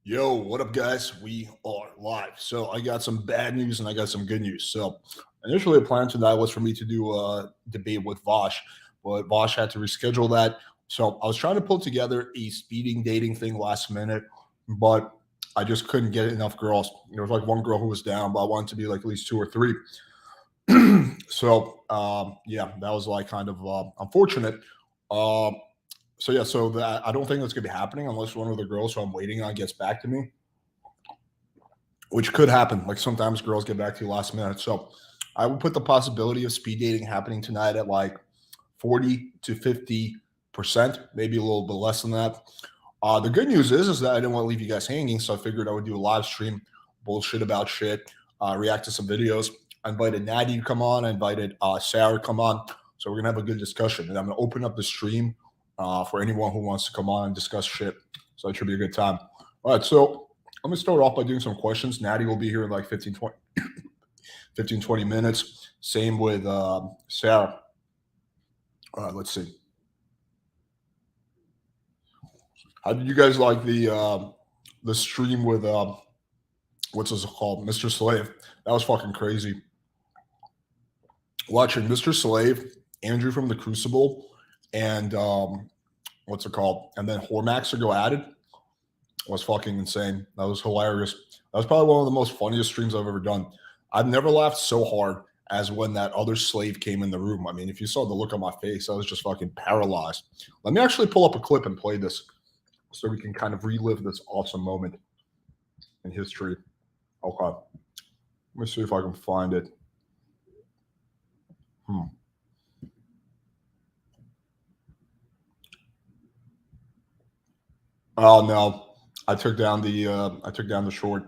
Yo, what up, guys? We are live. So I got some bad news and I got some good news. So initially, the plan tonight was for me to do a debate with Vosh, but Vosh had to reschedule that. So I was trying to pull together a speeding dating thing last minute, but I just couldn't get enough girls. There was like one girl who was down, but I wanted to be like at least two or three. Yeah, that was like kind of unfortunate. Um, so that I don't think that's gonna be happening unless one of the girls who I'm waiting on gets back to me, which could happen. Like sometimes girls get back to you last minute. So I would put the possibility of speed dating happening tonight at like 40 to 50%, maybe a little bit less than that. The good news is that I didn't want to leave you guys hanging, so I figured I would do a live stream, bullshit about shit, react to some videos. I invited Natty to come on. I invited Sarah to come on. So we're gonna have a good discussion, and I'm gonna open up the stream for anyone who wants to come on and discuss shit. So it should be a good time. All right, so I'm gonna start off by doing some questions. Natty will be here in like 20 minutes. Same with Sarah. All right, let's see. How did you guys like the stream with what's this called, Mr. Slave? That was fucking crazy. Watching Mr. Slave, Andrew from the Crucible, and what's it called, and then Whoremaxxer go at it was fucking insane. That was hilarious. That was probably one of the most funniest streams I've ever done. I've never laughed so hard as when that other slave came in the room. I mean, if you saw the look on my face, I was just fucking paralyzed. Let me actually pull up a clip and play this so we can kind of relive this awesome moment in history. Okay. Let me see if I can find it. Oh no, I took down the short.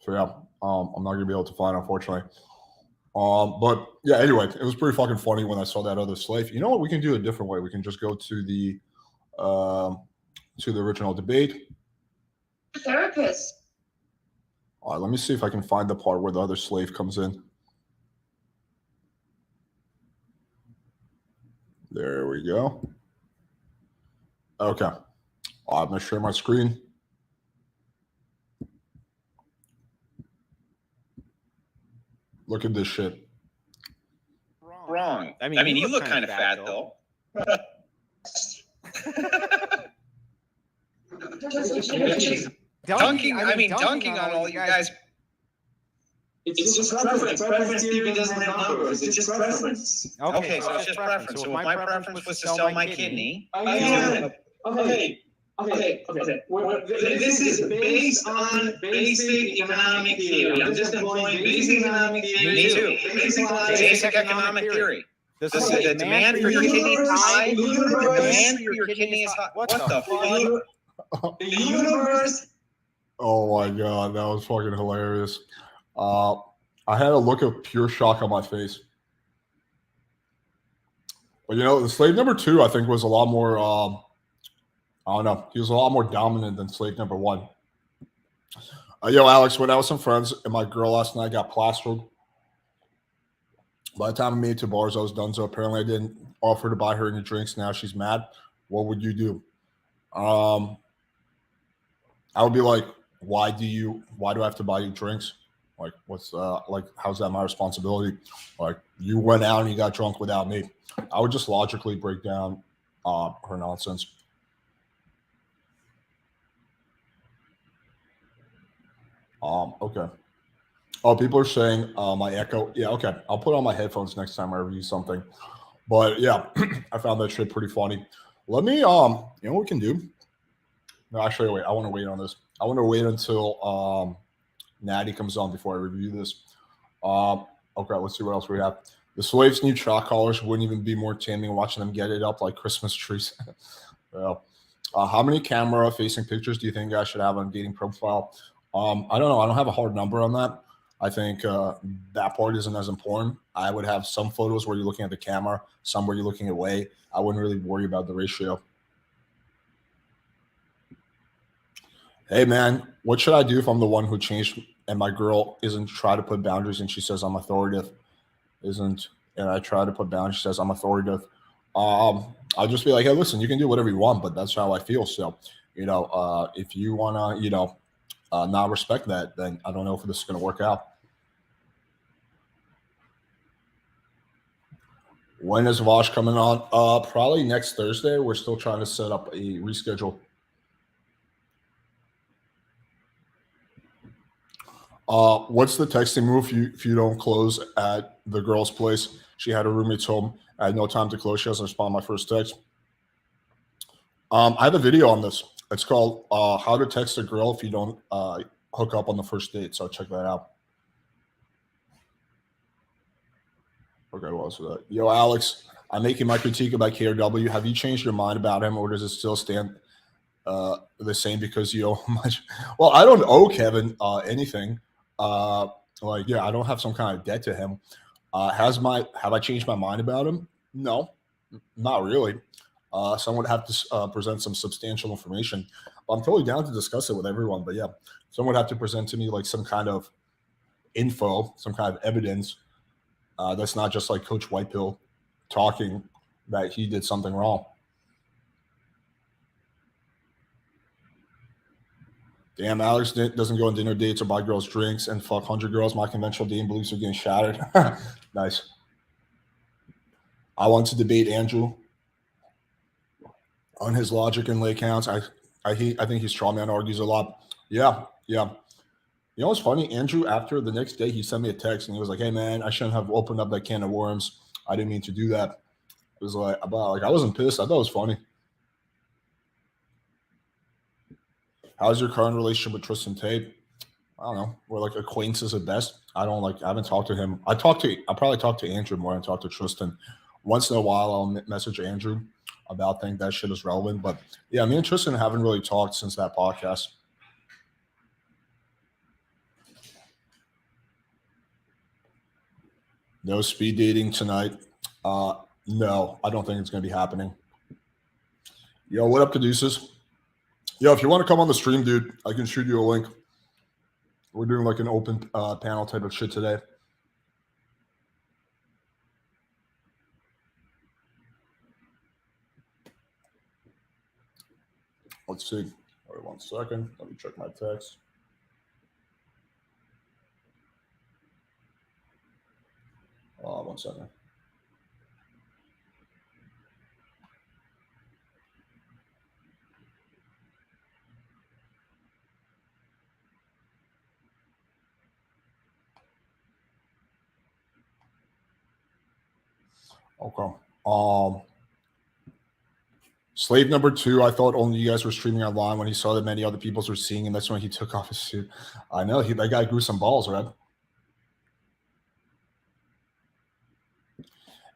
So yeah, I'm not gonna be able to find it, unfortunately. But yeah, anyway, it was pretty fucking funny when I saw that other slave. You know what? We can do it a different way. We can just go to the original debate. Therapist. All right, let me see if I can find the part where the other slave comes in. There we go. Okay. I'm going to share my screen. Look at this shit. Wrong. I mean, you look kind of fat, though. Dunking on all you guys. It's just preference. Preference theory doesn't have numbers. It's just preference. Okay, so it's just preference. So if my preference was to sell my kidney, Okay. This is based on basic economic theory. I'm just employing basic economic theory. Me too. Basic economic theory. The demand for your kidney is high. The demand for your kidney is high. What the fuck? The universe. Oh my god, that was fucking hilarious. I had a look of pure shock on my face. But the slave number 2, I think, was a lot more. I don't know. He was a lot more dominant than slave number 1. Yo, Alex, went out with some friends, and my girl last night got plastered. By the time I made it to bars, I was done. So apparently, I didn't offer to buy her any drinks. Now she's mad. What would you do? I would be like, why do I have to buy you drinks? Like, how's that my responsibility? Like, you went out and you got drunk without me. I would just logically break down her nonsense. Okay. Oh, people are saying my echo. Yeah, okay. I'll put on my headphones next time I review something. But yeah, I found that shit pretty funny. Let me, you know what we can do? No, actually, wait. I want to wait on this. I want to wait until Natty comes on before I review this. Okay, let's see what else we have. The slaves need shock collars. Wouldn't even be more taming watching them get it up like Christmas trees. Well, how many camera-facing pictures do you think I should have on dating profile? I don't know. I don't have a hard number on that. I think that part isn't as important. I would have some photos where you're looking at the camera, some where you're looking away. I wouldn't really worry about the ratio. Hey, man, what should I do if I'm the one who changed and my girl isn't try to put boundaries and she says I'm authoritative? And I try to put boundaries, she says I'm authoritative. I'll just be like, hey, listen, you can do whatever you want, but that's how I feel. So, if you want to, not respect that, then I don't know if this is going to work out. When is Vosh coming on? Probably next Thursday. We're still trying to set up a reschedule. What's the texting move if you don't close at the girl's place? She had her roommates home. I had no time to close. She doesn't respond to my first text. I have a video on this. It's called How to Text a Girl If You Don't Hook Up on the First Date. So check that out. Okay, what else was that? Yo, Alex, I'm making my critique about KRW. Have you changed your mind about him, or does it still stand the same because you owe much? Well, I don't owe Kevin anything. I don't have some kind of debt to him. Have I changed my mind about him? No, not really. Someone would have to present some substantial information. I'm totally down to discuss it with everyone, but yeah, someone would have to present to me like some kind of info, some kind of evidence. That's not just like Coach Whitepill talking that he did something wrong. Damn, Alex doesn't go on dinner dates or buy girls drinks and fuck 100 girls. My conventional dating beliefs are getting shattered. Nice. I want to debate Andrew on his logic and lay counts. I think he's strawman argues a lot. Yeah. You know what's funny? Andrew, after the next day, he sent me a text and he was like, "Hey man, I shouldn't have opened up that can of worms. I didn't mean to do that." It was like, I wasn't pissed. I thought it was funny. How's your current relationship with Tristan Tate? I don't know. We're like acquaintances at best. I haven't talked to him. I probably talk to Andrew more than talk to Tristan. Once in a while, I'll message Andrew about things that shit is relevant. But yeah, me and Tristan haven't really talked since that podcast. No speed dating tonight. No, I don't think it's going to be happening. Yo, what up, Caduceus? Yo, if you want to come on the stream, dude, I can shoot you a link. We're doing like an open panel type of shit today. Let's see. Wait 1 second. Let me check my text. One second. Okay. Slave number 2, I thought only you guys were streaming online when he saw that many other people were seeing, and that's when he took off his suit. I know, that guy grew some balls, right?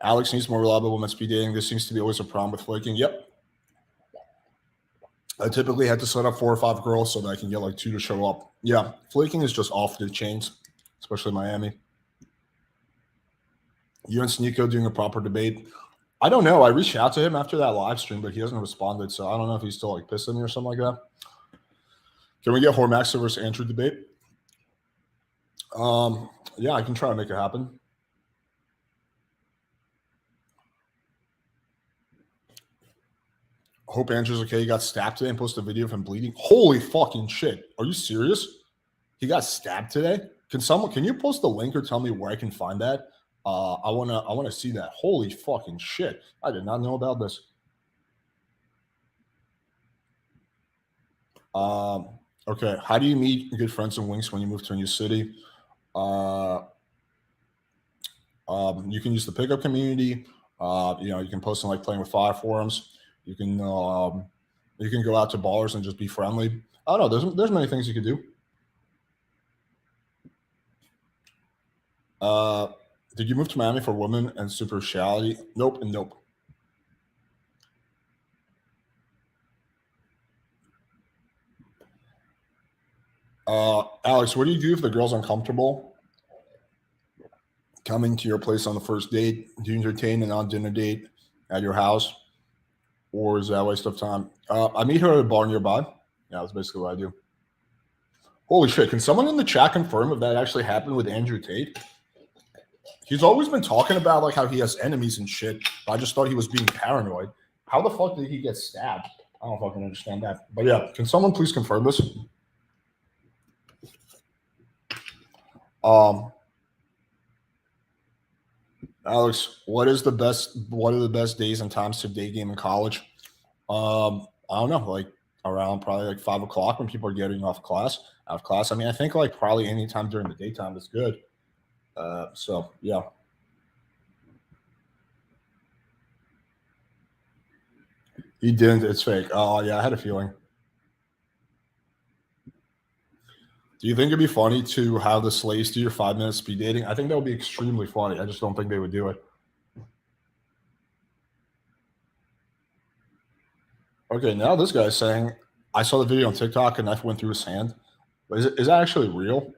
Alex needs more reliable women speed dating. This seems to be always a problem with flaking. Yep. I typically had to set up 4 or 5 girls so that I can get like 2 to show up. Yeah, flaking is just off the chains, especially Miami. You and Sneeko doing a proper debate. I don't know. I reached out to him after that live stream, but he hasn't responded. So I don't know if he's still like pissed at me or something like that. Can we get Whoremaxxer versus Andrew debate? Yeah, I can try to make it happen. Hope Andrew's okay. He got stabbed today and posted a video of him bleeding. Holy fucking shit. Are you serious? He got stabbed today? Can you post the link or tell me where I can find that? I wanna see that. Holy fucking shit. I did not know about this. Okay. How do you meet good friends and links when you move to a new city? You can use the pickup community. You can post in like Playing with Fire forums. You can go out to bars and just be friendly. I don't know. There's many things you could do. Did you move to Miami for women and superficiality? Nope and nope. Alex, what do you do if the girl's uncomfortable coming to your place on the first date? Do you entertain an on-dinner date at your house? Or is that a waste of time? I meet her at a bar nearby. Yeah, that's basically what I do. Holy shit. Can someone in the chat confirm if that actually happened with Andrew Tate? He's always been talking about like how he has enemies and shit. But I just thought he was being paranoid. How the fuck did he get stabbed? I don't fucking understand that. But yeah, can someone please confirm this? Alex, what are the best days and times to day game in college? I don't know, like around probably like 5 o'clock when people are getting off class, out of class. I mean, I think like probably any time during the daytime is good. So yeah. He didn't. It's fake. Oh yeah, I had a feeling. Do you think it'd be funny to have the slaves do your 5 minute speed dating? I think that would be extremely funny. I just don't think they would do it. Okay, now this guy's saying, I saw the video on TikTok and knife went through his hand. Is that actually real?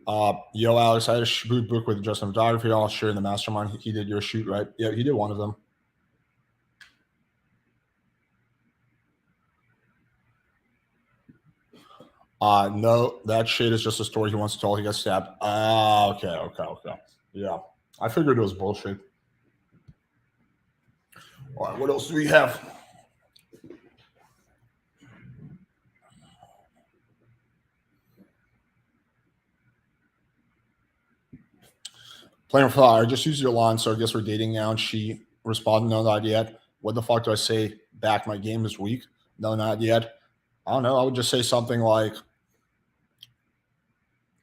Yo, Alex, I had a shoot book with Justin Photography. I'll share in the mastermind. He did your shoot, right? Yeah, he did one of them. No, that shit is just a story he wants to tell. He got stabbed. Okay. Yeah, I figured it was bullshit. All right, what else do we have? Playing with fire. Just use your line. So I guess we're dating now. And she responded, no, not yet. What the fuck do I say back? My game is weak. No, not yet. I don't know. I would just say something like,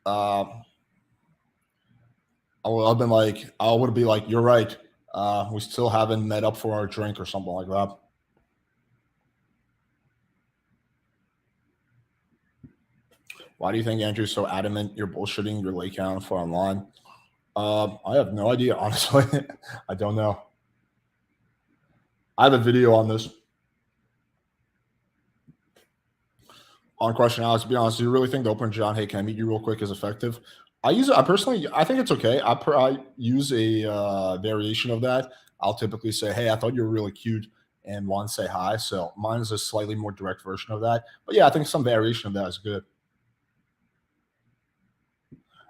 I would be like, you're right. We still haven't met up for our drink or something like that. Why do you think Andrew's so adamant you're bullshitting your lake count for online? I have no idea, honestly. I don't know. I have a video on this. On question, Alex, to be honest, do you really think the open John, hey, can I meet you real quick is effective? I personally, I think it's okay. I use a variation of that. I'll typically say, hey, I thought you were really cute and want to say hi. So mine is a slightly more direct version of that. But yeah, I think some variation of that is good.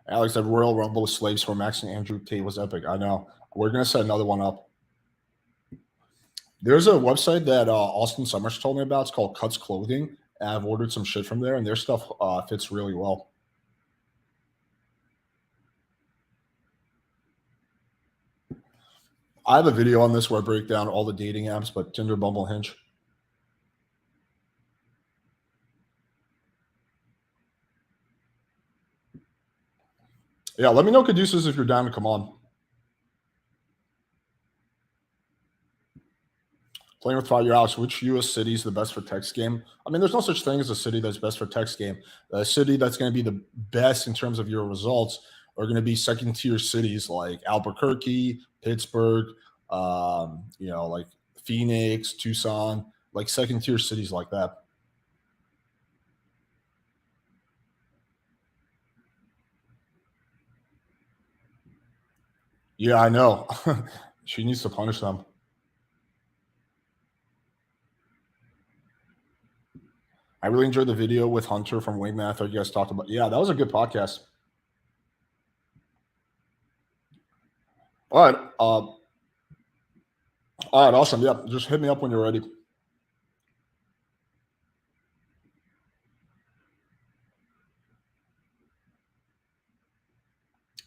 Alex, that Royal Rumble with slaves for Max and Andrew Tate was epic. I know. We're going to set another one up. There's a website that Austin Summers told me about. It's called Cuts Clothing. And I've ordered some shit from there, and their stuff fits really well. I have a video on this where I break down all the dating apps, but Tinder, Bumble, Hinge. Yeah, let me know, Caduceus, if you're down to come on. Playing with 5 year Alex, which U.S. city is the best for text game? I mean, there's no such thing as a city that's best for text game. A city that's going to be the best in terms of your results are going to be second tier cities like Albuquerque, Pittsburgh, like Phoenix, Tucson, like second tier cities like that. Yeah, I know. She needs to punish them. I really enjoyed the video with Hunter from Wingman. I thought you guys talked about. Yeah, that was a good podcast. All right. All right. Awesome. Yeah. Just hit me up when you're ready.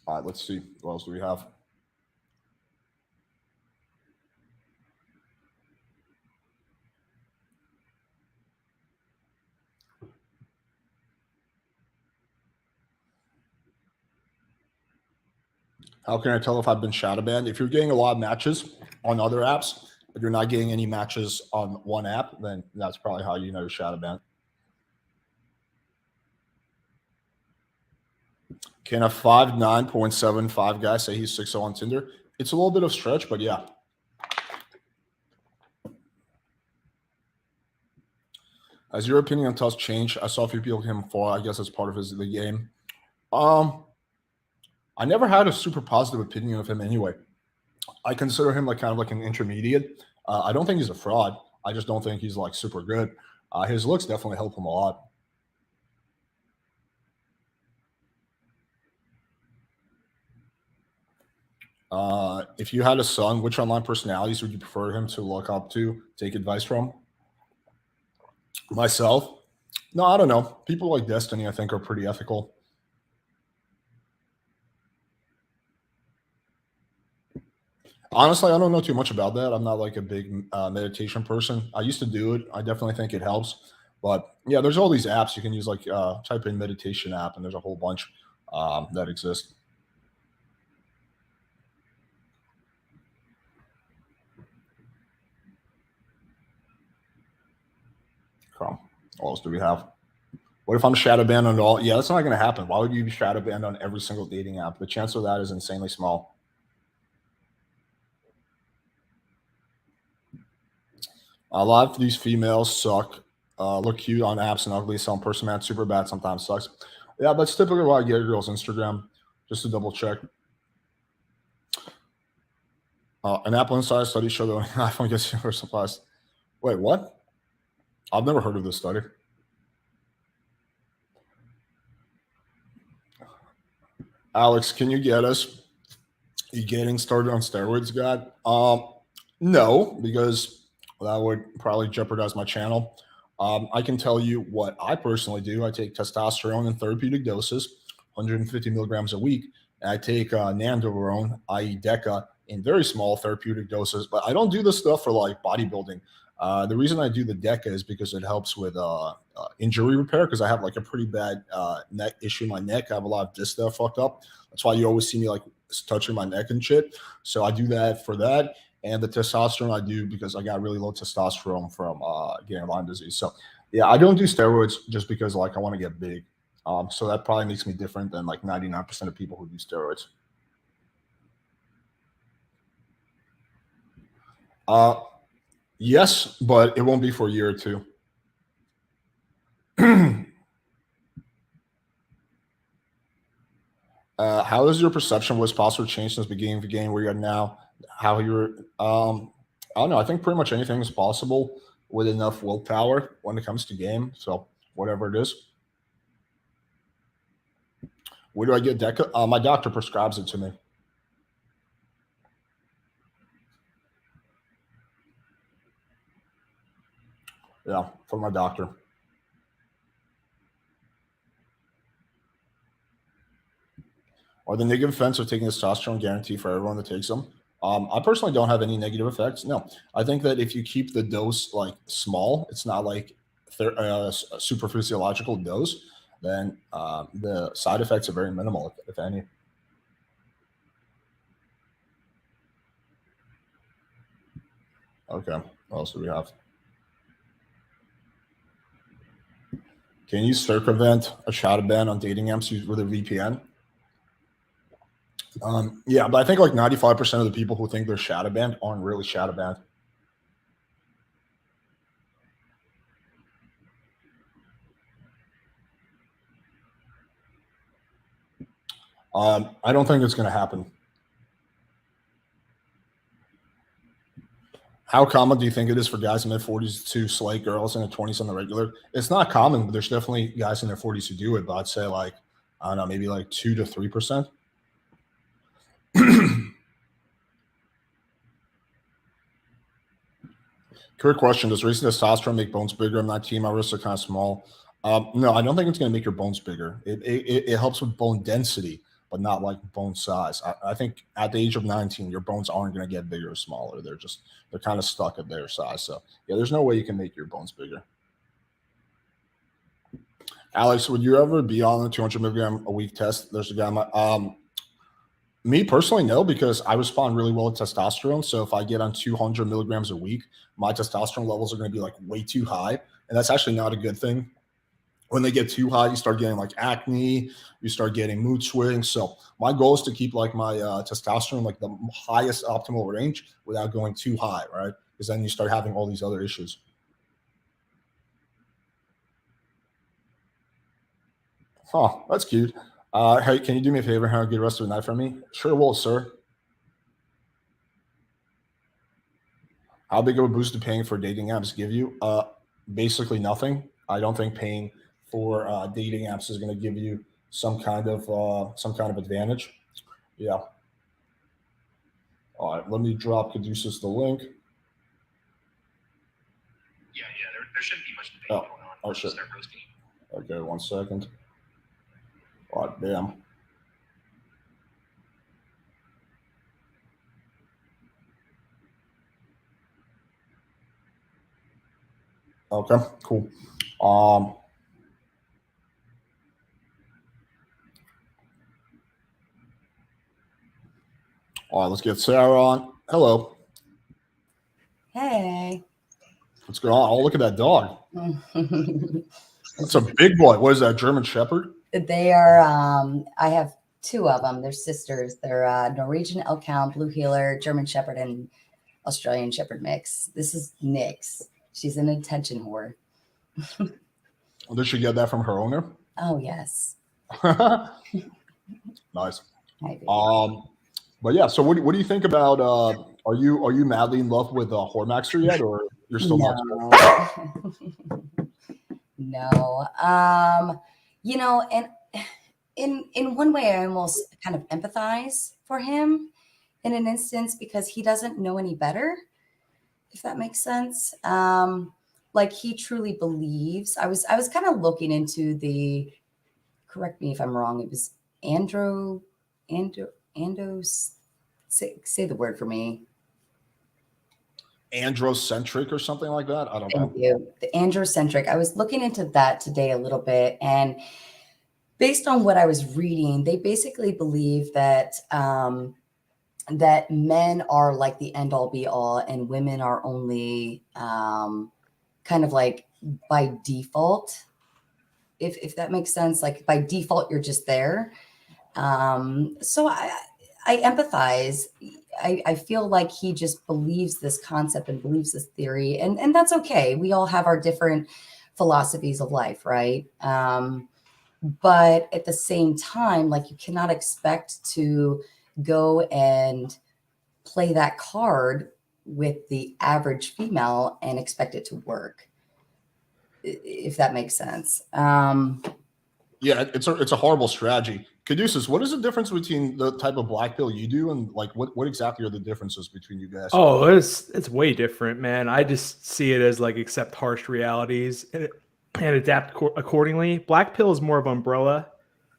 All right. Let's see. What else do we have? How can I tell if I've been shadow banned? If you're getting a lot of matches on other apps, but you're not getting any matches on one app, then that's probably how you know you're shadow banned. Can a 5'9.75" guy say he's 6'0" on Tinder? It's a little bit of stretch, but yeah. Has your opinion on Tusk changed? I saw a few people him fall. I guess as part of the game. I never had a super positive opinion of him anyway. I consider him like kind of like an intermediate. I don't think he's a fraud. I just don't think he's like super good. His looks definitely help him a lot. If you had a son, which online personalities would you prefer him to look up to, take advice from? Myself, No, I don't know. People like Destiny, I think, are pretty ethical. Honestly, I don't know too much about that. I'm not like a big meditation person. I used to do it. I definitely think it helps. But yeah, there's all these apps you can use, like type in meditation app, and there's a whole bunch that exist. What else do we have? What if I'm shadow banned on all? Yeah, that's not going to happen. Why would you be shadow banned on every single dating app? The chance of that is insanely small. A lot of these females suck. Look cute on apps and ugly. So in person, man, super bad sometimes sucks. Yeah, that's typically why I get a girl's Instagram, just to double check. An Apple Insider study showed that when an iPhone gets universal supplies. Wait, what? I've never heard of this study. Alex, can you get us? You getting started on steroids, God? No, because that would probably jeopardize my channel. I can tell you what I personally do. I take testosterone in therapeutic doses, 150 milligrams a week. And I take nandrolone, i.e., Deca, in very small therapeutic doses. But I don't do this stuff for like bodybuilding. The reason I do the Deca is because it helps with injury repair, because I have like a pretty bad neck issue in my neck. I have a lot of disc stuff fucked up. That's why you always see me like touching my neck and shit. So I do that for that. And the testosterone I do because I got really low testosterone from getting Lyme disease. So yeah, I don't do steroids just because like I want to get big. So that probably makes me different than like 99% of people who do steroids. Yes, but it won't be for a year or two. How has your perception of what's possible change since the beginning of the game where you're at now? How you're, I don't know. I think pretty much anything is possible with enough willpower when it comes to game. So whatever it is. Where do I get Deca? My doctor prescribes it to me. Yeah, from my doctor. Are the negative effects of taking testosterone guaranteed for everyone that takes them? I personally don't have any negative effects. No, I think that if you keep the dose like small, it's not like a super physiological dose, then the side effects are very minimal, if any. Okay, what else do we have? Can you circumvent a shadow ban on dating apps with a VPN? Yeah, but I think like 95% of the people who think they're shadow banned aren't really shadow banned. I don't think it's going to happen. How common do you think it is for guys in their 40s to slay girls in their 20s on the regular? It's not common, but there's definitely guys in their 40s who do it. But I'd say like, I don't know, maybe like 2 to 3%. Quick question: does raising testosterone make bones bigger? I'm not team. My wrists are kind of small. No, I don't think it's going to make your bones bigger. It helps with bone density, but not like bone size. I think at the age of 19, your bones aren't going to get bigger or smaller. They're kind of stuck at their size. So yeah, there's no way you can make your bones bigger. Alex, would you ever be on a 200 milligram a week test? There's a guy. Me personally, no, because I respond really well to testosterone. So if I get on 200 milligrams a week, my testosterone levels are going to be like way too high, and that's actually not a good thing. When they get too high, you start getting like acne, you start getting mood swings. So my goal is to keep like my testosterone like the highest optimal range without going too high, right? Because then you start having all these other issues. Huh, that's cute. Hey, can you do me a favor? Have a good rest of the night for me? Sure will, sir. How big of a boost do paying for dating apps give you? Basically nothing. I don't think paying for dating apps is going to give you some kind of advantage. Yeah. All right. Let me drop Caduceus the link. Yeah, there shouldn't be much debate going on. Oh shit. Start roasting. Okay, 1 second. Oh, damn. Okay, cool. All right, let's get Sarah on. Hello. Hey. What's going on? Oh, look at that dog. That's a big boy. What is that, German Shepherd? They are, I have two of them. They're sisters. They're Norwegian Elk Hound, Blue Heeler, German Shepherd, and Australian Shepherd mix. This is Nyx. She's an attention whore. Did she get that from her owner? Oh, yes. Nice. I do. But yeah, so what do you think about are you madly in love with Whoremaxxer yet, or you're still not? No. You know, and in one way I almost kind of empathize for him in an instance because he doesn't know any better, if that makes sense. Like he truly believes. I was kind of looking into the, correct me if I'm wrong, it was say the word for me. Androcentric or something like that. I don't know. Thank you. The androcentric. I was looking into that today a little bit, and based on what I was reading, they basically believe that that men are like the end all be all, and women are only kind of like by default. If that makes sense, like by default, you're just there. So I empathize. I feel like he just believes this concept and believes this theory, and that's okay. We all have our different philosophies of life, right? But at the same time, like you cannot expect to go and play that card with the average female and expect it to work, if that makes sense. Yeah, it's a horrible strategy. Caduceus, what is the difference between the type of black pill you do and like what exactly are the differences between you guys? Oh, it's way different, man. I just see it as like accept harsh realities and adapt accordingly. Black pill is more of umbrella.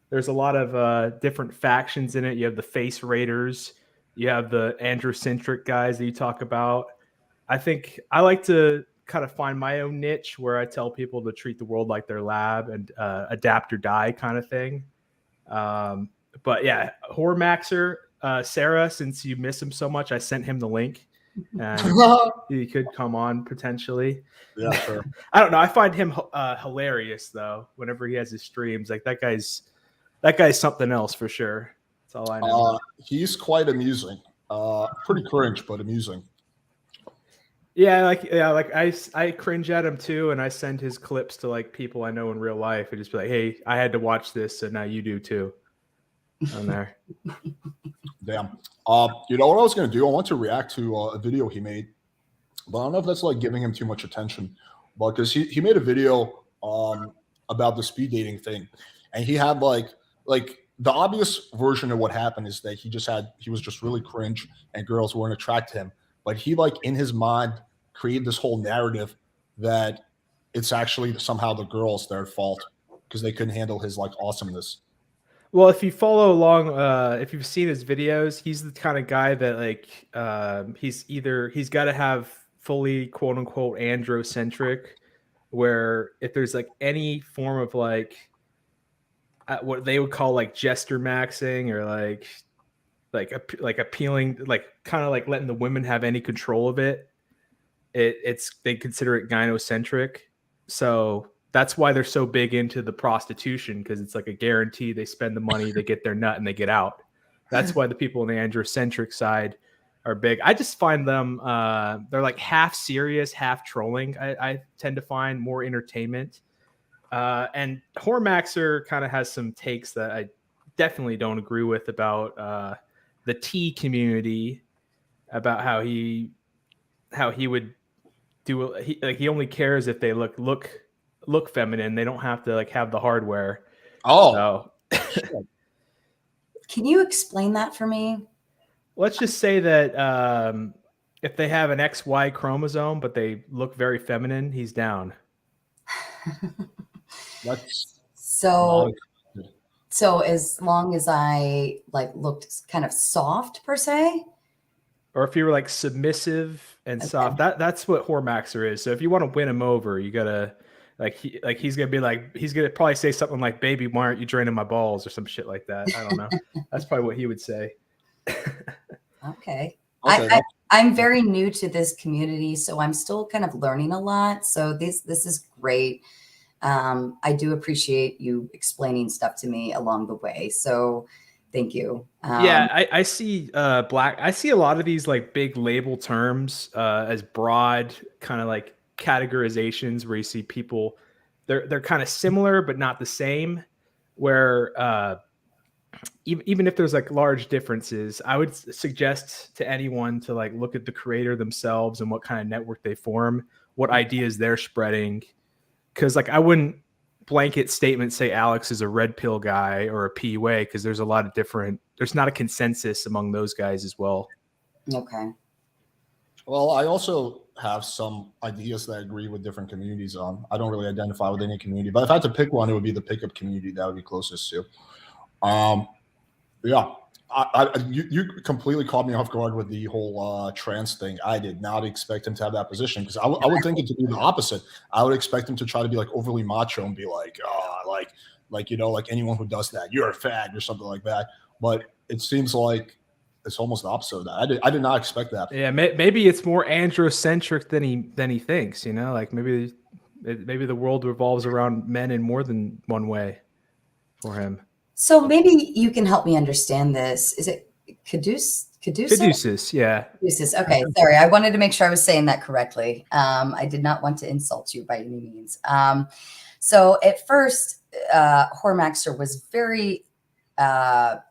There's a lot of different factions in it. You have the face raiders, you have the androcentric guys that you talk about. I think I like to kind of find my own niche where I tell people to treat the world like their lab and adapt or die kind of thing. But yeah, Whoremaxxer, Sarah, since you miss him so much, I sent him the link and he could come on potentially. Yeah, sure. I don't know. I find him hilarious though. Whenever he has his streams, like that guy's something else for sure. That's all I know. He's quite amusing. Pretty cringe, but amusing. Yeah, like I cringe at him too, and I send his clips to like people I know in real life and just be like, "Hey, I had to watch this, so now you do too." On there. Damn. You know what I was gonna do? I want to react to a video he made, but I don't know if that's like giving him too much attention. But because he made a video about the speed dating thing, and he had like the obvious version of what happened is that he was just really cringe and girls weren't attracted to him. But he like in his mind created this whole narrative that it's actually somehow the girls their fault because they couldn't handle his like awesomeness. Well, if you follow along, if you've seen his videos, he's the kind of guy that like he's got to have fully quote unquote androcentric, where if there's like any form of like what they would call like jester maxing or like appealing, like kind of like letting the women have any control of it. It's they consider it gynocentric. So that's why they're so big into the prostitution, because it's like a guarantee. They spend the money, they get their nut, and they get out. That's why the people on the androcentric side are big. I just find them they're like half serious, half trolling. I tend to find more entertainment. And Whoremaxxer kind of has some takes that I definitely don't agree with about the T community, about how he would do he only cares if they look feminine. They don't have to like have the hardware. Oh, So, Can you explain that for me? let's just say that if they have an XY chromosome but they look very feminine, he's down. That's So not good. so as long as I like looked kind of soft per se. Or if you were like submissive and Okay. soft, that's what Whoremaxxer is. So if you want to win him over, you gotta he's gonna be like he's gonna probably say something like, "Baby, why aren't you draining my balls?" or some shit like that. I don't know. That's probably what he would say. Okay. Okay, I'm very new to this community, so I'm still kind of learning a lot. So this is great. I do appreciate you explaining stuff to me along the way. So thank you. Yeah, I see I see a lot of these like big label terms as broad kind of like categorizations where you see people they're kind of similar but not the same. Where even if there's like large differences, I would suggest to anyone to like look at the creator themselves and what kind of network they form, what ideas they're spreading. Because like I wouldn't blanket statement say Alex is a red pill guy or a PUA because there's a lot of different. There's not a consensus among those guys as well. Okay. well, I also have some ideas that I agree with different communities on. I don't really identify with any community, but if I had to pick one, it would be the pickup community that would be closest to. Um, yeah, you completely caught me off guard with the whole trans thing. I did not expect him to have that position because I would think it to be the opposite. I would expect him to try to be like overly macho and be like, like like anyone who does that, you're a fag or something like that. But it seems like it's almost the opposite of that. I did not expect that. Yeah, maybe it's more androcentric than he thinks. You know, like maybe the world revolves around men in more than one way for him. So maybe you can help me understand this. Is it Caduceus? Caduceus, yeah. Caduceus. Okay, sorry. I wanted to make sure I was saying that correctly. I did not want to insult you by any means. So at first, Whoremaxxer was very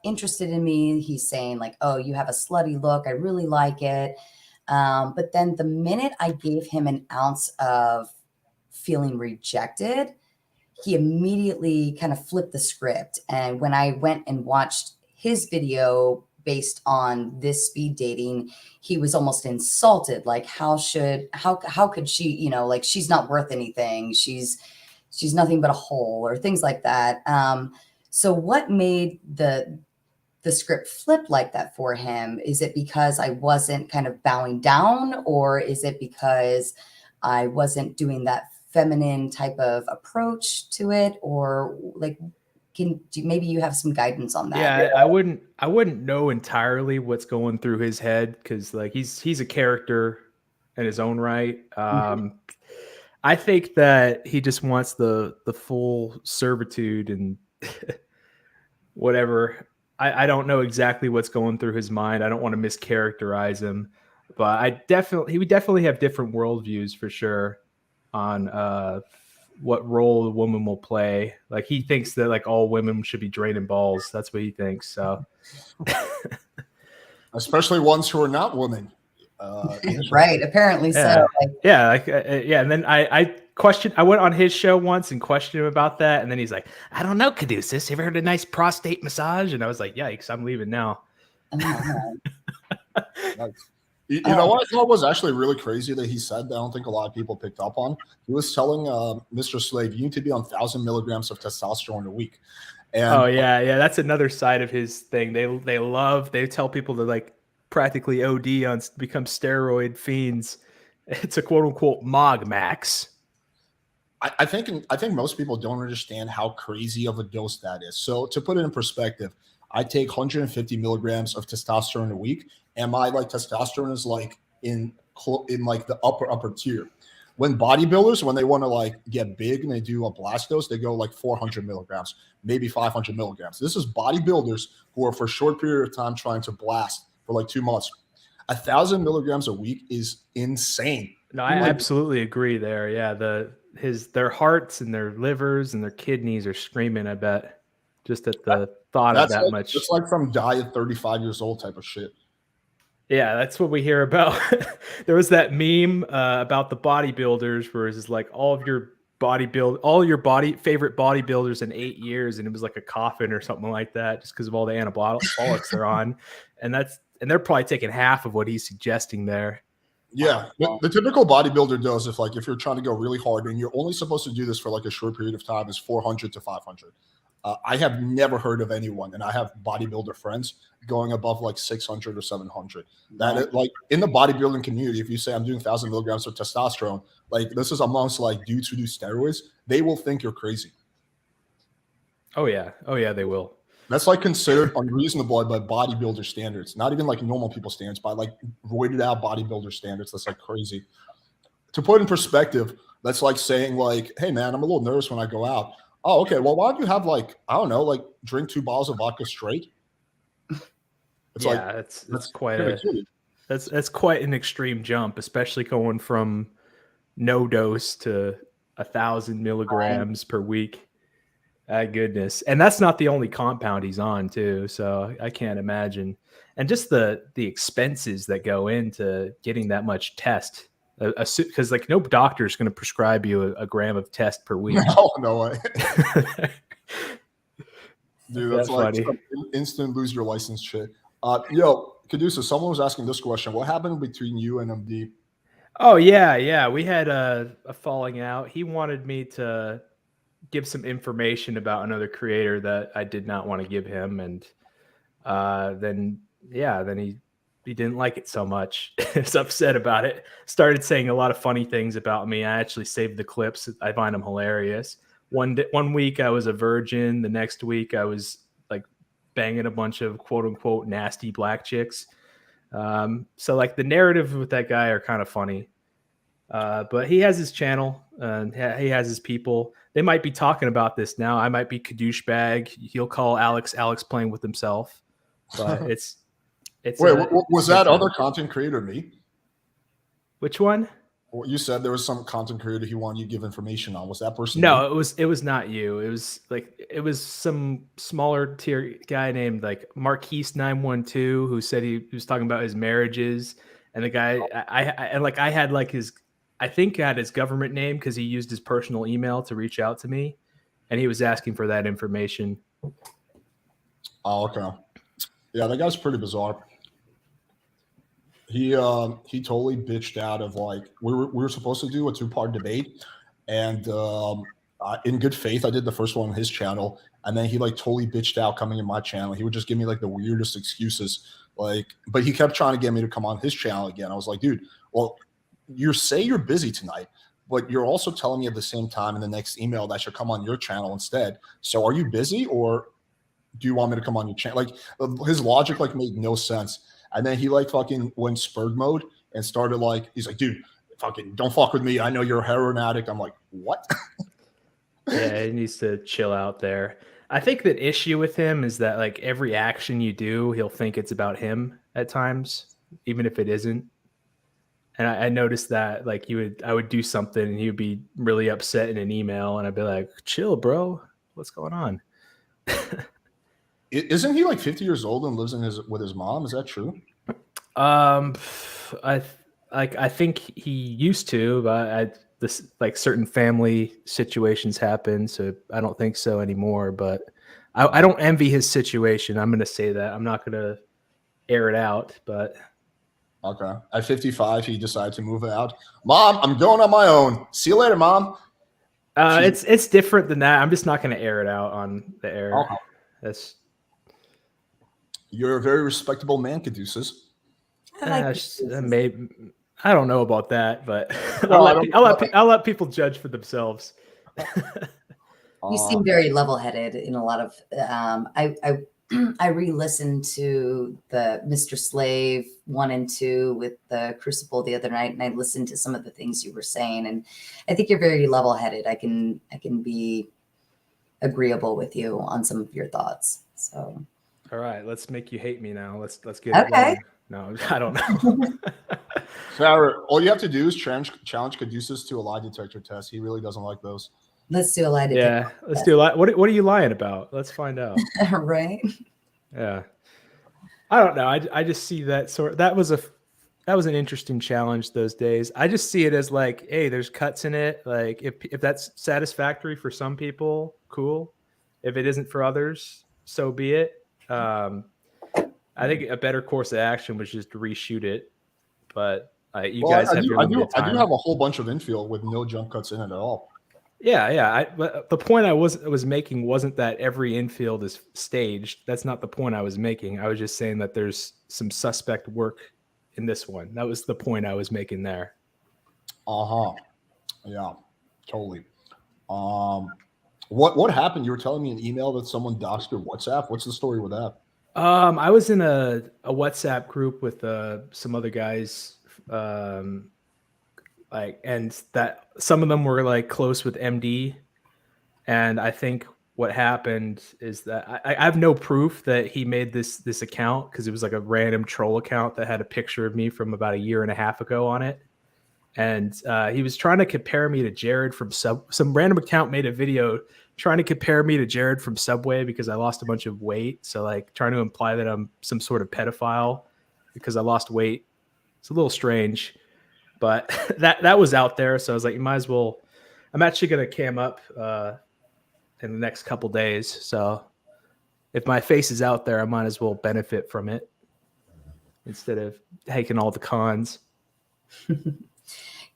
interested in me. He's saying like, "Oh, you have a slutty look. I really like it." But then the minute I gave him an ounce of feeling rejected, he immediately kind of flipped the script. And when I went and watched his video based on this speed dating, he was almost insulted. Like, how could she, like she's not worth anything. She's nothing but a hole or things like that. So what made the script flip like that for him? Is it because I wasn't kind of bowing down, or is it because I wasn't doing that feminine type of approach to it, or like maybe you have some guidance on that? Yeah, I wouldn't know entirely what's going through his head because like he's a character in his own right. I think that he just wants the full servitude and whatever. I don't know exactly what's going through his mind. I don't want to mischaracterize him, but he would definitely have different worldviews for sure on what role the woman will play. Like he thinks that like all women should be draining balls. That's what he thinks. So, Especially ones who are not women. Right. Apparently so. Yeah. And then I went on his show once and questioned him about that. And then he's like, I don't know, Caduceus. Have you ever heard a nice prostate massage? And I was like, yikes, I'm leaving now. You know what I thought was actually really crazy that he said that I don't think a lot of people picked up on? He was telling Mr. Slave, you need to be on 1,000 milligrams of testosterone a week. And oh yeah, that's another side of his thing. They tell people to like practically OD on become steroid fiends. It's a quote unquote MOG max. I think most people don't understand how crazy of a dose that is. So to put it in perspective, I take 150 milligrams of testosterone a week, and my like testosterone is like in like the upper tier. When bodybuilders, when they want to like get big and they do a blast dose, they go like 400 milligrams, maybe 500 milligrams. This is bodybuilders who are for a short period of time trying to blast for like 2 months. 1,000 milligrams a week is insane. No, I absolutely agree there. Yeah, their hearts and their livers and their kidneys are screaming, I bet, just at the thought of that like, much. It's like from die at 35 years old type of shit. Yeah, that's what we hear about. There was that meme about the bodybuilders where it's like all your favorite bodybuilders in 8 years, and it was like a coffin or something like that, just because of all the anabolics they're on, and they're probably taking half of what he's suggesting there. Yeah, the typical bodybuilder does if you're trying to go really hard and you're only supposed to do this for like a short period of time is 400 to 500. I have never heard of anyone, and I have bodybuilder friends going above like 600 or 700. That is, like in the bodybuilding community, if you say I'm doing 1,000 milligrams of testosterone, like this is amongst like dudes who do steroids, they will think you're crazy. Oh yeah, they will. That's like considered unreasonable by bodybuilder standards, not even like normal people standards, by like roided out bodybuilder standards. That's like crazy. To put in perspective, that's like saying like, hey man, I'm a little nervous when I go out. Oh, okay. Well, why don't you have like, I don't know, like drink 2 bottles of vodka straight? It's yeah, like that's quite an extreme jump, especially going from no dose to 1,000 milligrams per week. Goodness. And that's not the only compound he's on too. So I can't imagine. And just the expenses that go into getting that much test, because like no doctor is going to prescribe you a gram of test per week. No way. Dude, that's like some instant lose your license shit. Yo, Caduceus, someone was asking this question. What happened between you and MD? Oh yeah. We had a falling out. He wanted me to give some information about another creator that I did not want to give him, and then he didn't like it so much. He's upset about it. Started saying a lot of funny things about me. I actually saved the clips. I find them hilarious. One week I was a virgin. The next week I was like banging a bunch of quote unquote nasty black chicks. So like the narrative with that guy are kind of funny. But he has his channel and he has his people. They might be talking about this now. I might be Kadouchebag. He'll call Alex playing with himself. But it's Wait, was that other content creator me? Which one? Well, you said there was some content creator he wanted you to give information on. Was that person? No, it was not you. It was some smaller tier guy named like Marquise 912 who said he was talking about his marriages. And the guy I had like I think I had his government name because he used his personal email to reach out to me, and he was asking for that information. Oh, okay. Yeah, that guy's pretty bizarre. He totally bitched out of like we were supposed to do a 2-part debate, and in good faith, I did the first one on his channel, and then he like totally bitched out coming in my channel. He would just give me like the weirdest excuses, like, but he kept trying to get me to come on his channel again. I was like, dude, well, you say you're busy tonight, but you're also telling me at the same time in the next email that I should come on your channel instead. So are you busy, or do you want me to come on your channel? Like his logic like made no sense. And then he like fucking went spurg mode and started like, he's like, dude, fucking don't fuck with me. I know you're a heroin addict. I'm like, what? Yeah, he needs to chill out there. I think the issue with him is that like every action you do, he'll think it's about him at times, even if it isn't. And I noticed that like I would do something and he would be really upset in an email, and I'd be like, chill, bro. What's going on? Isn't he like 50 years old and lives with his mom? Is that true? I think he used to, but like certain family situations happen, so I don't think so anymore. But I don't envy his situation. I'm going to say that. I'm not going to air it out, but okay. At 55, he decided to move out. Mom, I'm going on my own. See you later, Mom. It's different than that. I'm just not going to air it out on the air. Okay. You're a very respectable man, Caduceus. Maybe I don't know about that, but I'll let people judge for themselves. You seem very level-headed in a lot of. I re-listened to the Mr. Slave 1 and 2 with the Crucible the other night, and I listened to some of the things you were saying, and I think you're very level-headed. I can be agreeable with you on some of your thoughts. So, all right, let's make you hate me now. Let's get it going. No, I don't know. Sarah, all you have to do is challenge Caduceus to a lie detector test. He really doesn't like those. Let's do a lie detector. Yeah, let's do a lie. What are you lying about? Let's find out. Right? Yeah. I don't know. I just see that that was an interesting challenge those days. I just see it as like, hey, there's cuts in it. Like if that's satisfactory for some people, cool. If it isn't for others, so be it. I think a better course of action was just to reshoot it. But You Well, guys have your limited I time. do have a whole bunch of infield with no jump cuts in it at all. Yeah. But the point I was making wasn't that every infield is staged. That's not the point I was making. I was just saying that there's some suspect work in this one. That was the point I was making there. Yeah, totally. What happened? You were telling me in email that someone doxed your WhatsApp. What's the story with that? I was in a WhatsApp group with some other guys, and that some of them were like close with MD, and I think what happened is that I have no proof that he made this account because it was like a random troll account that had a picture of me from about a year and a half ago on it. And he was trying to compare me to Jared from some random account made a video trying to compare me to Jared from Subway because I lost a bunch of weight. So like trying to imply that I'm some sort of pedophile because I lost weight. It's a little strange, but that was out there. So I was like, you might as well. I'm actually going to cam up in the next couple days. So if my face is out there, I might as well benefit from it instead of taking all the cons.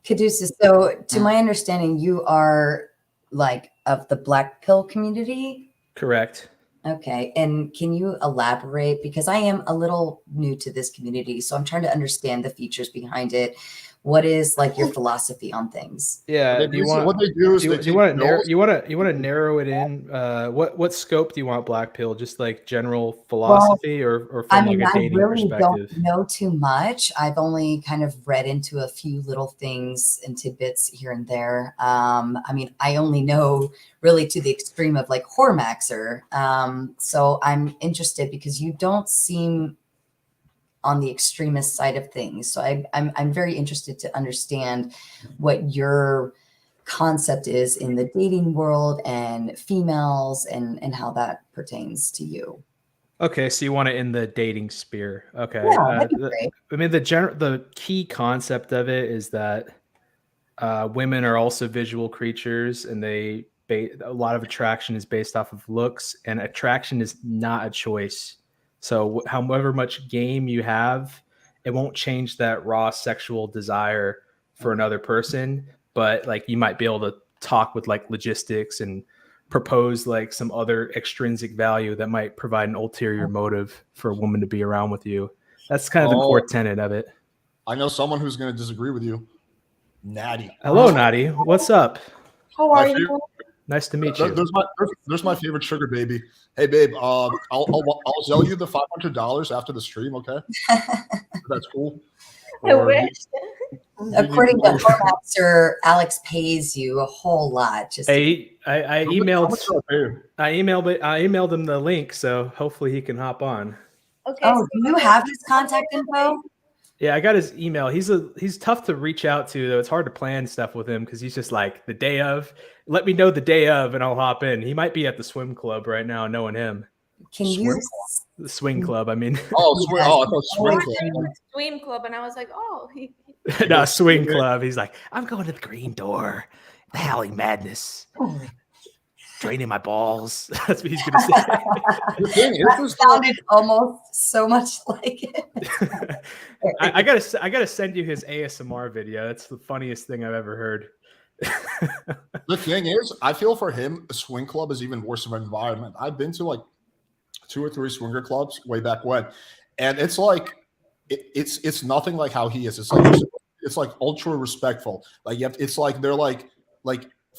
Caduceus, so to my understanding, you are like of the Black Pill community? Correct. Okay. And can you elaborate? Because I am a little new to this community, so I'm trying to understand the features behind it. What is like your philosophy on things? Yeah. What they do is you want to narrow it in? What scope do you want Black Pill? Just like general philosophy, or from like a dating perspective? Don't know too much. I've only kind of read into a few little things and tidbits here and there. I mean, I only know really to the extreme of like Whoremaxxer. So I'm interested because you don't seem on the extremist side of things. So I'm very interested to understand what your concept is in the dating world and females and how that pertains to you. Okay, so you want it in the dating sphere. Okay. Yeah, that'd be great. I mean, the key concept of it is that women are also visual creatures, and a lot of attraction is based off of looks, and attraction is not a choice. So however much game you have, it won't change that raw sexual desire for another person. But like you might be able to talk with like logistics and propose like some other extrinsic value that might provide an ulterior motive for a woman to be around with you. That's kind of the core tenet of it. I know someone who's going to disagree with you. Natty. Hello, Natty. What's up? How are you? Nice to meet you. There's my favorite sugar baby. Hey, babe. I'll sell you the $500 after the stream. Okay, that's cool. I wish. According to Whoremaxxer, Alex pays you a whole lot. Just I emailed him the link, so hopefully he can hop on. Okay. Oh, do you have his contact info? Yeah, I got his email. He's tough to reach out to, though. It's hard to plan stuff with him because he's just like the day of. Let me know the day of, and I'll hop in. He might be at the swim club right now, knowing him. The swing club? I mean. Oh, I thought swim club. Swim club, and I was like, oh. No, swing club. He's like, I'm going to the green door. The howling madness. Draining my balls. That's what he's gonna say. That sounded almost so much like it. I gotta send you his ASMR video. That's the funniest thing I've ever heard. The thing is, I feel for him, a swing club is even worse of an environment. I've been to like 2 or 3 swinger clubs way back when, and it's like it's nothing like how he is. It's like ultra respectful. Like it's like they're like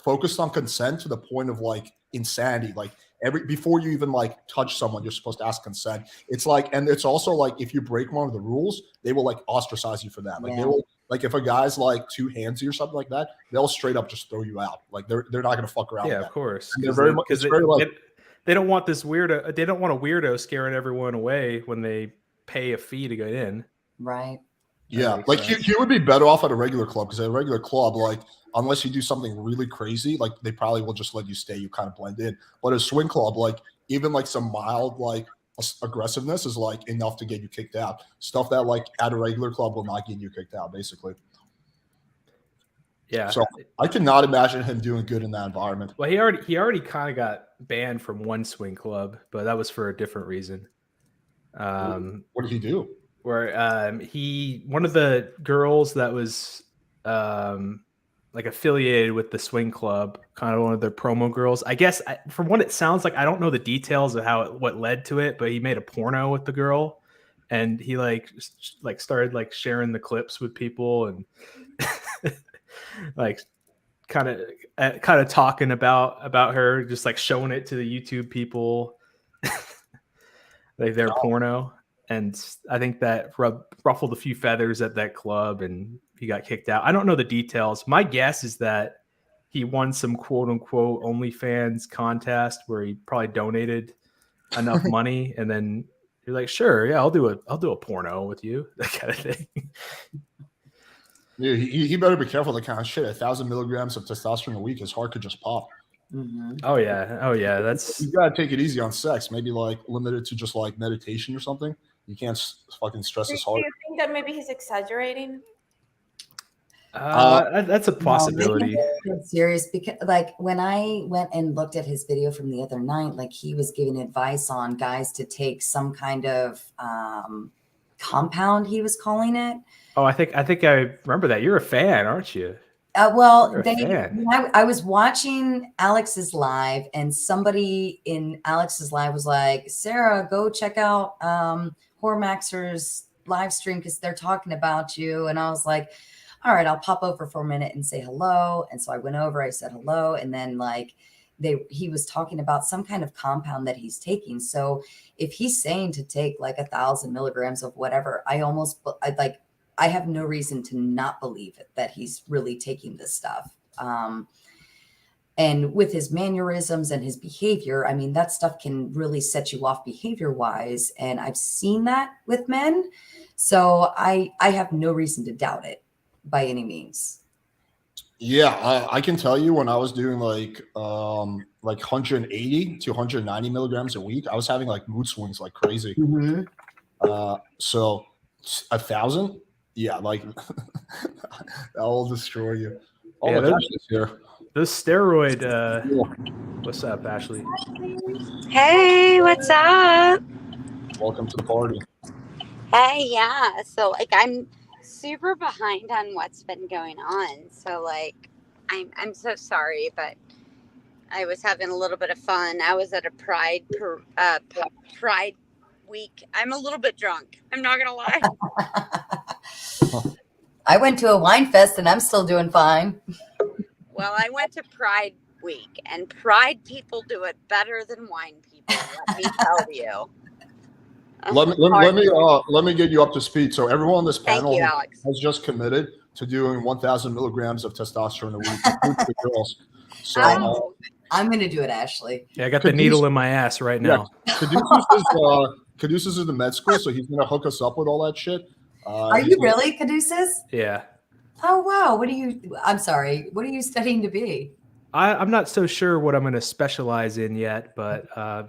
focused on consent to the point of like insanity. Like before you even like touch someone, you're supposed to ask consent. It's like, and it's also like if you break one of the rules, they will like ostracise you for that. Like they will, like if a guy's like too handsy or something like that, they'll straight up just throw you out. Like they're not gonna fuck around. Yeah, with of course. They're very much they don't want this weirdo. They don't want a weirdo scaring everyone away when they pay a fee to get in. Right. Yeah, like you would be better off at a regular club because at a regular club, like unless you do something really crazy, like they probably will just let you stay. You kind of blend in. But a swing club, like even like some mild like aggressiveness is like enough to get you kicked out. Stuff that like at a regular club will not get you kicked out, basically. Yeah. So I could not imagine him doing good in that environment. Well, he already kind of got banned from one swing club, but that was for a different reason. What did he do? where one of the girls that was like affiliated with the swing club, kind of one of their promo girls. I guess from what it sounds like, I don't know the details of what led to it, but he made a porno with the girl, and he like started like sharing the clips with people and like kind of talking about her, just like showing it to the YouTube people, like their porno. And I think that ruffled a few feathers at that club, and he got kicked out. I don't know the details. My guess is that he won some quote unquote OnlyFans contest where he probably donated enough money, and then you're like, sure, yeah, I'll do a porno with you, that kind of thing. Yeah, he better be careful. That kind of shit. 1,000 milligrams of testosterone a week, his heart could just pop. Mm-hmm. Oh yeah. That's, you gotta take it easy on sex. Maybe like limit it to just like meditation or something. You can't fucking stress his Do heart. you think that maybe he's exaggerating? that's a possibility. No, serious, because like when I went and looked at his video from the other night, like he was giving advice on guys to take some kind of compound, he was calling it. Oh, I think I remember that. You're a fan, aren't you? Well, You're a fan. I was watching Alex's live, and somebody in Alex's live was like, Sarah, go check out Whoremaxxer's live stream because they're talking about you. And I was like, all right, I'll pop over for a minute and say hello. And so I went over, I said hello. And then like he was talking about some kind of compound that he's taking. So if he's saying to take like 1,000 milligrams of whatever, I have no reason to not believe it, that he's really taking this stuff. And with his mannerisms and his behavior, I mean, that stuff can really set you off behavior wise. And I've seen that with men. So I have no reason to doubt it by any means. Yeah, I can tell you when I was doing like 180 to 190 milligrams a week, I was having like mood swings like crazy. Mm-hmm. So 1,000, yeah, like that will destroy you. Oh, Yeah, my gosh, it's here. Those steroid. What's up, Ashley? Hey, what's up? Welcome to the party. Hey, yeah. So like I'm super behind on what's been going on. So like I'm so sorry, but I was having a little bit of fun. I was at a Pride week. I'm a little bit drunk. I'm not gonna lie. I went to a wine fest and I'm still doing fine. Well, I went to Pride week, and Pride people do it better than wine people. Let me tell you. Let me get you up to speed. So everyone on this panel Thank you, Alex. has just committed to doing 1,000 milligrams of testosterone a week, including the girls. So I'm going to do it, Ashley. Yeah, I got the needle in my ass right now. Caduceus is in med school, so he's going to hook us up with all that shit. Are you really, Caduceus? Yeah. Oh, wow. I'm sorry. What are you studying to be? I'm not so sure what I'm going to specialize in yet, but I'm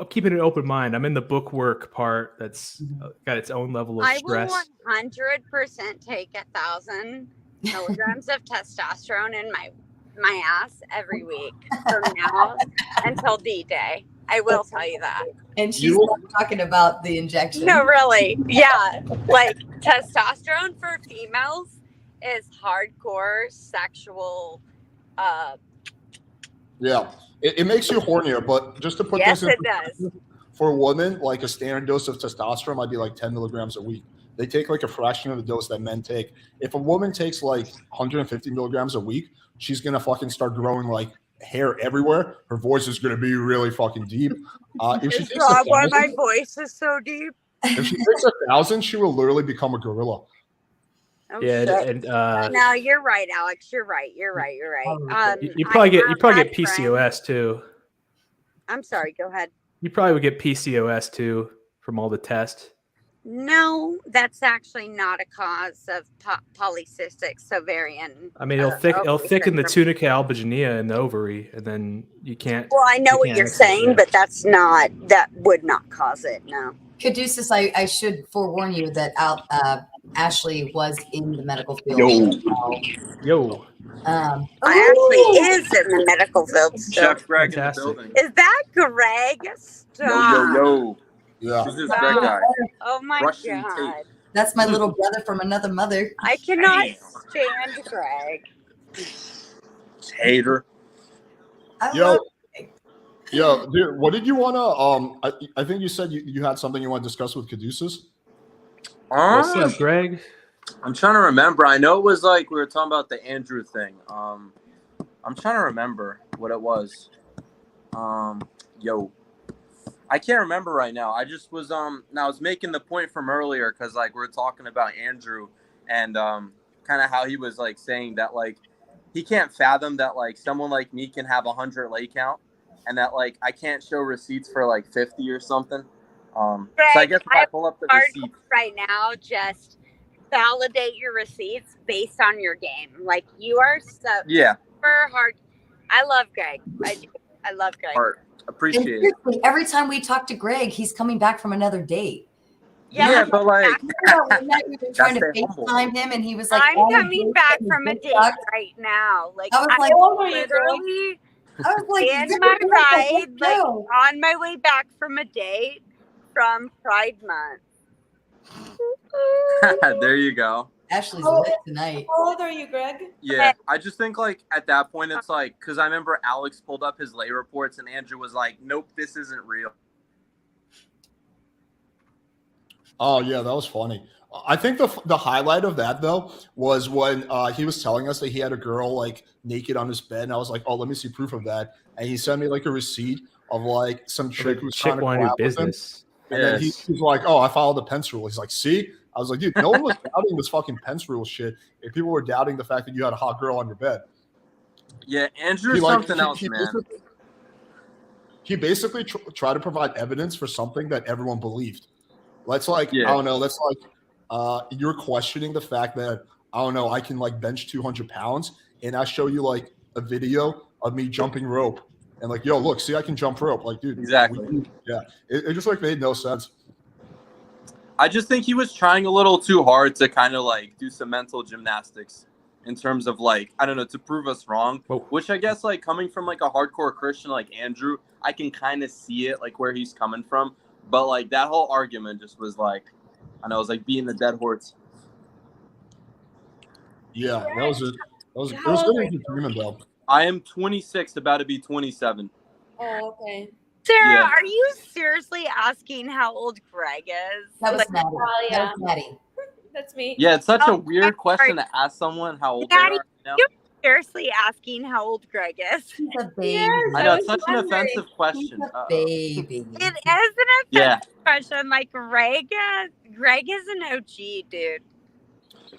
keeping an open mind. I'm in the book work part that's got its own level of stress. I will 100% take 1,000 milligrams of testosterone in my ass every week from now until D-Day. I will tell you that. And she's not talking about the injection. No, really. Yeah. Like testosterone for females is hardcore sexual. Yeah, it makes you hornier, but just to put this in perspective, for women, like a standard dose of testosterone might be like 10 milligrams a week. They take like a fraction of the dose that men take. If a woman takes like 150 milligrams a week, she's going to fucking start growing like hair everywhere. Her voice is going to be really fucking deep. If she takes why my voice is so deep? If she takes 1,000, she will literally become a gorilla. Oh, yeah, shit. and no, you're right, Alex. You're right. you probably get PCOS too. I'm sorry. Go ahead. You probably would get PCOS too from all the tests. No, that's actually not a cause of polycystic ovarian. I mean, it'll thicken the tunica albuginea in the ovary, and then you can't. Well, I know what you're saying, but that would not cause it. No. Caduceus, I should forewarn you that Ashley was in the medical field. Yo. Ashley is in the medical field still. Chef Greg in the building. Is that Greg? Stop. Yo. Yeah. Who's this red guy? Oh my Russian god. tape. That's my little brother from another mother. I cannot stand Greg. Hater. I Yo, love yo, dude, what did you want to? I think you said you had something you want to discuss with Caduceus. What's up, Greg? I'm trying to remember. I know it was like we were talking about the Andrew thing. I'm trying to remember what it was. I can't remember right now. I just was I was making the point from earlier because like we were talking about Andrew and kind of how he was like saying that like he can't fathom that like someone like me can have 100 lay count and that like I can't show receipts for like 50 or something. So I guess if I pull up the receipts right now, just validate your receipts based on your game. Like you are super hard. I love Greg. I do. I love Greg. Appreciate it. seriously, every time we talk to Greg, he's coming back from another date. Yeah, but like We were trying to FaceTime him, and he was like, I'm coming back from a date right now. Like I was like, literally I was like, in my ride, like on my way back from a date from Pride Month. there you go. Ashley's lit tonight. How old are you, Greg? Yeah, I just think like at that point it's like because I remember Alex pulled up his lay reports and Andrew was like, "Nope, this isn't real." Oh yeah, that was funny. I think the highlight of that though was when he was telling us that he had a girl like naked on his bed, and I was like, "Oh, let me see proof of that." And he sent me like a receipt of like some chick who's trying to wanting to collab do with him. business. And then he's like, "Oh, I followed the Pence rule." He's like, "See." I was like, dude, no one was doubting this fucking Pence rule shit. If people were doubting the fact that you had a hot girl on your bed. Yeah, Andrew's something else, man. He basically tried to provide evidence for something that everyone believed. Let's like, Yeah. I don't know. Let's like, you're questioning the fact that I don't know. I can like bench 200 pounds, and I show you like a video of me jumping rope, and like, yo, look, see, I can jump rope. Like, dude, exactly. It just like made no sense. I just think he was trying a little too hard to kind of like do some mental gymnastics in terms of like, I don't know, to prove us wrong, which I guess like coming from like a hardcore Christian like Andrew, I can kind of see it like where he's coming from. But like that whole argument just was like, I know, it was like being the dead horse. Yeah, that was it. It was good entertainment though. I am 26, about to be 27. Oh, okay. Sarah, Yeah. are you seriously asking how old Greg is? That was Like, Maddie. yeah. That was Maddie. That's me. Yeah, it's such a weird I'm question sorry. to ask someone how old Daddy, they are. you're seriously asking how old Greg is? He's a baby. I know, I it's was such an wondering. offensive question. He's a baby. It is an offensive Yeah. question. Like Greg is an OG, dude.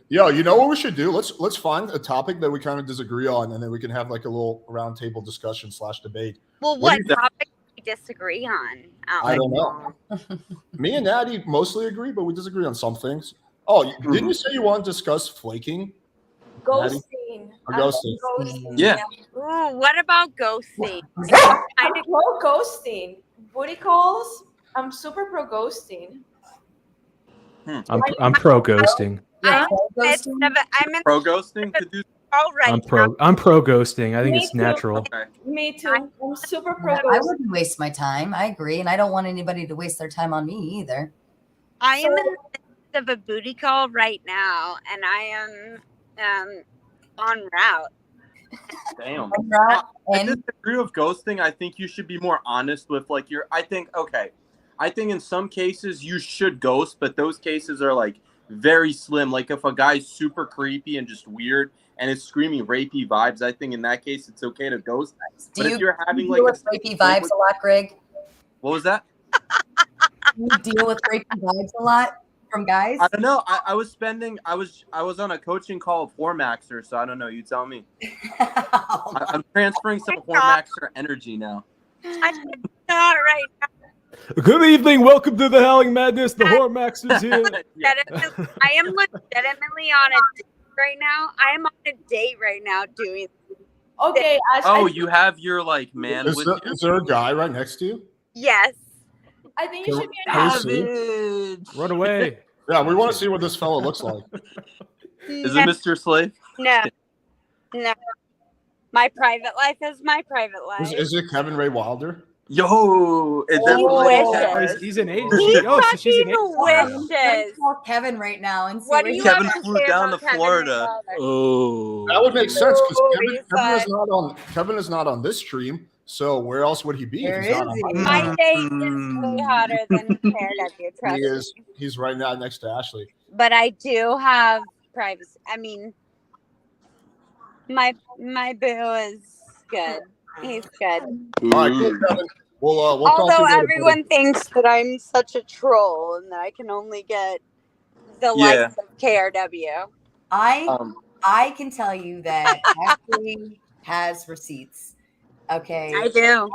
Yo, you know what we should do? Let's find a topic that we kind of disagree on, and then we can have like a little roundtable discussion / debate. Well, What do what you think? topic do we disagree on? I don't know. Me and Natty mostly agree, but we disagree on some things. Oh, didn't you say you want to discuss flaking? Ghosting. Or ghosting. Yeah. Ooh, what about ghosting? I'm pro ghosting. Booty calls. I'm super pro ghosting. I'm pro ghosting. Yeah, I'm in Pro ghosting to do. all right. I'm pro ghosting. I think Me it's too. natural. Okay. Me too. I'm super pro I ghosting. wouldn't waste my time. I agree, and I don't want anybody to waste their time on me either. I am in the midst of a booty call right now, and I am en route. Damn. Right? I And disagree with ghosting. I think you should be more honest with like your. I think in some cases you should ghost, but those cases are like very slim. Like if a guy's super creepy and just weird and is screaming rapey vibes, I think in that case it's okay to ghost. do But you if you're having deal like with rapey vibes a lot, Greg? what was that? Do you deal with rapey vibes a lot from guys? I don't know. I was on a coaching call with Whoremaxxer, so I don't know. You tell me. I'm transferring some Whoremaxxer energy now. I'm not right now. Good evening. Welcome to the Howling Madness. The Whoremaxxer is here. Yeah. I am legitimately on a date right now. I am on a date right now doing. Okay. Oh, you have your like man Is with there, you? is there a guy right next to you? Yes. I think you should be Can we honest. see? Run away. Yeah, we want to see what this fella looks like. Is it Mr. Slave? No. No. My private life is my private life. Is it Kevin Ray Wilder? Yo, it definitely Wishes. Oh, he's an Asian. He Oh, so she's an fucking Asian. wishes. Call Kevin right now and see What what do you he- have Kevin to flew say down about to Kevin Florida. McDowell? Oh, That would make sense because Ooh, Kevin is not on this stream. So where else would he be? Where if he's not is on he? my My date is way hotter than KRW, trust He is. me. He's right now next to Ashley. But I do have privacy. I mean, my boo is good. He's good. All right, cool, Kevin. We'll talk to Although you later, everyone thinks that I'm such a troll and that I can only get the Yeah. likes of KRW. I can tell you that Ashley has receipts. Okay. I do.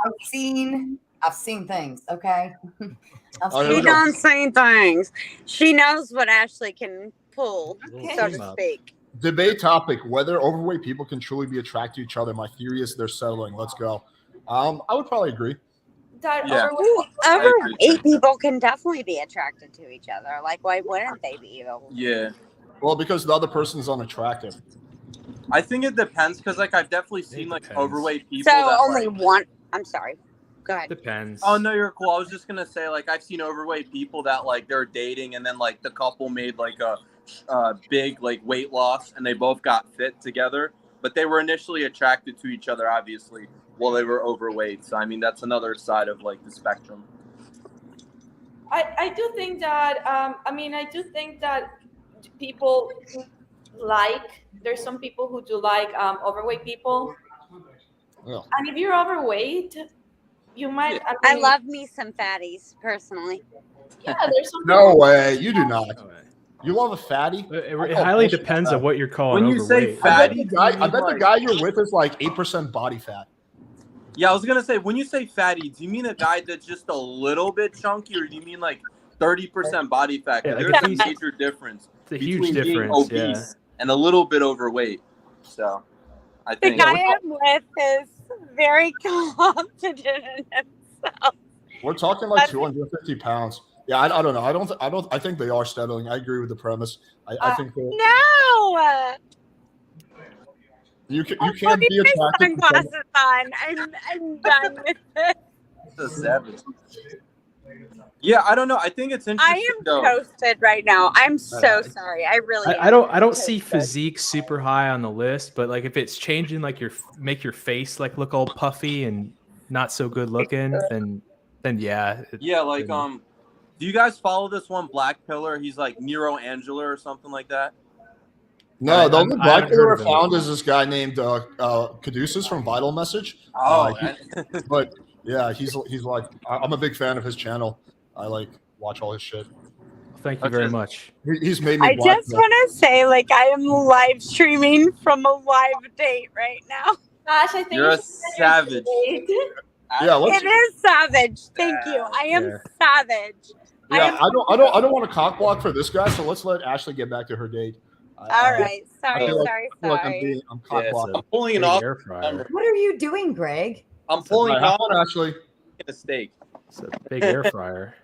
I've seen things, okay? I've Oh, here She we go. don't say things. She knows what Ashley can pull, so team to up. speak. Debate topic: whether overweight people can truly be attracted to each other. My theory is they're settling. Let's go. I would probably agree. That Yeah. overweight Overweight people can definitely be attracted to each other. Like, why wouldn't they be? Yeah. Well, because the other person is unattractive. I think it depends because, like, I've definitely seen like depends. overweight people. So that, only like, one. I'm sorry. Go ahead. Depends. Oh no, you're cool. I was just gonna say, like, I've seen overweight people that like they're dating, and then like the couple made like a big like weight loss, and they both got fit together, but they were initially attracted to each other, obviously, while they were overweight. So I mean, that's another side of like the spectrum. I do think that I do think that people there's some people who do like overweight people. Yeah. And if you're overweight, you might I love me some fatties personally. Yeah, there's some No people- way, you do not. No way. You love a fatty? It highly depends on what you're calling When you say overweight. fat- I bet the guy you're with is like 8% body fat. Yeah, I was gonna say, when you say fatty, do you mean a guy that's just a little bit chunky, or do you mean like 30% body fat? 'Cause Yeah, like there's if a he's- major difference It's a huge between being difference. obese and a little bit overweight. So, I The think guy I'm with is very confident in himself. We're talking like 250 pounds. Yeah, I don't know. I think they are settling. I agree with the premise. I think that No. you can't Put be my attracted to someone. sunglasses on. I'm done with it. it's a savage. Yeah, I don't know. I think it's interesting. I am though. toasted right now. I'm so sorry. I really. I don't see toasted. physique super high on the list, but like if it's changing, like make your face like look all puffy and not so good looking, then yeah. Yeah, like then- do you guys follow this one black pillar? He's like Nero Angela or something like that. No, the only I black haven't killer heard I of him. found is this guy named Caduceus from Vital Message. Oh, But yeah, he's like I'm a big fan of his channel. I like watch all his shit. Thank you very much. He's made me. I black just want to say, like, I am live streaming from a live date right now. Gosh, I think You're a you should send savage. your date. Yeah, let's, It is savage. Thank you. I am Yeah. savage. yeah. I don't want to cock block for this guy. So let's let Ashley get back to her date. All right. I Sorry. feel like- Sorry. I feel like Sorry. I'm cock Yeah, blocking. I'm pulling it Big off. air fryer. What are you doing, Greg? I'm pulling it Have off fun, Ashley. a steak. It's a big air fryer.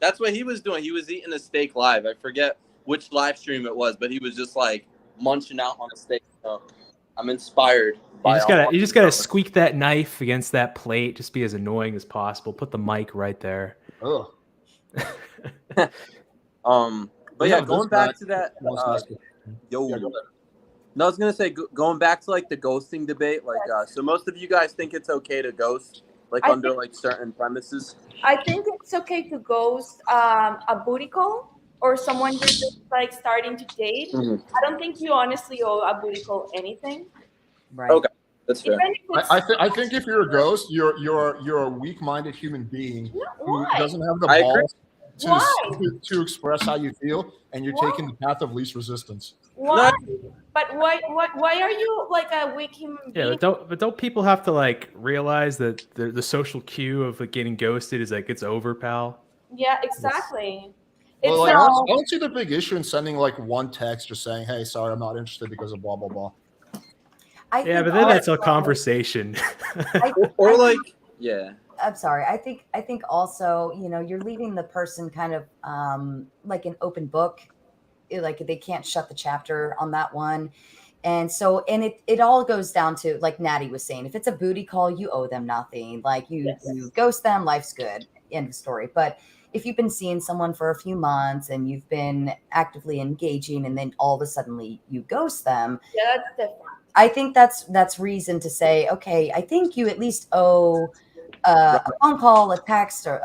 That's what he was doing. He was eating a steak live. I forget which live stream it was, but he was just like munching out on a steak. So I'm inspired. You just gotta squeak that knife against that plate. Just be as annoying as possible. Put the mic right there. Ugh. But We yeah, have going this back guy to that. wants us to- Yo. Yeah, go ahead. No, I was gonna say going back to like the ghosting debate. Like, so most of you guys think it's okay to ghost, like I under think- like certain premises. I think it's okay to ghost a booty call or someone you're just like starting to date. Mhm. I don't think you honestly owe a booty call anything. Right. Okay. That's fair. Even if it's, I think if you're a ghost, you're a weak-minded human being who why? doesn't have the I agree. balls Why? to express how you feel, and you're Why? taking the path of least resistance. Why? But why are you like a weak human being? Yeah, but don't people have to like realize that the social cue of like getting ghosted is like it's over, pal? Yeah, exactly. Well, It's like, not. I don't see the big issue in sending like one text just saying, "Hey, sorry, I'm not interested because of blah blah blah." I Yeah, think but then that's a also- conversation. Or like, yeah. I'm sorry. I think also, you're leaving the person kind of like an open book. Like they can't shut the chapter on that one. And so, and it all goes down to, like Natty was saying, if it's a booty call, you owe them nothing. Like you ghost them, life's good, end of story. But if you've been seeing someone for a few months and you've been actively engaging, and then all of a sudden you ghost them, Yeah, that's different. I think that's reason to say, okay, I think you at least owe a phone call, a text, or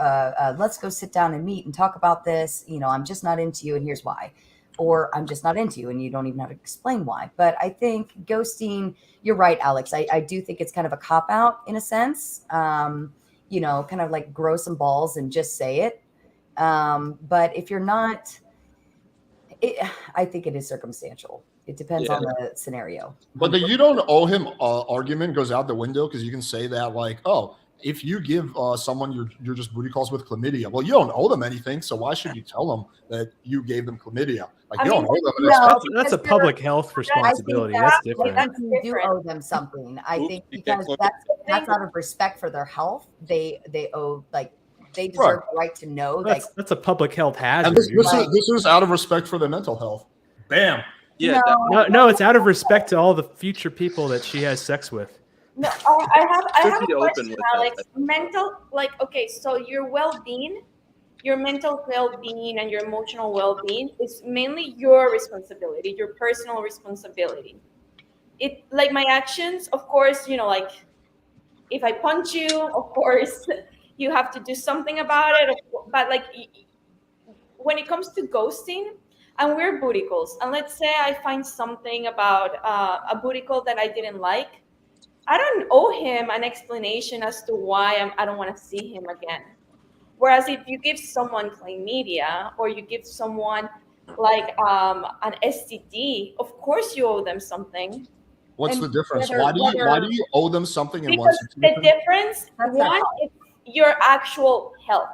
let's go sit down and meet and talk about this. You know, I'm just not into you, and here's why. Or I'm just not into you, and you don't even have to explain why. But I think ghosting, you're right, Alex. I do think it's kind of a cop out in a sense. You know, kind of like grow some balls and just say it. But if you're not, I think it is circumstantial. It depends on the scenario. But the you don't owe him argument goes out the window, because you can say that like, oh, if you give someone you're just booty calls with chlamydia, well, you don't owe them anything, so why should you tell them that you gave them chlamydia? Like, you don't owe them anything. That's a public health responsibility. That's different. I think you do owe them something. I think because that's out of respect for their health. They owe, like, they deserve the right to know. That's a public health hazard. And this is out of respect for their mental health. Bam. Yeah. No, it's out of respect to all the future people that she has sex with. No, I have a Open question, with Alex. Mental, like, okay, so your well-being, your mental well-being and your emotional well-being is mainly your responsibility, your personal responsibility. It, like, my actions, of course, you know, like, if I punch you, of course, you have to do something about it. But, like, when it comes to ghosting, and we're booty calls, and let's say I find something about a booty call that I didn't like, I don't owe him an explanation as to why I don't want to see him again. Whereas if you give someone chlamydia, or you give someone like an STD, of course you owe them something. What's And the difference? whether- Why do you owe them something in one Because the situation? difference, one, is your actual health.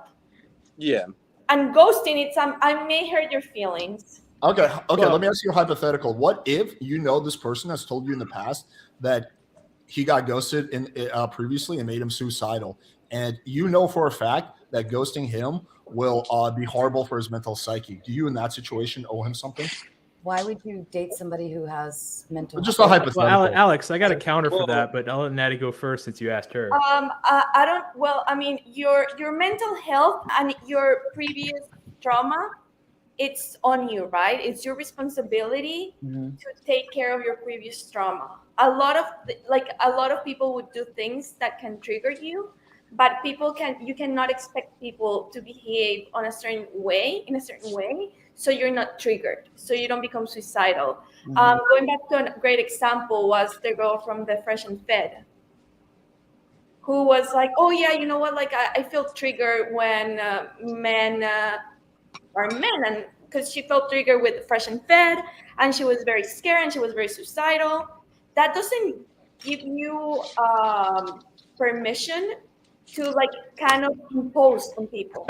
Yeah. And ghosting, it's I may hurt your feelings. Okay. Well- Let me ask you a hypothetical. What if you know this person has told you in the past that he got ghosted in previously and made him suicidal, and you know for a fact that ghosting him will be horrible for his mental psyche? Do you, in that situation, owe him something? Why would you date somebody who has mental? Just a hypothetical. Well, Alex, I got a counter for that, but I'll let Natty go first since you asked her. I don't. Well, I mean, your mental health and your previous trauma, it's on you, right? It's your responsibility to take care of your previous trauma. A lot of people would do things that can trigger you, but you cannot expect people to behave in a certain way, so you're not triggered, so you don't become suicidal. Going back to a great example was the girl from the Fresh and Fed, who was like, oh yeah, you know what, like I feel triggered when men are men, and because she felt triggered with Fresh and Fed, and she was very scared and she was very suicidal. That doesn't give you permission to, like, kind of impose on people.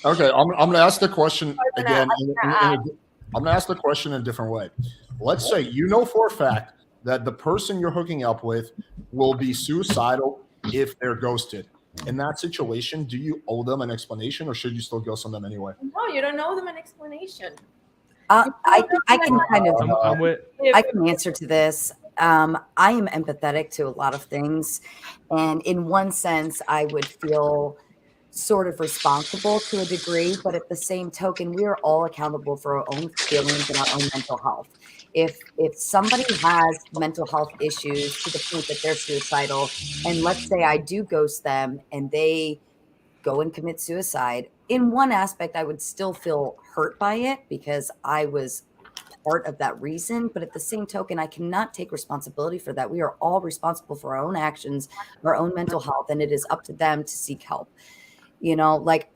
Okay, I'm going to ask the question again. I'm going to ask the question in a different way. Let's say you know for a fact that the person you're hooking up with will be suicidal if they're ghosted. In that situation, do you owe them an explanation, or should you still ghost on them anyway? No, you don't owe them an explanation. I can kind of I can answer to this. I am empathetic to a lot of things, and in one sense, I would feel sort of responsible to a degree, but at the same token, we are all accountable for our own feelings and our own mental health. If somebody has mental health issues to the point that they're suicidal, and let's say I do ghost them and they go and commit suicide, in one aspect, I would still feel hurt by it because I was part of that reason. But at the same token, I cannot take responsibility for that. We are all responsible for our own actions, our own mental health, and it is up to them to seek help. You know, like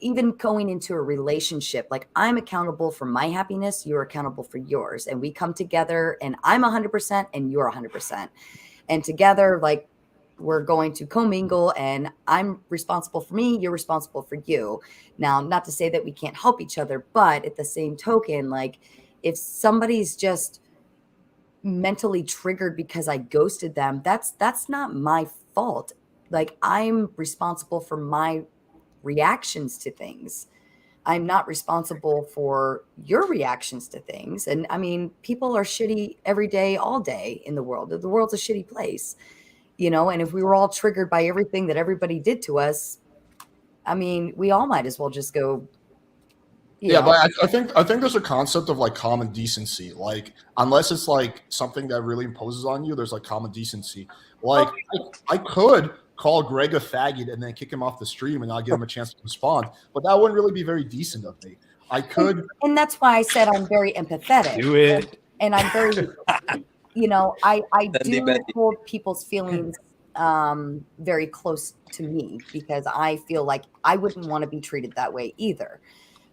even going into a relationship, like I'm accountable for my happiness, you're accountable for yours. And we come together and I'm 100% and you're 100%. And together, like, we're going to commingle and I'm responsible for me, you're responsible for you. Now, not to say that we can't help each other, but at the same token, like, if somebody's just mentally triggered because I ghosted them, that's not my fault. Like, I'm responsible for my reactions to things. I'm not responsible for your reactions to things. And I mean, people are shitty every day, all day in the world. The world's a shitty place, you know, and if we were all triggered by everything that everybody did to us, I mean, we all might as well just go, Yeah, but I think there's a concept of like common decency. Like, unless it's like something that really imposes on you, there's like common decency. Like, I could call Greg a faggot and then kick him off the stream and not give him a chance to respond, but that wouldn't really be very decent of me. I could, and that's why I said I'm very empathetic. Do it. And I'm very, you know, I Bendy, do bendy. hold people's feelings very close to me, because I feel like I wouldn't want to be treated that way either.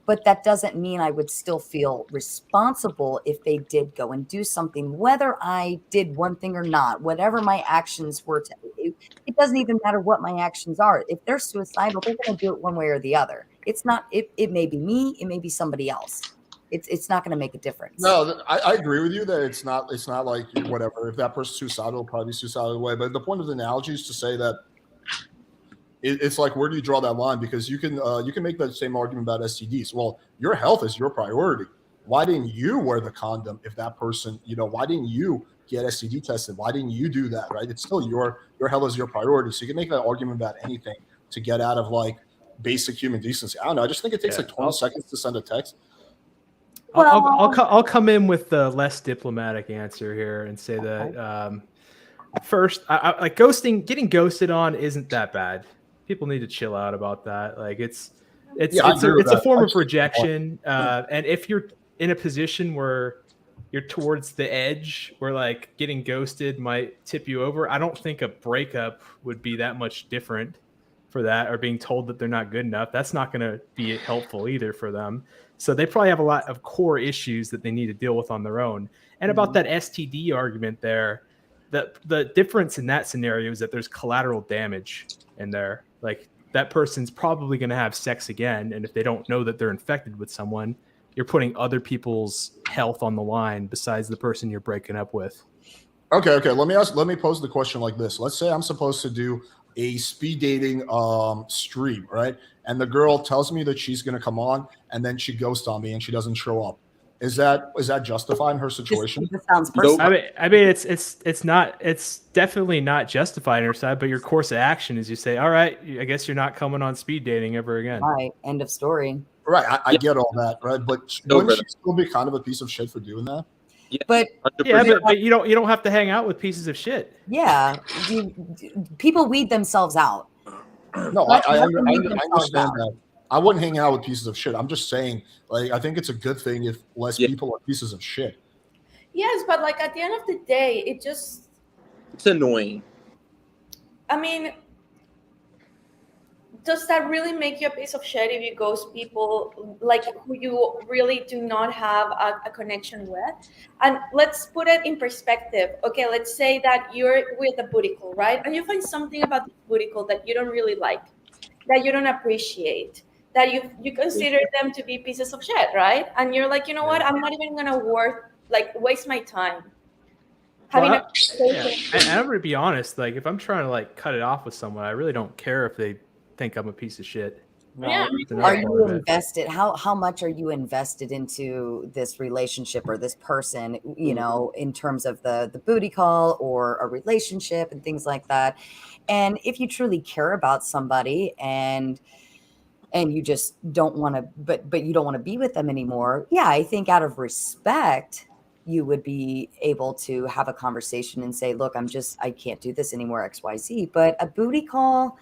But that doesn't mean I would still feel responsible if they did go and do something, whether I did one thing or not, whatever my actions were. It doesn't even matter what my actions are. If they're suicidal, they're going to do it one way or the other. It's not, it may be me, it may be somebody else. It's not going to make a difference. no, I agree with you that it's not like whatever. If that person's suicidal, it'll probably be suicidal away. But the point of the analogy is to say that it's like, where do you draw that line? Because you can make that same argument about STDs. Well, your health is your priority. Why didn't you wear the condom if that person, you know, why didn't you get STD tested? Why didn't you do that, right? It's still your health is your priority. So you can make that argument about anything to get out of like basic human decency. I don't know. I just think it takes like 20 seconds to send a text. I'll come in with the less diplomatic answer here and say that first, I like ghosting. Getting ghosted on isn't that bad. People need to chill out about that. Like it's a form of rejection. And if you're in a position where you're towards the edge, where like getting ghosted might tip you over, I don't think a breakup would be that much different for that, or being told that they're not good enough. That's not going to be helpful either for them. So they probably have a lot of core issues that they need to deal with on their own. And about that STD argument there, the difference in that scenario is that there's collateral damage in there. Like that person's probably going to have sex again. And if they don't know that they're infected with someone, you're putting other people's health on the line besides the person you're breaking up with. Okay. Let me pose the question like this. Let's say I'm supposed to do a speed dating stream, right? And the girl tells me that she's going to come on, and then she ghosts on me and she doesn't show up. Is that justifying her situation? This sounds personal. I mean, it's definitely not justifying her side, but your course of action is you say, all right, I guess you're not coming on speed dating ever again. All right, end of story. Right. I get all that, right? But wouldn't she still be kind of a piece of shit for doing that? But 100%. Yeah, but you don't have to hang out with pieces of shit. yeah, people weed themselves out. No, I understand that. I wouldn't hang out with pieces of shit. I'm just saying, like, I think it's a good thing if less people are pieces of shit. Yes, but like at the end of the day, it's annoying. I mean, does that really make you a piece of shit if you ghost people like who you really do not have a connection with? And let's put it in perspective. Okay, let's say that you're with a booty call, right? And you find something about the booty call that you don't really like, that you don't appreciate, that you consider them to be pieces of shit, right? And you're like, you know what? I'm not even gonna waste my time. And I'm gonna be honest, like if I'm trying to like cut it off with someone, I really don't care if they think I'm a piece of shit. Yeah. Are you invested? How much are you invested into this relationship or this person, you know, in terms of the booty call or a relationship and things like that? And if you truly care about somebody and you just don't want to, but you don't want to be with them anymore. Yeah, I think out of respect, you would be able to have a conversation and say, look, I can't do this anymore, XYZ. But a booty call,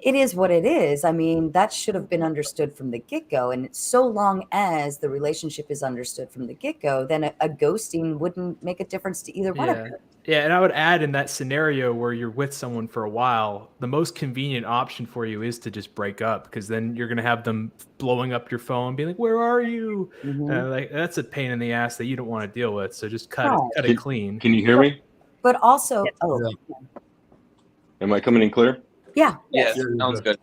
it is what it is. I mean, that should have been understood from the get-go. And so long as the relationship is understood from the get-go, then a ghosting wouldn't make a difference to either one of them. Yeah, and I would add in that scenario where you're with someone for a while, the most convenient option for you is to just break up, because then you're going to have them blowing up your phone, being like, where are you? Like that's a pain in the ass that you don't want to deal with. So just cut it clean. Can you hear me? But also, Am I coming in clear? Yeah. Yes, sounds good.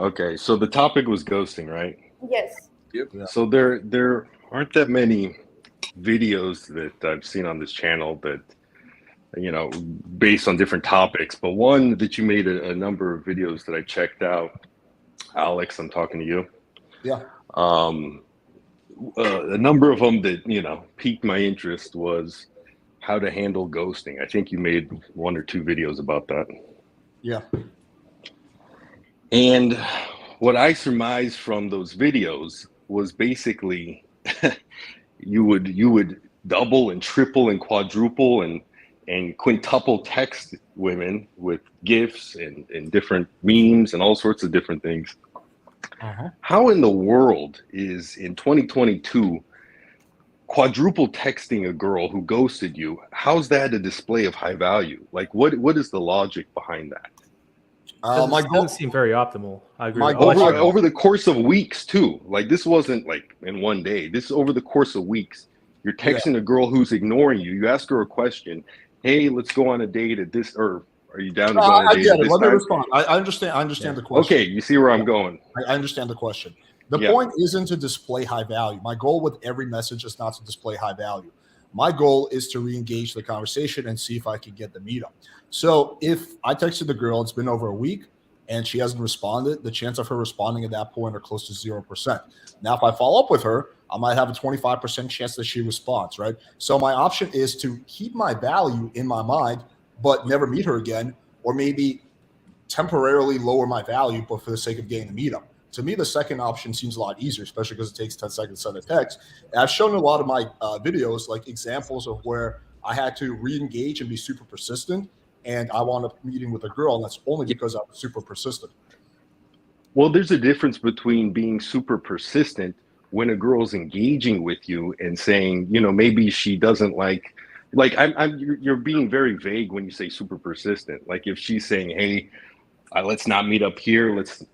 Okay, so the topic was ghosting, right? Yes. Yep. Yeah. So there aren't that many videos that I've seen on this channel that, you know, based on different topics, but one that you made a number of videos that I checked out, Alex, I'm talking to you. Yeah. A number of them that, you know, piqued my interest was how to handle ghosting. I think you made 1 or 2 videos about that. Yeah. And what I surmised from those videos was basically you would double and triple and quadruple and quintuple text women with GIFs and different memes and all sorts of different things. How in the world is in 2022 quadruple texting a girl who ghosted you? How's that a display of high value? Like, what is the logic behind that? Doesn't seem very optimal. I agree. Over the course of weeks too. Like, this wasn't like in one day. This is over the course of weeks. You're texting a girl who's ignoring you. You ask her a question. Hey, let's go on a date at this, or are you down to go on a date at this time? Respond. I understand the question. Okay, you see where I'm going. I understand the question. The point isn't to display high value. My goal with every message is not to display high value. My goal is to re-engage the conversation and see if I can get the meetup. So if I texted the girl, it's been over a week, and she hasn't responded, the chance of her responding at that point are close to 0%. Now, if I follow up with her, I might have a 25% chance that she responds, right? So my option is to keep my value in my mind, but never meet her again, or maybe temporarily lower my value, but for the sake of getting the meetup. To me, the second option seems a lot easier, especially because it takes 10 seconds to send a text. And I've shown a lot of my videos, like examples of where I had to re-engage and be super persistent, and I wound up meeting with a girl, and that's only because I was super persistent. Well, there's a difference between being super persistent when a girl's engaging with you and saying, you know, maybe she doesn't like you're being very vague when you say super persistent. Like if she's saying, hey, let's not meet up here, let's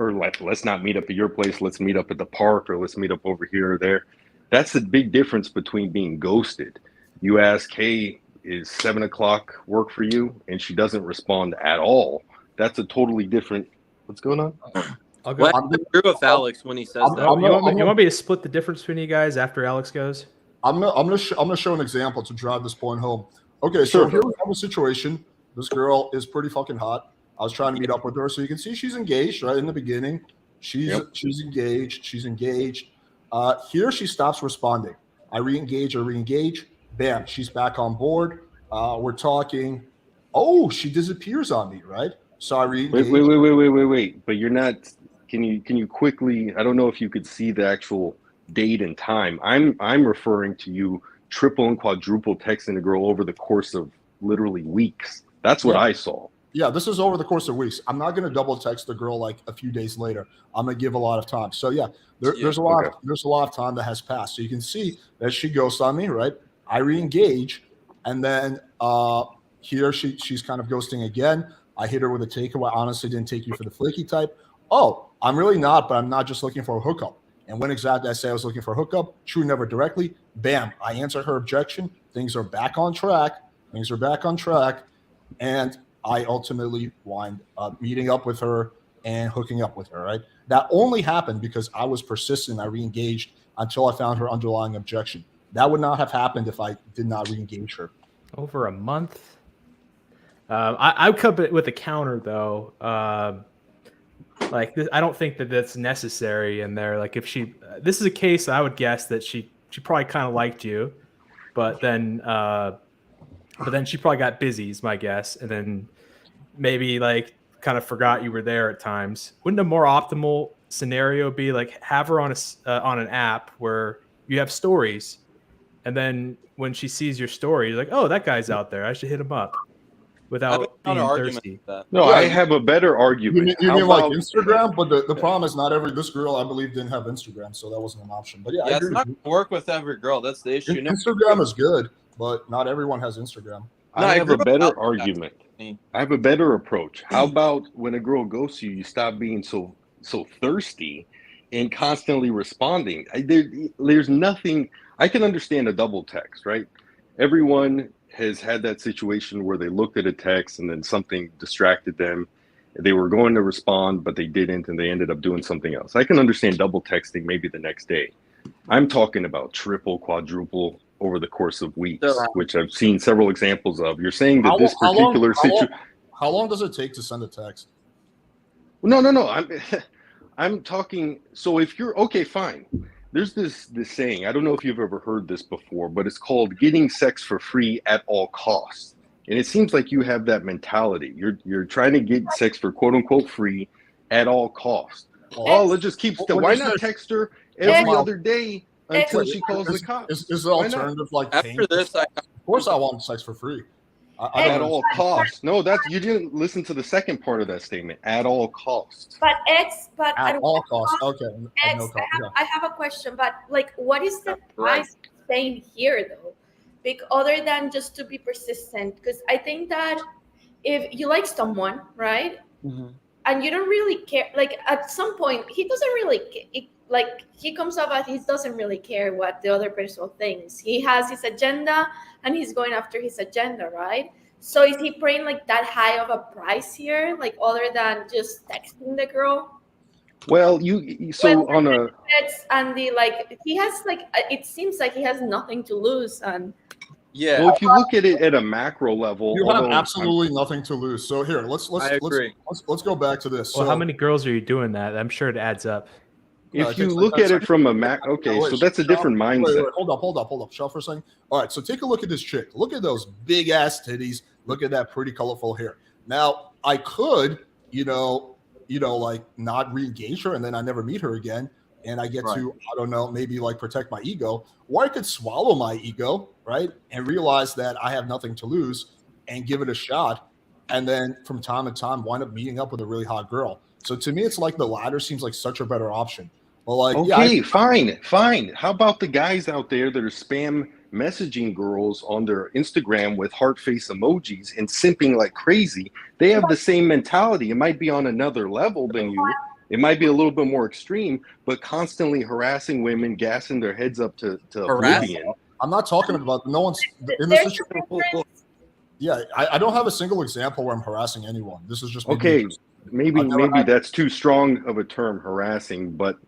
not meet up at your place, let's meet up at the park, or let's meet up over here or there. That's the big difference between being ghosted. You ask, hey, is 7 o'clock work for you? And she doesn't respond at all. That's a totally different. What's going on? I agree with Alex when he says that. You want me to split the difference between you guys after Alex goes? I'm gonna show an example to drive this point home. Okay, so here we have a situation. This girl is pretty fucking hot. I was trying to meet up with her, so you can see she's engaged right in the beginning. She's engaged. She's engaged. Here she stops responding. I re-engage. Bam, she's back on board. We're talking. Oh, she disappears on me, right? So I re-engage. Wait. But you're not. Can you quickly? I don't know if you could see the actual date and time. I'm referring to you triple and quadruple texting a girl over the course of literally weeks. That's what I saw. Yeah, this is over the course of weeks. I'm not going to double text the girl like a few days later. I'm going to give a lot of time. So yeah, there's a lot of time that has passed. So you can see that she ghosts on me, right? I re-engage, and then here she's kind of ghosting again. I hit her with a takeaway. I honestly didn't take you for the flaky type. Oh, I'm really not, but I'm not just looking for a hookup. And when exactly I say I was looking for a hookup, true, never directly. Bam, I answer her objection. Things are back on track. And I ultimately wind up meeting up with her and hooking up with her, right? That only happened because I was persistent. I re-engaged until I found her underlying objection. That would not have happened if I did not re-engage her. Over a month? I would come with a counter, though. Like, this, I don't think that that's necessary in there. Like, if this is a case, I would guess that she probably kind of liked you, but then she probably got busy, is my guess, and then maybe like kind of forgot you were there at times. Wouldn't a more optimal scenario be like have her on an app where you have stories, and then when she sees your story, you're like, oh, that guy's out there, I should hit him up, without being thirsty. No, I have a better argument. You mean like Instagram? But the problem is not this girl, I believe, didn't have Instagram, so that wasn't an option. But yeah, it's not going to work with every girl. That's the issue. Instagram is good, but not everyone has Instagram. I have a better argument. I have a better approach. How about when a girl ghosts you, you stop being so thirsty and constantly responding? There's nothing. I can understand a double text, right? Everyone has had that situation where they looked at a text and then something distracted them. They were going to respond, but they didn't, and they ended up doing something else. I can understand double texting maybe the next day. I'm talking about triple, quadruple over the course of weeks, which I've seen several examples of. You're saying that this particular situation. How long does it take to send a text? No. I'm talking. So if you're okay, fine. there's this saying. I don't know if you've ever heard this before, but it's called getting sex for free at all costs. And it seems like you have that mentality. You're trying to get sex for quote unquote free at all costs. Oh, let's just keep. Why not text her every other day until she calls the cops? Is the alternative like paying? After this, of course, I want sex for free. At all costs. No, you didn't listen to the second part of that statement. At all costs. But at all costs. Okay. I have a question, but like, what is the price paying here though? Other than just to be persistent, because I think that if you like someone, right, and you don't really care, like at some point he doesn't really like he comes up and he doesn't really care what the other person thinks. He has his agenda and he's going after his agenda, right? So is he paying like that high of a price here, like other than just texting the girl? Well, and he has like, it seems like he has nothing to lose. And yeah, well, if you look at it at a macro level, you have absolutely nothing to lose. So here, let's go back to this. Well, how many girls are you doing that? I'm sure it adds up. If you look at it from a so that's a different mindset. Wait, hold up, shell for a second. All right, so take a look at this chick. Look at those big ass titties. Look at that pretty colorful hair. Now, I could, like not re-engage her and then I never meet her again. And I get to, I don't know, maybe like protect my ego. Or I could swallow my ego, right? And realize that I have nothing to lose and give it a shot. And then from time to time, wind up meeting up with a really hot girl. So to me, it's like the latter seems like such a better option. Well, like, okay, fine. How about the guys out there that are spam messaging girls on their Instagram with heart face emojis and simping like crazy? They have the same mentality. It might be on another level than you. It might be a little bit more extreme, but constantly harassing women, gassing their heads up to oblivion. I'm not talking about no one's in this situation. Yeah, I don't have a single example where I'm harassing anyone. This is just okay. Maybe that's too strong of a term, harassing, but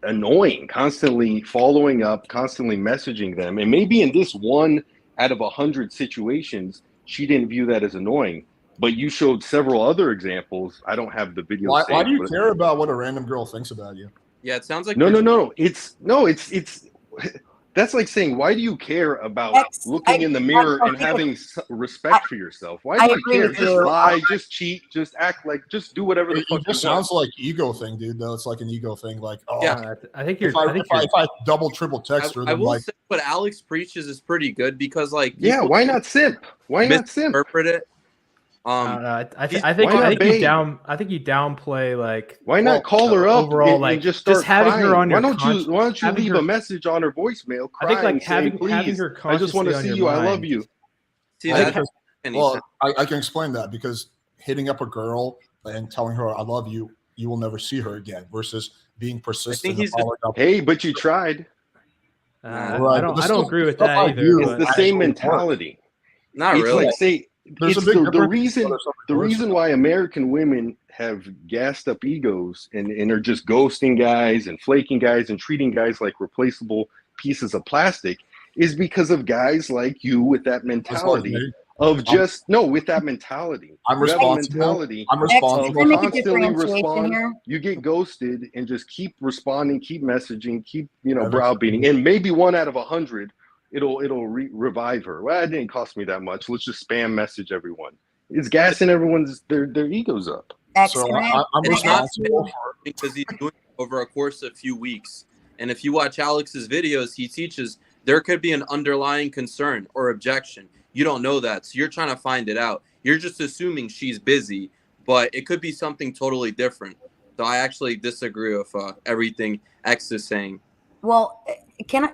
annoying, constantly following up, constantly messaging them. And maybe in this 1 out of 100 situations, she didn't view that as annoying. But you showed several other examples. I don't have the video. Why do you care about what a random girl thinks about you? Yeah, it sounds like no. It's that's like saying, why do you care about looking in the mirror and having respect for yourself? Why do you care? Just lie, just cheat, just act like, just do whatever the fuck. It just sounds like ego thing, dude. Though it's like an ego thing. Like, I think you're. If I double, triple text her, I will say what Alex preaches is pretty good because, like, why not simp? Why not simp? Interpret it. I think you downplay like. Why not call her up overall? And just start having crying? her on your. Why don't you leave a message on her voicemail? I think like having her. I just want to see you. I love you. See, I can explain that because hitting up a girl and telling her I love you, you will never see her again. Versus being persistent. Hey, but you tried. I don't agree with that either. It's the same mentality. Not really. It's the reason why American women have gassed up egos and are just ghosting guys and flaking guys and treating guys like replaceable pieces of plastic is because of guys like you with that mentality I'm responsible. Constantly respond. You get ghosted and just keep responding, keep messaging, keep browbeating, and maybe 1 out of 100. It'll revive her. Well, it didn't cost me that much. Let's just spam message everyone. It's gassing everyone's their egos up. So I'm responsible because he's doing it over a course of a few weeks. And if you watch Alex's videos, he teaches there could be an underlying concern or objection. You don't know that, so you're trying to find it out. You're just assuming she's busy, but it could be something totally different. So I actually disagree with everything X is saying. Well,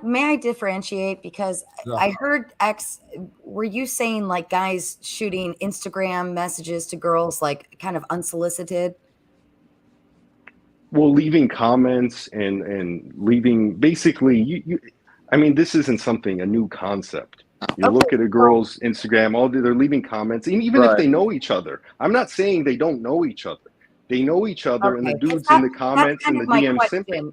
may I differentiate? Because I heard X, were you saying like guys shooting Instagram messages to girls like kind of unsolicited? Well, leaving comments and leaving basically this isn't a new concept. You look at a girl's Instagram, they're leaving comments, and even if they know each other. I'm not saying they don't know each other. They know each other, and the dudes in the comments and the DM simping.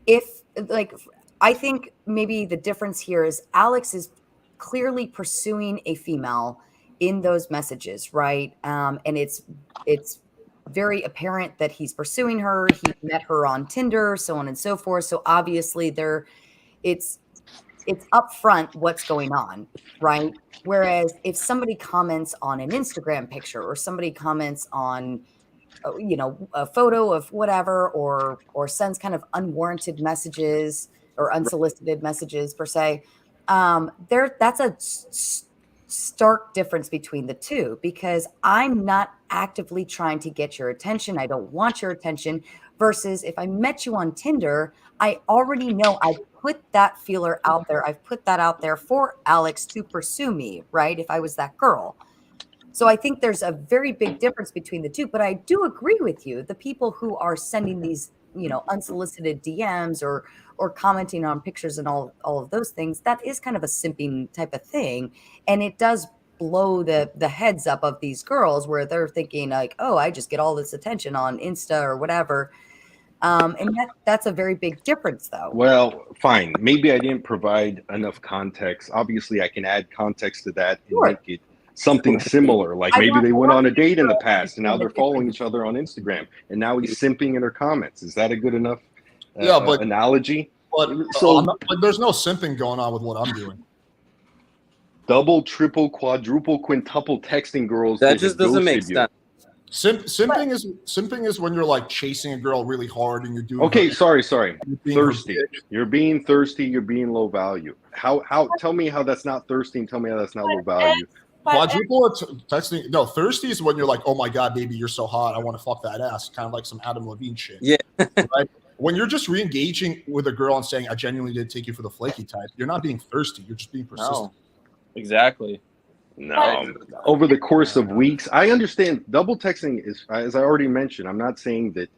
If like, I think maybe the difference here is Alex is clearly pursuing a female in those messages, right? And it's very apparent that he's pursuing her. He met her on Tinder, so on and so forth. So obviously it's upfront what's going on, right? Whereas if somebody comments on an Instagram picture or somebody comments on a photo of whatever, or sends kind of unwarranted messages or unsolicited messages per se, that's a stark difference between the two, because I'm not actively trying to get your attention. I don't want your attention. Versus if I met you on Tinder, I already know I put that feeler out there. I've put that out there for Alex to pursue me, right? If I was that girl. So I think there's a very big difference between the two, but I do agree with you. The people who are sending these, unsolicited DMs or commenting on pictures and all of those things, that is kind of a simping type of thing. And it does blow the heads up of these girls, where they're thinking like, oh, I just get all this attention on Insta or whatever. And that's a very big difference, though. Well, fine. Maybe I didn't provide enough context. Obviously, I can add context to that and make it something similar. Like maybe they went on a date in the past and now they're following each other on Instagram, and now he's simping in her comments. Is that a good enough analogy? But there's no simping going on with what I'm doing. Double, triple, quadruple, quintuple texting girls. That just doesn't make sense. Simping is when you're like chasing a girl really hard and you're doing. Okay, sorry. Thirsty. You're being thirsty. You're being low value. How? Tell me how that's not thirsty, and tell me how that's not low value. Quadruple texting. No, thirsty is when you're like, oh my god, baby, you're so hot. I want to fuck that ass. Kind of like some Adam Levine shit. Yeah. Right? When you're just re-engaging with a girl and saying, I genuinely did take you for the flaky type, you're not being thirsty. You're just being persistent. No. Exactly. No. Over the course of weeks, I understand double texting is, as I already mentioned, I'm not saying that,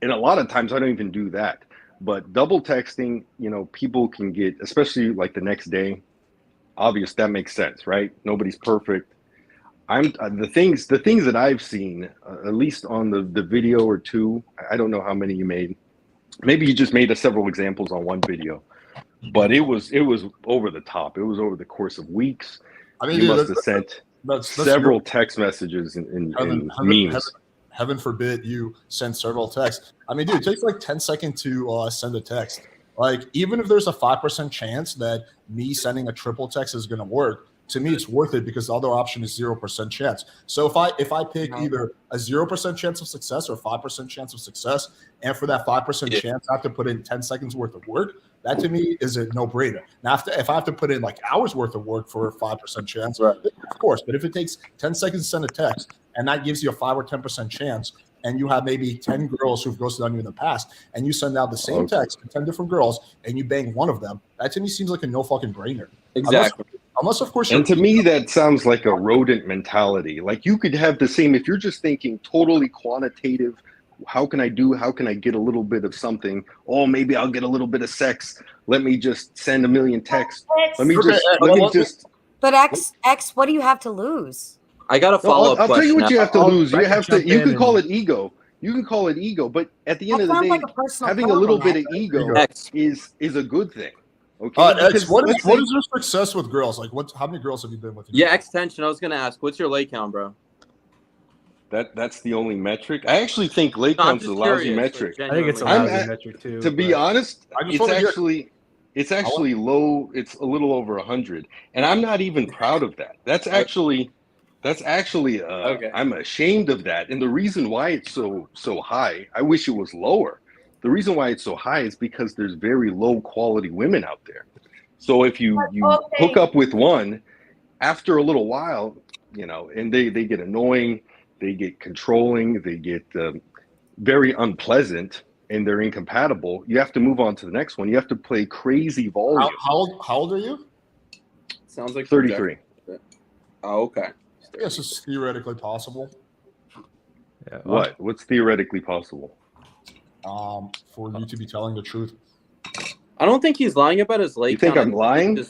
and a lot of times I don't even do that. But double texting, people can get, especially like the next day. Obvious, that makes sense, right? Nobody's perfect. The things that I've seen, at least on the video or two. I don't know how many you made. Maybe you just made several examples on one video, but it was over the top. It was over the course of weeks. I mean, you must have sent several text messages and memes. Heaven forbid you send several texts. I mean, dude, it takes like 10 seconds to send a text. Like, even if there's a 5% chance that me sending a triple text is going to work, to me, it's worth it because the other option is 0% chance. So if I pick either a 0% chance of success or 5% chance of success, and for that 5% chance, I have to put in 10 seconds worth of work, that to me is a no-brainer. Now, if I have to put in like hours worth of work for a 5% chance, of course. But if it takes 10 seconds to send a text and that gives you a 5 or 10% chance, and you have maybe 10 girls who've ghosted on you in the past, and you send out the same text to 10 different girls, and you bang one of them, that to me seems like a no fucking brainer. Exactly. Unless of course. And to me, that sounds like a rodent mentality. Like you could have the same, if you're just thinking totally quantitative, how can I get a little bit of something? Oh, maybe I'll get a little bit of sex. Let me just send a million texts. Let me just. But X, what do you have to lose? I got a follow up. I'll tell you what you have to lose. You can call it ego. You can call it ego, but at the end of the day, having a little bit of ego is a good thing. Okay. X, what is your success with girls? Like, how many girls have you been with? Yeah, extension. I was gonna ask, what's your lay count, bro? That's the only metric. I actually think lay count's a lousy metric. I think it's a lousy metric too. To be honest, it's actually low. It's a little over 100, and I'm not even proud of that. That's actually I'm ashamed of that. And the reason why it's so high, I wish it was lower. The reason why it's so high is because there's very low quality women out there. So if you hook up with one, after a little while, and they get annoying, they get controlling, they get very unpleasant, and they're incompatible, you have to move on to the next one. You have to play crazy volume. How old are you? Sounds like 33. Oh, okay. Yes, it's theoretically possible. Yeah, well, What's theoretically possible? For you to be telling the truth. I don't think he's lying about his lay count. You think I'm lying?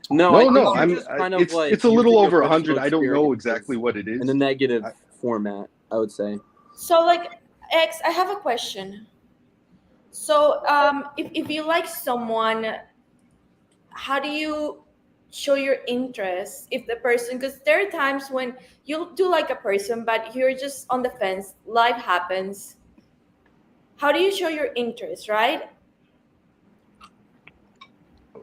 No. It's a little over 100. I don't know exactly what it is. In a negative format, I would say. So, like, X, I have a question. So, if you like someone, how do you show your interest if the person, because there are times when you do like a person but you're just on the fence, life happens. How do you show your interest, right?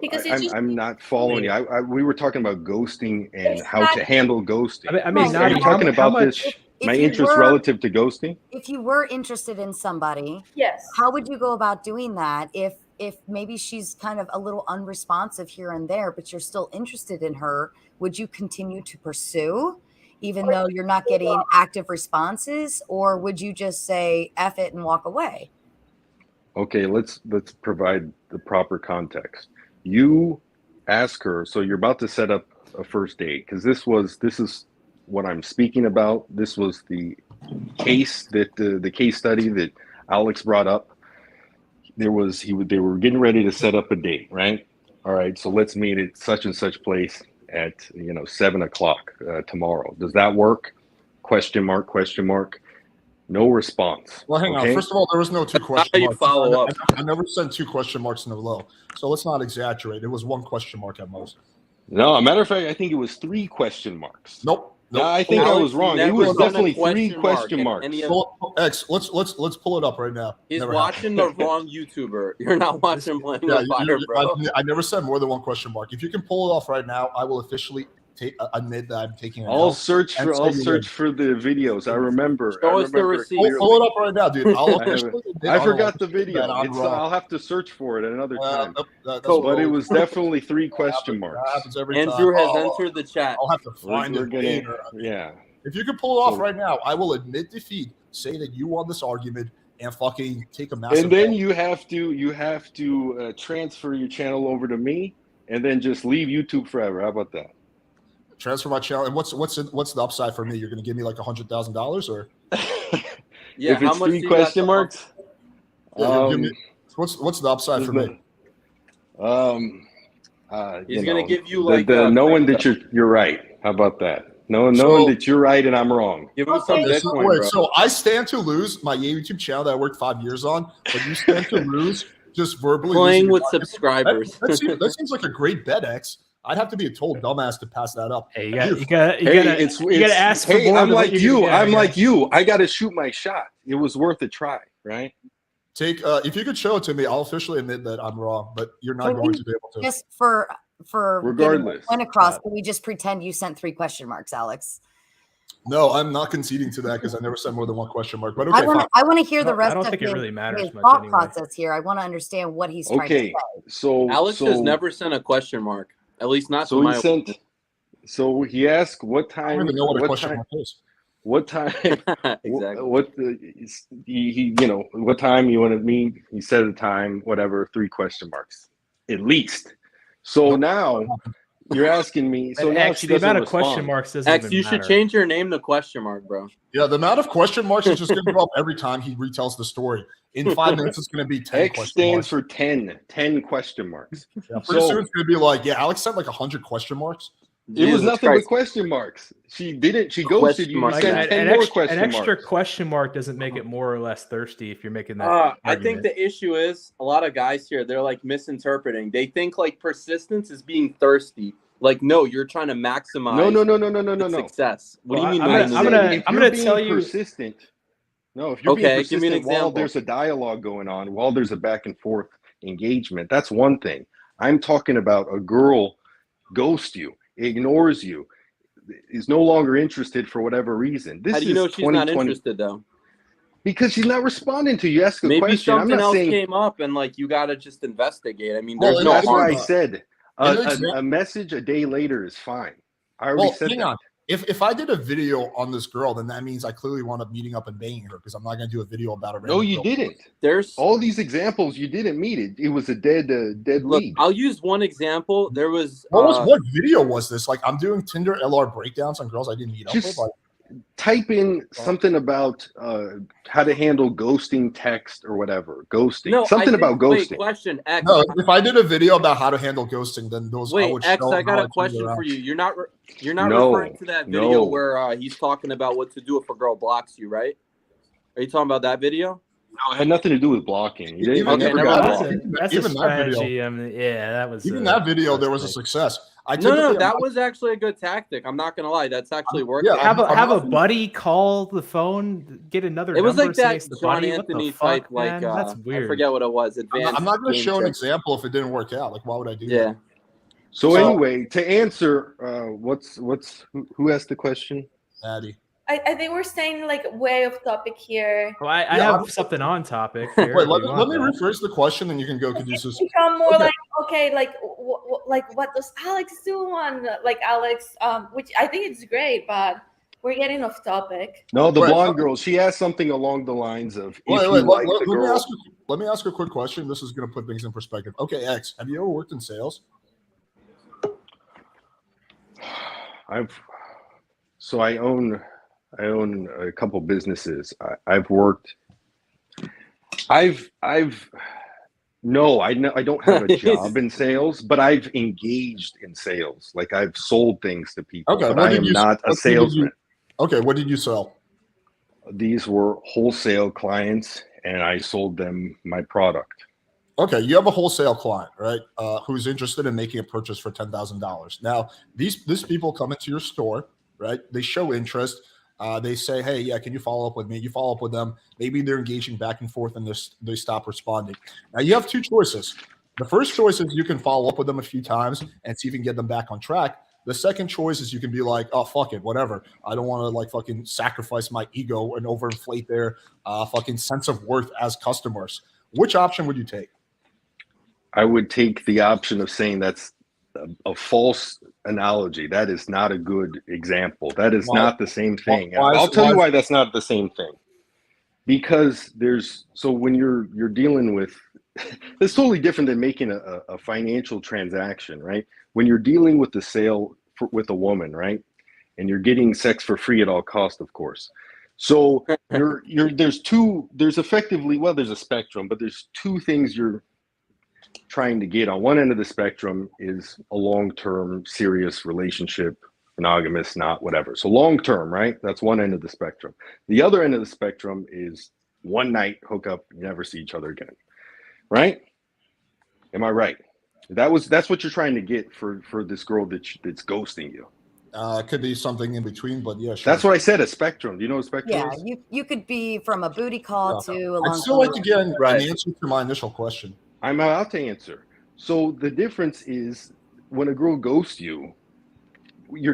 Because it's just, I'm not following you. We were talking about ghosting and it's how not, to handle ghosting. I mean, No, Are Nadia, you talking how about much? this? if My you interest were relative to ghosting? if you were interested in somebody, yes. how would you go about doing that if maybe she's kind of a little unresponsive here and there, but you're still interested in her? Would you continue to pursue even though you're not getting active responses, or would you just say F it and walk away? Okay, let's provide the proper context. You ask her, so you're about to set up a first date, because this is what I'm speaking about. This was the case that the case study that Alex brought up. They were getting ready to set up a date, right? All right, so let's meet at such and such place at 7:00 tomorrow. Does that work? Question mark, question mark. No response. Well, hang on. First of all, there was no two question How you marks. follow up? I never sent 2 question marks in a row. So let's not exaggerate. It was 1 question mark at most. No, a matter of fact, I think it was 3 question marks. Nope. Yeah, I think I Alex, was wrong. It never was sent a definitely 3 question question mark marks. in any of- Well, X, let's pull it up right now. He's Never watching the wrong YouTuber. You're not watching Playing Yeah, with Fire, bro. I never said more than 1 question mark. If you can pull it off right now, I will officially admit that I'm taking an I'll L. search for the videos. I remember. Show us the receipt. Pull it up right now, dude. I'll officially admit I on forgot a- the video. that I'm wrong. I'll have to search for it at another time. That's But it cool. was definitely 3 question That marks. happens every Andrew time. has entered the chat. I'll have to find We're it gonna, later. yeah. If you can pull it off right now, I will admit defeat, say that you won this argument, and fucking take a massive. And then you have to transfer your channel over to me, and then just leave YouTube forever. How about that? Transfer my channel. And what's the upside for me? You're going to give me like $100,000, or Yeah, if how it's much 3 do you got question to- marks, give me, what's the upside for me? He's gonna give you like knowing that you're right. How about that? Knowing that you're right and I'm wrong. Give him some Okay, Bitcoin, wait, bro. so I stand to lose my YouTube channel that I worked 5 years on, but you stand to lose just verbally Playing losing with your subscribers. That seems like a great bet, X. I'd have to be a total dumbass to pass that up. Hey, you Dude, gotta ask for hey, more. I'm than what like you're you. gonna get, I'm I like guess. you. I got to shoot my shot. It was worth a try, right? Take if you could show it to me, I'll officially admit that I'm wrong, but you're not Can going we to be able to. Just for Regardless. went across, can we just pretend you sent 3 question marks, Alex? No, I'm not conceding to that because I never said more than 1 question mark. But I okay, want fine. I want to hear the rest I don't of think it really matters his much thought anyway. process here. I want to understand what he's trying to Okay, say. so Alex has never sent a question mark. At least not to So my he sent. So he asked, "What I don't time? even know what a What question time? mark is. What time? Exactly. What time you want to meet?" He said the time, whatever. 3 question marks, at least. So now you're asking me. So And now X, she the doesn't amount of respond. question marks doesn't X, even you matter. should change your name to question mark, bro. Yeah, the amount of question marks is just going to go up every time he retells the story. In 5 minutes, it's going to be 10 X question stands marks. for 10 question marks. Yeah, pretty So- soon it's going to be like, yeah, Alex sent like 100 question marks. It was Jesus nothing Christ. but question marks. She ghosted Question you. You mark. Like, sent 10 an more extra, question an extra marks. question mark doesn't make it more or less thirsty if you're making that. I think argument. the issue is a lot of guys here, they're like misinterpreting. They think like persistence is being thirsty. Like, no, you're trying to maximize No. success. What do you Well, mean? I'm no, gonna- no, I'm no, gonna- no? If I'm you're gonna being tell you- persistent. No, if you're Okay, being give me an persistent while example. there's a dialogue going on, while there's a back and forth engagement, that's one thing. I'm talking about a girl ghosts you, ignores you, is no longer interested for whatever reason. This How do you know is she's not 2020 interested though? because she's not responding to you. Ask a Maybe question. I'm something not else saying came up and like you gotta just investigate. I mean, Well, there's and no that's why harm. I said In the exam- a message a day later is fine. I already Well, said hang that. on. If I did a video on this girl, then that means I clearly wound up meeting up and banging her because I'm not going to do a video about a No, random you girl. didn't. There's All these examples you didn't meet it. It was a dead look. lead. I'll use one example. There was What video was this? Like, I'm doing Tinder LR breakdowns on girls I didn't meet up with. Just Like, type in something about how to handle ghosting text or whatever. Ghosting. no Something about Wait, ghosting. question X. no, if I did a video about how to handle ghosting, then those I Wait, would X. show I got how a turn it question around. for you. You're not No, referring to that video no. where he's talking about what to do if a girl blocks you, right? Are you talking about that video? No, it had nothing to do with blocking. You didn't, Even- you Okay, never never got mind. blocked. That's Even a that video. strategy. I mean, yeah, that was Even that video, there was a mistake. success. I No, typically that was actually a good tactic. I'm not gonna lie, that's actually worked. Yeah, Have I'm a not- buddy call the phone, get another It was number, like say that it's the John buddy. Anthony What the fuck, type, like man? That's weird. I forget what it was. I'm Advanced. not going to game show an trick. example if it didn't work out. Like, why would I do Yeah. that? So So- anyway, to answer, who asked the question? Addy. I think we're staying like way off topic here. Well, I Yeah, have something on topic. Here, Wait, if let you me want that. rephrase the question, and you can go. Caduceus. It's become more Okay. like, okay, like what does Alex do on like Alex? Which I think it's great, but we're getting off topic. No, the Wait, blonde girl. She asked something along the lines of, if you Wait, like the let me girl. let me ask you a quick question. This is going to put things in perspective. Okay, X, have you ever worked in sales? I own a couple businesses. I've worked. No, I don't have a job in sales, but I've engaged in sales. Like I've sold things to people, Okay, but what I did am you- not a what did you- salesman. Okay, what did you sell? These were wholesale clients, and I sold them my product. Okay, you have a wholesale client, right? Who's interested in making a purchase for $10,000. Now, these people come into your store, right? They show interest. They say, "Hey, yeah, can you follow up with me?" You follow up with them. Maybe they're engaging back and forth, and they stop responding. Now, you have two choices. The first choice is you can follow up with them a few times and see if you can get them back on track. The second choice is you can be like, "Oh, fuck it, whatever. I don't want to like fucking sacrifice my ego and overinflate their fucking sense of worth as customers." Which option would you take? I would take the option of saying that's a false analogy. That is not a good example. That is Why- not the same thing. why is- I'll tell why you is- why that's not the same thing. Because when you're dealing with, it's totally different than making a financial transaction, right? When you're dealing with the sale with a woman, right? And you're getting sex for free at all costs, of course. So there's effectively, well, there's a spectrum, but there's two things you're trying to get. On one end of the spectrum is a long-term serious relationship, monogamous, not whatever. So long-term, right? That's one end of the spectrum. The other end of the spectrum is one night hookup, you never see each other again, right? Am I right? That's what you're trying to get for this girl that's ghosting you. It could be something in between, but yeah, sure. That's what I said, a spectrum. Do you know what a spectrum Yeah, is? you could be from a booty call to a I'd long still like to get an Right. answer to my initial question. I'm about to answer. So the difference is when a girl ghosts you,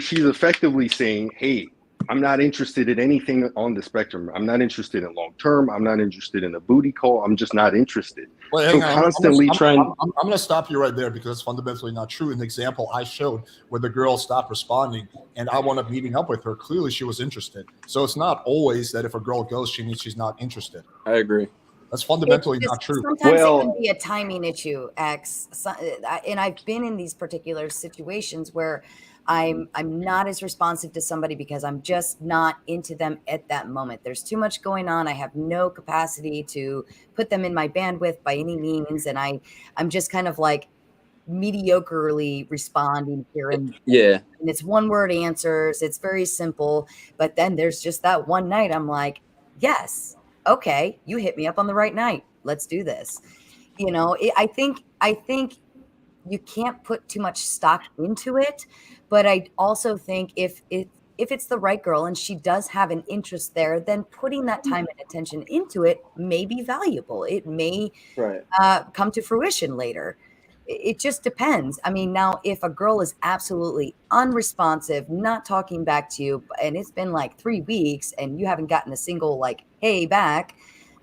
she's effectively saying, "Hey, I'm not interested in anything on the spectrum. I'm not interested in long term. I'm not interested in a booty call. I'm just not interested." Wait, So hang on. constantly trying. I'm going to stop you right there because it's fundamentally not true. An example I showed where the girl stopped responding and I wound up meeting up with her. Clearly, she was interested. So it's not always that if a girl goes, she means she's not interested. I agree. That's fundamentally It's not just- true. Sometimes Well- it can be a timing issue, X. And I've been in these particular situations where I'm not as responsive to somebody because I'm just not into them at that moment. There's too much going on. I have no capacity to put them in my bandwidth by any means, and I'm just kind of like mediocrely responding here and Yeah. and it's one word answers. It's very simple. But then there's just that one night I'm like, yes, okay, you hit me up on the right night. Let's do this. You know, I think you can't put too much stock into it, but I also think if it's the right girl and she does have an interest there, then putting that time and attention into it may be valuable. It may Right. come to fruition later. It just depends. I mean, now if a girl is absolutely unresponsive, not talking back to you, and it's been like 3 weeks and you haven't gotten a single like, hey, back,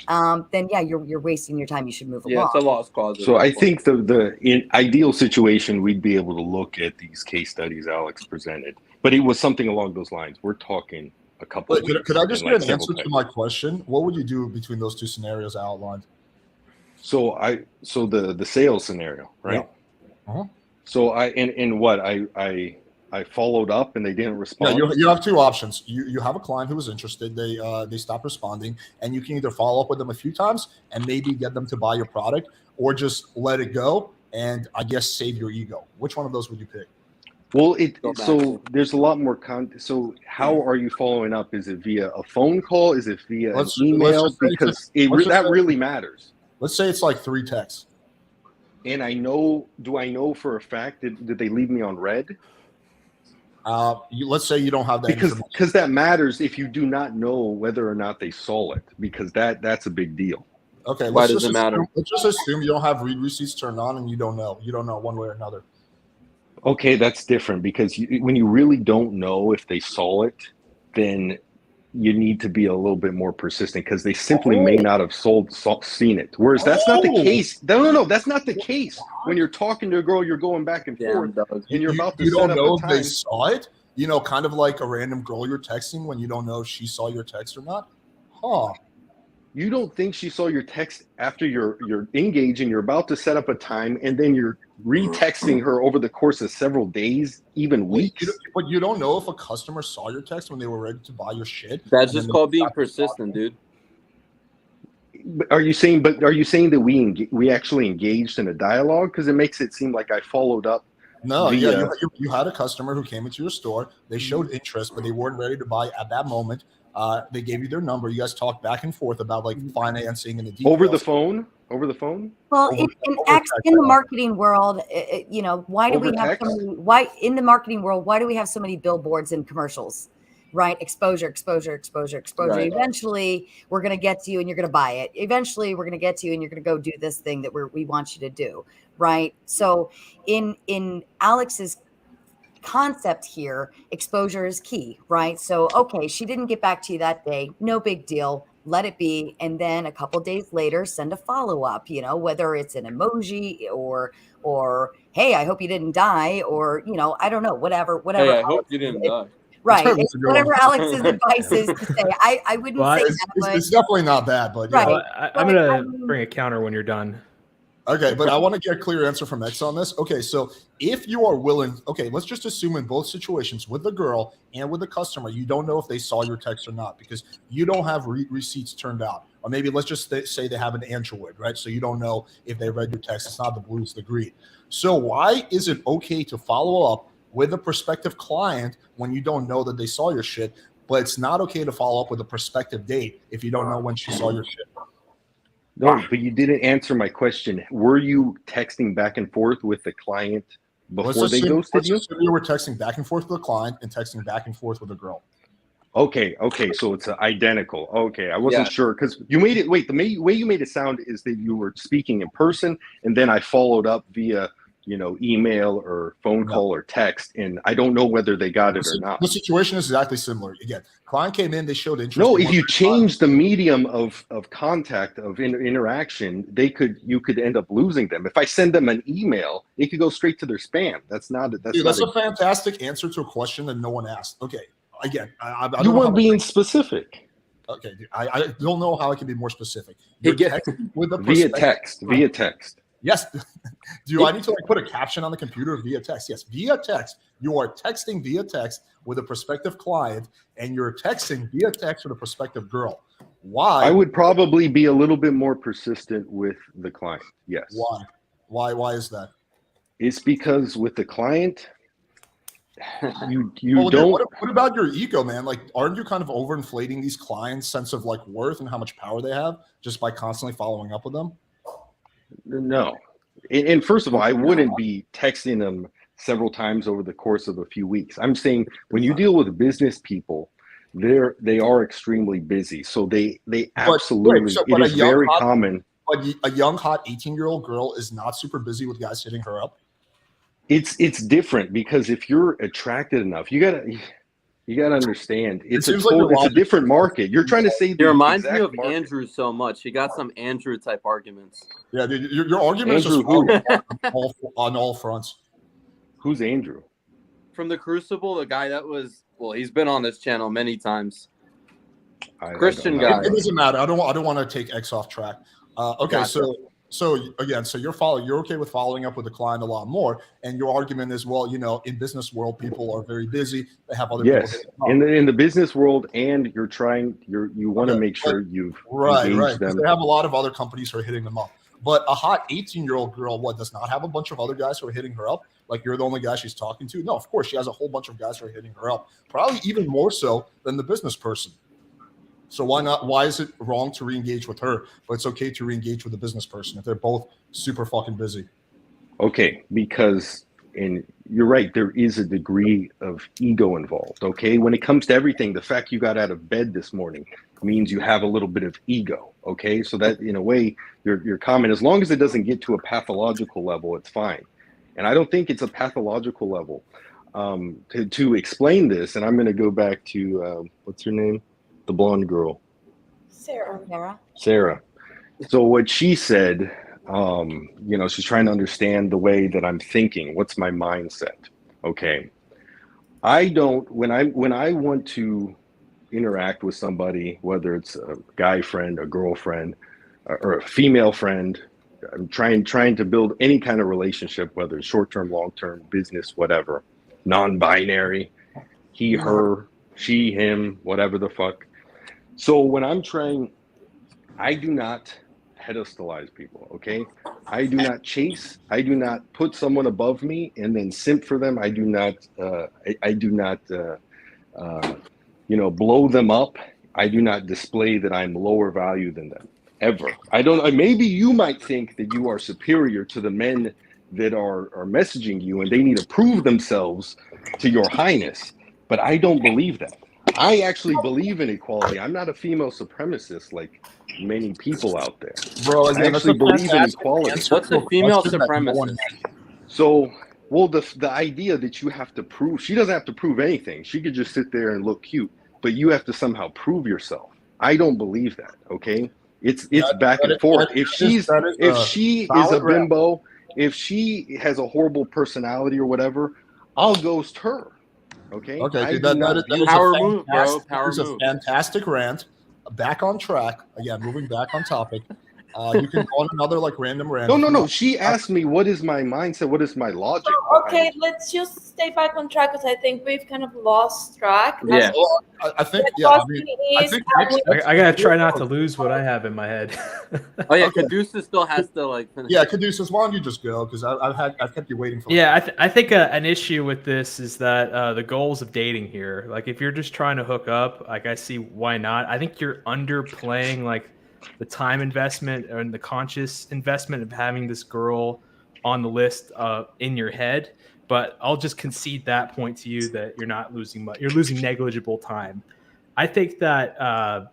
then yeah, you're wasting your time. You should move Yeah, along. it's a lost cause. at So that I point. think in ideal situation, we'd be able to look at these case studies Alex presented, but it was something along those lines. We're talking a couple. Wait, of weeks could I just and, get like, an answer several to my question? What would you do between those two scenarios I outlined? So the sales scenario, right? Yeah. Uh-huh. So I followed up and they didn't Yeah, respond. you have two options. You have a client who was interested. They stopped responding, and you can either follow up with them a few times and maybe get them to buy your product, or just let it go and I guess save your ego. Which one of those would you pick? Well, Go so Maxxer. there's a lot more so how are you following up? Is it via a phone call? Is it via Let's an email? just say Because that really matters. let's say it's like 3 texts. And do I know for a fact that did they leave me on red? Let's say you don't have that information. Because that matters if you do not know whether or not they saw it, because that's a big deal. Okay, Why does it matter? Let's just assume you don't have read receipts turned on and you don't know. You don't know one way or another. Okay, that's different because when you really don't know if they saw it, then you need to be a little bit more persistent because they simply may not have seen it. Whereas that's not the case. No, that's not the case. When you're talking to a girl, you're going back and forth, and you're about to set up a time. You don't know if they saw it? You know, kind of like a random girl you're texting when you don't know if she saw your text or not? Huh. You don't think she saw your text after you're engaging, you're about to set up a time, and then you're retexting her over the course of several days, even weeks? But you don't know if a customer saw your text when they were ready to buy your shit? That's just called being persistent, dude. Are you saying that we actually engaged in a dialogue? Because it makes it seem like I followed up. No, you had a customer who came into your store. They showed interest, but they weren't ready to buy at that moment. They gave you their number. You guys talked back and forth about like financing and the details. Over the phone? Well, in the marketing world, you know, why do we have in the marketing world, why do we have so many billboards and commercials? Right? Exposure. Right. Eventually, we're going to get to you and you're going to buy it. Eventually, we're going to get to you and you're going to go do this thing that we want you to do. Right? So in Alex's concept here, exposure is key, right? So, okay, she didn't get back to you that day. No big deal. Let it be. And then a couple days later, send a follow-up, you know, whether it's an emoji or, hey, I hope you didn't die, or, you know, I don't know, whatever. Hey, I hope you didn't die. Right. Whatever Alex's advice is to say. I wouldn't say that. It's definitely not bad, but right. Well, I'm going to bring a counter when you're done. Okay, but I want to get a clear answer from X on this. Okay, so if you are willing, let's just assume in both situations, with the girl and with the customer, you don't know if they saw your text or not because you don't have receipts turned out. Or maybe let's just say they have an Android, right? So you don't know if they read your text. It's not the blue, it's the green. So why is it okay to follow up with a prospective client when you don't know that they saw your shit, but it's not okay to follow up with a prospective date if you don't know when she saw your shit? No, but you didn't answer my question. Were you texting back and forth with the client before they ghosted you? You were texting back and forth with the client and texting back and forth with the girl. Okay, so it's identical. Okay, I wasn't sure because you made it. Wait, the way you made it sound is that you were speaking in person, and then I followed up via, you know, email or phone call or text, and I don't know whether they got it or not. The situation is exactly similar. Again, client came in, they showed interest. No, if you change the medium of contact, of interaction, you could end up losing them. If I send them an email, it could go straight to their spam. That's a fantastic answer to a question that no one asked. Okay, again, I you weren't being specific. Okay, I don't know how I can be more specific. Via text. Yes. Do I need to put a caption on the computer via text? Yes, via text. You are texting via text with a prospective client, and you're texting via text with a prospective girl. Why? I would probably be a little bit more persistent with the client. Yes. Why? Why is that? It's because with the client, you don't. Dude, what about your ego, man? Like, aren't you kind of overinflating these clients' sense of like worth and how much power they have just by constantly following up with them? No. And first of all, I wouldn't be texting them several times over the course of a few weeks. I'm saying when you deal with business people, they are extremely busy. So they absolutely, it is very common. But a young, hot 18-year-old girl is not super busy with guys hitting her up? It's different because if you're attracted enough, you gotta understand it's a different market. You're trying to say it reminds me of market. Andrew so much. He got some Andrew type arguments. Yeah, dude, your argument is just on all fronts. Who's Andrew? From the Crucible, the guy that was he's been on this channel many times. Christian guy. It doesn't matter. I don't want to take X off track. Okay, gotcha. So you're okay with following up with the client a lot more, and your argument is, well, you know, in business world, people are very busy. They have other people. In the business world, and you want to make sure you've engaged them. They have a lot of other companies who are hitting them up. But a hot 18-year-old girl, what, does not have a bunch of other guys who are hitting her up? Like you're the only guy she's talking to? No, of course she has a whole bunch of guys who are hitting her up. Probably even more so than the business person. So why not? Why is it wrong to re-engage with her, but it's okay to re-engage with the business person if they're both super fucking busy? Okay, because, and you're right, there is a degree of ego involved. Okay, when it comes to everything, the fact you got out of bed this morning means you have a little bit of ego. Okay, so that in a way, your comment, as long as it doesn't get to a pathological level, it's fine. And I don't think it's a pathological level. To explain this, and I'm going to go back to what's her name? The blonde girl. Sarah. So what she said, she's trying to understand the way that I'm thinking. What's my mindset? Okay. I don't, when I want to interact with somebody, whether it's a guy friend, a girlfriend, or a female friend, I'm trying to build any kind of relationship, whether it's short-term, long-term, business, whatever, non-binary, he, her, she, him, whatever the fuck. So when I'm trying, I do not pedestalize people, okay? I do not chase. I do not put someone above me and then simp for them. I do not, blow them up. I do not display that I'm lower value than them, ever. I don't, maybe you might think that you are superior to the men that are messaging you and they need to prove themselves to your highness, but I don't believe that. I actually believe in equality. I'm not a female supremacist like many people out there. Bro, again, I actually believe in equality. What's a female supremacist? So, well, the idea that you have to prove, she doesn't have to prove anything. She could just sit there and look cute, but you have to somehow prove yourself. I don't believe that, okay? It's back and forth. If she is a bimbo, if she has a horrible personality or whatever, I'll ghost her. Okay, dude, that is power move, bro. Power move. A fantastic rant. Back on track. Again, moving back on topic. You can go on another random. No. She asked me, what is my mindset? What is my logic? Okay, let's just stay back on track because I think we've kind of lost track. Yeah. I think, I gotta try not to lose what I have in my head. Oh yeah, okay. Caduceus still has to finish. Yeah, Caduceus, why don't you just go? Because I've kept you waiting for. Yeah, I think an issue with this is that the goals of dating here, if you're just trying to hook up, I see why not. I think you're underplaying the time investment and the conscious investment of having this girl on the list in your head. But I'll just concede that point to you that you're not losing much. You're losing negligible time. I think that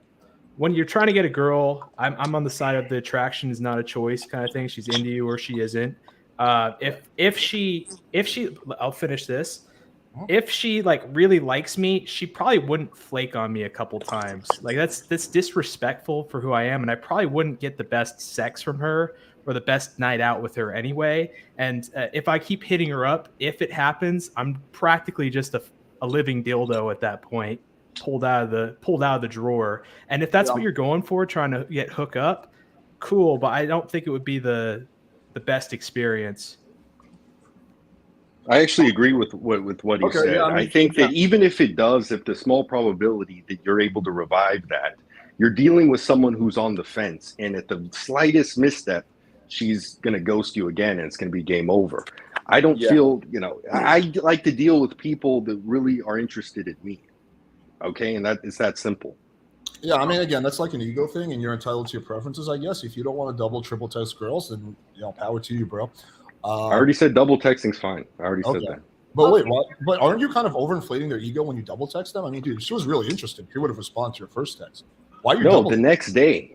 when you're trying to get a girl, I'm on the side of the attraction is not a choice kind of thing. She's into you or she isn't. If she, I'll finish this. If she really likes me, she probably wouldn't flake on me a couple times. That's disrespectful for who I am, and I probably wouldn't get the best sex from her or the best night out with her anyway. And if I keep hitting her up, if it happens, I'm practically just a living dildo at that point, pulled out of the drawer. And if that's what you're going for, trying to get hook up, cool. But I don't think it would be the best experience. I actually agree with what he said. Yeah, I think that even if it does, if the small probability that you're able to revive that, you're dealing with someone who's on the fence, and at the slightest misstep, she's going to ghost you again, and it's going to be game over. I don't feel, I like to deal with people that really are interested in me. Okay, and it's that simple. Yeah, I mean, again, that's like an ego thing, and you're entitled to your preferences, I guess. If you don't want to double, triple text girls, then power to you, bro. I already said double texting's fine. I already said that. But wait, what? But aren't you kind of overinflating their ego when you double text them? I mean, dude, she was really interested. She would have responded to your first text. Why are you? No, the next day.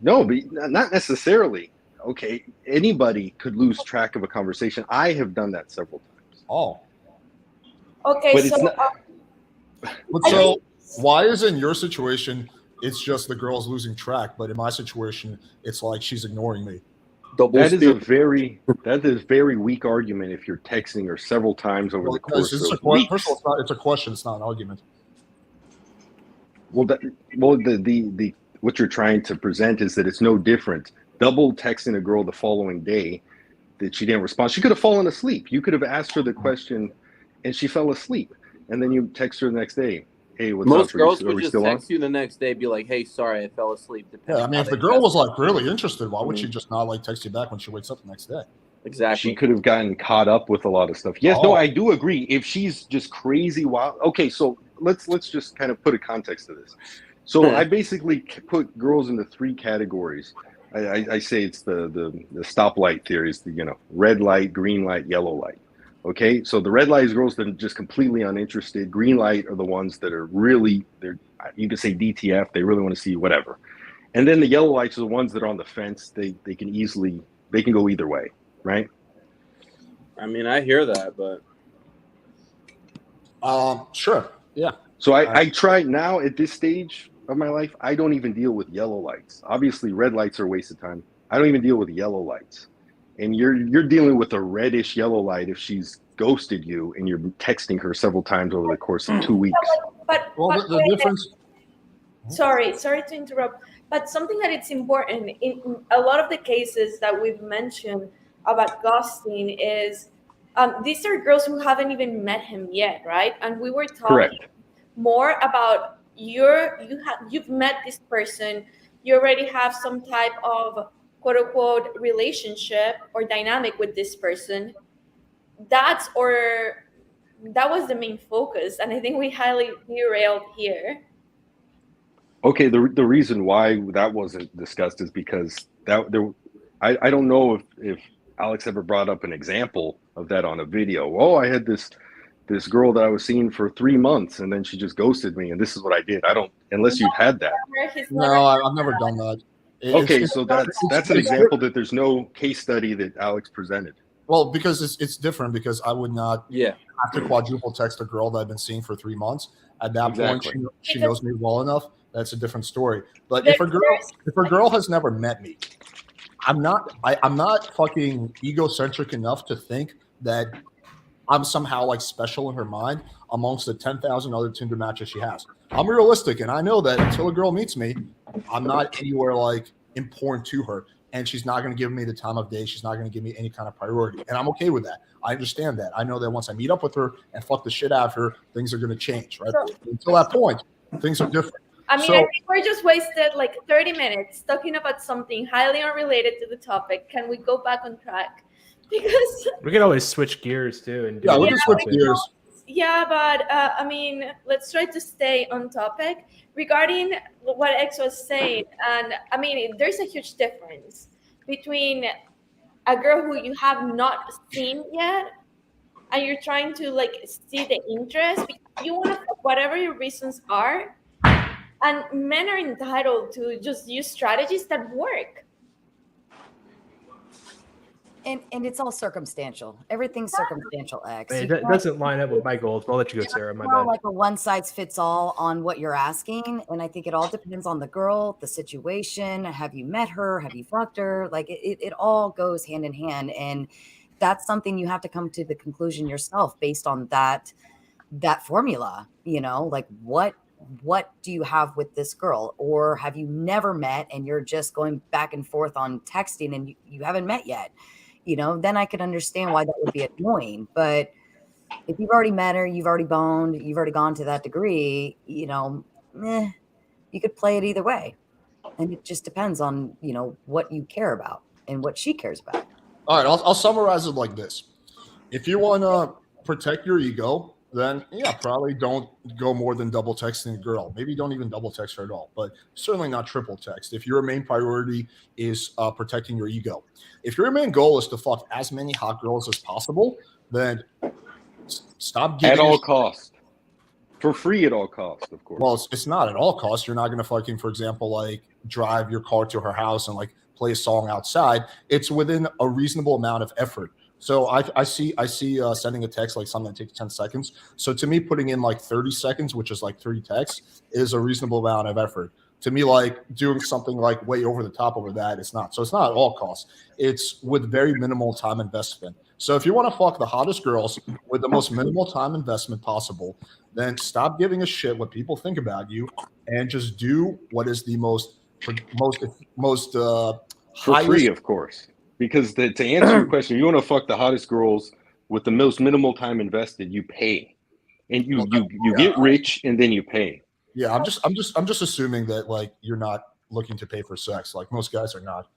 No, but not necessarily. Okay, anybody could lose track of a conversation. I have done that several times. Oh. Okay, but so why is in your situation it's just the girl's losing track, but in my situation it's like she's ignoring me? That is a very weak argument if you're texting her several times over the course of weeks. First of all, it's a question. It's not an argument. Well, what you're trying to present is that it's no different. Double texting a girl the following day that she didn't respond. She could have fallen asleep. You could have asked her the question and she fell asleep. And then you text her the next day. Hey, what's Most up? girls Are would we just still on? text you the next day, be like, "Hey, sorry, I fell asleep." Yeah, Depending I mean, how if they the girl dress. was like really interested, why would Mhm. she just not like text you back when she wakes up the next day? Exactly. She could have gotten caught up with a lot of stuff. Yes, no, Oh. I do agree. If she's just crazy wild, okay. So let's just kind of put a context to this. So I basically put girls into 3 categories. I say it's the stoplight theory. It's the red light, green light, yellow light. Okay, so the red light is girls that are just completely uninterested. Green light are the ones that are really you could say DTF. They really want to see whatever. And then the yellow lights are the ones that are on the fence. They can go either way, right? I mean, I hear that, but Sure, yeah. So I try now at this stage of my life. I don't even deal with yellow lights. Obviously, red lights are a waste of time. I don't even deal with yellow lights. And you're dealing with a reddish yellow light if she's ghosted you and you're texting her several times over the course of 2 weeks. But Well, the difference. sorry to interrupt, but something that it's important in a lot of the cases that we've mentioned about ghosting is these are girls who haven't even met him yet, right? And we were talking Correct. more about you've met this person, you already have some type of quote unquote relationship or dynamic with this person. That was the main focus, and I think we highly derailed here. Okay, the reason why that wasn't discussed is because I don't know if Alex ever brought up an example of that on a video. Oh, I had this girl that I was seeing for 3 months and then she just ghosted me and this is what I did. I don't, unless you've had that. No, I've never done that. Okay, so that's an example that there's no case study that Alex presented. Well, because it's different because I would not yeah, have to quadruple text a girl that I've been seeing for 3 months. At that Exactly. point, she knows me well enough. That's a different story. But if a girl has never met me, I'm not fucking egocentric enough to think that I'm somehow like special in her mind amongst the 10,000 other Tinder matches she has. I'm realistic, and I know that until a girl meets me, I'm not anywhere like important to her, and she's not going to give me the time of day. She's not going to give me any kind of priority, and I'm okay with that. I understand that. I know that once I meet up with her and fuck the shit out of her, things are going to change, right? Until that point, things are different. I mean, I think we're just wasted like 30 minutes talking about something highly unrelated to the topic. Can we go back on track? Because we can always switch gears too, and we can switch gears. Yeah, but I mean, let's try to stay on topic regarding what X was saying. And I mean, there's a huge difference between a girl who you have not seen yet and you're trying to like see the interest because you want to, whatever your reasons are. And men are entitled to just use strategies that work. And it's all circumstantial. Everything's circumstantial, X. It doesn't line up with my goals, but I'll let you go, Sarah. My bad. Like a one size fits all on what you're asking. And I think it all depends on the girl, the situation. Have you met her? Have you fucked her? Like it all goes hand in hand. And that's something you have to come to the conclusion yourself based on that formula, like what do you have with this girl? Or have you never met and you're just going back and forth on texting and you haven't met yet? Then I could understand why that would be annoying. But if you've already met her, you've already boned, you've already gone to that degree, you could play it either way. And it just depends on, what you care about and what she cares about. All right, I'll summarize it like this. If you want to protect your ego, then yeah, probably don't go more than double texting a girl. Maybe don't even double text her at all, but certainly not triple text. If your main priority is protecting your ego, if your main goal is to fuck as many hot girls as possible, then stop giving at all costs. For free at all costs, of course. Well, it's not at all costs. You're not going to fucking, for example, like drive your car to her house and like play a song outside. It's within a reasonable amount of effort. So I see sending a text like something that takes 10 seconds. So to me, putting in like 30 seconds, which is like 3 texts, is a reasonable amount of effort. To me, like doing something like way over the top over that, it's not. So it's not at all costs. It's with very minimal time investment. So if you want to fuck the hottest girls with the most minimal time investment possible, then stop giving a shit what people think about you and just do what is the most for highest. Free, of course. Because to answer your question, you want to fuck the hottest girls with the most minimal time invested, you pay. and you get rich and then you pay. Yeah, I'm just assuming that like you're not looking to pay for sex. Like most guys are not.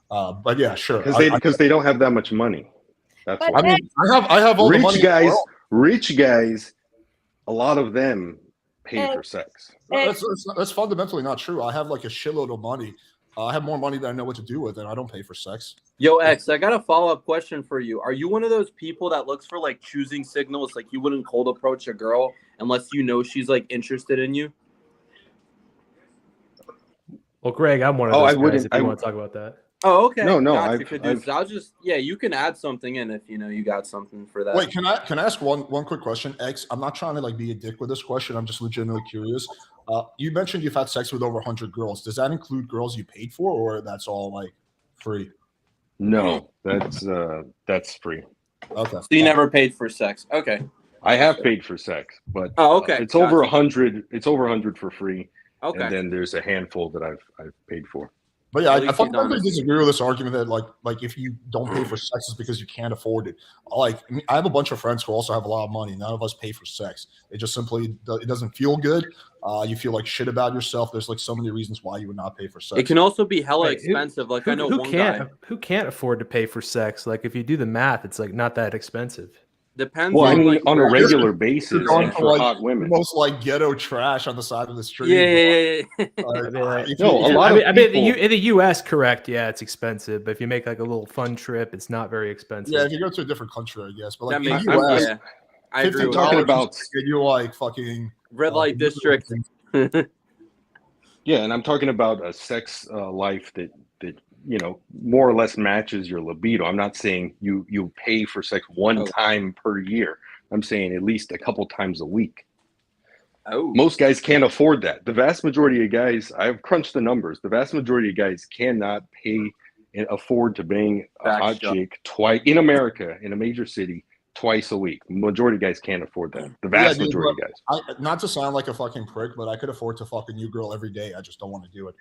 But yeah, sure. Because they don't have that much money. That's But why. I mean, I have all the money. Rich guys, a lot of them pay for sex. That's fundamentally not true. I have like a shitload of money. I have more money than I know what to do with, and I don't pay for sex. Yo, X, I got a follow-up question for you. Are you one of those people that looks for like choosing signals? Like you wouldn't cold approach a girl unless you know she's like interested in you? Well, Greg, I'm one of those guys if you want to talk about that. Oh, okay. No, I'll just you can add something in if you know you got something for that. Wait, can I ask one quick question? X, I'm not trying to like be a dick with this question. I'm just legitimately curious. You mentioned you've had sex with over 100 girls. Does that include girls you paid for, or that's all like free? No, that's free. Okay. So you never paid for sex. Okay. I have paid for sex, but okay. It's over 100. It's over 100 for free. Okay. And then there's a handful that I've paid for. But yeah, I fundamentally disagree with this argument that like if you don't pay for sex, it's because you can't afford it. Like I have a bunch of friends who also have a lot of money. None of us pay for sex. It just simply it doesn't feel good. You feel like shit about yourself. There's like so many reasons why you would not pay for sex. It can also be hella expensive. Like I know one guy who can't afford to pay for sex. Like if you do the math, it's like not that expensive. Depends. Well, on, I mean, like, on a regular basis for for hot women. Most like ghetto trash on the side of the street. Yeah. In the U.S., correct? Yeah, it's expensive. But if you make like a little fun trip, it's not very expensive. Yeah, if you go to a different country, I guess. But like that in the US, I agree with talking about you like fucking red light district. Yeah, and I'm talking about a sex life that you know more or less matches your libido. I'm not saying you pay for sex one time per year. I'm saying at least a couple times a week. Oh, most guys can't afford that. The vast majority of guys, I've crunched the numbers. The vast majority of guys cannot pay and afford to bang a hot chick twice in America in a major city twice a week. Majority of guys can't afford that. The vast majority of guys. Not to sound like a fucking prick, but I could afford to fuck a new girl every day. I just don't want to do it.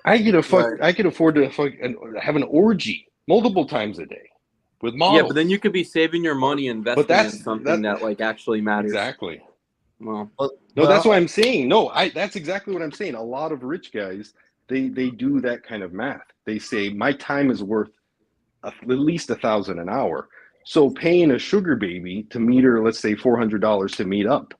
I could afford to have an orgy multiple times a day with models. Yeah, but then you could be saving your money investing in something that like actually matters. Exactly. Well, no, that's what I'm saying. No, that's exactly what I'm saying. A lot of rich guys, they do that kind of math. They say my time is worth at least $1,000 an hour. So paying a sugar baby to meet her, let's say $400 to meet up,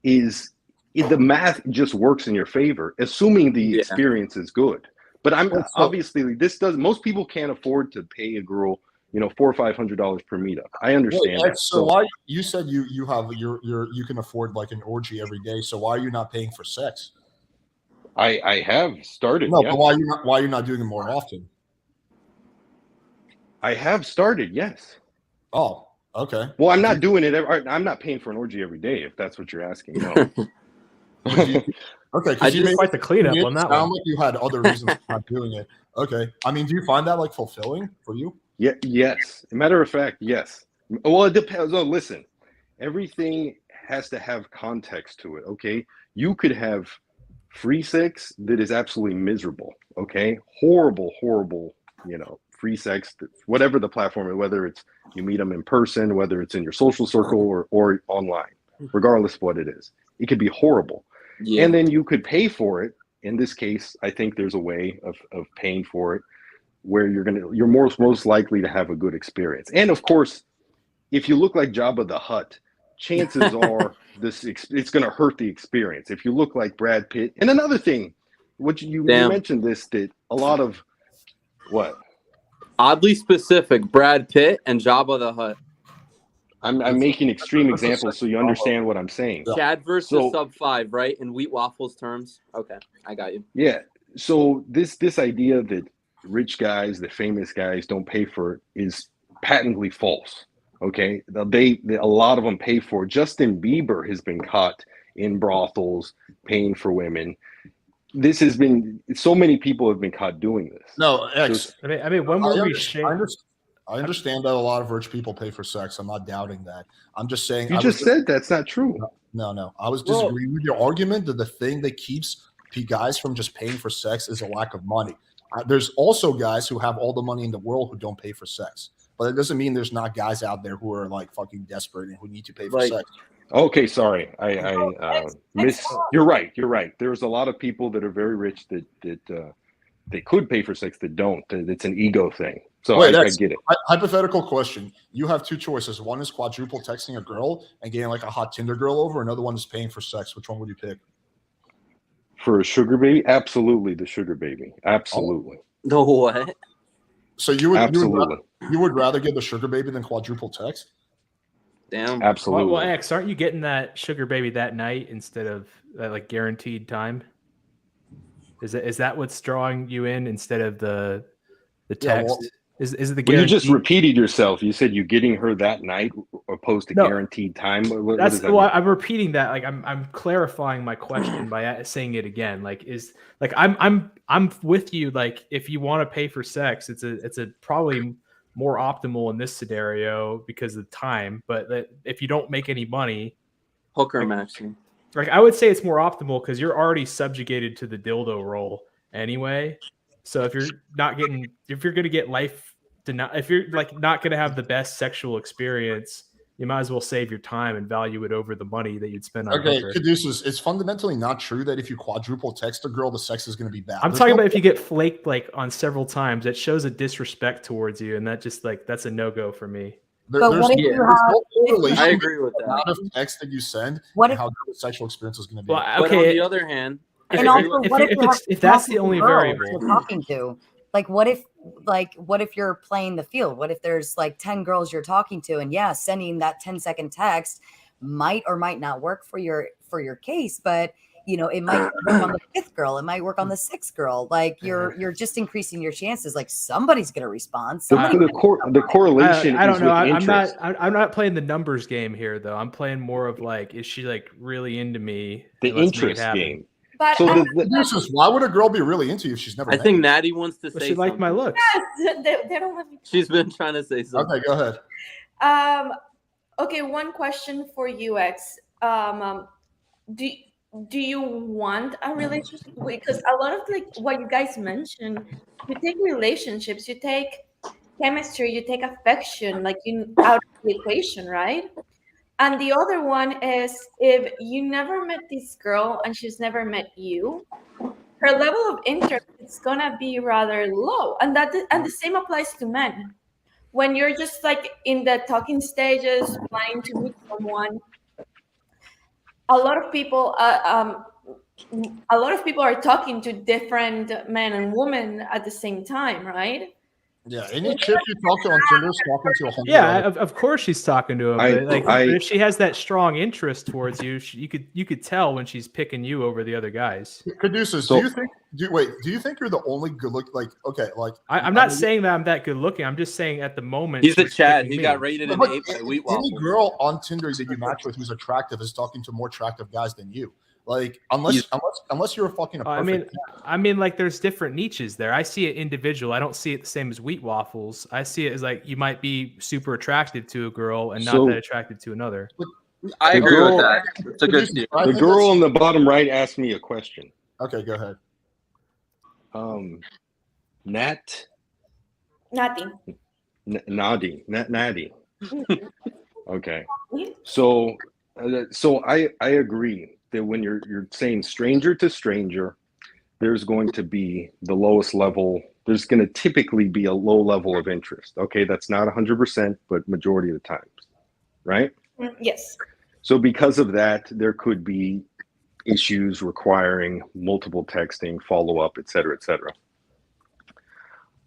the math just works in your favor, assuming the experience is good. But obviously most people can't afford to pay a girl, $400 or $500 per meetup. I understand that. So why you said you can afford like an orgy every day? So why are you not paying for sex? I have started. No, but why are you not doing it more often? I have started. Yes. Oh, okay. Well, I'm not doing it. I'm not paying for an orgy every day, if that's what you're asking. No. Okay, I just fight the cleanup on that one. Like you had other reasons for not doing it. Okay, I mean, do you find that like fulfilling for you? Yeah. Yes. As a matter of fact, yes. Well, it depends. Oh, listen, everything has to have context to it. Okay, you could have free sex that is absolutely miserable. Okay, horrible. Free sex, whatever the platform, whether it's you meet them in person, whether it's in your social circle or online, regardless of what it is, it could be horrible. Yeah. And then you could pay for it. In this case, I think there's a way of paying for it where you're most likely to have a good experience. And of course, if you look like Jabba the Hutt, chances are it's going to hurt the experience. If you look like Brad Pitt, and another thing, you mentioned this, that a lot of what? Oddly specific, Brad Pitt and Jabba the Hutt. I'm making extreme examples so you understand what I'm saying. Chad versus sub 5, right? In Wheat Waffles terms. Okay, I got you. Yeah. So this idea that rich guys, the famous guys, don't pay for it is patently false. Okay, a lot of them pay for it. Justin Bieber has been caught in brothels paying for women. This has been so many people have been caught doing this. No, I mean, when were we? I understand that a lot of rich people pay for sex. I'm not doubting that. I'm just saying. You just said that's not true. No. I was disagreeing with your argument that the thing that keeps guys from just paying for sex is a lack of money. There's also guys who have all the money in the world who don't pay for sex. but it doesn't mean there's not guys out there who are like fucking desperate and who need to pay for Like- sex. Okay, sorry, I You're right. You're right. There's a lot of people that are very rich that they could pay for sex that don't. It's an ego thing. So Wait, I get it. Hypothetical question. You have two choices. One is quadruple texting a girl and getting like a hot Tinder girl over. Another one is paying for sex. Which one would you pick? For a sugar baby, absolutely the sugar baby. Absolutely. No what? So you would Absolutely. you would rather get the sugar baby than quadruple text? Damn. Absolutely. Well, X, aren't you getting that sugar baby that night instead of that like guaranteed time? Is that what's drawing you in instead of the text? well, is it the Well, you guarantee? just repeated yourself. You said you're getting her that night opposed to No. guaranteed time. What That's does that well, mean? I'm repeating that. Like I'm clarifying my question by saying it again. Like I'm with you. Like if you want to pay for sex, it's a probably more optimal in this scenario because of time. But if you don't make any money, Hooker maxing. like I would say it's more optimal because you're already subjugated to the dildo role anyway. So if you're going to get if you're like not going to have the best sexual experience, you might as well save your time and value it over the money that you'd spend on Okay, hooker. Caduceus, it's fundamentally not true that if you quadruple text a girl, the sex is going to be bad. I'm There's talking no- about if you get flaked like on several times, it shows a disrespect towards you, and that just like that's a no-go for me. there- But there's, what if there's you no have- correlation I with agree with the amount that. of text that you send What and if- how good the sexual experience is going to be. Well, But on okay, the other hand, if, And if- also, if what you- if if you have it's if that's the multiple only girls variable, you're talking to? Like, what if you're playing the field? What if there's like 10 girls you're talking to, and yeah, sending that 10-second text might or might not work for your case, but you know, it might work on the 5th girl, it might work on the 6th girl. Like you're just increasing your chances. Like somebody's gonna respond. Somebody's The correlation I don't is know. with interest. I'm not playing the numbers game here though. I'm playing more of like, is she like really into me? The And let's make it interest happen. game. But So Caduceus, why would a girl be really into you if she's never I met think you? Natty wants to But say she liked my something. looks. they don't let me. She's been trying to say something. Okay, go ahead. Okay, one question for you, X. Do you want a relationship? Because a lot of like what you guys mentioned, you take relationships, you take chemistry, you take affection, like out of the equation, right? And the other one is if you never met this girl and she's never met you, her level of interest is gonna be rather low, and the same applies to men. When you're just like in the talking stages, planning to meet someone, a lot of people are talking to different men and women at the same time, right? Yeah, any chick you talk to on Tinder is talking to 100 Yeah, other- of course she's talking to him. I- But like, I- but if she has that strong interest towards you, you could tell when she's picking you over the other guys. Caduceus, So- do you think you're the only good look? Like, okay, like I'm not saying that I'm that good looking. I'm just saying at the moment He's the she's Chad. picking He me. got rated an But 8 by Wheat any Waffle. girl on Tinder that you match with who's attractive is talking to more attractive guys than you. Like, unless you're a fucking. I mean, like there's different niches there. I see it individual. I don't see it the same as Wheat Waffles. I see it as like you might be super attractive to a girl and not So- that attractive to another. I The agree girl- with that. It's a good theory. The girl on the bottom right asked me a question. Okay, go ahead. Nat Nothing. Natty. Okay. So I agree that when you're saying stranger to stranger, there's going to be the lowest level. There's going to typically be a low level of interest. Okay, that's not 100%, but majority of the times, right? Yes. So because of that, there could be issues requiring multiple texting, follow up, et cetera, et cetera.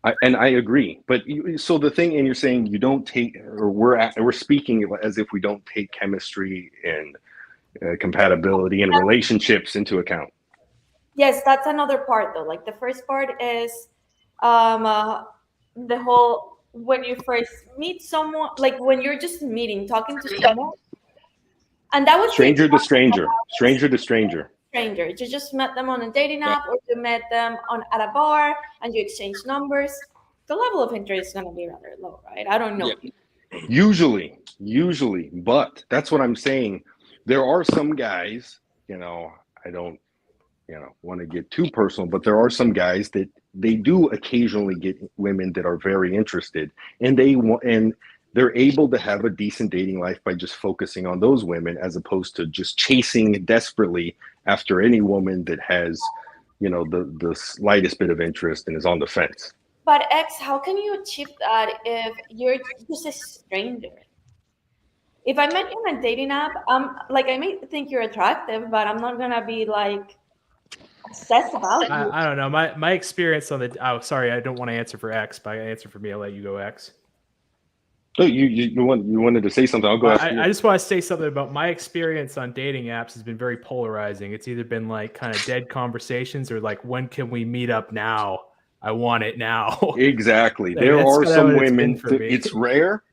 I agree, but so the thing, and you're saying you don't take, or we're speaking as if we don't take chemistry and compatibility and relationships into account. Yes, that's another part though. Like the first part is the whole when you first meet someone, like when you're just meeting, talking to someone, and that was Stranger to stranger. Stranger. You just met them on a dating app, or you met them at a bar, and you exchange numbers. The level of interest is going to be rather low, right? I don't know. Yeah. Usually, but that's what I'm saying. There are some guys, I don't, want to get too personal, but there are some guys that they do occasionally get women that are very interested, and they're able to have a decent dating life by just focusing on those women, as opposed to just chasing desperately after any woman that has, the slightest bit of interest and is on the fence. But X, how can you achieve that if you're just a stranger? If I met you on a dating app, I may think you're attractive, but I'm not gonna be like obsessed about you. I don't know. My experience on the. Oh, sorry, I don't want to answer for X, but I answer for me. I'll let you go, X. So you wanted to say something? I'll go. I just want to say something about my experience on dating apps has been very polarizing. It's either been like kind of dead conversations or like, when can we meet up now? I want it now. Exactly. There are some women. It's rare,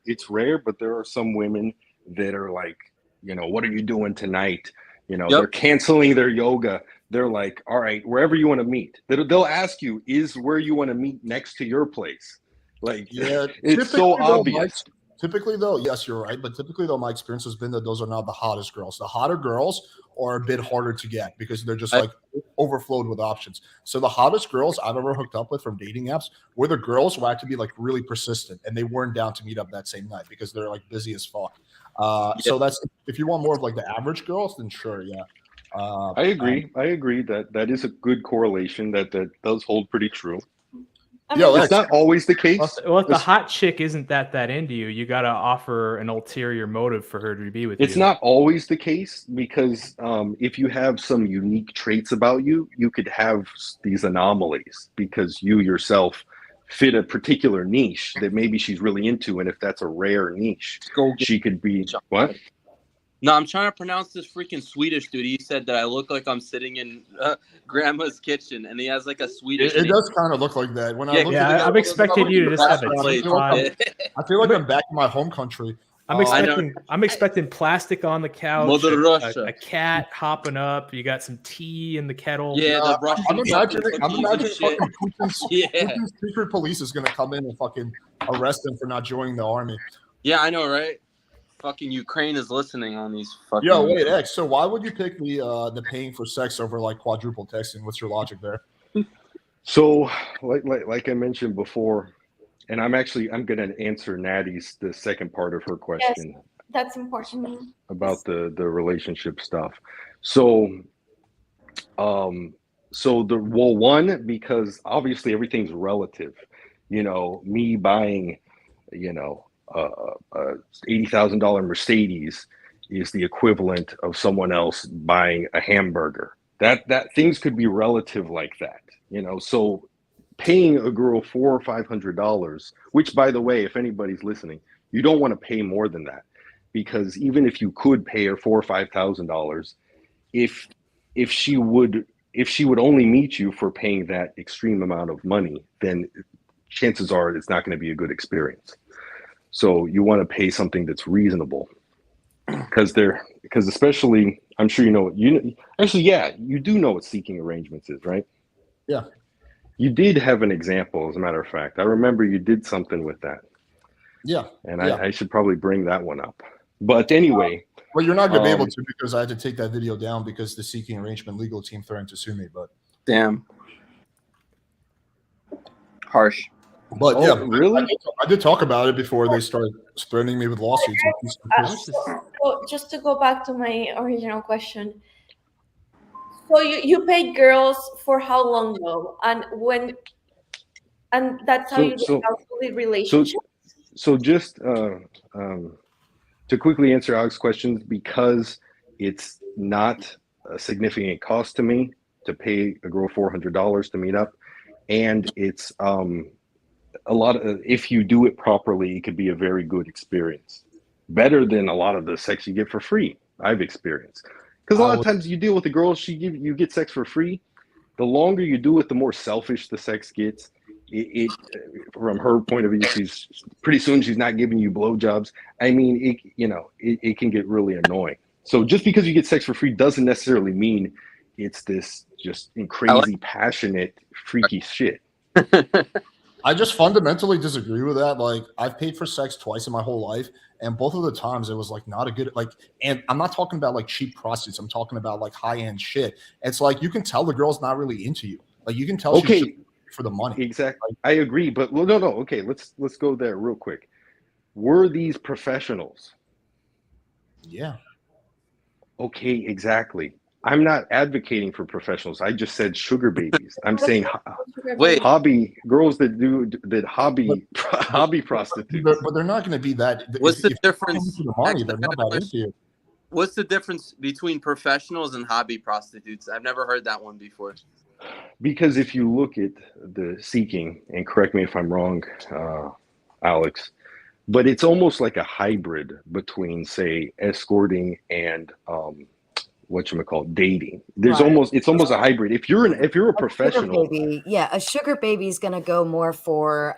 but there are some women that are like, what are you doing tonight? They're canceling their yoga. They're like, all right, wherever you want to meet. They'll ask you, is where you want to meet next to your place? Like, yeah, it's so obvious. Typically, though, yes, you're right. But typically, though, my experience has been that those are not the hottest girls. The hotter girls are a bit harder to get because they're just like overflowed with options. So the hottest girls I've ever hooked up with from dating apps were the girls who had to be like really persistent, and they weren't down to meet up that same night because they're like busy as fuck. So that's, if you want more of like the average girls, then sure, yeah. I agree. I agree that is a good correlation. That does hold pretty true. Yeah, it's not always the case. Well, if the hot chick isn't that into you, you got to offer an ulterior motive for her to be with you. It's not always the case because if you have some unique traits about you, you could have these anomalies because you yourself fit a particular niche that maybe she's really into. And if that's a rare niche, she could be what? No, I'm trying to pronounce this freaking Swedish dude. He said that I look like I'm sitting in grandma's kitchen, and he has like a Swedish. It does kind of look like that. When I look at I'm expecting you to just have I feel like I'm back in my home country. I'm expecting plastic on the couch, a cat hopping up. You got some tea in the kettle. Yeah, I'm imagining fucking Putin's secret police is gonna come in and fucking arrest him for not joining the army. Yeah, I know, right? Fucking Ukraine is listening on these fucking. Yo, wait, X. So why would you pick the paying for sex over like quadruple texting? What's your logic there? So, like I mentioned before, and I'm gonna answer Natty's the second part of her question. Yes, that's important. About the relationship stuff. So, one, because obviously everything's relative. Me buying, $80,000 Mercedes is the equivalent of someone else buying a hamburger. That things could be relative like that, So paying a girl $400 or $500, which, by the way, if anybody's listening, you don't want to pay more than that, because even if you could pay her $4,000 or $5,000, if she would only meet you for paying that extreme amount of money, then chances are it's not going to be a good experience. So you want to pay something that's reasonable, because especially, I'm sure you do know what seeking arrangements is, right? Yeah. You did have an example, as a matter of fact. I remember you did something with that. Yeah. And I should probably bring that one up. But anyway. Well, you're not going to be able to, because I had to take that video down because the seeking arrangement legal team threatened to sue me. But damn. Harsh. But really? I did talk about it before they started threatening me with lawsuits. So just to go back to my original question. So you paid girls for how long though? And that's how you calculate relationships? So just to quickly answer Alex's questions, because it's not a significant cost to me to pay a girl $400 to meet up, and it's a lot of, if you do it properly, it could be a very good experience, better than a lot of the sex you get for free. I've experienced, because a lot of times you deal with the girls, you get sex for free. The longer you do it, the more selfish the sex gets. It from her point of view, she's not giving you blowjobs. I mean, it can get really annoying. So just because you get sex for free doesn't necessarily mean it's this just crazy, passionate, freaky shit. I just fundamentally disagree with that. Like, I've paid for sex twice in my whole life, and both of the times it was like not a good, like, and I'm not talking about like cheap prostitutes. I'm talking about like high-end shit. It's like you can tell the girl's not really into you. Like, you can tell she's for the money. Exactly. I agree, but well, no. Okay, let's go there real quick. Were these professionals? Yeah. Okay, exactly. I'm not advocating for professionals. I just said sugar babies. I'm saying Wait. hobby girls that hobby But prostitutes. they're not going to be that. What's the If you're difference? into the money, Actually, they're I got not a that question. into you. What's the difference between professionals and hobby prostitutes? I've never heard that one before. Because if you look at the seeking, and correct me if I'm wrong, Alex, but it's almost like a hybrid between, say, escorting and whatchamacallit, dating. There's Right. it's almost a hybrid. If you're a Sugar professional, baby, yeah, a sugar baby is going to go more for,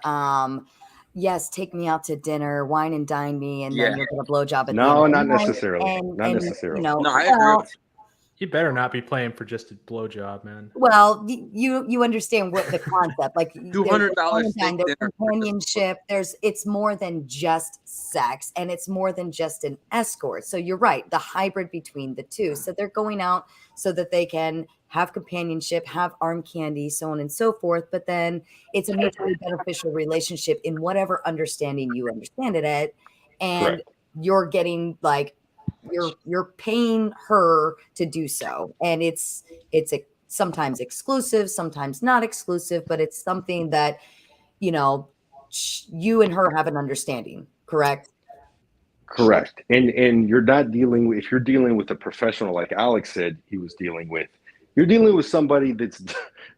yes, take me out to dinner, wine and dine me, and then Yeah. you'll get a blowjob at the no, end of not the night. necessarily. Not And necessarily. you know, No, I agree well, with you. You better not be playing for just a blowjob, man. well, you understand what the concept, like there's $200 wine and steak dine, there's dinner. companionship, it's more than just sex, and it's more than just an escort. So you're right, the hybrid between the two. So they're going out so that they can have companionship, have arm candy, so on and so forth. But then it's a mutually beneficial relationship in whatever understanding you understand it at, and Correct. you're getting like you're paying her to do so, and it's sometimes exclusive, sometimes not exclusive, but it's something that you and her have an understanding. Correct. Correct. And you're not dealing with, if you're dealing with a professional like Alex said he was dealing with, you're dealing with somebody that's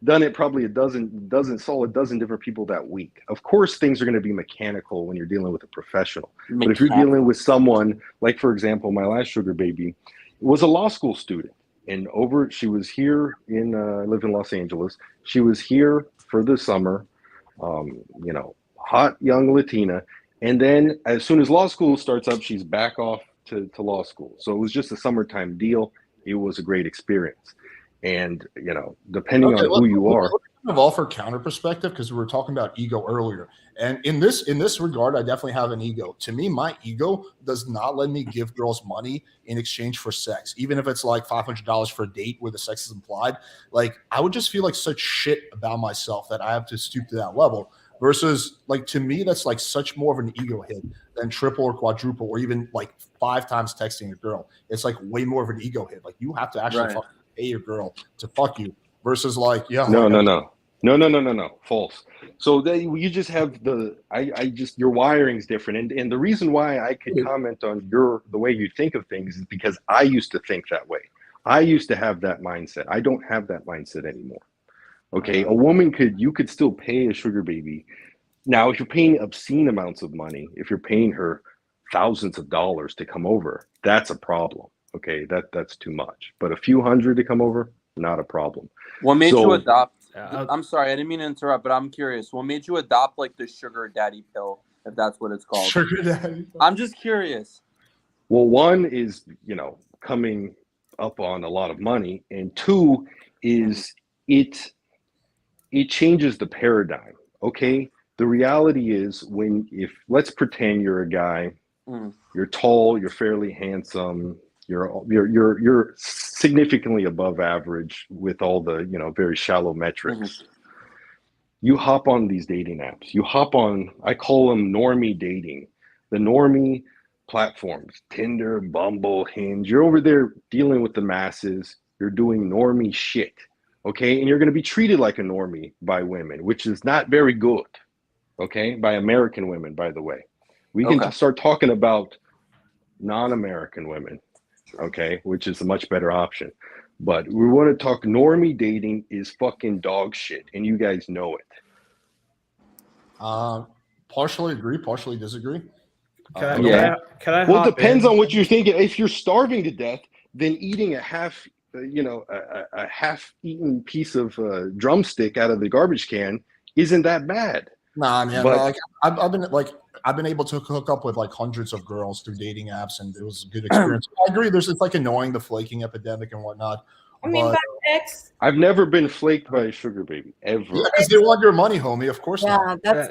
done it probably a dozen different people that week. Of course, things are going to be mechanical when you're dealing with a professional. But if you're dealing with someone, like, for example, my last sugar baby was a law school student. And she was here I live in Los Angeles. She was here for the summer, hot young Latina. And then as soon as law school starts up, she's back off to law school. So it was just a summertime deal. It was a great experience. And, depending on who you are. Let's kind of offer counter perspective, because we were talking about ego earlier. And in this regard, I definitely have an ego. To me, my ego does not let me give girls money in exchange for sex, even if it's like $500 for a date where the sex is implied. Like, I would just feel like such shit about myself that I have to stoop to that level. Versus, like, to me, that's like such more of an ego hit than triple or quadruple or even like 5 times texting a girl. It's like way more of an ego hit. Like, you have to actually fucking pay your girl to fuck you. Versus like, No, false. So you just have your wiring's different, and the reason why I could comment on the way you think of things is because I used to think that way. I used to have that mindset. I don't have that mindset anymore. Okay, a woman you could still pay a sugar baby. Now, if you're paying obscene amounts of money, if you're paying her thousands of dollars to come over, that's a problem. Okay, that's too much. But a few hundred to come over, not a problem. What made you adopt? I'm sorry, I didn't mean to interrupt, but I'm curious. What made you adopt like the sugar daddy pill, if that's what it's called? Sugar daddy. I'm just curious. Well, one is, coming up on a lot of money, and two is it changes the paradigm. Okay, the reality is let's pretend you're a guy, you're tall, you're fairly handsome. You're significantly above average with all the very shallow metrics. You hop on these dating apps. You hop on, I call them normie dating, the normie platforms, Tinder, Bumble, Hinge. You're over there dealing with the masses. You're doing normie shit, okay? And you're going to be treated like a normie by women, which is not very good, okay? By American women, by the way. We can start talking about non-American women. Okay, which is a much better option. But we want to talk normie dating is fucking dog shit, and you guys know it. Partially agree, partially disagree. Can I well, it depends on what you're thinking. If you're starving to death, then eating a half-eaten piece of drumstick out of the garbage can isn't that bad. Nah, man. Like, I've been able to hook up with like hundreds of girls through dating apps, and it was a good experience. I agree. It's like annoying, the flaking epidemic and whatnot. I mean, but I've never been flaked by a sugar baby ever. Yeah, because they want your money, homie. Of course not. That's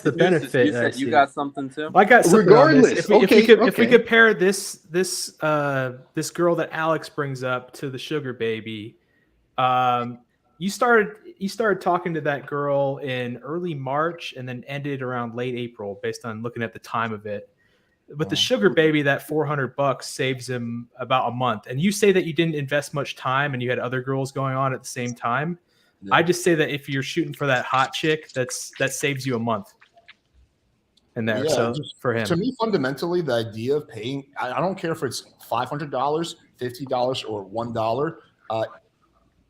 the benefit. You got something too. I got something. Regardless, if we compare this girl that Alex brings up to the sugar baby, you started you started talking to that girl in early March and then ended around late April, based on looking at the time of it. With the sugar baby, that $400 saves him about a month. And you say that you didn't invest much time and you had other girls going on at the same time. Yeah. I just say that if you're shooting for that hot chick, that saves you a month. And there, so for him, to me, fundamentally, the idea of paying, I don't care if it's $500, $50, or $1.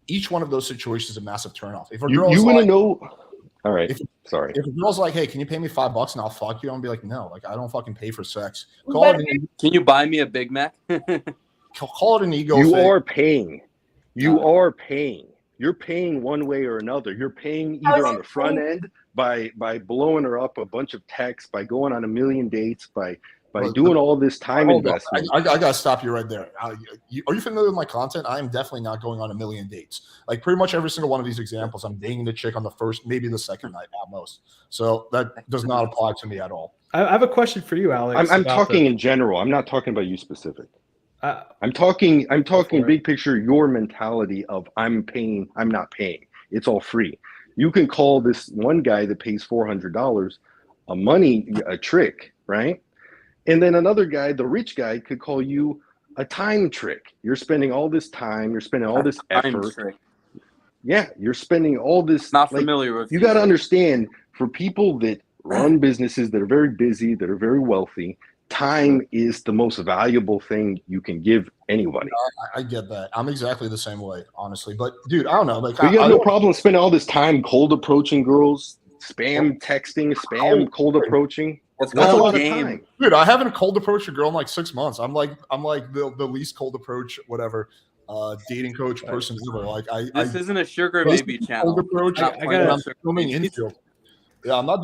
Each one of those situations is a massive turnoff. If a girl, you want to know, all right, sorry. If a girl's like, "Hey, can you pay me $5 and I'll fuck you?" I'm gonna be like, "No, like I don't fucking pay for sex." Can you buy me a Big Mac? Call it an ego. You thing. are paying. You are paying. You're paying one way or another. You're paying either on the front end by blowing her up a bunch of texts, by going on a million dates, by doing all this time investment. I gotta stop you right there. Are you familiar with my content? I am definitely not going on a million dates. Like pretty much every single one of these examples, I'm dating the chick on the first, maybe the second night at most. So that does not apply to me at all. I have a question for you, Alex. I'm talking in general. I'm not talking about you specific. I'm talking big picture, your mentality of I'm paying, I'm not paying. It's all free. You can call this one guy that pays $400 a trick, right? And then another guy, the rich guy, could call you a time trick. You're spending all this time, you're spending all this effort. Yeah, you're spending all this. Not familiar with. You got to understand, for people that run businesses that are very busy, that are very wealthy, time is the most valuable thing you can give anybody. I get that. I'm exactly the same way, honestly. But dude, I don't know. Like, you have no problem spending all this time cold approaching girls, spam texting, spam cold approaching. That's a lot of time. Dude, I haven't cold approached a girl in like 6 months. I'm like the least cold approach, whatever, dating coach person ever. Like this isn't a sugar baby channel. Cold approach. I'm filming infield. Yeah, I'm not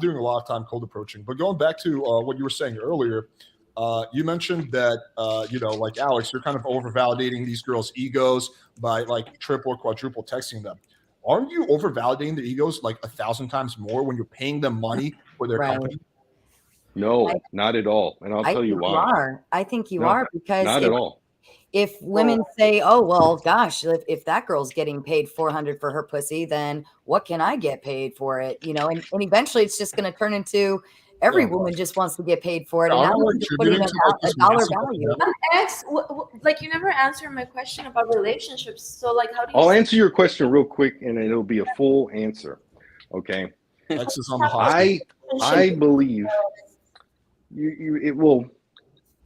doing a lot of time cold approaching. But going back to what you were saying earlier, you mentioned that like Alex, you're kind of over validating these girls' egos by like triple or quadruple texting them. Aren't you over validating their egos like 1,000 times more when you're paying them money for their company? No, not at all. And I'll tell you why. I think you are, because not at all. If women say, "Oh well, gosh, if that girl's getting paid $400 for her pussy, then what can I get paid for it?" And eventually it's just going to turn into every woman just wants to get paid for it, and now we're just putting a dollar value. Like you never answered my question about relationships. So like, how do you? I'll answer your question real quick, and it'll be a full answer. Okay. X is on the I believe it will.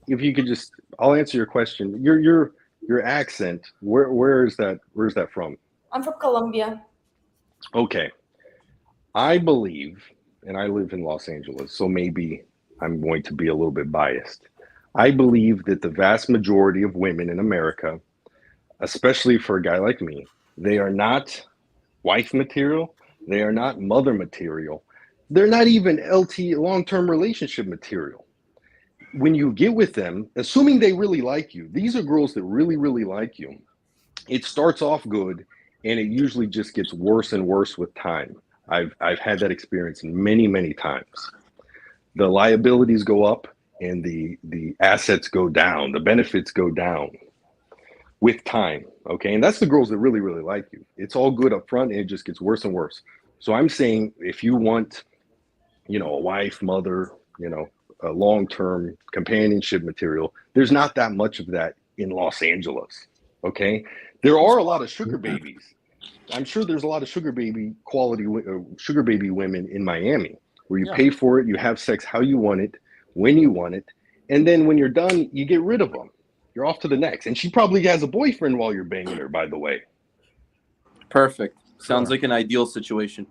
If you could just, I'll answer your question. Your accent. Where's that from? I'm from Colombia. Okay. I believe, and I live in Los Angeles, so maybe I'm going to be a little bit biased. I believe that the vast majority of women in America, especially for a guy like me, they are not wife material. They are not mother material. They're not even long-term relationship material. When you get with them, assuming they really like you, these are girls that really, really like you. It starts off good, and it usually just gets worse and worse with time. I've had that experience many, many times. The liabilities go up and the assets go down. The benefits go down with time. Okay. And that's the girls that really, really like you. It's all good up front and it just gets worse and worse. So I'm saying if you want, a wife, mother, a long-term companionship material, there's not that much of that in Los Angeles. Okay. There are a lot of sugar babies. I'm sure there's a lot of sugar baby women in Miami where you pay for it, you have sex how you want it, when you want it, and then when you're done, you get rid of them. You're off to the next. And she probably has a boyfriend while you're banging her, by the way. Perfect. Sounds like an ideal situation.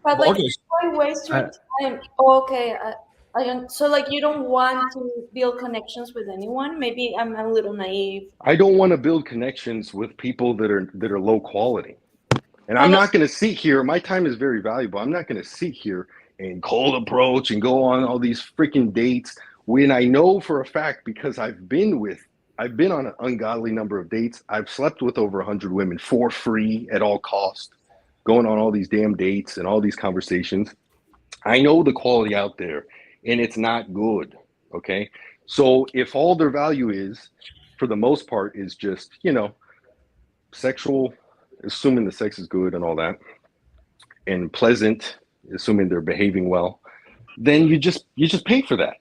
But like, why waste your time? Okay. So like, you don't want to build connections with anyone? Maybe I'm a little naive. I don't want to build connections with people that are low quality. And I'm not going to sit here. My time is very valuable. I'm not going to sit here and cold approach and go on all these freaking dates when I know for a fact, because I've been on an ungodly number of dates. I've slept with over 100 women for free at all costs, going on all these damn dates and all these conversations. I know the quality out there, and it's not good. Okay. So if all their value is, for the most part, is just, sexual assuming the sex is good and all that, and pleasant, assuming they're behaving well, then you just pay for that,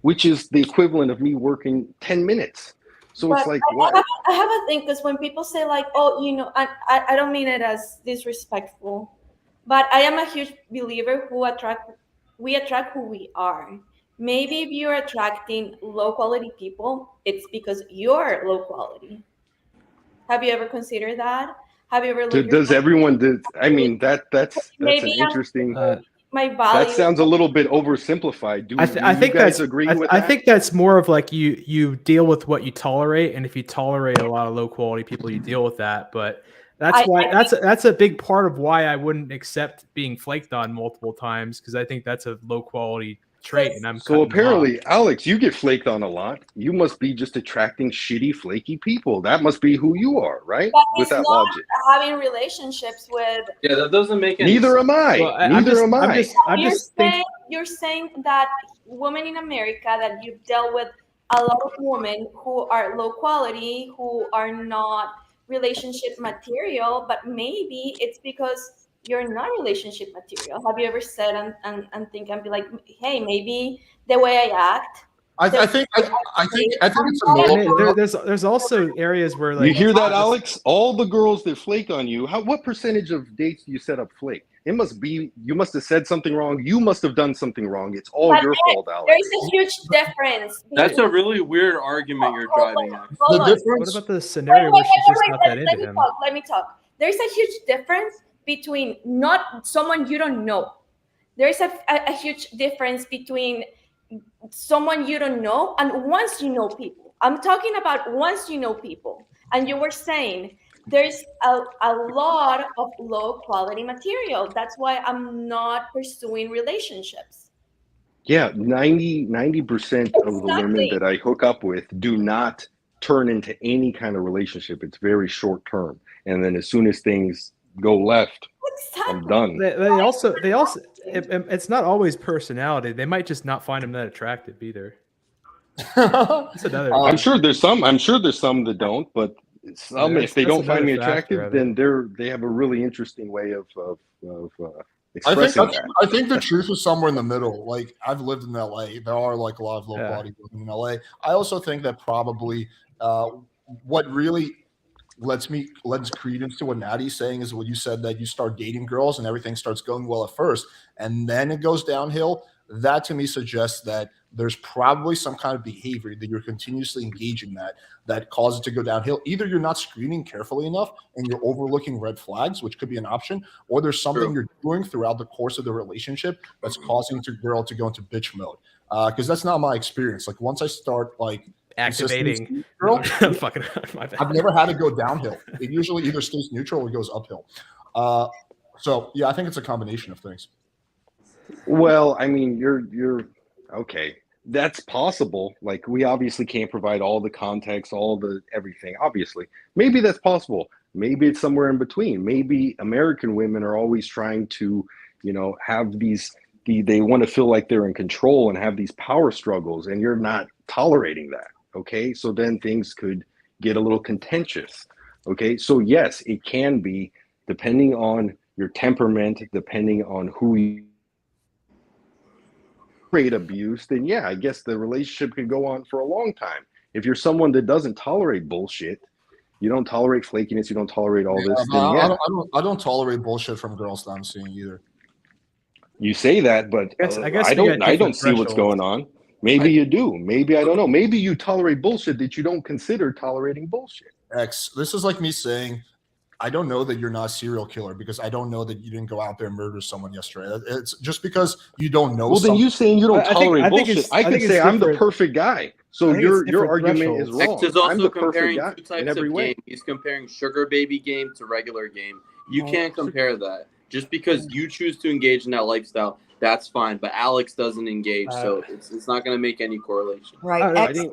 which is the equivalent of me working 10 minutes. So it's But like, I what? I have a thing, because when people say like, oh, I don't mean it as disrespectful, but I am a huge believer we attract who we are. Maybe if you're attracting low quality people, it's because you're low quality. Have you ever considered that? Have you ever looked Does everyone do? I mean, that's maybe an interesting. my That value? sounds a little bit oversimplified. Do I you think guys that's agree with I that? think that's more of like you deal with what you tolerate, and if you tolerate a lot of low quality people, you deal with that. But that's why that's a big part of why I wouldn't accept being flaked on multiple times, because I think that's a low quality trait, and I'm So cutting them off. apparently, Alex, you get flaked on a lot. You must be just attracting shitty, flaky people. That must be who you are, right? But With it's that not logic. having relationships with. Yeah, that doesn't make any Neither sense. am I. Well, Neither am I. You're saying that women in America, that you've dealt with a lot of women who are low quality, who are not relationship material, but maybe it's because you're not relationship material. Have you ever said and think and be like, hey, maybe the way I act. I think it's a And middle. there's also areas where, like, You hear that, Alex? All the girls that flake on you, what percentage of dates do you set up flake? It must be, you must have said something wrong. You must have done something wrong. It's all your fault, Alex. There's a huge difference. That's a really weird argument you're driving at. Hold on. What about the scenario where she's just not that into him? Let me talk. There's a huge difference between not someone you don't know. There's a huge difference between someone you don't know and once you know people. I'm talking about once you know people. And you were saying there's a lot of low quality material. That's why I'm not pursuing relationships. Yeah, 90% of the women that I hook up with do not turn into any kind of relationship. It's very short term. And then as soon as things go left, I'm done. They also it's not always personality. They might just not find him that attractive either. That's another I'm sure there's some that don't, but some, if they don't find me attractive, then they have a really interesting way of expressing that. I think the truth is somewhere in the middle. Like, I've lived in LA. There are like a lot of low quality women in LA. I also think that probably what really lends credence to what Natty's saying is what you said, that you start dating girls and everything starts going well at first and then it goes downhill. That to me suggests that there's probably some kind of behavior that you're continuously engaging that causes it to go downhill. Either you're not screening carefully enough and you're overlooking red flags, which could be an option, or there's something you're doing throughout the course of the relationship that's causing the girl to go into bitch mode. Because that's not my experience. Like, once I start like activating girl, fucking my bad. I've never had it go downhill. It usually either stays neutral or goes uphill. So yeah, I think it's a combination of things. Well, I mean, you're okay. That's possible. Like, we obviously can't provide all the context, all the everything. Obviously, maybe that's possible. Maybe it's somewhere in between. Maybe American women are always trying to, have they want to feel like they're in control and have these power struggles, and you're not tolerating that. Okay, so then things could get a little contentious. Okay, so yes, it can be, depending on your temperament, depending on who you create abuse, then yeah, I guess the relationship could go on for a long time. If you're someone that doesn't tolerate bullshit, you don't tolerate flakiness, you don't tolerate all this, then yeah. I don't tolerate bullshit from girls that I'm seeing either. You say that, but I guess I don't see what's going on. Maybe you do. Maybe I don't know. Maybe you tolerate bullshit that you don't consider tolerating bullshit. This is like me saying, I don't know that you're not a serial killer because I don't know that you didn't go out there and murder someone yesterday. It's just because you don't know. Well, then you saying you don't tolerate bullshit. I could say I'm the perfect guy. So your argument is wrong. X is also I'm the comparing perfect guy two types in every of way. game. He's comparing sugar baby game to regular game. You can't compare that. Just because you choose to engage in that lifestyle, that's fine. But Alex doesn't engage, so it's not going to make any correlation. Right. I didn't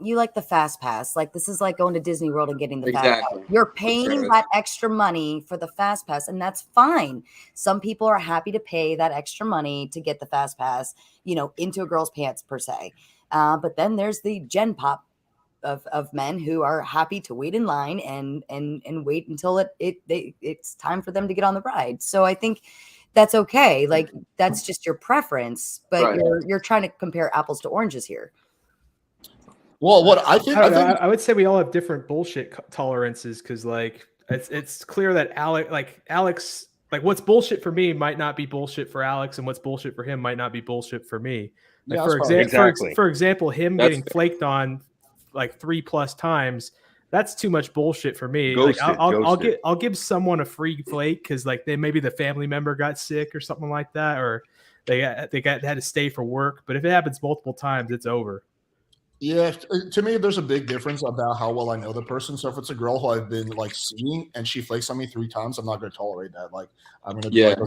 You like the fast pass. Like, this is like going to Disney World and getting the fast Exactly. pass. You're paying that extra money for the fast pass, and that's fine. Some people are happy to pay that extra money to get the fast pass, into a girl's pants per se. But then there's the Gen Pop of men who are happy to wait in line and wait until it's time for them to get on the ride. So I think that's okay. Like that's just your preference, but Right. you're trying to compare apples to oranges here. Well, what I think, I would say we all have different bullshit tolerances because like it's clear that Alex, like what's bullshit for me might not be bullshit for Alex, and what's bullshit for him might not be bullshit for me. Like for example, him getting flaked on like 3+ times, that's too much bullshit for me. Ghosted, like I'll give someone a free flake because like maybe the family member got sick or something like that, or they had to stay for work. But if it happens multiple times, it's over. Yeah, to me, there's a big difference about how well I know the person. So if it's a girl who I've been like seeing and she flakes on me 3 times, I'm not going to tolerate that. Like I'm going to be like,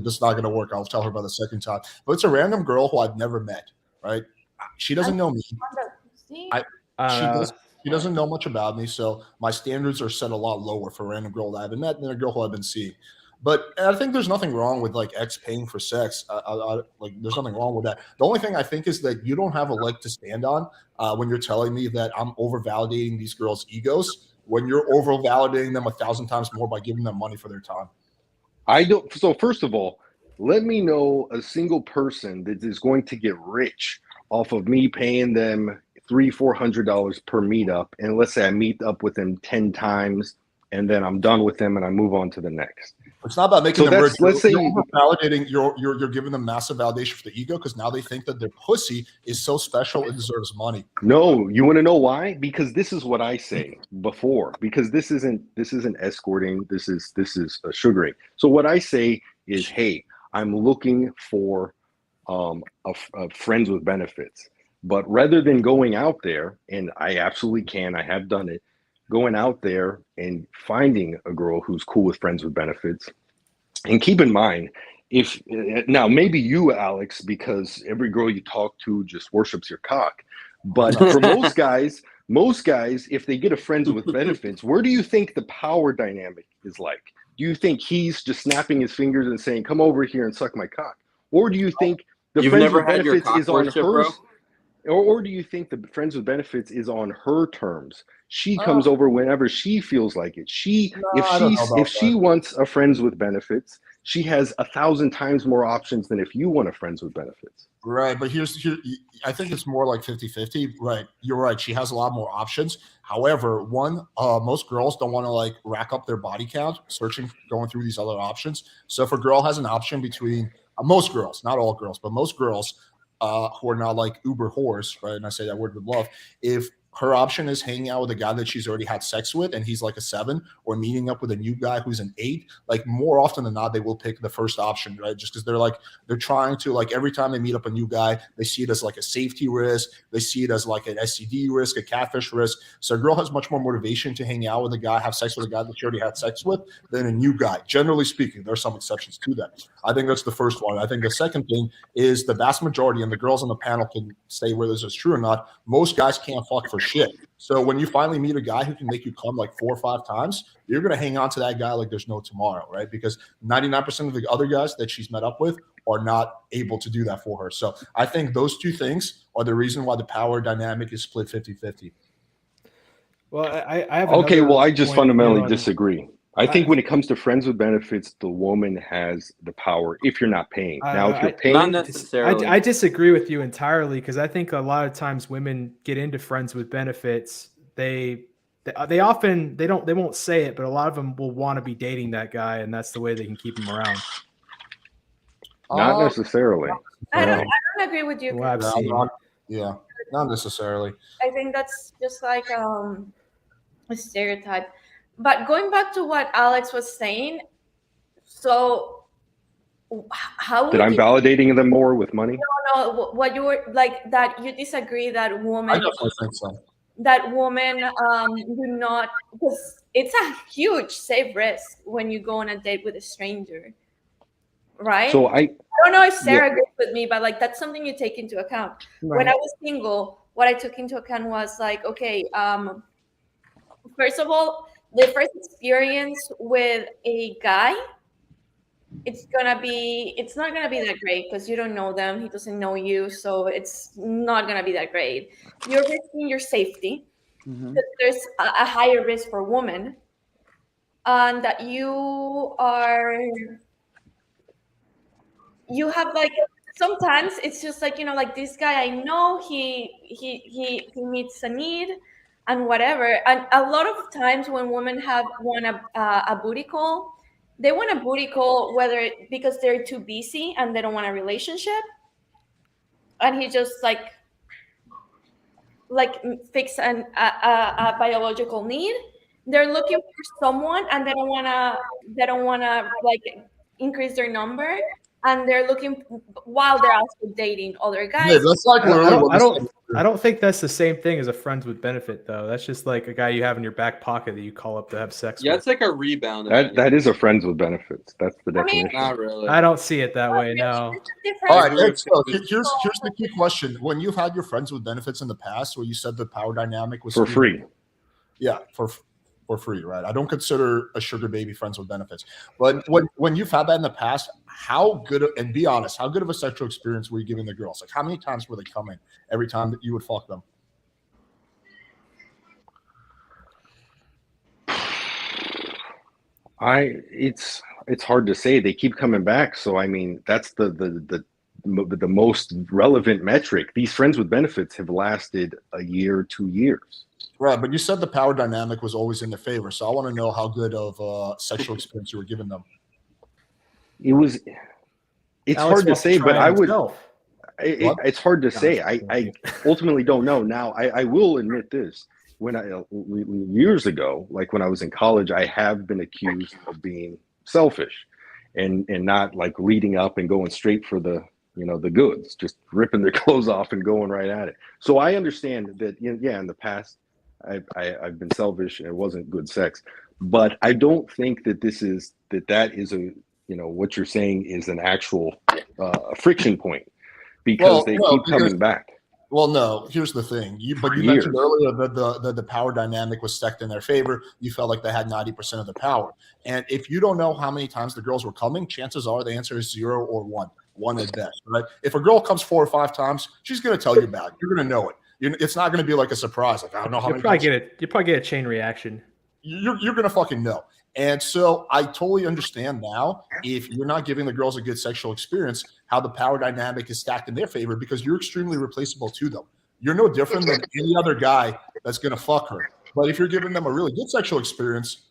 this is not going to work. I'll tell her by the second time. But it's a random girl who I've never met, right? She doesn't know me. She doesn't know much about me, so my standards are set a lot lower for a random girl that I haven't met than a girl who I've been seeing. But I think there's nothing wrong with like X paying for sex. Like there's nothing wrong with that. The only thing I think is that you don't have a leg to stand on when you're telling me that I'm over validating these girls' egos when you're over validating them 1,000 times more by giving them money for their time. I don't. So first of all, let me know a single person that is going to get rich off of me paying them $300-400 per meetup, and let's say I meet up with them 10 times, and then I'm done with them and I move on to the next. It's not about making them rich. Let's say you're validating. You're giving them massive validation for the ego because now they think that their pussy is so special it deserves money. No, you want to know why? Because this is what I say before. Because this isn't escorting. This is sugaring. So what I say is, hey, I'm looking for a friends with benefits. But rather than going out there, and I absolutely can, I have done it, going out there and finding a girl who's cool with friends with benefits. And keep in mind, if now maybe you, Alex, because every girl you talk to just worships your cock. But for most guys, if they get a friends with benefits, where do you think the power dynamic is like? Do you think he's just snapping his fingers and saying, come over here and suck my cock? Or do you think the friends with benefits is on hers? Or do you think the friends with benefits is on her terms? She comes over whenever she feels like it. If she wants a friends with benefits, she has 1,000 times more options than if you want a friends with benefits. Right, but here, I think it's more like 50-50. Right, you're right. She has a lot more options. However, most girls don't want to like rack up their body count going through these other options. So if a girl has an option between most girls, not all girls, but most girls who are not like uber whores, right? And I say that word with love. If her option is hanging out with a guy that she's already had sex with and he's like a 7, or meeting up with a new guy who's an 8, like more often than not, they will pick the first option, right? Just because they're trying to, like, every time they meet up a new guy, they see it as like a safety risk. They see it as like an STD risk, a catfish risk. So a girl has much more motivation to hang out with a guy, have sex with a guy that she already had sex with than a new guy. Generally speaking, there are some exceptions to that. I think that's the first one. I think the second thing is the vast majority, and the girls on the panel can say whether this is true or not, most guys can't fuck for shit. So when you finally meet a guy who can make you come like 4 or 5 times, you're going to hang on to that guy like there's no tomorrow, right? Because 99% of the other guys that she's met up with are not able to do that for her. So I think those two things are the reason why the power dynamic is split 50-50. Well, I have I just fundamentally disagree. I think when it comes to friends with benefits, the woman has the power if you're not paying. Now, if you're paying, not necessarily. I disagree with you entirely because I think a lot of times women get into friends with benefits. They won't say it, but a lot of them will want to be dating that guy, and that's the way they can keep him around. Not necessarily. I don't agree with you. Well, not necessarily. I think that's just like a stereotype. But going back to what Alex was saying, so how that I'm validating them more with money? No, what you were like, that you disagree that women. I definitely think so. That women do not, because it's a huge safe risk when you go on a date with a stranger, right? So I don't know if Sarah agrees with me, but like that's something you take into account. Right. When I was single, what I took into account was like, okay, first of all, the first experience with a guy, it's not gonna be that great because you don't know them, he doesn't know you, so it's not gonna be that great. You're risking your safety. Mhm. that there's a higher risk for women, and that you have like, sometimes it's just like, like this guy, I know he meets a need and whatever. And a lot of times when women want a booty call, they want a booty call because they're too busy and they don't want a relationship, and he just fix a biological need. They're looking for someone, and they don't wanna like increase their number, and they're looking while they're also dating other Yeah, guys. that's like I literally don't, what I this don't, I don't think that's the same thing as a friends with benefit, though. That's just like a guy you have in your back pocket that you call up to have sex Yeah, with. it's like a rebound. That is a friends with benefits. That's the I mean, definition. Not really. I don't see it that way. No. It's a different. All right, agree Ed, with so you. here's the key question: when you've had your friends with benefits in the past, where you said the power dynamic was For free. yeah, for free, right? I don't consider a sugar baby friends with benefits, but when you've had that in the past, how good and be honest, how good of a sexual experience were you giving the girls? Like, how many times were they coming every time that you would fuck them? It's hard to say. They keep coming back, so I mean that's the most relevant metric. These friends with benefits have lasted a year, 2 years. Right, but you said the power dynamic was always in their favor, so I want to know how good of sexual experience you were giving them. It's Alex hard to wants say, try but it I would. himself. It's hard to say. I ultimately don't know. Now, I will admit this. When years ago, like when I was in college, I have been accused of being selfish and not like leading up and going straight for the goods, just ripping their clothes off and going right at it. So I understand that, yeah, in the past, I've been selfish and it wasn't good sex, but I don't think that that is a, what you're saying is an actual friction point, because they keep coming back. Well, no, here's the thing. You mentioned earlier that the power dynamic was stacked in their favor. You felt like they had 90% of the power. And if you don't know how many times the girls were coming, chances are the answer is 0 or 1 at best, right? If a girl comes 4 or 5 times, she's going to tell you about it. You're going to know it. It's not going to be like a surprise. Like, I don't know how many times. You'll probably get a chain reaction. You're going to fucking know. And so I totally understand now, if you're not giving the girls a good sexual experience, how the power dynamic is stacked in their favor, because you're extremely replaceable to them. You're no different than any other guy that's going to fuck her. But if you're giving them a really good sexual experience,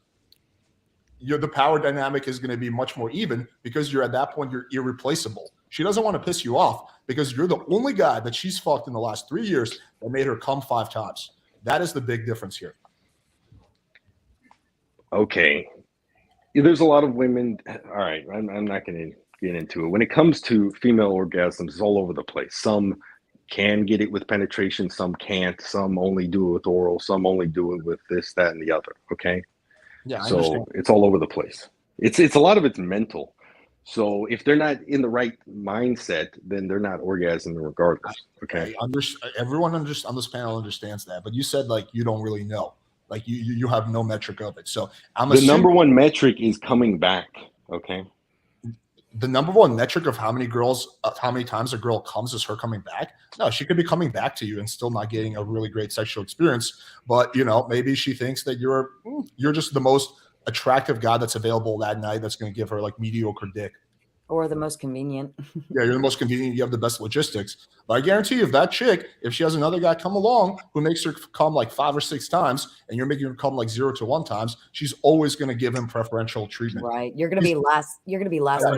the power dynamic is going to be much more even, because you're at that point, you're irreplaceable. She doesn't want to piss you off because you're the only guy that she's fucked in the last 3 years that made her come 5 times. That is the big difference here. Okay. There's a lot of women. All right. I'm not going to get into it. When it comes to female orgasms, it's all over the place. Some can get it with penetration. Some can't. Some only do it with oral. Some only do it with this, that, and the other. Okay. Yeah. So it's all over the place. It's a lot of it's mental. So if they're not in the right mindset, then they're not orgasming regardless. Okay. Everyone on this panel understands that, but you said like you don't really know. Like you have no metric of it. So the number one metric is coming back. Okay. The number one metric of how many times a girl comes is her coming back. No, she could be coming back to you and still not getting a really great sexual experience. But maybe she thinks that you're just the most attractive guy that's available that night, that's going to give her like mediocre dick. Or the most convenient. Yeah, you're the most convenient. You have the best logistics. But I guarantee you, if that chick, if she has another guy come along who makes her come like 5 or 6 times, and you're making her come like 0 to 1 times, she's always going to give him preferential treatment. Right. You're going to be last. You're going to be last. I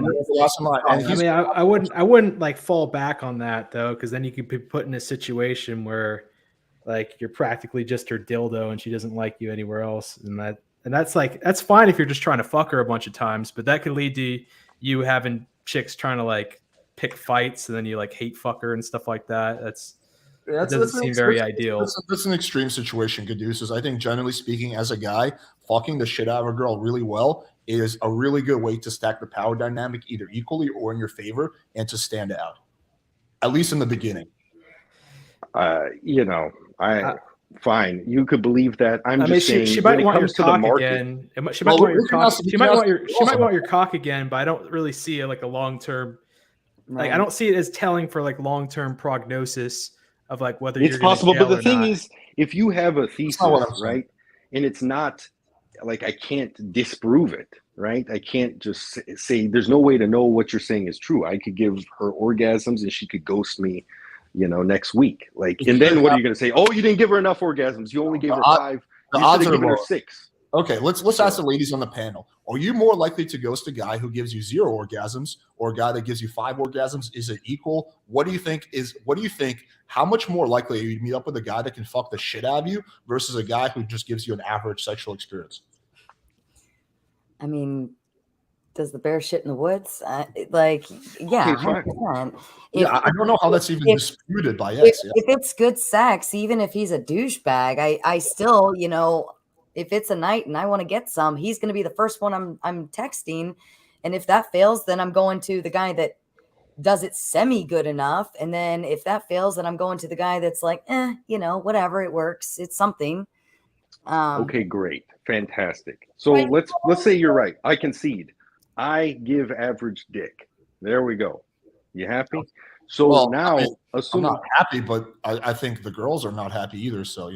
wouldn't like fall back on that though, because then you could be put in a situation where like you're practically just her dildo and she doesn't like you anywhere else, and that's fine if you're just trying to fuck her a bunch of times, but that could lead to you having chicks trying to like pick fights, and then you like hate fuck her and stuff like that. That doesn't seem very ideal. That's an extreme situation, Caduceus. I think generally speaking, as a guy, fucking the shit out of a girl really well is a really good way to stack the power dynamic either equally or in your favor and to stand out, at least in the beginning. Fine, you could believe that. I'm just saying she might want your cock again. She might want your cock. She might want your cock again, but I don't really see it like a long term. Right. Like I don't see it as telling for like long term prognosis of like whether it's you're possible. But the thing is, if you have a That's thesis, not what I'm saying. right, and it's not like I can't disprove it, right? I can't just say there's no way to know what you're saying is true. I could give her orgasms and she could ghost me, next week. Like, and then what are you going to say? Oh, you didn't give her enough orgasms. You only gave her 5. The You should odds have are given her lower. 6. Okay, let's ask the ladies on the panel. Are you more likely to ghost a guy who gives you 0 orgasms or a guy that gives you 5 orgasms? Is it equal? What do you think? How much more likely are you to meet up with a guy that can fuck the shit out of you versus a guy who just gives you an average sexual experience? I mean, does the bear shit in the woods? Yeah, Okay, fine. 100%. I don't know how that's even disputed by If us. it's good sex, even if he's a douchebag, I still, if it's a night and I want to get some, he's going to be the first one I'm texting. And if that fails, then I'm going to the guy that does it semi good enough. And then if that fails, then I'm going to the guy that's like, whatever, it works. It's something. Okay, great. Fantastic. So let's say you're right. I concede. I give average dick. There we go. You happy? So now, I'm not happy, but I think the girls are not happy either. So,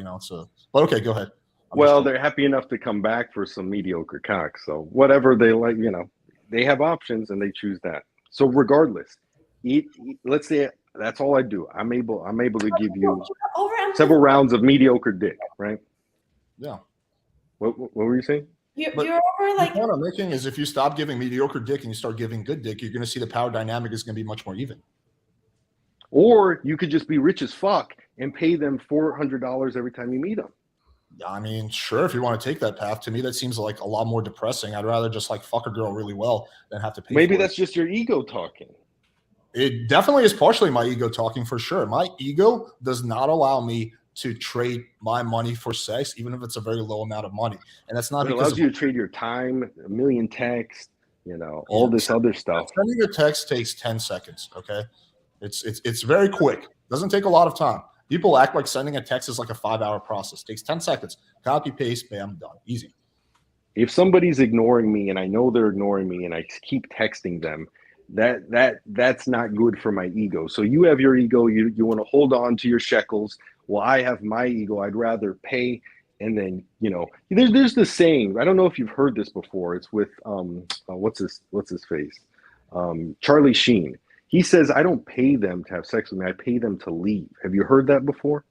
but okay, go ahead. Well, they're happy enough to come back for some mediocre cock. So whatever they like, they have options and they choose that. So regardless, let's say that's all I do. I'm able to give you several rounds of mediocre dick, right? Yeah. What were you saying? You're over like. The point I'm making is if you stop giving mediocre dick and you start giving good dick, you're going to see the power dynamic is going to be much more even. Or you could just be rich as fuck and pay them $400 every time you meet them. I mean, sure, if you want to take that path. To me, that seems like a lot more depressing. I'd rather just like fuck a girl really well than have to pay. Maybe that's just your ego talking. It definitely is partially my ego talking, for sure. My ego does not allow me to trade my money for sex, even if it's a very low amount of money. And that's not It allows you to trade your time, a million texts, all this other stuff. Sending a text takes 10 seconds. Okay. It's very quick. Doesn't take a lot of time. People act like sending a text is like a 5-hour process. Takes 10 seconds. Copy, paste, bam, done. Easy. If somebody's ignoring me and I know they're ignoring me and I keep texting them, that's not good for my ego. So you have your ego. You want to hold on to your shekels. Well, I have my ego. I'd rather pay. And then, there's this saying, I don't know if you've heard this before. It's with, what's his face? Charlie Sheen. He says, I don't pay them to have sex with me. I pay them to leave. Have you heard that before?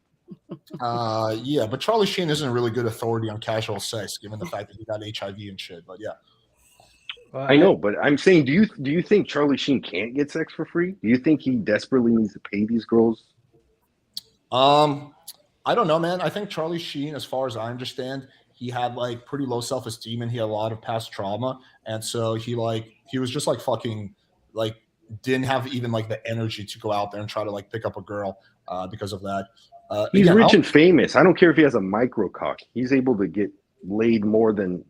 Yeah, but Charlie Sheen isn't a really good authority on casual sex, given the fact that he got HIV and shit. But yeah. I know, but I'm saying, do you think Charlie Sheen can't get sex for free? Do you think he desperately needs to pay these girls? I don't know, man. I think Charlie Sheen, as far as I understand, he had like pretty low self-esteem and he had a lot of past trauma, and so he was just like fucking like didn't have even like the energy to go out there and try to like pick up a girl because of that. He's rich and famous. I don't care if he has a micro cock. He's able to get laid more than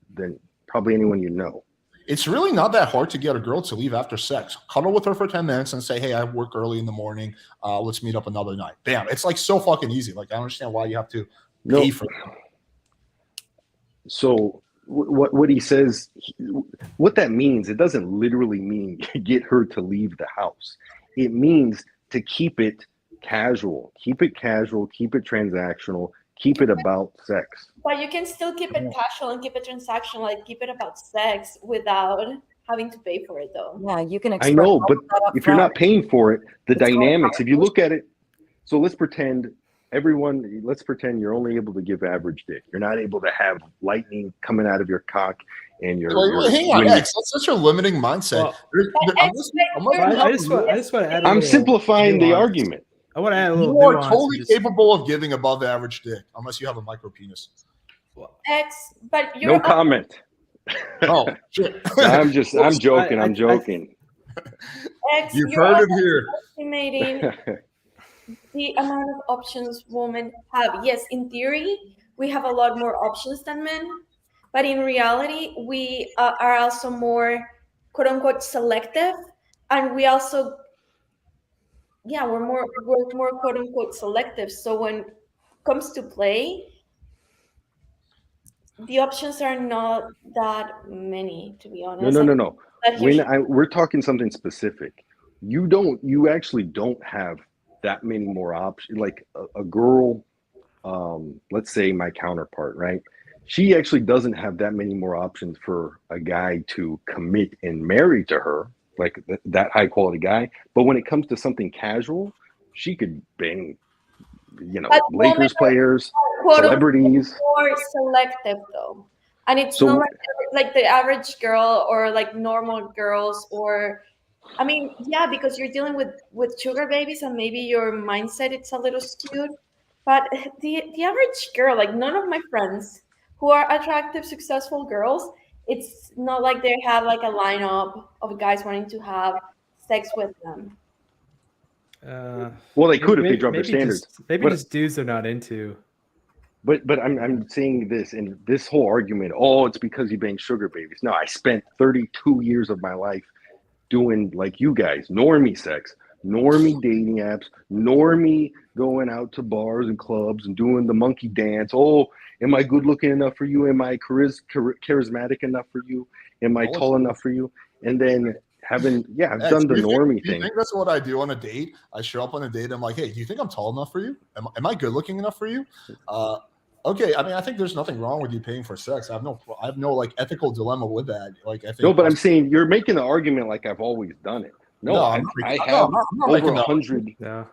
probably anyone you know. It's really not that hard to get a girl to leave after sex. Cuddle with her for 10 minutes and say, hey, I work early in the morning. Let's meet up another night. Bam. It's like so fucking easy. Like, I don't understand why you have to pay for it. So what he says, what that means, it doesn't literally mean get her to leave the house. It means to keep it casual, keep it transactional, keep it about sex. But you can still keep it casual and keep it transactional, like keep it about sex without having to pay for it, though. Yeah, you can. I know, but if you're not paying for it, the dynamics, if you look at it, so let's pretend you're only able to give average dick. You're not able to have lightning coming out of your cock and your. Hang on, X. That's such a limiting mindset. I'm simplifying the argument. I want to add a little. You are totally capable of giving above average dick, unless you have a micro penis. But you're no comment. Oh shit! I'm joking. I'm joking. You've heard it here. Estimating the amount of options women have. Yes, in theory, we have a lot more options than men, but in reality, we are also more "quote unquote" selective, and we also. Yeah, we're more "quote unquote" selective. So when it comes to play, the options are not that many, to be honest. No. We're talking something specific. You actually don't have that many more options. Like a girl, let's say my counterpart, right? She actually doesn't have that many more options for a guy to commit and marry to her, like that high quality guy. But when it comes to something casual, she could bang, But women Lakers players, are, quote unquote, celebrities. more selective though, and it's So not like the average girl or like normal girls, or I mean, yeah, because you're dealing with sugar babies and maybe your mindset it's a little skewed. But the average girl, like none of my friends who are attractive, successful girls, it's not like they have like a lineup of guys wanting to have sex with them. well, they could if they drop their standards. Maybe just dudes they're not into. But I'm saying this, and this whole argument, oh, it's because you bang sugar babies. No, I spent 32 years of my life doing like you guys, normie sex, normie dating apps, normie going out to bars and clubs and doing the monkey dance. Oh, am I good looking enough for you? Am I charismatic enough for you? Am I tall enough for you? And then I've done the normie thing. Do you think that's what I do on a date? I show up on a date. I'm like, hey, do you think I'm tall enough for you? Am I good looking enough for you? Okay, I mean, I think there's nothing wrong with you paying for sex. I have no like ethical dilemma with that. Like, I think no, but I'm saying you're making the argument like I've always done it. No, I have over 100. Yeah.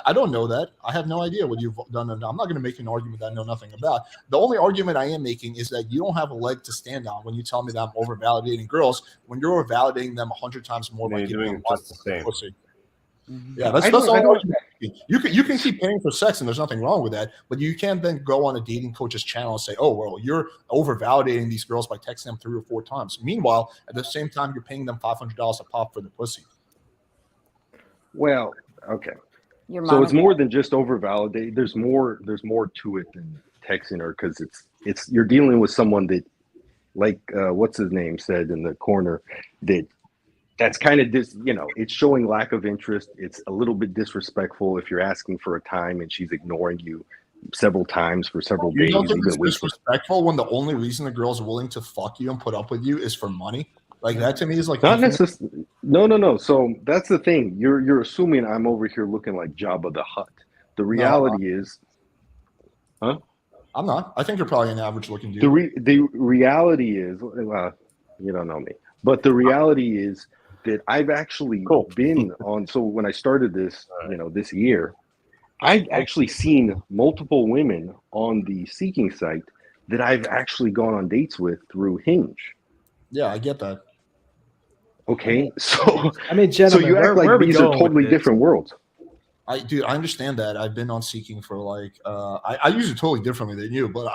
I don't know that. I have no idea what you've done. And I'm not going to make an argument that I know nothing about. The only argument I am making is that you don't have a leg to stand on when you tell me that I'm over validating girls when you're over validating them 100 times more by giving them just the same. pussy. Yeah, that's the only argument. You can keep paying for sex and there's nothing wrong with that, but you can't then go on a dating coach's channel and say, oh, well, you're over validating these girls by texting them 3 or 4 times. Meanwhile, at the same time, you're paying them $500 a pop for the pussy. Well, okay. So it's more than just over validate. There's more to it than texting her, because it's you're dealing with someone that, like what's his name said in the corner, that's kind of it's showing lack of interest. It's a little bit disrespectful if you're asking for a time and she's ignoring you several times for several days. You don't think it's disrespectful when the only reason the girl's willing to fuck you and put up with you is for money? Like, that to me is like not necessarily. No. So that's the thing. You're assuming I'm over here looking like Jabba the Hutt. The reality is, huh? I'm not. I think you're probably an average looking dude. The reality is, you don't know me, but the reality is that I've actually been on. So when I started this, this year, I've actually seen multiple women on the Seeking site that I've actually gone on dates with through Hinge. Yeah, I get that. Okay, so I mean, gentlemen, so you act like these are totally different worlds. I understand that. I've been on Seeking for like I use it totally differently than you, but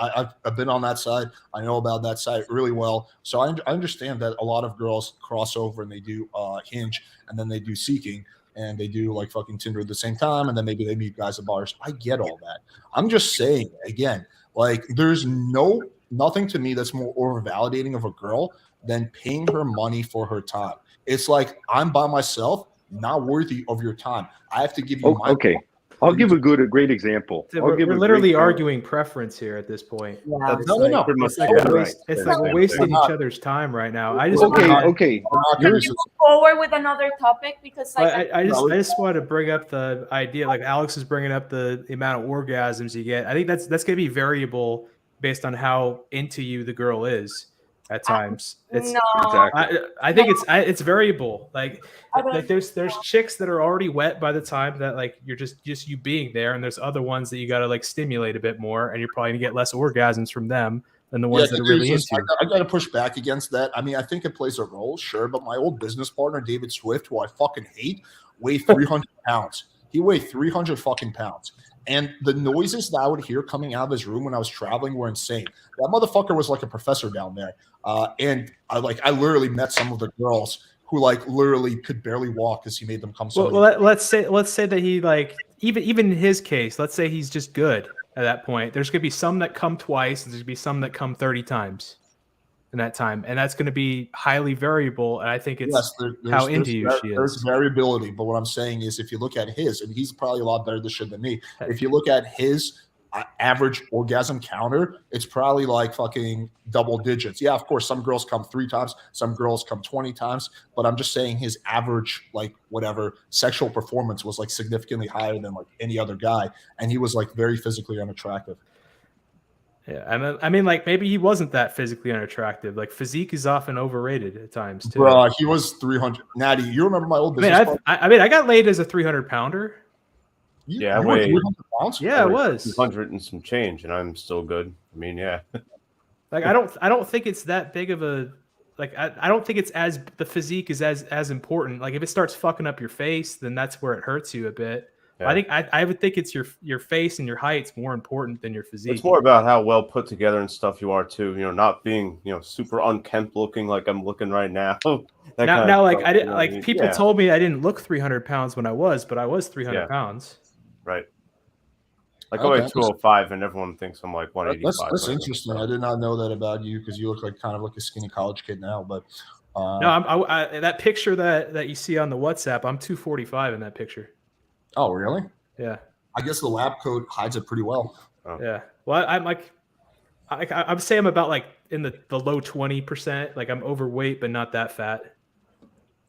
I've been on that side. I know about that site really well, so I understand that a lot of girls cross over and they do Hinge and then they do Seeking and they do like fucking Tinder at the same time, and then maybe they meet guys at bars. I get all that. I'm just saying again, like there's nothing to me that's more over validating of a girl than paying her money for her time. It's like I'm by myself, not worthy of your time. I have to give you my okay. I'll give a great example. We're literally arguing preference here at this point. Yeah. No. It's like we're wasting each other's time right now. I just okay. Can we move forward with another topic, because like I just want to bring up the idea, like Alex is bringing up the amount of orgasms you get. I think that's going to be variable based on how into you the girl is. At times, it's no. I think it's variable. Like there's chicks that are already wet by the time that like you're just you being there, and there's other ones that you got to like stimulate a bit more, and you're probably gonna get less orgasms from them than the ones that are really into. I got to push back against that. I mean, I think it plays a role, sure, but my old business partner David Swift, who I fucking hate, weighed 300 pounds. He weighed 300 fucking pounds. And the noises that I would hear coming out of his room when I was traveling were insane. That motherfucker was like a professor down there. And I literally met some of the girls who like literally could barely walk because he made them come. Let's say that he like even in his case, let's say he's just good at that point. There's gonna be some that come twice, and there's gonna be some that come 30 times in that time, and that's gonna be highly variable. And I think it's how into you she is. There's variability, but what I'm saying is, if you look at his, and he's probably a lot better at this shit than me. If you look at his average orgasm counter, it's probably like fucking double digits. Yeah, of course, some girls come 3 times, some girls come 20 times, but I'm just saying his average, like whatever, sexual performance was like significantly higher than like any other guy, and he was like very physically unattractive. Yeah, I mean, like maybe he wasn't that physically unattractive. Like physique is often overrated at times too. Bro, he was 300. Natty, you remember my old I mean, business? I got laid as a 300-pounder. You I were weigh 300 pounds? Yeah, I was 200 and some change, and I'm still good. I mean, yeah. Like I don't think it's that big of a like I don't think it's as the physique is as important. Like if it starts fucking up your face, then that's where it hurts you a bit. Yeah. I think I would think it's your face and your height's more important than your physique. It's more about how well put together and stuff you are too. You know, not being super unkempt looking like I'm looking right now. Now, like I didn't I mean? people told me I didn't look 300 pounds when I was, but I was 300 pounds. Right. Like Okay. I weigh 205, and everyone thinks I'm like 185. That's interesting. I did not know that about you because you look like kind of like a skinny college kid now. But No, that picture that you see on the WhatsApp, I'm 245 in that picture. Oh, really? Yeah. I guess the lab coat hides it pretty well. Oh. Yeah. Well, I'm like, I would say I'm about like in the low 20%. Like I'm overweight, but not that fat.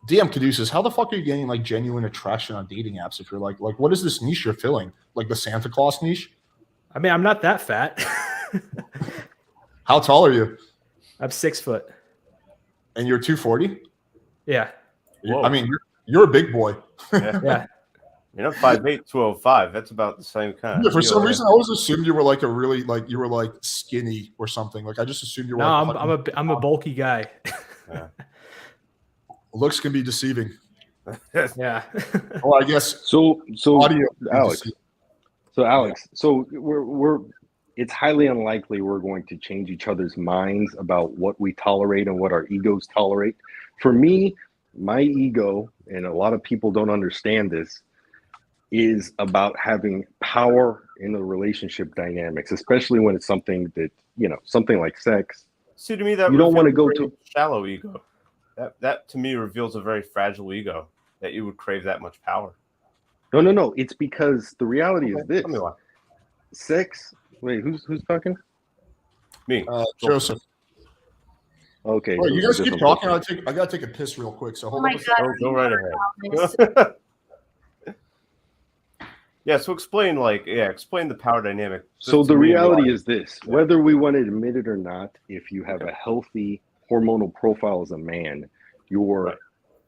DM Caduceus, how the fuck are you getting like genuine attraction on dating apps if you're like what is this niche you're filling? Like the Santa Claus niche? I mean, I'm not that fat. How tall are you? I'm 6 foot. And you're 240? Yeah. I mean, you're a big boy. Yeah. You're not 5'8", 205. That's about the same kind. Yeah, for some reason, I always assumed you were like a really you were like skinny or something. Like I just assumed you were. No, I'm a bulky guy. Yeah. Looks can be deceiving. Yeah. Well, I guess so audio, Alex. So we're it's highly unlikely we're going to change each other's minds about what we tolerate and what our egos tolerate. For me, my ego, and a lot of people don't understand this, is about having power in the relationship dynamics, especially when it's something that, something like sex. See, to me, that you don't want to go to shallow ego. That to me reveals a very fragile ego that you would crave that much power. No. It's because the reality is this: Tell me why. sex. Wait, who's talking? Me, Joseph. Okay. Wait, you guys keep talking. I gotta take a piss real quick. So hold on. Go right ahead. Yeah. So explain the power dynamic. So the reality is this: whether we want to admit it or not, if you have a healthy hormonal profile as a man, you're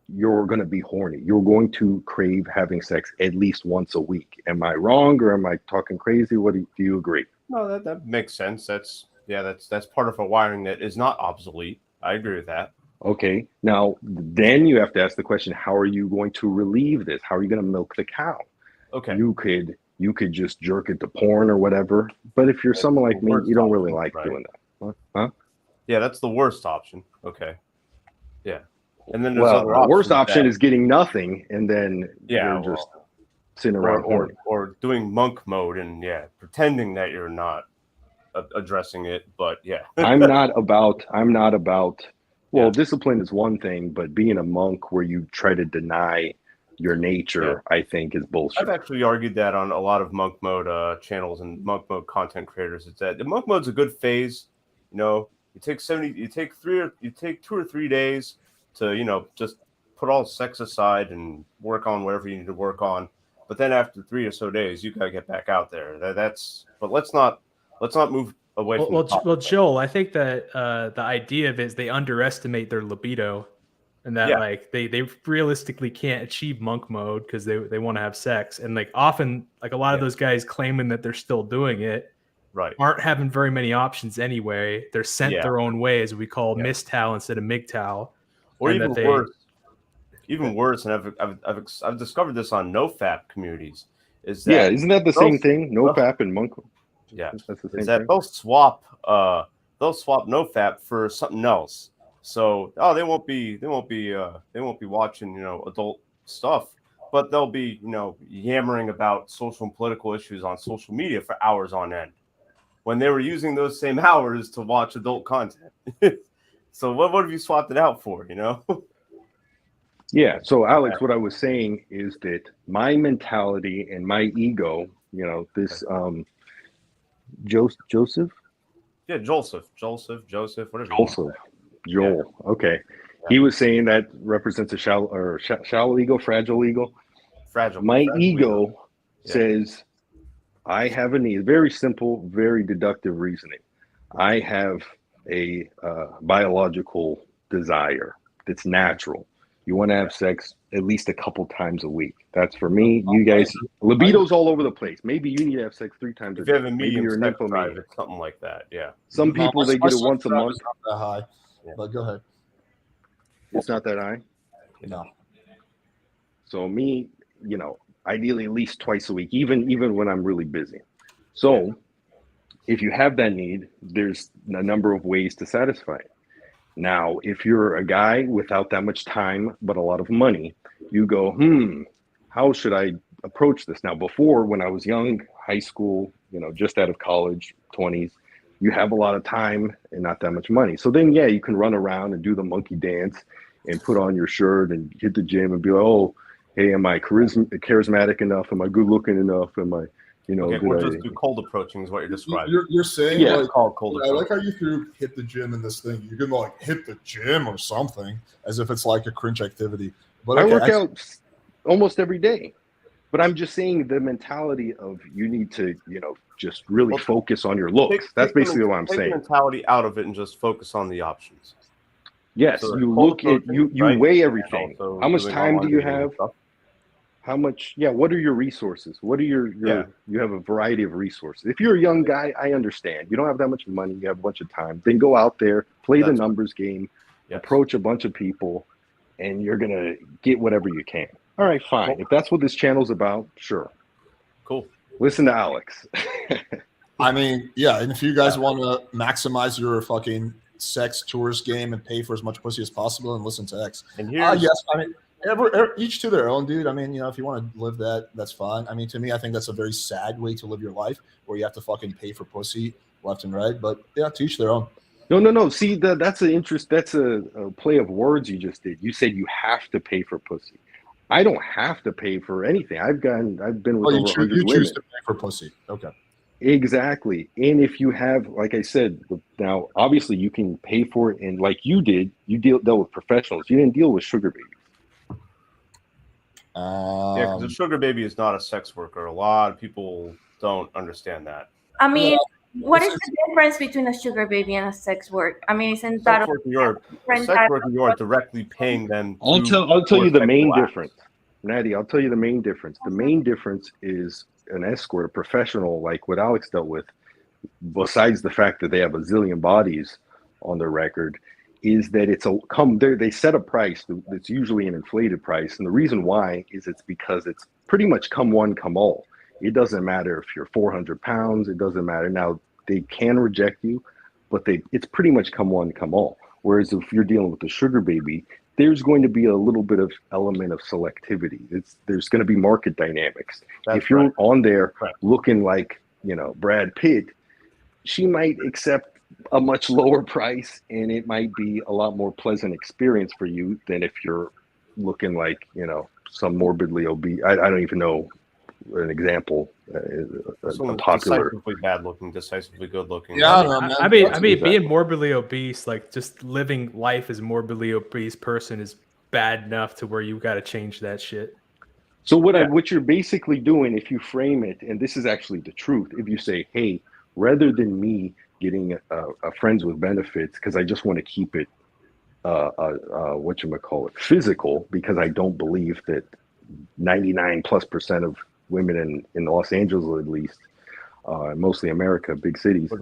going to be horny. You're going to crave having sex at least once a week. Am I wrong or am I talking crazy? What do you agree? No, that makes sense. That's part of a wiring that is not obsolete. I agree with that. Okay. Now, then you have to ask the question: how are you going to relieve this? How are you going to milk the cow? Okay. You could just jerk it to porn or whatever. But if you're someone like me, you don't really like doing that. Huh? Yeah, that's the worst option. Okay. Yeah. And then the worst option is getting nothing, and then you're just sitting around or doing monk mode and pretending that you're not addressing it. But I'm not about. Well, discipline is one thing, but being a monk where you try to deny your nature, I think, is bullshit. I've actually argued that on a lot of monk mode channels and monk mode content creators. It's that the monk mode's a good phase. You take 2 or 3 days to just put all sex aside and work on whatever you need to work on. But then after 3 or so days, you gotta get back out there. But let's not move away from. Well, Joel, I think that the idea of it is they underestimate their libido, and that they realistically can't achieve monk mode because they want to have sex, and often a lot of those guys claiming that they're still doing it. Right. Aren't having very many options anyway. They're sent their own way, as we call MGTOW instead of MGTOW. Or even worse, and I've discovered this on NoFap communities. Isn't that the same thing? NoFap and monk. Yeah, that's the same is that thing. they'll swap NoFap for something else. So they won't be watching adult stuff, but they'll be yammering about social and political issues on social media for hours on end, when they were using those same hours to watch adult content. So what have you swapped it out for, Yeah. So Alex, what I was saying is that my mentality and my ego, this Joseph? Yeah, Joseph, whatever. Joel. Okay. Yeah. He was saying that represents a shallow ego, fragile ego. My ego says I have a need. Very simple, very deductive reasoning. I have a biological desire that's natural. You want to have sex at least a couple times a week. That's for me. You guys, libido's all over the place. Maybe you need to have sex 3 times a If you day. have a Maybe medium you're an sex drive, nymphomaniac. it's something like that. Yeah. Some people, they get it once a drive month. is not that high, but go ahead. It's not that high. No. So me, ideally at least twice a week, even when I'm really busy. So if you have that need, there's a number of ways to satisfy it. Now, if you're a guy without that much time but a lot of money, you go, how should I approach this? Now, before, when I was young, high school, just out of college, 20s, you have a lot of time and not that much money. So then, yeah, you can run around and do the monkey dance and put on your shirt and hit the gym and be like, oh, hey, am I charismatic enough? Am I good looking enough? Am I, Okay, we'll just do cold approaching is what you're describing. You're saying, Yeah, like, called cold I like how you threw hit the gym in this thing. You can like hit the gym or something as if it's like a cringe activity. But I okay, work out almost every day. But I'm just saying the mentality of you need to, just really focus on your looks. That's basically what I'm saying. Take the mentality out of it and just focus on the options. Yes, So you cold look at approaching, you right? weigh And everything. also How much doing time do online you dating and have? stuff. How much? Yeah. What are your resources? What are your you have a variety of resources. If you're a young guy, I understand. You don't have that much money. You have a bunch of time. Then go out there, play the numbers game, approach a bunch of people, and you're going to get whatever you can. All right, fine. If that's what this channel's about, sure. Cool. Listen to Alex. I mean, yeah, and if you guys want to maximize your fucking sex tourist game and pay for as much pussy as possible, and listen to X. And here's yes, I mean, each to their own, dude. I mean, if you want to live that, that's fine. I mean, to me, I think that's a very sad way to live your life, where you have to fucking pay for pussy left and right. But yeah, to each their own. No. See, that's a play of words you just did. You said you have to pay for pussy. I don't have to pay for anything. I've been with over 100 women. You choose to pay for pussy. Okay. Exactly. And if you have, like I said, now obviously you can pay for it, and like you did, you dealt with professionals. You didn't deal with sugar babies. Yeah, because a sugar baby is not a sex worker. A lot of people don't understand that. I mean, what is the difference between a sugar baby and a sex work? I mean, isn't that sex worker? You are directly paying them. I'll tell you the main difference, Natty. I'll tell you the main difference. The main difference is an escort, a professional, like what Alex dealt with. Besides the fact that they have a zillion bodies on their record, is that they set a price that's usually an inflated price, and the reason why is it's because it's pretty much come one, come all. It doesn't matter if you're 400 pounds. It doesn't matter. Now, they can reject you, but it's pretty much come one, come all. Whereas if you're dealing with the sugar baby, there's going to be a little bit of element of selectivity. There's going to be market dynamics. If you're on there looking like, Brad Pitt, she might accept a much lower price, and it might be a lot more pleasant experience for you than if you're looking like, some morbidly obese. I don't even know an example. Popular. Decisively bad looking, decisively good looking. Yeah, I mean, being morbidly obese, like just living life as a morbidly obese person, is bad enough to where you got to change that shit. So what you're basically doing, if you frame it, and this is actually the truth, if you say, hey, rather than me getting a friends with benefits because I just want to keep it physical, because I don't believe that 99+% of women in Los Angeles, at least, mostly America, big cities,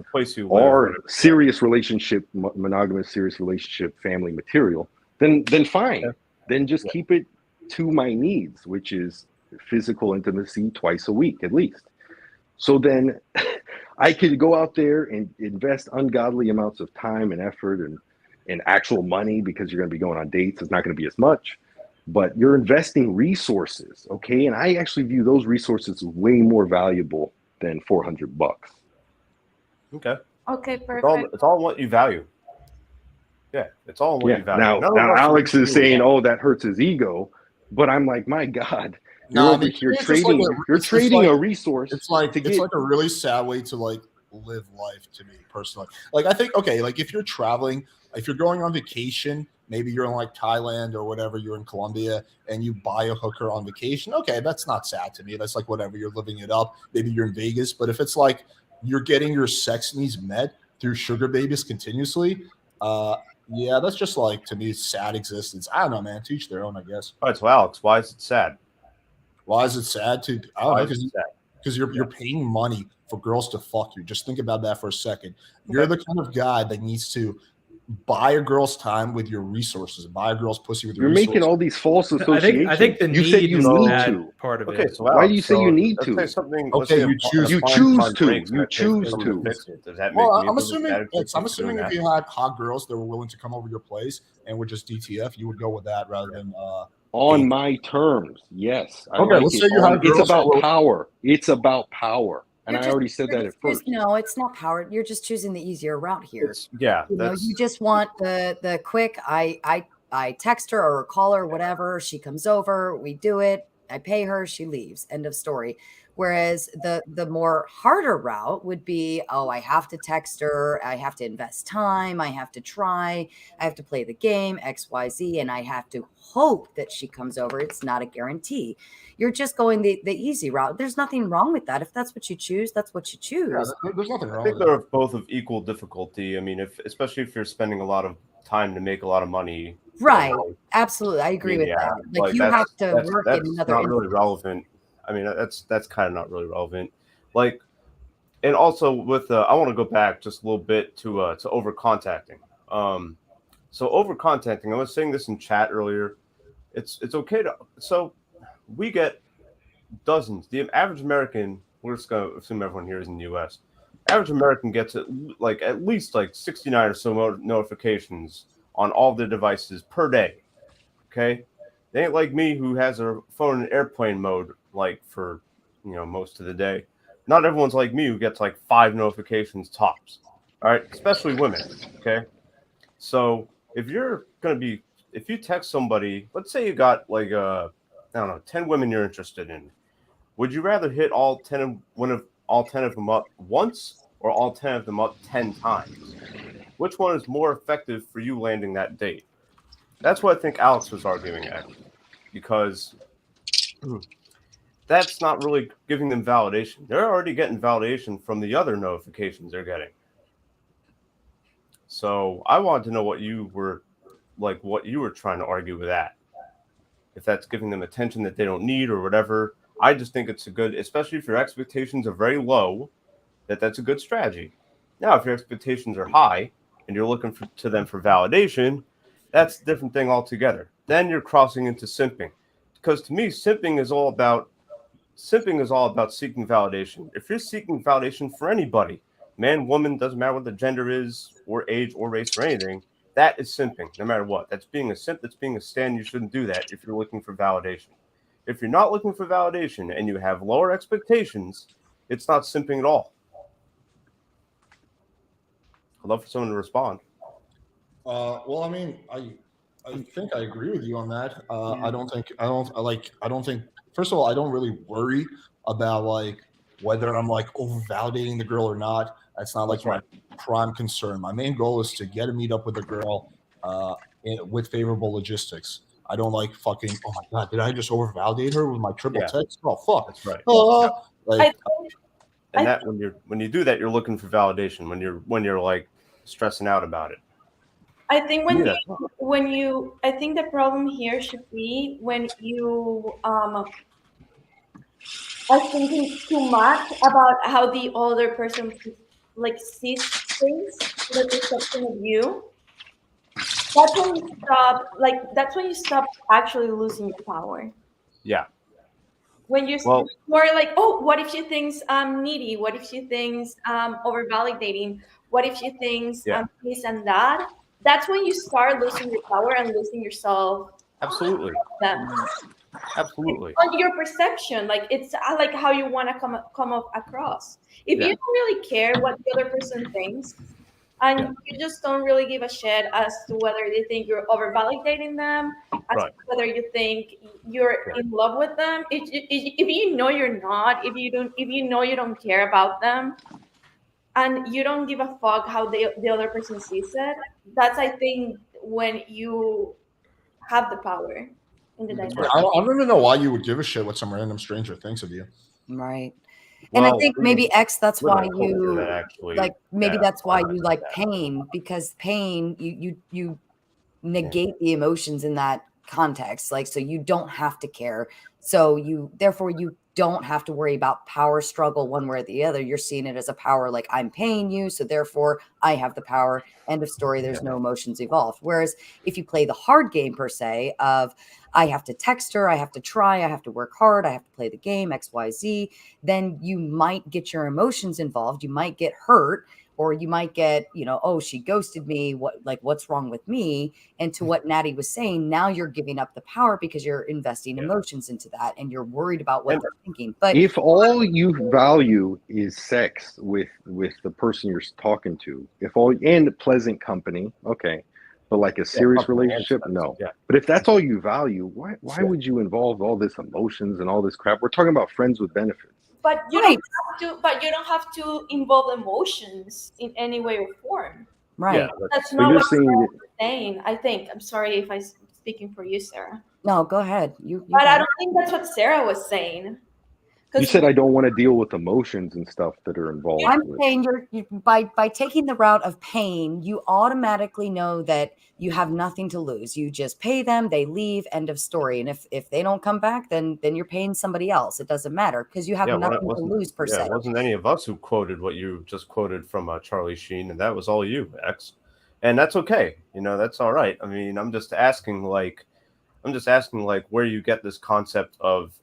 are serious relationship, monogamous serious relationship, family material, then fine. Yeah. Then just keep it to my needs, which is physical intimacy twice a week at least. So then I could go out there and invest ungodly amounts of time and effort and actual money, because you're going to be going on dates. It's not going to be as much, but you're investing resources. Okay. And I actually view those resources as way more valuable than $400. Okay. Okay, perfect. It's all what you value. Yeah. It's all what you value. Now Alex is saying, oh, that hurts his ego. But I'm like, my God, you're trading a resource. It's like a really sad way to like live life, to me personally. Like, I think, okay, like if you're traveling, if you're going on vacation, maybe you're in like Thailand or whatever, you're in Colombia, and you buy a hooker on vacation. Okay, that's not sad to me. That's like whatever, you're living it up. Maybe you're in Vegas. But if it's like you're getting your sex needs met through sugar babies continuously, yeah, that's just like, to me, sad existence. I don't know, man. Teach their own, I guess. All right, so Alex, why is it sad? Why is it sad to? I don't Why know, is it sad? because you're paying money for girls to fuck you. Just think about that for a second. You're the kind of guy that needs to buy a girl's time with your resources, buy a girl's pussy with your You're resources. making all these false associations. I think the you said need you is the need bad to. part of Okay, it. so Why do Alex, you say you need let's to? say something. Okay, let's say you choose- You appliance choose to. breaks and You it takes choose someone to. fix it. Does that make Well, me I'm feel assuming bad if I'm you're assuming doing if that? you had hot girls that were willing to come over your place and would just DTF, you would go with that rather than On my terms, yes. I Okay, like let's it. say you have It's girls that about will- power. It's about power. And You're I just- already said you're that just at first. No, it's not power. You're just choosing the easier route here. Yeah, You know, you just want the quick. I text her or call her, whatever. She comes over, we do it. I pay her, she leaves. End of story. Whereas the more harder route would be, oh, I have to text her, I have to invest time, I have to try, I have to play the game, XYZ, and I have to hope that she comes over. It's not a guarantee. You're just going the easy route. There's nothing wrong with that. If that's what you choose, that's what you choose. Yeah, there's nothing I wrong think with they're that. both of equal difficulty. I mean, especially if you're spending a lot of time to make a lot of money. Right. Absolutely. I agree with yeah, that. Like you have to work in that's another not really relevant. I mean, that's kind of not really relevant. Like, and also with I want to go back just a little bit to over contacting. So over contacting, I was saying this in chat earlier. It's okay to, so we get dozens. The average American, we're just gonna assume everyone here is in the U.S. Average American gets at least 69 or so notifications on all their devices per day. Okay, they ain't like me who has a phone in airplane mode for most of the day. Not everyone's like me who gets 5 notifications tops. All right, especially women. Okay, so if you text somebody, let's say you got I don't know, 10 women you're interested in. Would you rather hit all 10 of them up once or all 10 of them up 10 times? Which one is more effective for you landing that date? That's what I think Alex was arguing at, because that's not really giving them validation. They're already getting validation from the other notifications they're getting. So I wanted to know what you were trying to argue with that. If that's giving them attention that they don't need or whatever. I just think it's a good, especially if your expectations are very low, that's a good strategy. Now, if your expectations are high and you're looking to them for validation, that's a different thing altogether. Then you're crossing into simping. Because to me, simping is all about seeking validation. If you're seeking validation for anybody, man, woman, doesn't matter what the gender is, or age, or race, or anything, that is simping, no matter what. That's being a simp, that's being a stan. You shouldn't do that if you're looking for validation. If you're not looking for validation and you have lower expectations, it's not simping at all. I'd love for someone to respond. Well, I mean, I think I agree with you on that. I don't think. First of all, I don't really worry about whether I'm over validating the girl or not. That's not my prime concern. My main goal is to get a meet up with a girl with favorable logistics. I don't fucking. Oh my god, did I just over validate her with my triple text? Oh fuck, that's right. When you do that, you're looking for validation. When you're stressing out about it. I think I think the problem here should be when you are thinking too much about how the other person sees things, the perception of you. That's when you stop. That's when you stop actually losing your power. Yeah. When you're more oh, what if she thinks I'm needy? What if she thinks I'm over validating? What if she thinks I'm this and that? That's when you start losing your power and losing yourself. Absolutely. Absolutely. On your perception, it's how you want to come up across. If you don't really care what the other person thinks, and you just don't really give a shit as to whether they think you're over validating them, as to whether you think you're in love with them. If you know you're not, if you know you don't care about them, and you don't give a fuck how the other person sees it, that's I think when you have the power in the dynamic. I don't even know why you would give a shit what some random stranger thinks of you. Right. And I Well, think maybe X, that's live in why a culture you that actually like, maybe that that's why you honors like that. pain, because pain, you negate the emotions in that context. Like, so you don't have to care. So therefore you don't have to worry about power struggle one way or the other. You're seeing it as a power, like I'm paying you, so therefore I have the power. End of story. There's no emotions evolved. Whereas if you play the hard game per se of I have to text her, I have to try, I have to work hard, I have to play the game, XYZ, then you might get your emotions involved. You might get hurt, or you might get, oh, she ghosted me. What's wrong with me? And to what Natty was saying, now you're giving up the power because you're investing emotions into that and you're worried about what they're thinking. But if all you value is sex with the person you're talking to, and pleasant company, okay, but like a serious relationship, no. Yeah. But if that's all you value, why would you involve all this emotions and all this crap? We're talking about friends with benefits. But you don't have to involve emotions in any way or form. Right. That's not what Sarah was saying. I think. I'm sorry if I'm speaking for you, Sarah. No, go ahead. But I don't think that's what Sarah was saying. You said I don't want to deal with emotions and stuff that are involved. I'm saying by taking the route of pain, you automatically know that you have nothing to lose. You just pay them, they leave, end of story. And if they don't come back, then you're paying somebody else. It doesn't matter because you have nothing to lose per se. It wasn't any of us who quoted what you just quoted from Charlie Sheen, and that was all you, X. And that's okay. That's all right. I mean, I'm just asking where you get this concept of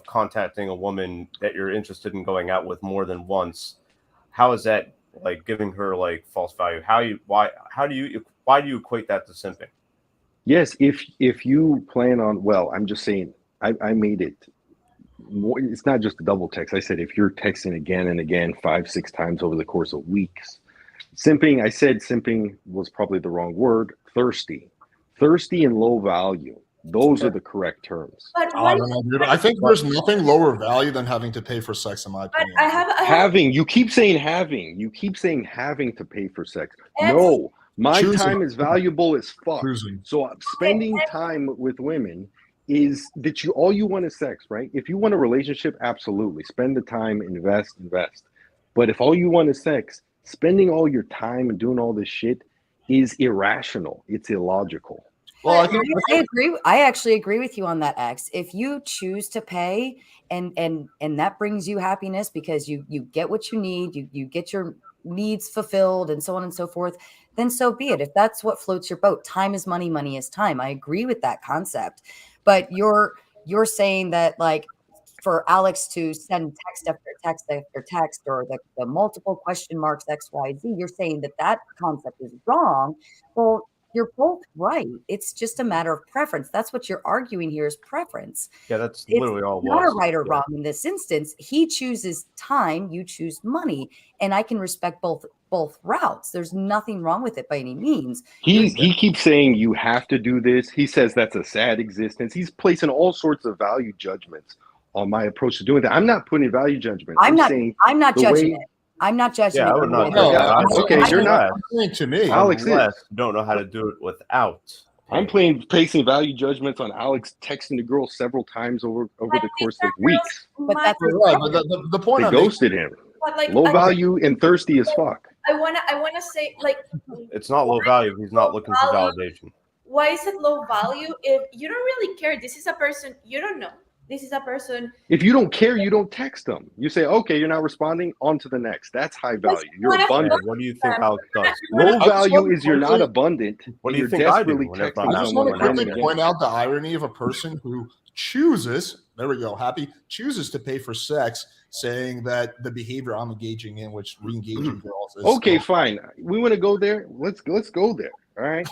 contacting a woman that you're interested in going out with more than once. How is that like giving her like false value? Why do you equate that to simping? Yes, if you plan on, I'm just saying, I made it more, it's not just a double text. I said if you're texting again and again 5-6 times over the course of weeks. Simping, I said simping was probably the wrong word. Thirsty and low value. Those are the correct terms. I don't know, dude. I think there's nothing lower value than having to pay for sex, in my opinion. You keep saying having. You keep saying having to pay for sex. No, my time is valuable as fuck. So spending time with women is that all you want is sex, right? If you want a relationship, absolutely. Spend the time, invest. But if all you want is sex, spending all your time and doing all this shit is irrational. It's illogical. Well, I agree. I actually agree with you on that, X. If you choose to pay and that brings you happiness because you get what you need, you get your needs fulfilled and so on and so forth, then so be it. If that's what floats your boat, time is money, money is time. I agree with that concept. But you're saying that like for Alex to send text after text after text or the multiple question marks XYZ, you're saying that concept is wrong. Well, you're both right. It's just a matter of preference. That's what you're arguing here is preference. Yeah, that's literally all. It's not a right or wrong in this instance. He chooses time, you choose money, and I can respect both routes. There's nothing wrong with it by any means. He keeps saying you have to do this. He says that's a sad existence. He's placing all sorts of value judgments on my approach to doing that. I'm not putting value judgment. I'm not judging it. I'm not judging. Yeah, I would not. Okay, you're not. To me, Alex don't know how to do it without. I'm placing value judgments on Alex texting the girl several times over the course of weeks. But that's the point. They ghosted him. Low value and thirsty as fuck. I wanna say like it's not low value. He's not looking for validation. Why is it low value if you don't really care? This is a person you don't know. This is a person. If you don't care, you don't text them. You say, okay, you're not responding, on to the next. That's high value. You're abundant. What do you think Alex does? Low value is you're not abundant. What do you think I do? I just want to quickly point out the irony of a person who chooses, chooses to pay for sex, saying that the behavior I'm engaging in, which re-engaging girls is. Okay, fine. We want to go there. Let's go there. All right.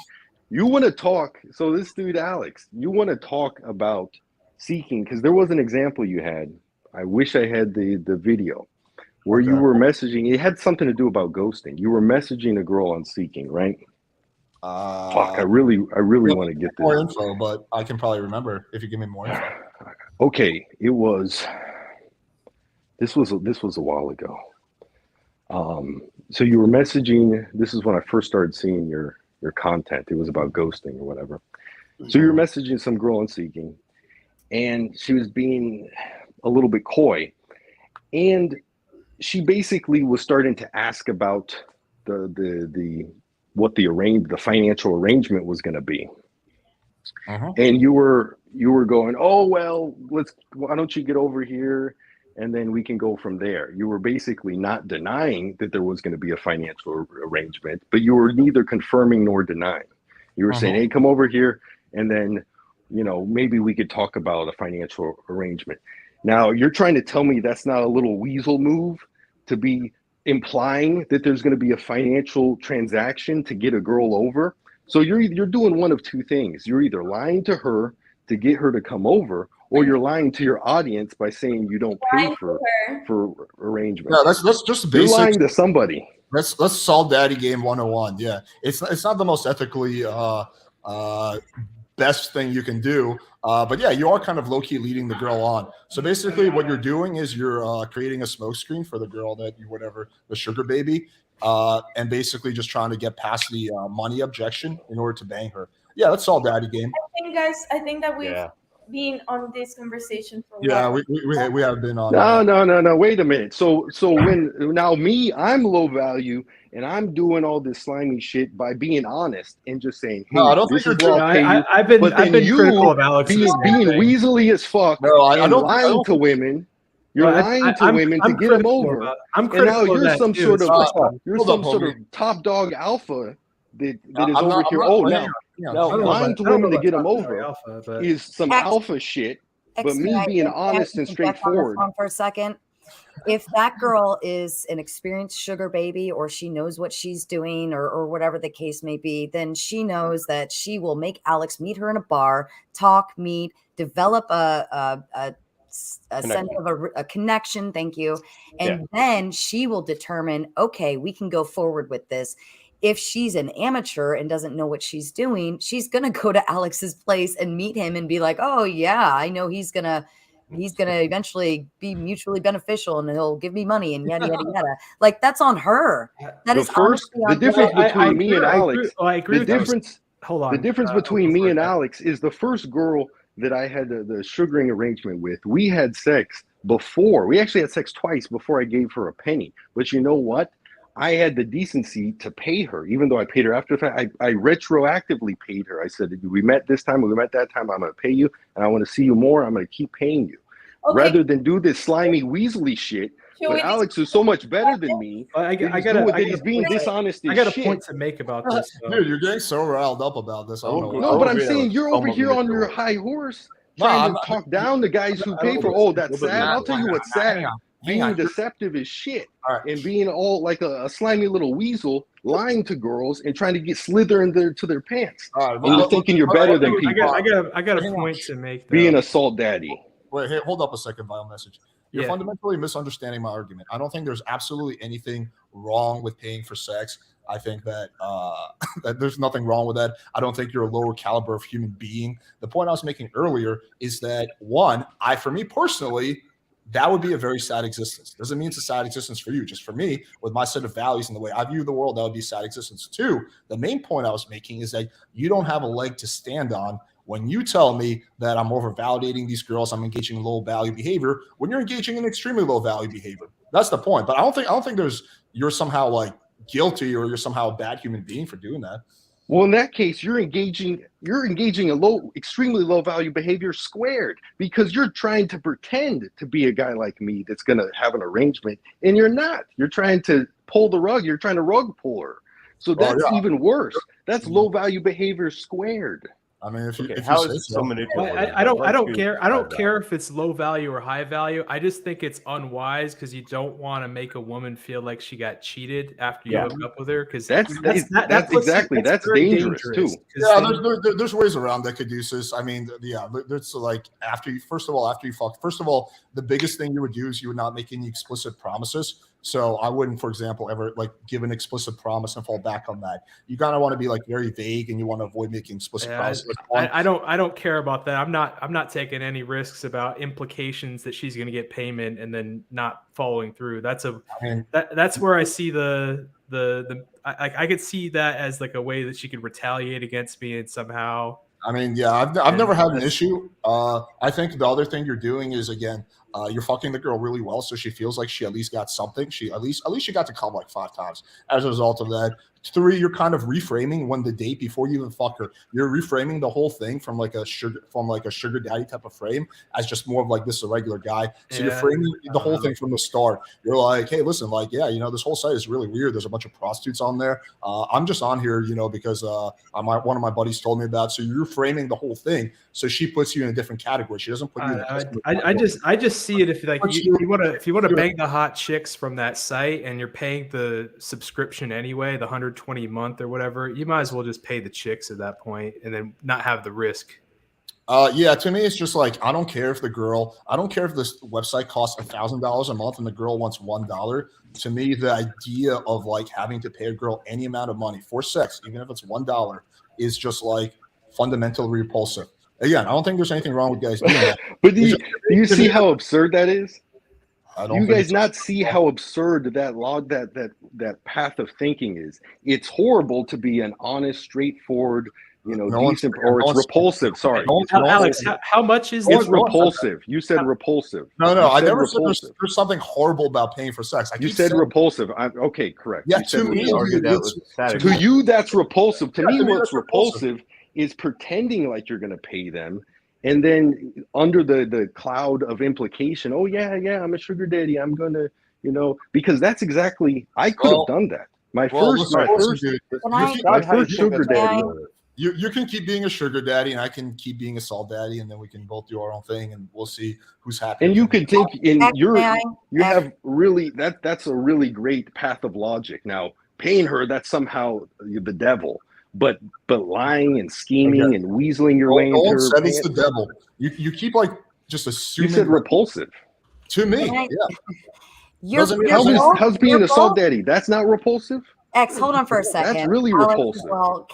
You want to talk. So this dude, Alex, you want to talk about seeking, because there was an example you had. I wish I had the video where you were messaging. It had something to do about ghosting. You were messaging a girl on Seeking, right? Fuck, I really want to get this. More info, but I can probably remember if you give me more info. Okay, this was a while ago. So you were messaging. This is when I first started seeing your content. It was about ghosting or whatever. So you were messaging some girl on Seeking, and she was being a little bit coy. And she basically was starting to ask about the what the financial arrangement was going to be. And you were going, oh well, why don't you get over here and then we can go from there. You were basically not denying that there was going to be a financial arrangement, but you were neither confirming nor denying. You were saying, hey, come over here and then, you know, maybe we could talk about a financial arrangement. Now you're trying to tell me that's not a little weasel move to be implying that there's going to be a financial transaction to get a girl over. So you're doing one of two things. You're either lying to her to get her to come over, or you're lying to your audience by saying you don't pay for arrangements. Yeah, that's just You're basic. lying to somebody. Let's solve daddy game 101. Yeah, it's not the most ethically best thing you can do, but yeah, you are kind of low-key leading the girl on. So basically what you're doing is you're creating a smokescreen for the girl that you the sugar baby, and basically just trying to get past the money objection in order to bang her. Yeah, that's all daddy game. I think that we've been on this conversation for a Yeah, while. we have been on. No. Wait a minute. So when now I'm low value and I'm doing all this slimy shit by being honest and just saying, hey, No, I don't this think is what I'll pay you. I've been critical of Alex being weaselly as fuck. No, I don't lying to women. You're lying to women to get them over. And now you're some sort of top dog alpha that is over here. Lying to women to get them over is some alpha shit. But me being honest and straightforward. For a second, if that girl is an experienced sugar baby, or she knows what she's doing, or whatever the case may be, then she knows that she will make Alex meet her in a bar, talk, meet, develop a sense of a connection. Thank you. And then she will determine, okay, we can go forward with this. If she's an amateur and doesn't know what she's doing, she's going to go to Alex's place and meet him and be like, oh yeah, I know he's going to eventually be mutually beneficial and he'll give me money and yada, yada, yada. Like, that's on her. That is the difference between me and Alex. I agree the with difference. Hold on. The difference between me and Alex is the first girl that I had the sugaring arrangement with. We had sex before. We actually had sex twice before I gave her a penny. But you know what? I had the decency to pay her, even though I paid her after the fact. I retroactively paid her. I said, we met this time, we met that time, I'm going to pay you, and I want to see you more, I'm going to keep paying you. Okay. Rather than do this slimy, weaselly shit. But Alex is so much better than me. He's being dishonest as shit. I got a point to make about this. Dude, you're getting so riled up about this. No, but I'm saying you're over here on your high horse trying to talk down the guys who pay for, that's sad. I'll tell you what's sad. Being deceptive as shit and being all like a slimy little weasel, lying to girls and trying to slither into their pants. And you're thinking you're better than people. I got a point to make. Being a salt daddy. Wait, hey, hold up a second, Vile Message. You're fundamentally misunderstanding my argument. I don't think there's absolutely anything wrong with paying for sex. I think that that there's nothing wrong with that. I don't think you're a lower caliber of human being. The point I was making earlier is that, one, for me personally, that would be a very sad existence. Doesn't mean it's a sad existence for you. Just for me, with my set of values and the way I view the world, that would be a sad existence. Two, the main point I was making is that you don't have a leg to stand on when you tell me that I'm over-validating these girls, I'm engaging in low-value behavior, when you're engaging in extremely low-value behavior. That's the point. But I don't think you're somehow like guilty or you're somehow a bad human being for doing that. Well, in that case, you're engaging a extremely low value behavior squared, because you're trying to pretend to be a guy like me that's going to have an arrangement, and you're not. You're trying to pull the rug. You're trying to rug pull her. So that's even worse. That's low value behavior squared. I mean, how is it so manipulative? I don't care. I don't care if it's low value or high value. I just think it's unwise because you don't want to make a woman feel like she got cheated after you hook up with her. Because that's dangerous too. Yeah, there's ways around that, Caduceus. I mean, there's like first of all, the biggest thing you would do is you would not make any explicit promises. So I wouldn't, for example, ever like give an explicit promise and fall back on that. You kind of want to be like very vague, and you want to avoid making explicit promises. I don't care about that. I'm not taking any risks about implications that she's going to get payment and then not following through. That's where I see I could see that as like a way that she could retaliate against me and somehow I mean, yeah, I've never had an issue. I think the other thing you're doing is, again, you're fucking the girl really well, so she feels like she at least got something. She at least she got to come like 5 times as a result of that. 3, you're kind of reframing when the date before you even fuck her. You're reframing the whole thing from like a sugar daddy type of frame as just more of like this is a regular guy. So you're framing the whole thing from the start. You're like, hey, listen, like, yeah, you know, this whole site is really weird. There's a bunch of prostitutes on there. I'm just on here, you know, because one of my buddies told me about. So you're framing the whole thing. So she puts you in a different category. She doesn't put you. I just see it if like if you want to bang the hot chicks from that site and you're paying the subscription anyway, the $120 a month or whatever, you might as well just pay the chicks at that point and then not have the risk. Yeah, to me, it's just like I don't care if this website costs $1,000 a month and the girl wants $1. To me, the idea of like having to pay a girl any amount of money for sex, even if it's $1, is just like fundamentally repulsive. Again, I don't think there's anything wrong with guys doing that. But do you see how absurd that is? I Do don't you think guys it's- not see how absurd that path of thinking is? It's horrible to be an honest, straightforward, decent, or it's repulsive. Sorry, it's Alex, repulsive. how much is It's this? repulsive. You said repulsive. No, You I said never said repulsive. there's something horrible about paying for sex. You said repulsive. Okay, correct. Yeah, You said to me, repulsive. To you, that's repulsive. To me, to me, what's that's repulsive. repulsive is pretending like you're going to pay them, and then under the cloud of implication, oh yeah, I'm a sugar daddy. I'm gonna, because that's exactly I could have done that. My first sugar daddy. You can keep being a sugar daddy, and I can keep being a salt daddy, and then we can both do our own thing, and we'll see who's happy. And you could think, have really that's a really great path of logic. Now, paying her, that's somehow the devil. But lying and scheming and weaseling your way into her. Said it's the devil. You keep like just assuming. You said repulsive. To me, yeah. How's being a salt daddy? That's not repulsive? X, hold on for a second. That's really Alex, repulsive. Well,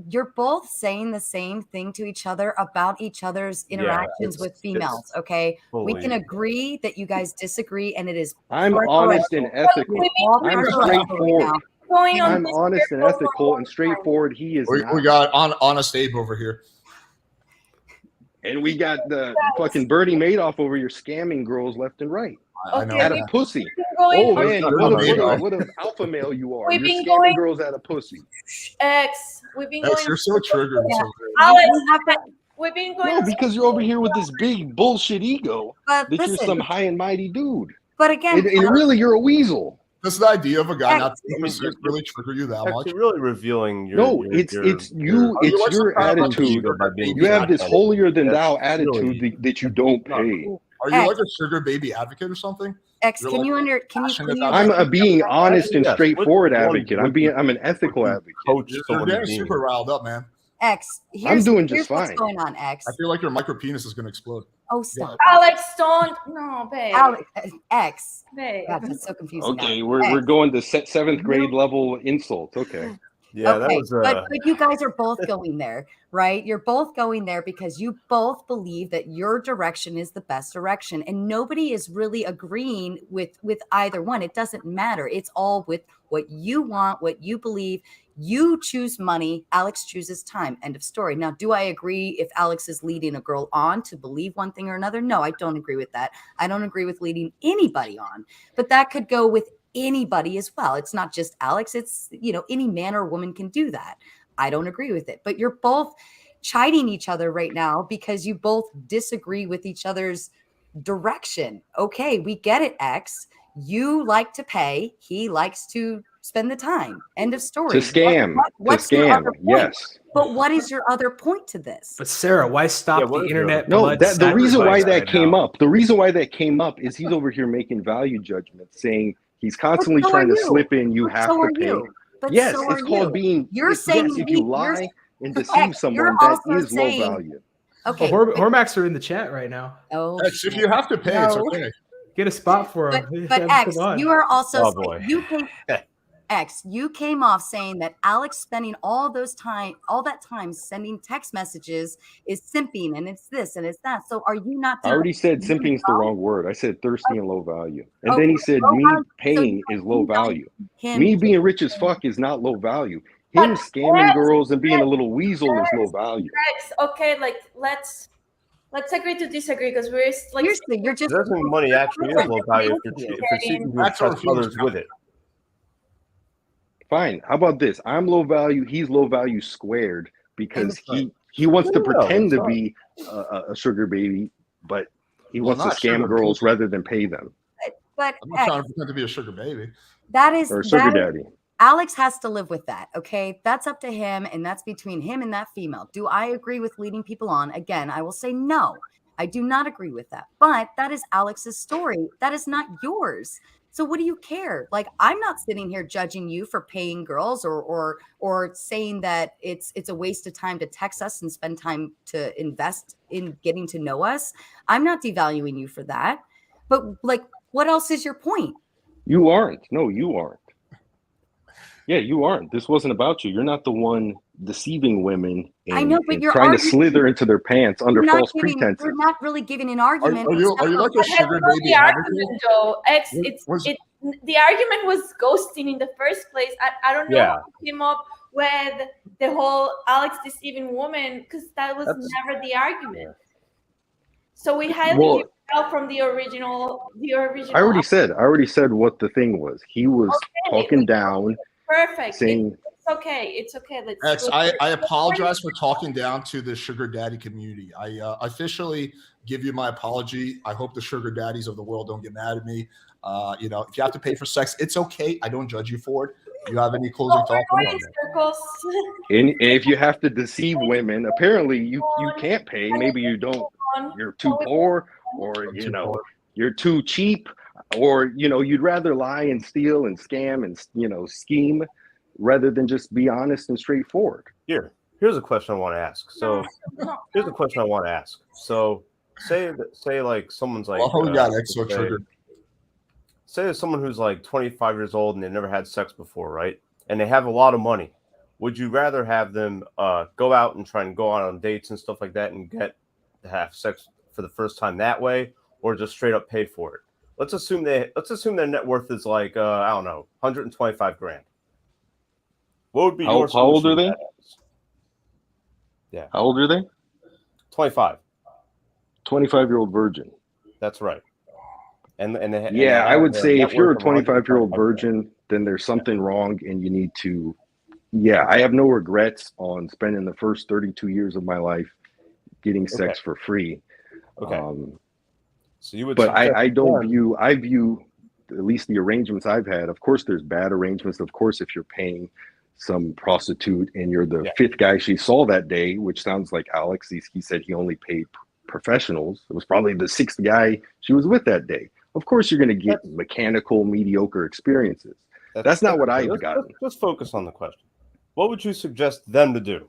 you're both saying the same thing to each other about each other's interactions with females, okay? We can agree that you guys disagree, and it is. I'm honest and ethical. I'm straightforward. I'm honest and ethical and straightforward. He is. We got honest Abe over here. And we got the fucking Bernie Madoff over here scamming girls left and right. I know. Out of pussy. Oh man, what an alpha male you are. You're scamming girls out of pussy. X, we've been going. You're so triggered. Yeah. Alex, we've been going. No, because you're over here with this big bullshit ego that listen, you're some high and mighty dude. But again, and really, you're a weasel. This is the idea of a guy not to really trigger you that much. You're really revealing your. No, it's your attitude. You have this holier than thou attitude that you don't pay. Are you like a sugar baby advocate or something? X, can you I'm a being honest and straightforward advocate. I'm an ethical advocate. You're getting super riled up, man. X, I'm doing just what's fine. going on, X? I feel like your micro penis is going to explode. Oh, stop. Alex, don't. No, babe. Alex, X. Babe. God, that's so confusing. Okay, we're going to 7th grade level insults. Okay. Yeah, okay, that was. But you guys are both going there, right? You're both going there because you both believe that your direction is the best direction, and nobody is really agreeing with either one. It doesn't matter. It's all with what you want, what you believe. You choose money. Alex chooses time. End of story. Now, do I agree if Alex is leading a girl on to believe one thing or another? No, I don't agree with that. I don't agree with leading anybody on, but that could go with anybody as well. It's not just Alex. It's, any man or woman can do that. I don't agree with it, but you're both chiding each other right now because you both disagree with each other's direction. Okay, we get it, X. You like to pay. He likes to spend the time. End of story. To scam. What's to your scam. other point? Yes. But what is your other point to this? But Sarah, why stop the internet? No, the reason why that came up. The reason why that came up is he's over here making value judgments, saying he's constantly trying to slip in. You have to pay. Yes, it's called being. You're saying if you lie and deceive someone, that is low value. Okay, Whoremaxxer in the chat right now. Oh, if you have to pay, it's okay. Get a spot for him. But X, you are also X, you came off saying that Alex spending all that time sending text messages is simping, and it's this and it's that. So are you not? I already said simping is the wrong word. I said thirsty and low value, and then he said me paying is low value. Me being rich as fuck is not low value. him But scamming X, girls and being a X, little weasel is low value. X, okay, like let's agree to disagree because we're like Seriously, you're just Doesn't mean money actually is low value if you're seeking to That's impress our others with it. Fine. How about this? I'm low value. He's low value squared because Different. he wants to No, pretend it's to not. be a sugar baby, but he Well, wants to not sugar scam girls baby. rather than pay them, But I'm not X, trying to pretend to be a sugar baby. that is or a sugar that is- daddy. Alex has to live with that. Okay. That's up to him. And that's between him and that female. Do I agree with leading people on? Again, I will say no. I do not agree with that. But that is Alex's story. That is not yours. So what do you care? Like, I'm not sitting here judging you for paying girls or saying that it's a waste of time to text us and spend time to invest in getting to know us. I'm not devaluing you for that. But like, what else is your point? You aren't. No, you aren't. Yeah, you aren't. This wasn't about you. You're not the one deceiving women and, I know, but and you're trying to arguing- slither into their pants under false pretenses. You're not really giving an argument. Are you like a That's sugar not baby the advocate? argument, though. X, the argument was ghosting in the first place. I don't know Yeah. how he came up with the whole Alex deceiving woman because that was never the argument. So we highly differ from the original. I already said what the thing was. He was talking down, Perfect. saying It's okay. It's okay. Let's X, go. I apologize for talking down to the sugar daddy community. I officially give you my apology. I hope the sugar daddies of the world don't get mad at me. If you have to pay for sex, it's okay. I don't judge you for it. Do you have any closing thoughts? Going in circles. and if you have to deceive women, apparently you can't pay. Maybe you don't. You're too poor, or you're too cheap, or you'd rather lie and steal and scam and scheme rather than just be honest and straightforward. Here's a question I want to ask. So say like someone's like, say there's someone who's like 25 years old and they never had sex before, right? And they have a lot of money. Would you rather have them go out and try and go out on dates and stuff like that and get to have sex for the first time that way, or just straight up pay for it? Let's assume their net worth is like I don't know, 125 grand. What would be your How old are solution? they? Yeah. How old are they? 25. 25-year-old virgin. That's right. And I would say if you're a 25-year-old virgin, then there's something wrong, and you need to. Yeah, I have no regrets on spending the first 32 years of my life getting sex for free. Okay. So you would, but I view at least the arrangements I've had. Of course, there's bad arrangements. Of course, if you're paying some prostitute and you're the fifth guy she saw that day, which sounds like Alex. He said he only paid professionals. It was probably the sixth guy she was with that day. Of course, you're going to get mechanical, mediocre experiences. That's not what I've gotten. Let's focus on the question. What would you suggest them to do?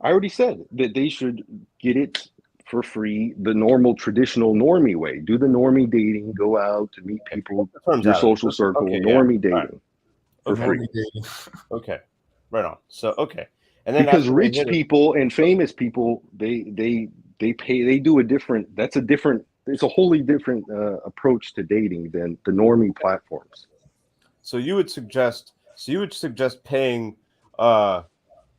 I already said that they should get it for free, the normal, traditional, normie way. Do the normie dating, go out to meet people, your social circle, normie dating for free. Okay, right on. So and then because rich people and famous people, they pay. They do a different. It's a wholly different approach to dating than the normie platforms. So you would suggest paying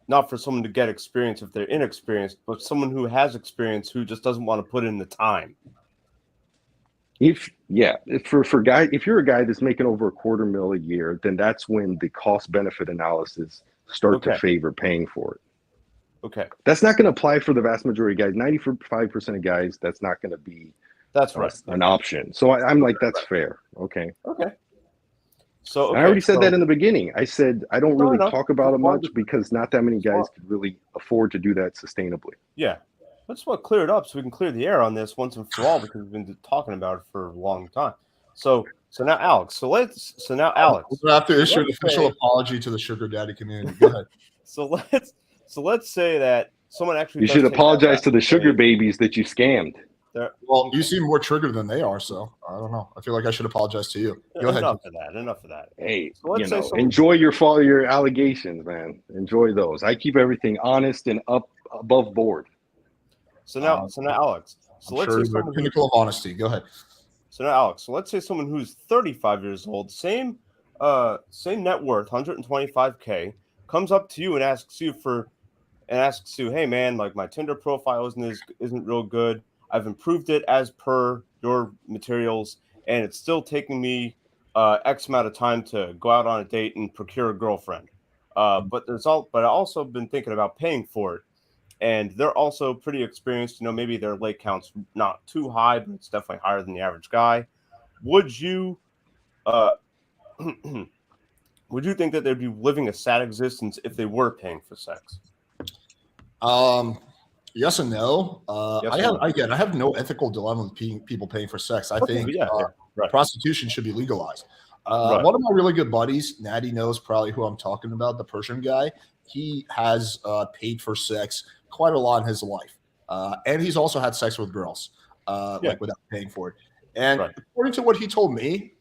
not for someone to get experience if they're inexperienced, but someone who has experience who just doesn't want to put in the time. If you're a guy that's making over $250,000 a year, then that's when the cost benefit analysis start to favor paying for it. Okay. That's not going to apply for the vast majority of guys. 95% of guys, that's not going to be an option. So I'm like, that's fair. Okay. So I already said that in the beginning. I said I don't really talk about it much because not that many guys could really afford to do that sustainably. Yeah. Let's clear it up so we can clear the air on this once and for all because we've been talking about it for a long time. So now Alex. So now Alex. We'll have to issue an official apology to the sugar daddy community. Go ahead. So let's say that someone actually. You should apologize to the sugar babies that you scammed. Well, you seem more triggered than they are, so I don't know. I feel like I should apologize to you. Go ahead. Enough of that. Hey, enjoy your allegations, man. Enjoy those. I keep everything honest and up above board. So now, Alex. So let's say the pinnacle of honesty. Go ahead. So now, Alex. So let's say someone who's 35 years old, same net worth, 125K, comes up to you and asks you, hey man, like my Tinder profile isn't real good. I've improved it as per your materials, and it's still taking me X amount of time to go out on a date and procure a girlfriend. But I also been thinking about paying for it, and they're also pretty experienced. Maybe their lake count's not too high, but it's definitely higher than the average guy. Would you would you think that they'd be living a sad existence if they were paying for sex? Yes and no. I have no ethical dilemma with people paying for sex. I think right. prostitution should be legalized. Right. One of my really good buddies, Natty knows probably who I'm talking about, the Persian guy. He has paid for sex quite a lot in his life, and he's also had sex with girls, like without paying for it. And according to what he told me,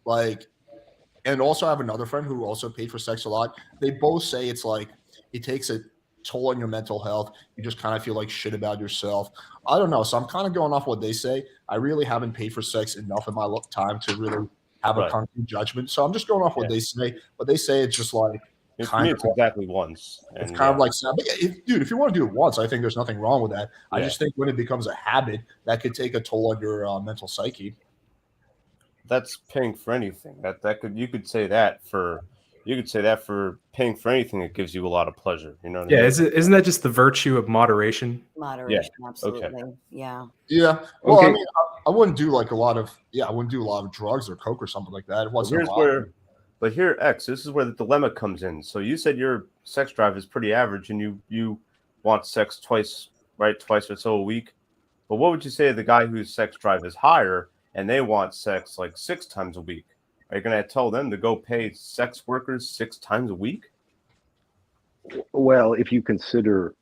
and also I have another friend who also paid for sex a lot. They both say it's like it takes a toll on your mental health. You just kind of feel like shit about yourself. I don't know. So I'm kind of going off what they say. I really haven't paid for sex enough in my time to really have a concrete judgment. So I'm just going off what they say. But they say it's just like it's exactly once. It's kind of like, but dude, if you want to do it once, I think there's nothing wrong with that. I just think when it becomes a habit, that could take a toll on your mental psyche. That's paying for anything. You could say that for paying for anything that gives you a lot of pleasure. You know what I mean? Isn't that just the virtue of moderation? Moderation, absolutely. Okay. Yeah. Yeah. Well, I mean, I wouldn't do a lot of drugs or coke or something like that. It wasn't But here, X, this is where the dilemma comes in. So you said your sex drive is pretty average and you want sex twice or so a week. But what would you say to the guy whose sex drive is higher and they want sex like 6 times a week? Are you going to tell them to go pay sex workers 6 times a week? Well, if you consider,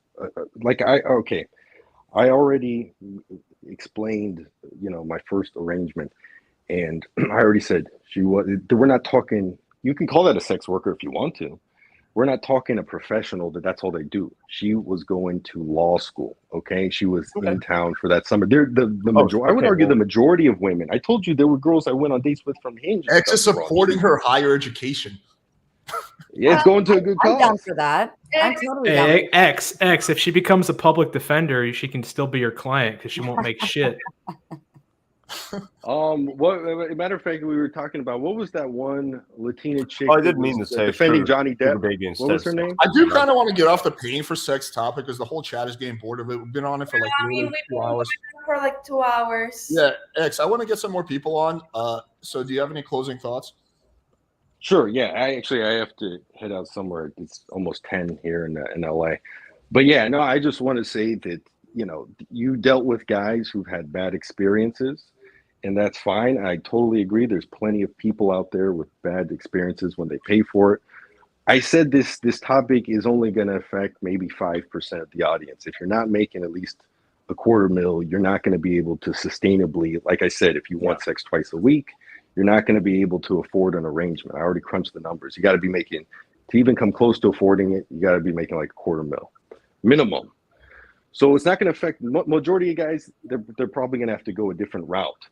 I already explained, my first arrangement, and I already said we're not talking, you can call that a sex worker if you want to. We're not talking a professional that's all they do. She was going to law school. Okay. She was in town for that summer. I would argue the majority of women, I told you there were girls I went on dates with from Hinge. X is supporting her higher education. Yeah, it's going to a good cause. I'm down for that. I'm totally down. X, if she becomes a public defender, she can still be your client because she won't make shit. Matter of fact, we were talking about, what was that one Latina chick? I didn't mean to say defending Johnny Depp. What was her name? I do kind of want to get off the paying for sex topic because the whole chat is getting bored of it. We've been on it for 2 hours. For 2 hours. Yeah, X, I want to get some more people on. So do you have any closing thoughts? Sure. Yeah, I have to head out somewhere. It's almost 10 here in LA. But yeah, no, I just want to say that, you dealt with guys who've had bad experiences. And that's fine. I totally agree. There's plenty of people out there with bad experiences when they pay for it. I said this topic is only going to affect maybe 5% of the audience. If you're not making at least $250,000, you're not going to be able to sustainably, like I said, if you want sex twice a week, you're not going to be able to afford an arrangement. I already crunched the numbers. You got to be making, to even come close to affording it, you got to be making like $250,000 minimum. So it's not going to affect majority of guys. They're probably going to have to go a different route.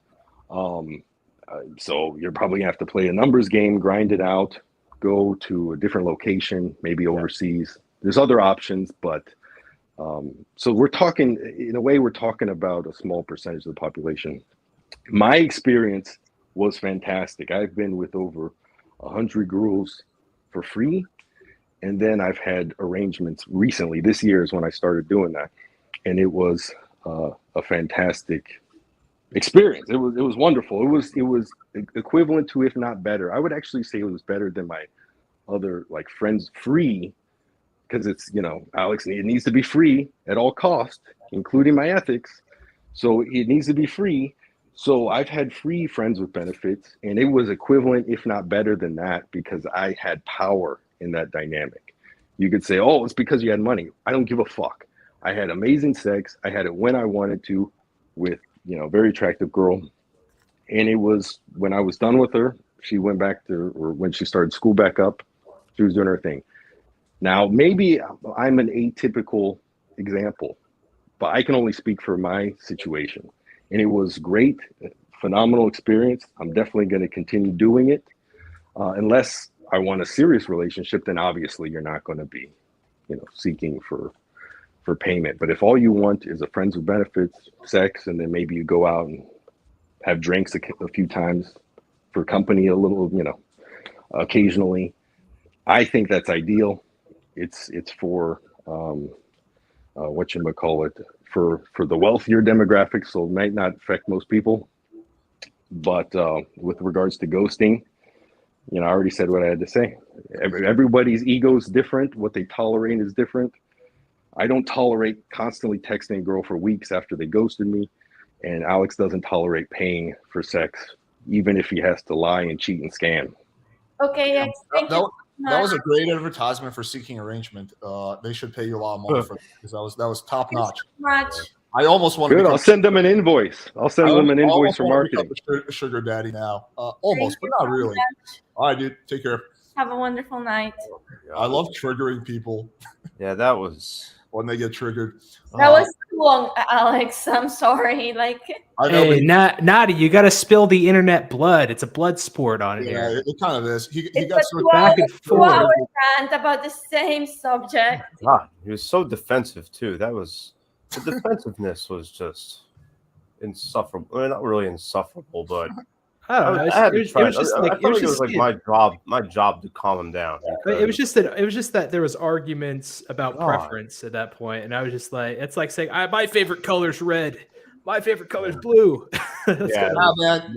So you're probably gonna have to play a numbers game, grind it out, go to a different location, maybe overseas. There's other options, but so we're talking, in a way, we're talking about a small percentage of the population. My experience was fantastic. I've been with over 100 girls for free, and then I've had arrangements recently. This year is when I started doing that, and it was a fantastic experience. It was wonderful. It was equivalent to, if not better. I would actually say it was better than my other friends free, because it's, Alex, it needs to be free at all costs, including my ethics. So it needs to be free. So I've had free friends with benefits, and it was equivalent, if not better than that, because I had power in that dynamic. You could say, oh, it's because you had money. I don't give a fuck. I had amazing sex. I had it when I wanted to with, very attractive girl. And it was when I was done with her, she went back to, or when she started school back up, she was doing her thing. Now, maybe I'm an atypical example, but I can only speak for my situation. And it was great, phenomenal experience. I'm definitely going to continue doing it. Unless I want a serious relationship, then obviously you're not going to be seeking for payment. But if all you want is a friends with benefits, sex, and then maybe you go out and have drinks a few times for company a little, occasionally, I think that's ideal. It's for for the wealthier demographic, so it might not affect most people. But with regards to ghosting, I already said what I had to say. Everybody's ego is different. What they tolerate is different. I don't tolerate constantly texting a girl for weeks after they ghosted me, and Alex doesn't tolerate paying for sex, even if he has to lie and cheat and scam. Okay, yes, thank you. That was a great advertisement for seeking arrangement. They should pay you a lot of money for that, because that was top notch. Much. I almost want to. Good. I'll send them an invoice. I'll send them an invoice for marketing. A sugar daddy now, almost, but not really. All right, dude. Take care. Have a wonderful night. I love triggering people. Yeah, that was when they get triggered. That was too long, Alex. I'm sorry. Hey, Nadi, you got to spill the internet blood. It's a blood sport on it. Yeah, it kind of is. He got so back and forth. 2 hour rant about the same subject. God, he was so defensive too. The defensiveness was just insufferable. Well, not really insufferable, but I don't know. I felt like it was like my job to calm him down. It was just that there was arguments about preference at that point, and I was just like, it's like saying, my favorite color's red, my favorite color's blue. Nah, man.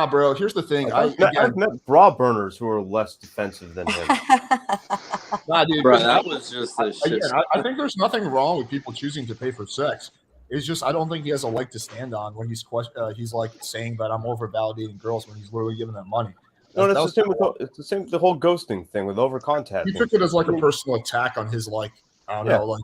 Bro. Here's the thing. I've met bra burners who are less defensive than him. Nah, dude, bro, that was just a shit. I think there's nothing wrong with people choosing to pay for sex. It's just I don't think he has a leg to stand on when he's like saying that I'm over-validating girls when he's literally giving them money. No, it's the same. The whole ghosting thing with over-contacting. He took it as like a personal attack on his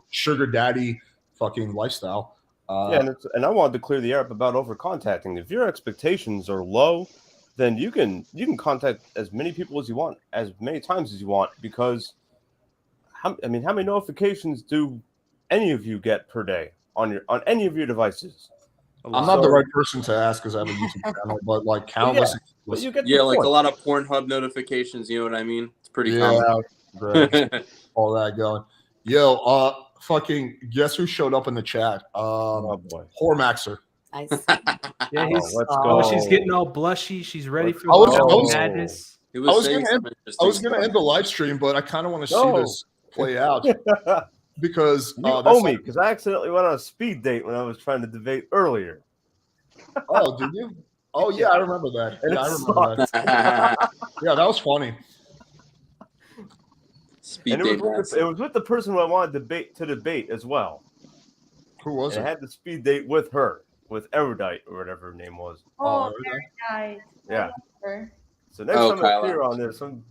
sugar daddy fucking lifestyle. And I wanted to clear the air up about over-contacting. If your expectations are low, then you can contact as many people as you want, as many times as you want, because how many notifications do any of you get per day on any of your devices? I'm not the right person to ask because I have a YouTube channel, but like countless. But you get like a lot of Pornhub notifications. You know what I mean? It's pretty common. All that going. Yo, fucking guess who showed up in the chat? Whoremaxxer. Nice. Yeah, let's go. She's getting all blushy. She's ready for madness. I was gonna end the live stream, but I kind of want to see this play out. Because you owe me, because I accidentally went on a speed date when I was trying to debate earlier. Oh, did you? Oh yeah, I remember that. Yeah, I remember that. Yeah, that was funny. And it was with the person who I wanted to debate as well. Who was it? I had the speed date with her, with Erudite or whatever her name was. Oh, Erudite. Yeah. So next time I appear on this, I'm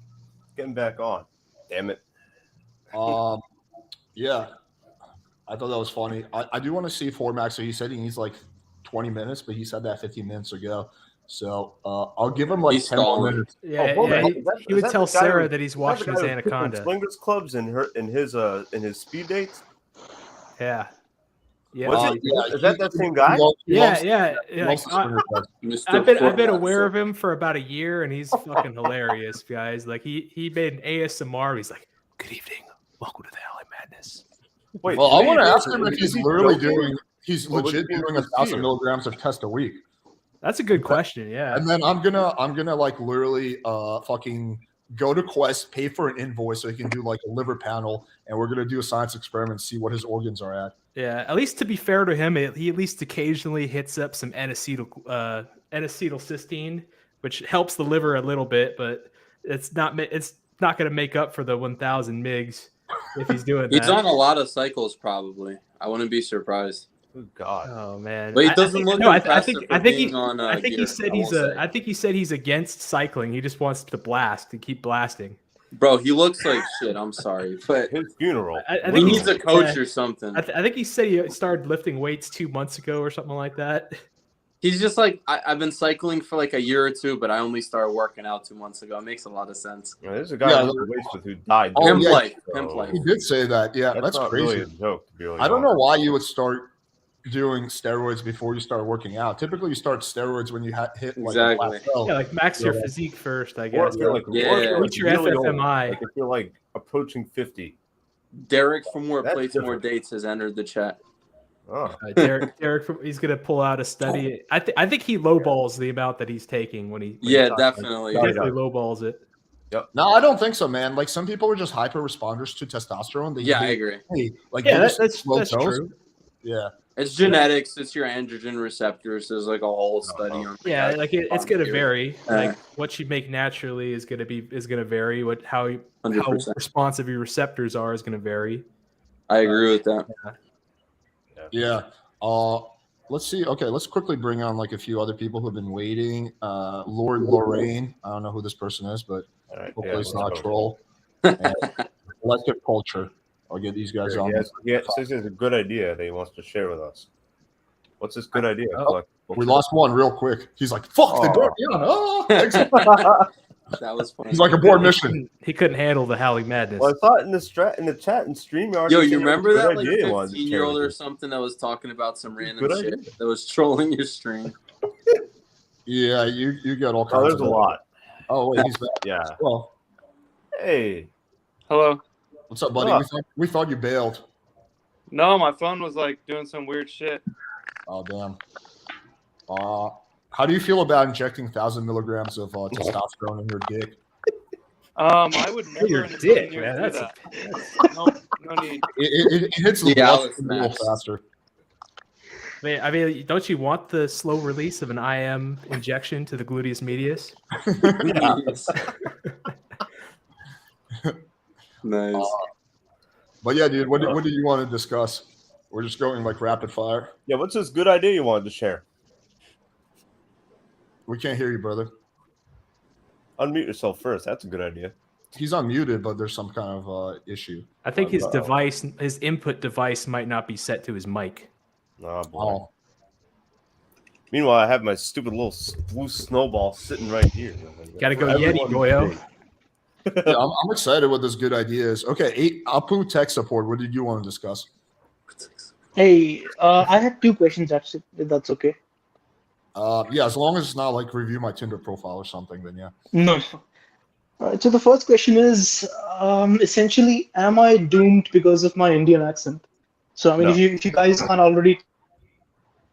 getting back on. Damn it. Yeah, I thought that was funny. I do want to see Whoremaxxer. He said he needs like 20 minutes, but he said that 15 minutes ago. So I'll give him like 10 more minutes. Yeah, he would tell Sarah that he's watching his Anaconda. Swingers clubs in his speed dates. Yeah. Yeah. Is that same guy? Yeah. I've been aware of him for about a year, and he's fucking hilarious, guys. Like he made an ASMR. He's like, "Good evening, welcome to the LA Madness." Wait, well, I want to ask him if he's literally he's legit doing 1,000 milligrams of test a week. That's a good question. Yeah. And then I'm gonna like literally fucking go to Quest, pay for an invoice so he can do like a liver panel, and we're gonna do a science experiment, see what his organs are at. Yeah, at least to be fair to him, he at least occasionally hits up some N-acetylcysteine, which helps the liver a little bit, but it's not going to make up for the 1,000 mgs if he's doing that. He's on a lot of cycles, probably. I wouldn't be surprised. Oh God! Oh man! But he doesn't look. I think he said he's against cycling. He just wants to keep blasting. Bro, he looks like shit. I'm sorry, but his funeral. I think he needs a coach or something. I think he said he started lifting weights 2 months ago or something like that. He's just like, I've been cycling for like a year or two, but I only started working out 2 months ago. It makes a lot of sense. Yeah, there's a guy who died. Pimp life. He did say that. Yeah, that's crazy. Really a joke, to be really I don't know why you would start doing steroids before you start working out. Typically, you start steroids when you hit like a plateau. Yeah, like max your physique first, I guess. Reach your FFMI. If you're like approaching 50. Derek from More That's Plates, More different. Dates has entered the chat. Oh, Derek, he's gonna pull out a study. I think he lowballs the amount that he's taking when he Yeah, talks about it. definitely. He definitely lowballs it. No, I don't think so, man. Like some people are just hyper responders to testosterone. I agree. Like Yeah, they just that's slow tones. true. Yeah. It's genetics. It's your androgen receptors. There's like a whole study on. Yeah, like it's gonna here. vary. Like what you make naturally is gonna vary. How 100%. responsive your receptors are is gonna vary. I agree with that. Yeah. Let's see. Okay, let's quickly bring on like a few other people who've been waiting. Lord Lorraine. I don't know who this person is, but hopefully it's not a troll. Collective culture. I'll get these guys on. Yeah, this is a good idea that he wants to share with us. What's this good idea? We lost one real quick. He's like, "Fuck, they brought me on." Oh, that was funny. He's like abort mission. He couldn't handle the Howling Madness. Well, I thought in the chat and StreamYard. Yo, you remember that like idea 15-year-old or something that was talking about some random Good shit idea. that was trolling your stream? Yeah, you got all Oh, kinds. there's a lot. Oh wait, he's back. Yeah. Well, hey, Hello. what's up, buddy? We thought you bailed. No, my phone was like doing some weird shit. Oh damn. How do you feel about injecting 1,000 milligrams of testosterone in your dick? I would never. Your in a dick, million man. years do That's that. No need. It hits the blood a little faster. I mean, don't you want the slow release of an IM injection to the gluteus medius? Nice. But yeah, dude, what do you want to discuss? We're just going like rapid fire. Yeah, what's this good idea you wanted to share? We can't hear you, brother. Unmute yourself first. That's a good idea. He's unmuted, but there's some kind of issue. I think his device, his input device, might not be set to his mic. Oh, boy. Meanwhile, I have my stupid little blue snowball sitting right here. Gotta go Yeti, boyo. Yeah, I'm excited what this good idea is. Okay, Apu tech support. What did you want to discuss? Hey, I have two questions actually, if that's okay. Yeah, as long as it's not like review my Tinder profile or something, then yeah. No. So the first question is, essentially, am I doomed because of my Indian accent? So I mean, No. if you guys can't already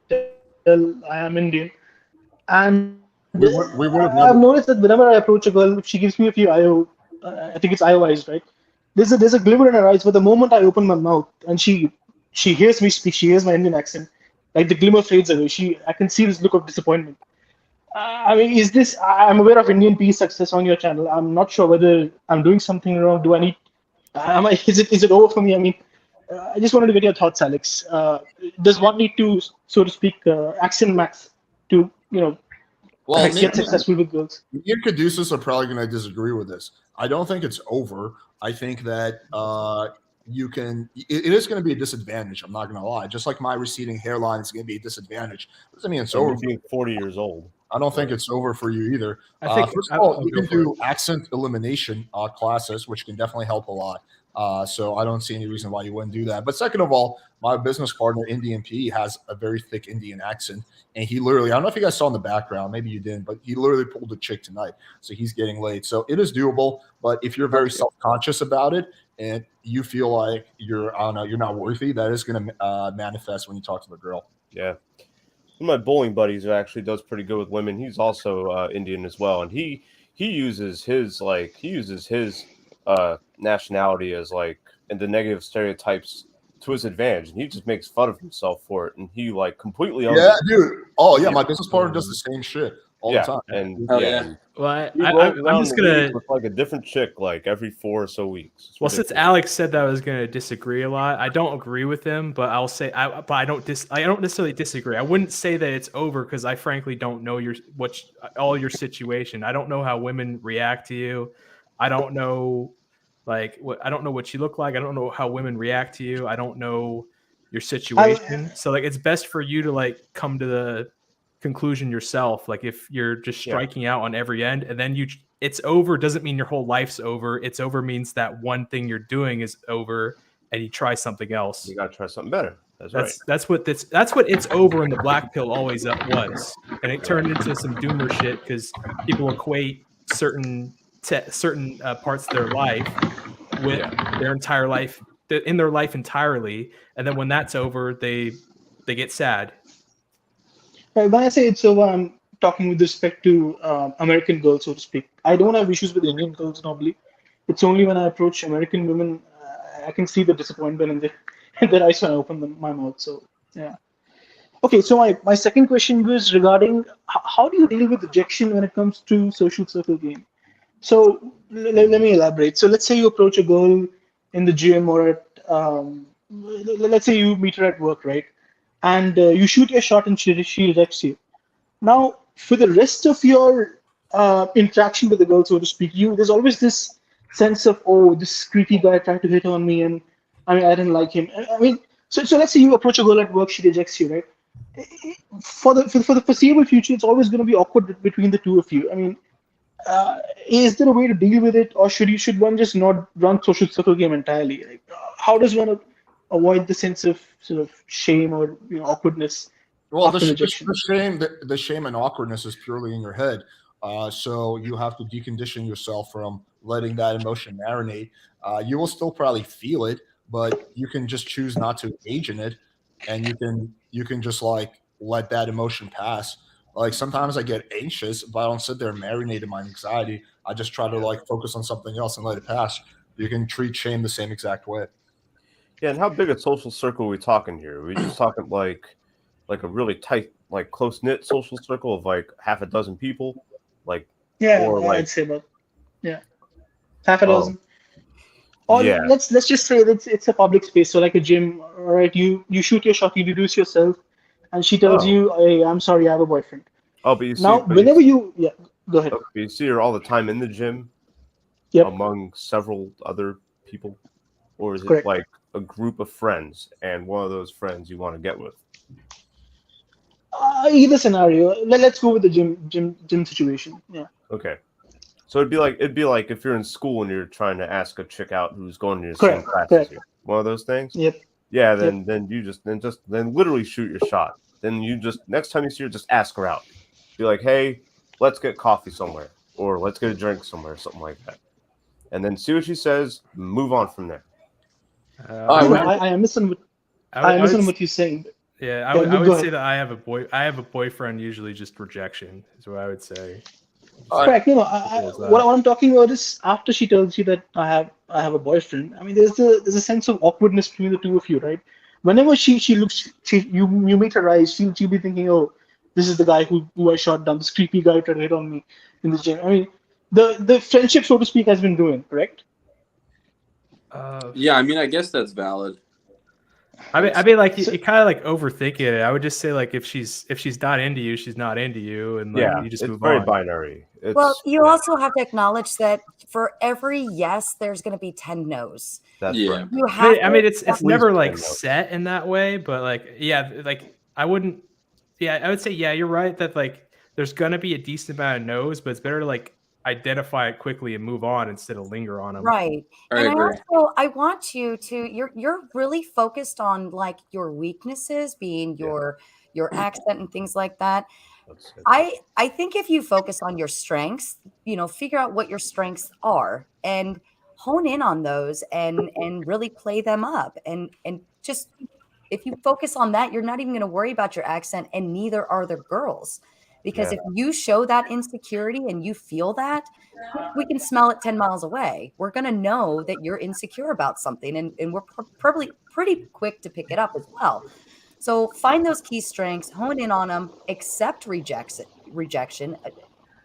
tell, I am Indian, and We would have I've never. noticed that whenever I approach a girl, she gives me a few I think it's IO eyes, right? There's a glimmer in her eyes, but the moment I open my mouth and she hears me speak, she hears my Indian accent, like the glimmer fades away. I can see this look of disappointment. I mean, is this? I'm aware of Indian peace success on your channel. I'm not sure whether I'm doing something wrong. Do I need? Is it over for me? I mean, I just wanted to get your thoughts, Alex. Does one need to, so to speak, accent max to Well, get successful with girls? Me and Caduceus are probably going to disagree with this. I don't think it's over. I think that you can. It is going to be a disadvantage. I'm not going to lie. Just like my receding hairline is going to be a disadvantage. Doesn't mean it's So over. being 40 years old. I don't think it's over for you either. I think First of all, you can do accent elimination classes, which can definitely help a lot. So I don't see any reason why you wouldn't do that. But second of all, my business partner, Indian P, has a very thick Indian accent. And he literally, I don't know if you guys saw in the background, maybe you didn't, but he literally pulled a chick tonight. So he's getting laid. So it is doable. But if you're very self-conscious about it and you feel like you're not worthy, that is going to manifest when you talk to the girl. Yeah. One of my bowling buddies who actually does pretty good with women. He's also Indian as well, and he uses his nationality as like and the negative stereotypes to his advantage, and he just makes fun of himself for it, and he like completely owns Yeah, it. dude. Oh yeah, my business partner does the same shit all the time. And Well, he I'm just gonna with like a different chick like every 4 or so weeks. It's Well, since ridiculous. Alex said that I was going to disagree a lot, I don't agree with him. But I'll say, I don't necessarily disagree. I wouldn't say that it's over because I frankly don't know all your situation. I don't know how women react to you. I don't know, I don't know what you look like. I don't know how women react to you. I don't know your situation. So it's best for you to come to the conclusion yourself. Like if you're just striking out on every end, and then it's over doesn't mean your whole life's over. It's over means that one thing you're doing is over and you try something else. You got to try something better. That's what it's over in the black pill always was. And it turned into some doomer shit because people equate certain parts of their life with their entire life in their life entirely, and then when that's over, they get sad. When I say it's over, I'm talking with respect to American girls, so to speak. I don't have issues with Indian girls normally. It's only when I approach American women, I can see the disappointment in their eyes when I open my mouth. So, yeah. Okay, so my second question was regarding how do you deal with rejection when it comes to social circle game? So let me elaborate. So let's say you approach a girl in the gym or at let's say you meet her at work, right? And you shoot your shot and she rejects you. Now, for the rest of your interaction with the girl, so to speak, there's always this sense of, oh, this creepy guy tried to hit on me, and I mean I didn't like him. I mean, so let's say you approach a girl at work, she rejects you, right? For the foreseeable future, it's always going to be awkward between the two of you. I mean, is there a way to deal with it, or should one just not run social circle game entirely? Like, how does one avoid the sense of sort of shame or awkwardness Well, after rejection? the shame and awkwardness is purely in your head. So you have to decondition yourself from letting that emotion marinate. You will still probably feel it, but you can just choose not to engage in it, and you can just like let that emotion pass. Like sometimes I get anxious, but I don't sit there and marinate in my anxiety. I just try to like focus on something else and let it pass. You can treat shame the same exact way. Yeah, and how big a social circle are we talking here? Are we just talking like a really tight, like close knit social circle of like half a dozen people, like I'd say about half a dozen. Or yeah. let's just say that it's a public space, so like a gym. All right, you shoot your shot, you introduce yourself, and she tells you, "Hey, I'm sorry, I have a boyfriend." Oh, but you see, now, whenever you go ahead. Okay, you see her all the time in the gym, among several other people, or is it like a group of friends and one of those friends you want to get with? Either scenario. Let's go with the gym situation. Yeah. Okay. So it'd be like if you're in school and you're trying to ask a chick out who's going to your same class as you. One of those things. Yep. Yeah. Then you just literally shoot your shot. Then you just next time you see her, just ask her out. Be like, hey, let's get coffee somewhere, or let's get a drink somewhere, something like that, and then see what she says. Move on from there. I understand what you're saying. Yeah, I would say that I have a boyfriend. Usually, just rejection is what I would say. Correct. What I'm talking about is after she tells you that I have a boyfriend. I mean, there's a sense of awkwardness between the two of you, right? Whenever you meet her eyes, she'll be thinking, oh, this is the guy who I shot down. This creepy guy tried to hit on me in the gym. I mean, the friendship, so to speak, has been ruined, correct? Yeah, I mean, I guess that's valid. I mean, like you kind of like overthinking it. I would just say like if she's not into you, she's not into you, and like, you just move on. It's very binary. Well, you also have to acknowledge that for every yes, there's going to be 10 no's. That's right. You have I mean, it's never like set in that way, but like I wouldn't. Yeah, I would say you're right that like there's going to be a decent amount of no's, but it's better to like identify it quickly and move on instead of linger on them. Right. And I want you to you're really focused on like your weaknesses being your accent and things like that. I think if you focus on your strengths, figure out what your strengths are and hone in on those and really play them up and just if you focus on that, you're not even going to worry about your accent, and neither are the girls. Because if you show that insecurity and you feel that, we can smell it 10 miles away. We're going to know that you're insecure about something, and we're probably pretty quick to pick it up as well. So find those key strengths, hone in on them, accept rejection,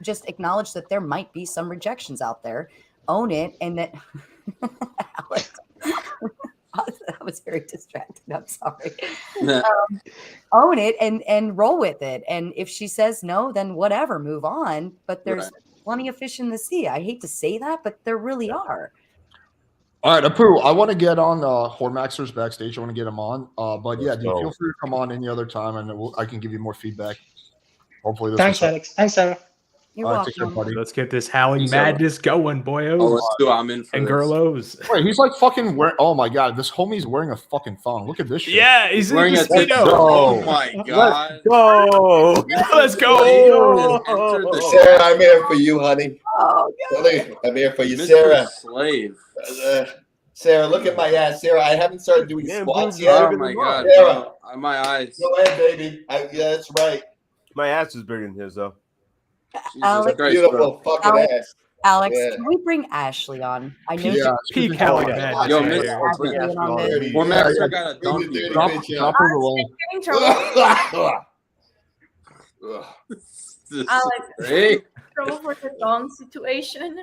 just acknowledge that there might be some rejections out there, own it, and that Alex, that was very distracting. I'm sorry. Own it and roll with it. And if she says no, then whatever, move on. But there's plenty of fish in the sea. I hate to say that, but there really are. All right, Apu, I want to get on Whoremaxxer's backstage. I want to get him on. But yeah, feel free to come on any other time, and I can give you more feedback. Hopefully, Thanks, Alex. Thanks, Sarah. You're welcome. Let's get this howling madness going, boyos. Oh, let's do it. I'm in for and this. girlos. Wait, he's like fucking wearing. Oh my god, this homie's wearing a fucking thong. Look at this shit. Yeah, he's wearing a tuxedo. Oh my god. Let's go. Sarah, I'm here for you, honey. Oh, honey, I'm here for you, Mr. Sarah. Slave. Sarah, look at my ass. Sarah, I haven't started doing Man, squats boobs are yet. Oh bigger my than god, mine. Sarah. bro. My eyes. Go ahead, baby. Yeah, that's right. My ass is bigger than his though. Jesus Alex, Christ, Beautiful bro. fucking Alex, ass. Alex, Yeah. can we bring Ashley on? I know Yeah, Peak she's Cali in- Madness Yo, right Miss here. Let's bring Ashley in Ashley on on. this. Dirty. Whoremaxxer Yeah, got a bring the dump dirty you, Drop, bitch drop out. her the roll. Getting trouble, bro. This is Alex. great. Trouble for the Dawn situation.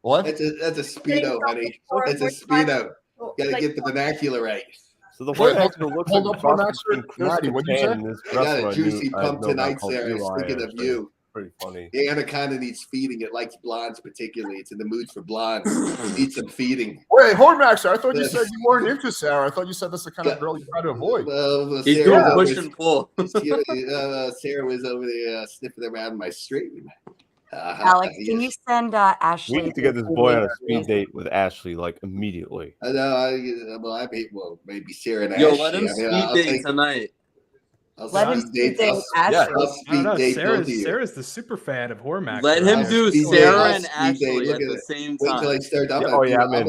What? That's a speedo, honey. For- That's a for- speedo. Gotta like, get the vernacular right. So the Wait, Whoremaxxer looks hold like up, a cross Whoremaxxer. between Chris Maddie, what'd you say? Kattan and this I got a wrestler juicy I pump know about tonight, called Sarah. Eli. Speaking of Actually. you, Pretty funny. Anna kind of needs feeding. It likes blondes particularly. It's in the mood for blondes. Needs some feeding. Wait, Whoremaxxer, I thought you Yes. said you weren't into Sarah. I thought you said that's the kind of girl you try to avoid. He's Sarah doing was push over- and pull. Sarah was over there sniffing around my stream. Alex, can you Yes. send Ashley? We need to get this boy on a speed date with Ashley, like immediately. I know. Well, maybe Sarah and Yo, Ashley. let him I mean, speed I'll date take- tonight. I'll Let him speed speed date. date Ashley. I'll I don't speed know. date both of you. Sarah's the super fan of Whoremaxxer. Let him right? do Speed date, Sarah I'll and speed date. Ashley Look at at the it. same Wait till I time. start. Yeah, I'm gonna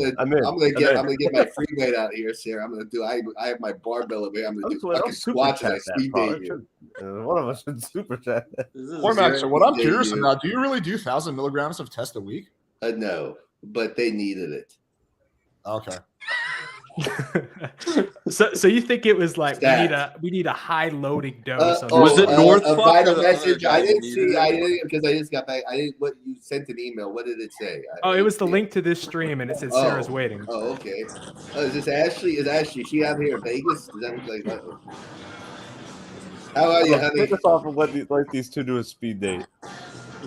in. get my free weight out here, Sarah. I'm gonna do. I have my barbell over here. I'm gonna do fucking squats and I speed date you. One of us should super chat that. Whoremaxxer, what I'm Speed date curious you. about, do you really do 1,000 milligrams of test a week? No, but they needed it. Okay. So you think it was like Stats. we need a high loading dose? On Was it North a Fuck or vital the other message? guy I didn't that see. needed I it? didn't because I just got back. I didn't. What you sent an email? What did it say? Oh, it was the link to this stream, and it said Sarah's waiting. Oh, okay. Oh, is this Ashley? Is Ashley? She out here in Vegas? Is that like? How are you, honey? Take us off and let these two do a speed date.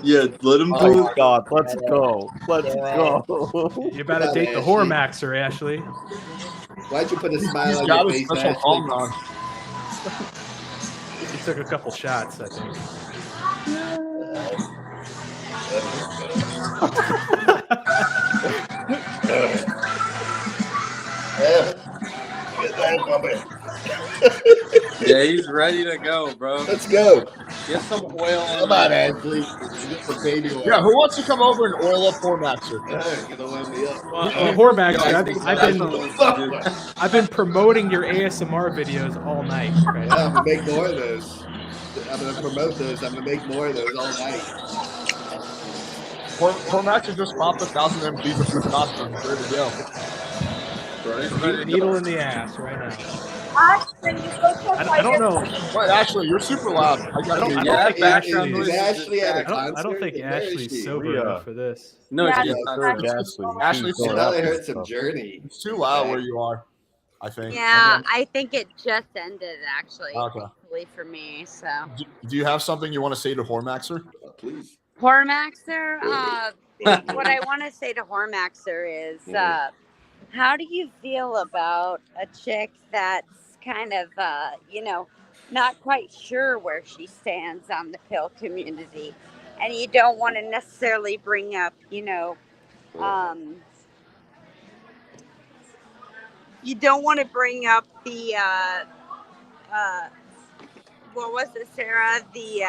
Yeah, let him Oh do my it. God, let's go. Let's go. You better Come on, date the Ashley. Whoremaxxer, Ashley. Why'd you put a smile He's on got your a face, special Ashley? phone on. He took a couple shots, I think. Get that woman. Yeah, he's ready to go, bro. Let's go. Get some oil on. Come on, Ashley. Get some baby oil. Yeah, who wants to come over and oil up Whoremaxxer? Gonna oil me up. Whoremaxxer, I've been promoting your ASMR videos all night. Right? Yeah, I'm gonna make more of those. I'm gonna promote those. I'm gonna make more of those all night. Whoremaxxer just popped 1,000 mgs of testosterone. There to go. Needle in the ass right now. I don't know. Wait, Ashley, you're super loud. I gotta I be. don't think Ashley Ashley is Ashley at a I concert. don't think Where is Ashley's she? sober enough for this. No, Yeah, she's I not. Ashley's I too thought I loud. heard some Journey. It's too loud where you are, I think. Yeah, I think it just ended actually. Okay. Thankfully for me, so. Do you have something you want to say to Whoremaxxer? Please. Whoremaxxer, what I want to say to Whoremaxxer is, how do you feel about a chick that's kind of, not quite sure where she stands on the pill community, and you don't want to necessarily bring up, you don't want to bring up the, what was it, Sarah? The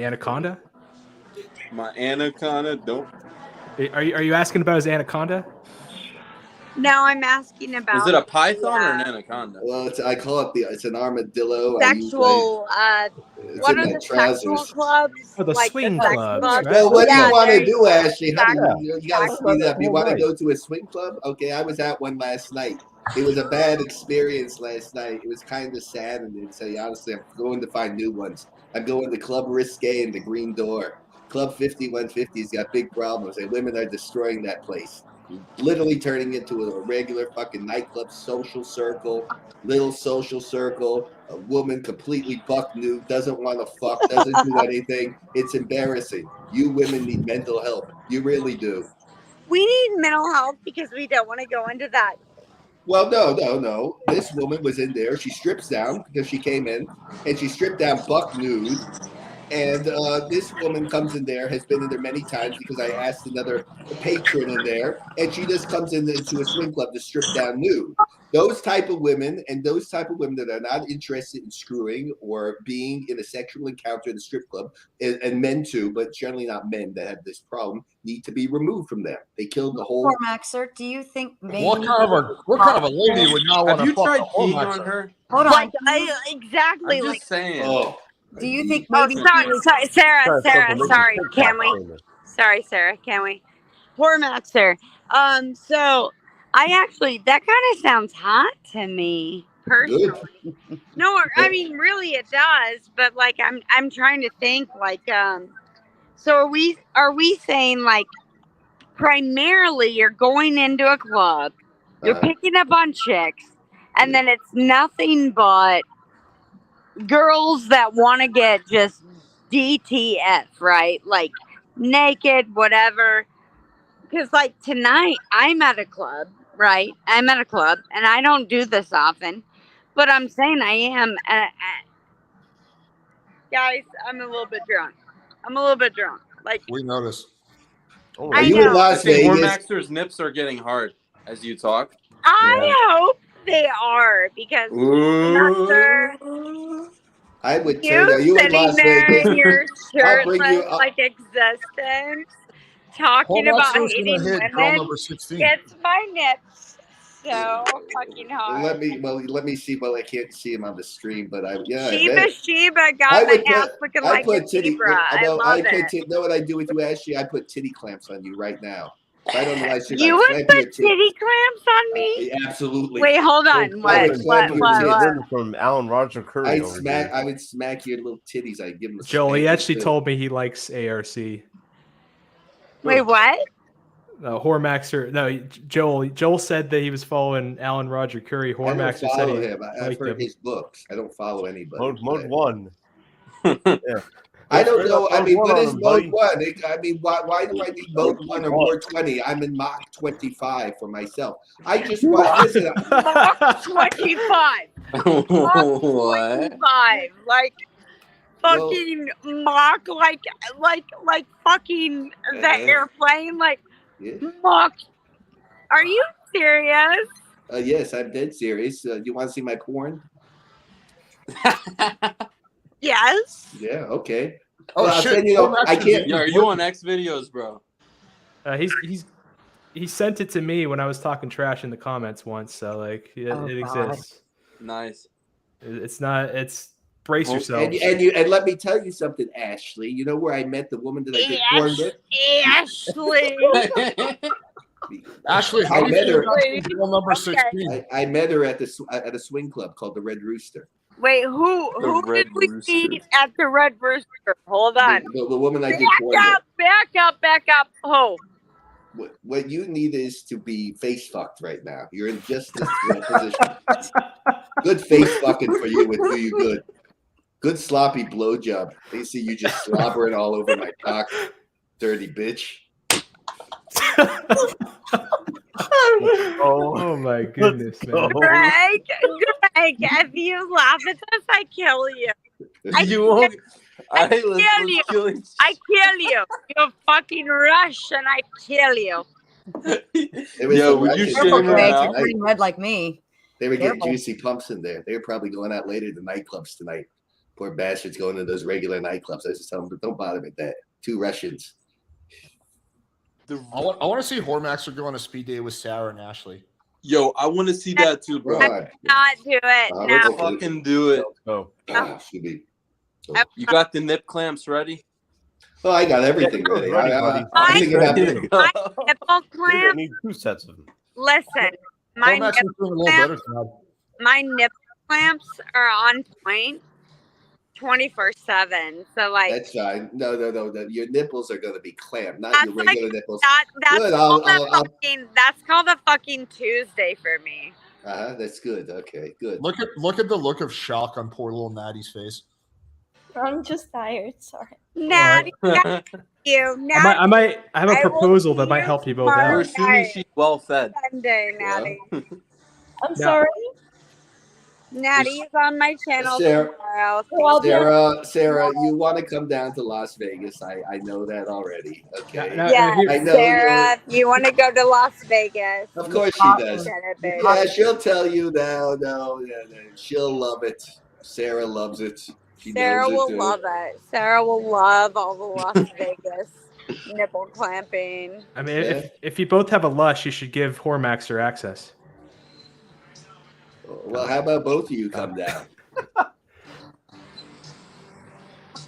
anaconda? My anaconda, don't. Are you asking about his anaconda? No, I'm asking about. Is it a python or an anaconda? Well, I call it it's an armadillo. Sexual. It's What in are my the sexual trousers. clubs? Oh, the Like swing sex clubs, clubs? right? Well, what do Yeah, you want there to do, you go. Ashley? Honey, Exactly. you gotta Exactly. speed up. You want to Right. go to a swing club? Okay, I was at one last night. It was a bad experience last night. It was kind of sad, and to say honestly, I'm going to find new ones. I'm going to Club Risque and the Green Door. Club 5150's got big problems, and women are destroying that place. Literally turning into a regular fucking nightclub social circle, little social circle. A woman completely buck nude, doesn't want to fuck, doesn't do anything. It's embarrassing. You women need mental help. You really do. We need mental health because we don't want to go into that. Well, no. This woman was in there. She strips down because she came in, and she stripped down buck nude. And this woman comes in there, has been in there many times because I asked another patron in there, and she just comes into a swing club to strip down nude. Those type of women and those type of women that are not interested in screwing or being in a sexual encounter in the strip club, and men too, but generally not men that have this problem, need to be removed from them. They killed the whole. Whoremaxxer, do you think maybe What kind of a lady would not want Have to you fuck tried a peeing Whoremaxxer? on her? Hold on. Like exactly. I'm Like just saying. Oh, do you think oh, maybe sorry, Sarah. Sarah, Sorry, can we? Sorry, Sarah. Can we? Whoremaxxer. So I actually that kind of sounds hot to me personally. No, I mean really it does, but like I'm trying to think like so are we saying like primarily you're going into a club, you're picking up on chicks, and then it's nothing but girls that want to get just DTF, right? Like naked, whatever. Because like tonight I'm at a club, right? I'm at a club and I don't do this often, but I'm saying I am. Guys, I'm a little bit drunk. Like We notice. Are you in Las Vegas? Whoremaxxer's nips are getting hard as you talk. I hope they are because Whoremaxxer, I would you turn. Are you in sitting Las there Vegas? in your I'll bring shirtless you up. like existence, talking about Whoremaxxer's hating gonna hit girl women, number 16. gets my nips so fucking hard. Let me see. Well, I can't see him on the stream, but I Sheba got I my would ass put, looking I like a put titty. zebra. I No, love put it. know what I do with you, Ashley? I put titty clamps on you right now. If I don't know, I should. You I'd would clamp put your titty. titty clamps on me? Absolutely. Wait, hold on. What? Learning from Alan Roger Curry. I'd over smack. here. I would smack your little titties. I'd give them. Joel, he actually too. told me he likes ARC. Wait, what? Whoremaxxer. No, Joel said that he was following Alan Roger Curry. I don't Whoremaxxer said follow he him. I've liked heard him. his books. I don't follow anybody. Mode 1. Yeah. I don't know. I mean, what is mode 1? I mean, why do I need mode 1 or mode 20? I'm in Mach 25 for myself. I just want listen. Mach 25. Mach 25. Like fucking Mach, like fucking the airplane. Like Mach. Are you serious? Yes, I'm dead serious. Do you want to see my porn? Yes. Yeah. Okay. Oh well, shit! I can't. Yeah, are you on X videos, bro? He sent it to me when I was talking trash in the comments once. So like it exists. Nice. It's not. It's brace yourself. And let me tell you something, Ashley. You know where I met the woman that I did porn with? Ashley. Ashley, how do you feel about Ashley. girl number 16? I met her at a swing club called the Red Rooster. Wait, who did we meet at the Red Rooster? Hold on. The woman I did porn with. Back up. Oh. What you need is to be face fucked right now. You're in just this position. Good face fucking for you would do you good. Good sloppy blowjob. They see you just slobbering all over my cock, dirty bitch. Oh my goodness, man. Greg, if you laugh at this, I kill you. I kill you. I kill you. You fucking rush and I kill you. Yo, would you shame her out? Green red like me. They were getting Careful. juicy pumps in there. They were probably going out later to nightclubs tonight. Poor bastards going to those regular nightclubs. I just tell them, don't bother with that. 2 Russians. I want to see Whoremaxxer go on a speed date with Sarah and Ashley. Yo, I want to see that too, bro. Not do it. No. Fucking do it. Should be. You got the nip clamps ready? Oh, I got everything ready. I'm thinking about My nipple clamp. need 2 sets of them. Listen, my Whoremaxxer's doing a little better tonight. my nipple clamps are on point 24/7. So like That's fine. No. Your nipples are going to be clamped, not that's your like regular nipples. that's Good. called a fucking Tuesday for me. That's good. Okay, good. Look at the look of shock on poor little Natty's face. I'm just tired. Sorry. Natty, you. I might have a proposal that might help you both We're out. assuming she's well fed. Sunday, Natty. I'm sorry. Natty's on my channel Sarah, tomorrow. Sarah, you want to come down to Las Vegas? I know that already. Okay. Yes, I know Sarah, you want to go to Las Vegas? Of course she does. Get it, baby. Yeah, she'll tell you now. No, she'll love it. Sarah loves it. She Sarah knows it will too. love it. Sarah will love all the Las Vegas nipple clamping. I mean, if you both have a lush, you should give Whoremaxxer access. Well, how about both of you come down?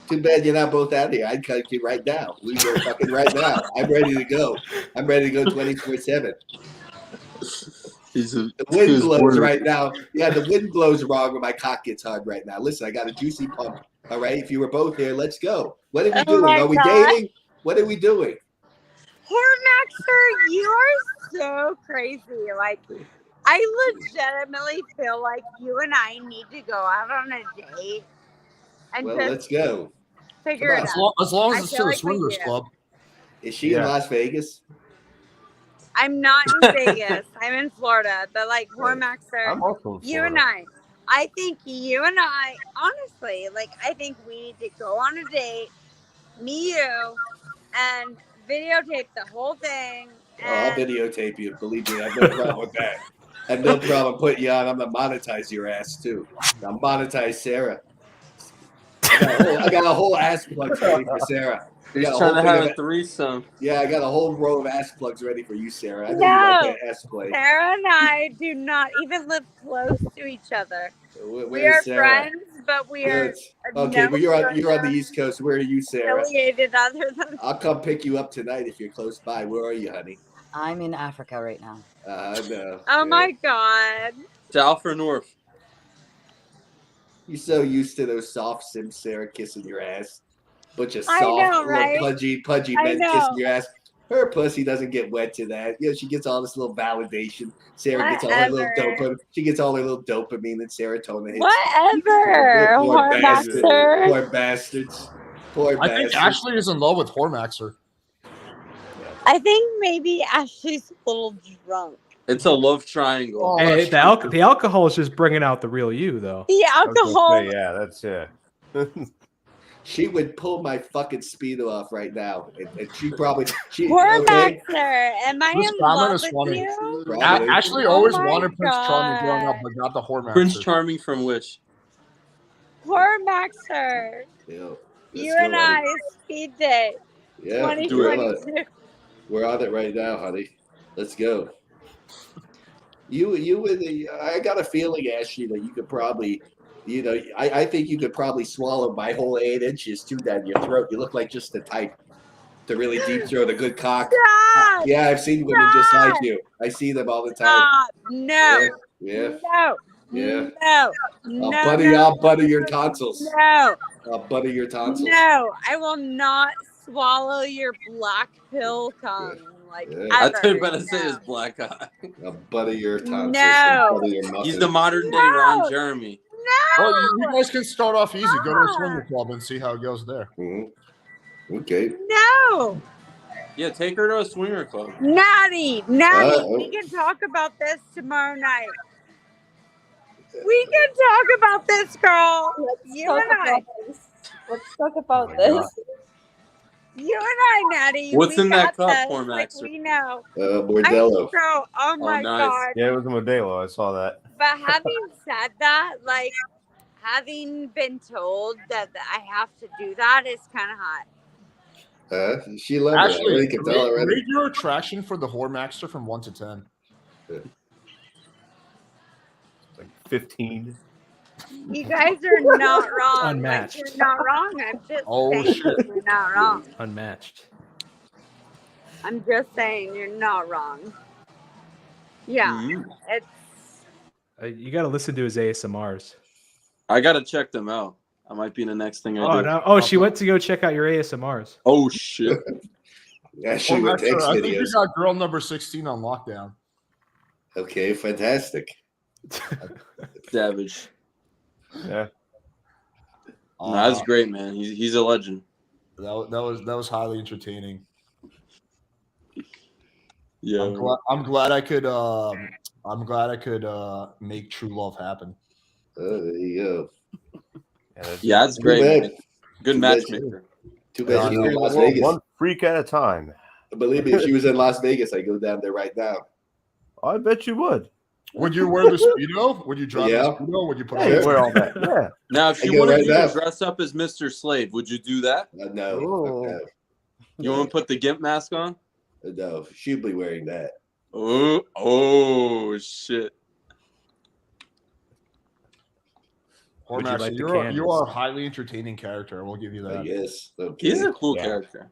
Too bad you're not both out here. I'd cut you right now. We go fucking right now. I'm ready to go. I'm ready to go 24/7. The wind blows right now. Yeah, the wind blows wrong when my cock gets hard right now. Listen, I got a juicy pump. All right, if you were both here, let's go. What are we doing? Are we dating? What are we doing? Whoremaxxer, you are so crazy. Like, I legitimately feel like you and I need to go out on a date and Well, just let's go. figure it As out. long I as it's feel to the like we swingers do. club. Is she in Las Vegas? I'm not in Vegas. I'm in Florida. But like Whoremaxxer, I'm also in you and I think you and I, honestly, like I think we need to go on a date, me, you, and videotape the whole thing. Oh, I'll videotape you. Believe me, I have no problem with that. I have no problem putting you on. I'm gonna monetize your ass too. I'll monetize Sarah. I got a whole ass plugs ready for Sarah. He's trying to have a threesome. Yeah, I got a whole row of ass plugs ready for you, Sarah. I know you No, like that ass play. Sarah and I do not even live close to each other. We Where's are Sarah? friends, but we are Good. Okay, but you're on the East Coast. Where are you, Sarah? affiliated other than. I'll come pick you up tonight if you're close by. Where are you, honey? I'm in Africa right now. No. Oh my God. South or north? You're so used to those soft Sims, Sarah, kissing your ass. Bunch of I soft, know, little right? pudgy I men know. kissing your ass. Her pussy doesn't get wet to that. You know, she gets all this little validation. Sarah gets all her little dopamine. She gets all her little dopamine and serotonin hits. Whatever. Whoremaxxer. Poor bastards. Poor I think bastards. Ashley is in love with Whoremaxxer. I think maybe Ashley's a little drunk. It's a love triangle. Hey, the alcohol is just bringing out the real you, though. The alcohol. Yeah, that's She would pull my fucking Speedo off right now. And she probably... Whoremaxxer, am I This in comment love is with funny. you? Ashley always wanted Prince Charming growing up, but not the Whoremaxxer. Prince Charming from which? Whoremaxxer. You and I, speed date. Yeah, 2022. we're on it right now, honey. Let's go. I got a feeling, Ashley, that you could probably, I think you could probably swallow my whole 8 inches too down your throat. You look like just the type to really deep throat a good cock. Stop! Yeah, I've seen women just like you. I see them all the time. Stop! No. Yeah. No. Yeah. No. I'll butter your tonsils. No. I'll butter your tonsils. No, I will not swallow your black pill cum. Like, I ever. thought you were about to say his black eye. I'll butter your tonsils. No. Butter your muffin. He's the modern day Ron Jeremy. No. Well, you guys can start off easy. Go to a swinger club and see how it goes there. Mm-hmm. Okay. No. Yeah, take her to a swinger club. Natty, we can talk about this tomorrow night. We can talk about this, girl. You and I. Let's talk about this. You and I, Natty. What's we in that got cup, this. Whoremaxxer? We know. Bordello. Oh my God. Yeah, it was a Modelo. I saw that. But having said that, like, having been told that I have to do that is kind of hot. She loves it. I Ashley, really can tell already. rate your attraction for the Whoremaxxer from 1 to 10. Like 15. You guys are not wrong. Unmatched. Like, you're not wrong. I'm just Oh, saying shit. you're not wrong. Unmatched. I'm just saying you're not wrong. Yeah, it's. You got to listen to his ASMRs. I gotta check them out. I might be the next thing I do. No. Oh, she went to go check out your ASMRs. Oh shit. Yeah, she would Whoremaxxer, text I think you videos. got girl number 16 on lockdown. Okay, fantastic. Savage. Yeah. No, that's great, man. He's a legend. That was highly entertaining. Yeah. I'm glad I could make true love happen. There you go. Yeah, that's Too great, bad. man. Good Too bad. matchmaker. Too bad she's in Las Vegas. One freak at a time. Believe me, if she was in Las Vegas, I'd go down there right now. I bet you would. Would you wear the Speedo? Would you drive Yeah. the Speedo? Would you put Yeah, on you the wear all that. Yeah. Now, if I she go wanted right you now. to dress up as Mr. Slave, would you do that? No, fuck no. You want to put the gimp mask on? No, she'd be wearing that. Oh shit. Would you Whoremaxxer, like the you are candles? a highly entertaining character. We'll give you that. Yes. Okay. He's a cool Yeah. character.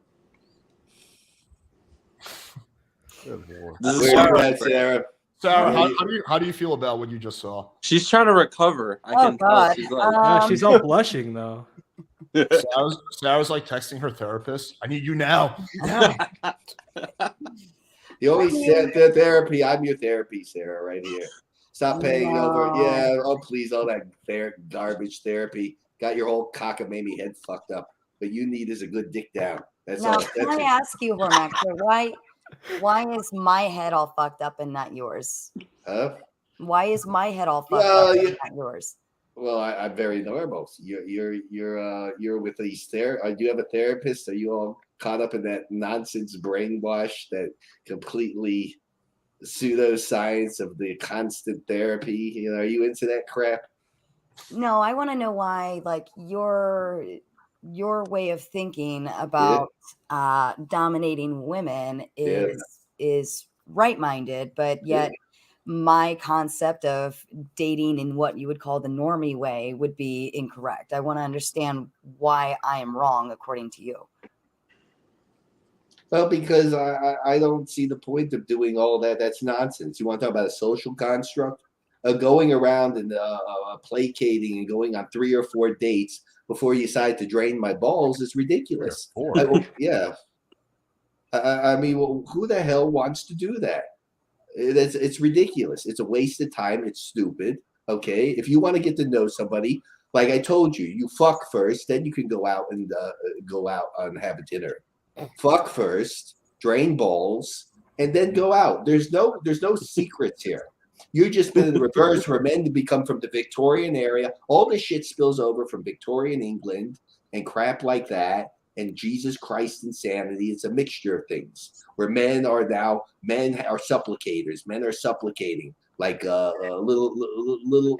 Good Lord. This is Where you Sarah. at, Sarah? Sarah, Where how do you feel about what you just saw? She's trying to recover. I Oh can tell. God. She's like, No, she's all blushing though. Sarah's like texting her therapist. I need you now. Now. The only therapy, I'm your therapy, Sarah, right here. Stop paying over. Yeah, oh please, all that garbage therapy. Got your whole cockamamie head fucked up. But you need is a good dick down. That's Now, all. can That's I it. ask you, Whoremaxxer, why is my head all fucked up and not yours? Huh? Why is my head all fucked Well, up and you- not yours? Well, I'm very normal. You're with these do you have a therapist? Are you all caught up in that nonsense brainwash, that completely pseudoscience of the constant therapy? You know, are you into that crap? No, I want to know why, like your way of thinking about dominating women is right-minded, but yet my concept of dating in what you would call the normie way would be incorrect. I want to understand why I am wrong according to you. Well, because I don't see the point of doing all that. That's nonsense. You want to talk about a social construct? Going around and placating and going on 3 or 4 dates before you decide to drain my balls is ridiculous. Yeah. I mean, well, who the hell wants to do that? It's ridiculous. It's a waste of time. It's stupid. Okay. If you want to get to know somebody, like I told you, you fuck first, then you can go out and have a dinner. Fuck first, drain balls, and then go out. There's no secrets here. You've just been in the reverse for men to become from the Victorian area. All this shit spills over from Victorian England and crap like that. And Jesus Christ insanity. It's a mixture of things where men are supplicators. Men are supplicating like little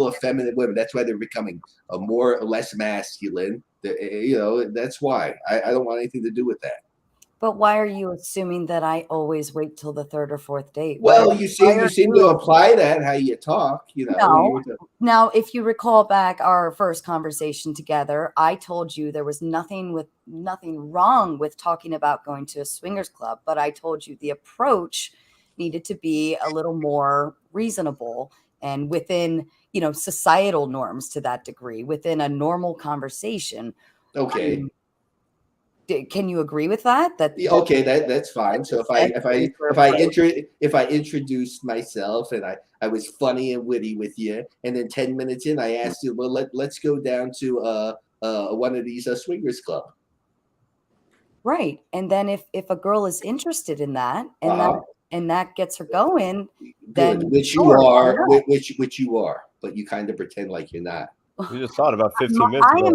effeminate women. That's why they're becoming more or less masculine. You know, that's why I don't want anything to do with that. But why are you assuming that I always wait till the 3rd or 4th date? Well, you seem to apply that how you talk. You know. No. Now, if you recall back our first conversation together, I told you there was nothing wrong with talking about going to a swingers club, but I told you the approach needed to be a little more reasonable and within, societal norms to that degree, within a normal conversation. Okay. Can you agree with that? Okay, that's fine. So if I introduced myself and I was funny and witty with you, and then 10 minutes in I asked you, well, let's go down to one of these swingers club. Right, and then if a girl is interested in that, and that gets her going, then good, which you are, but you kind of pretend like you're not. We just thought about 15 minutes ago.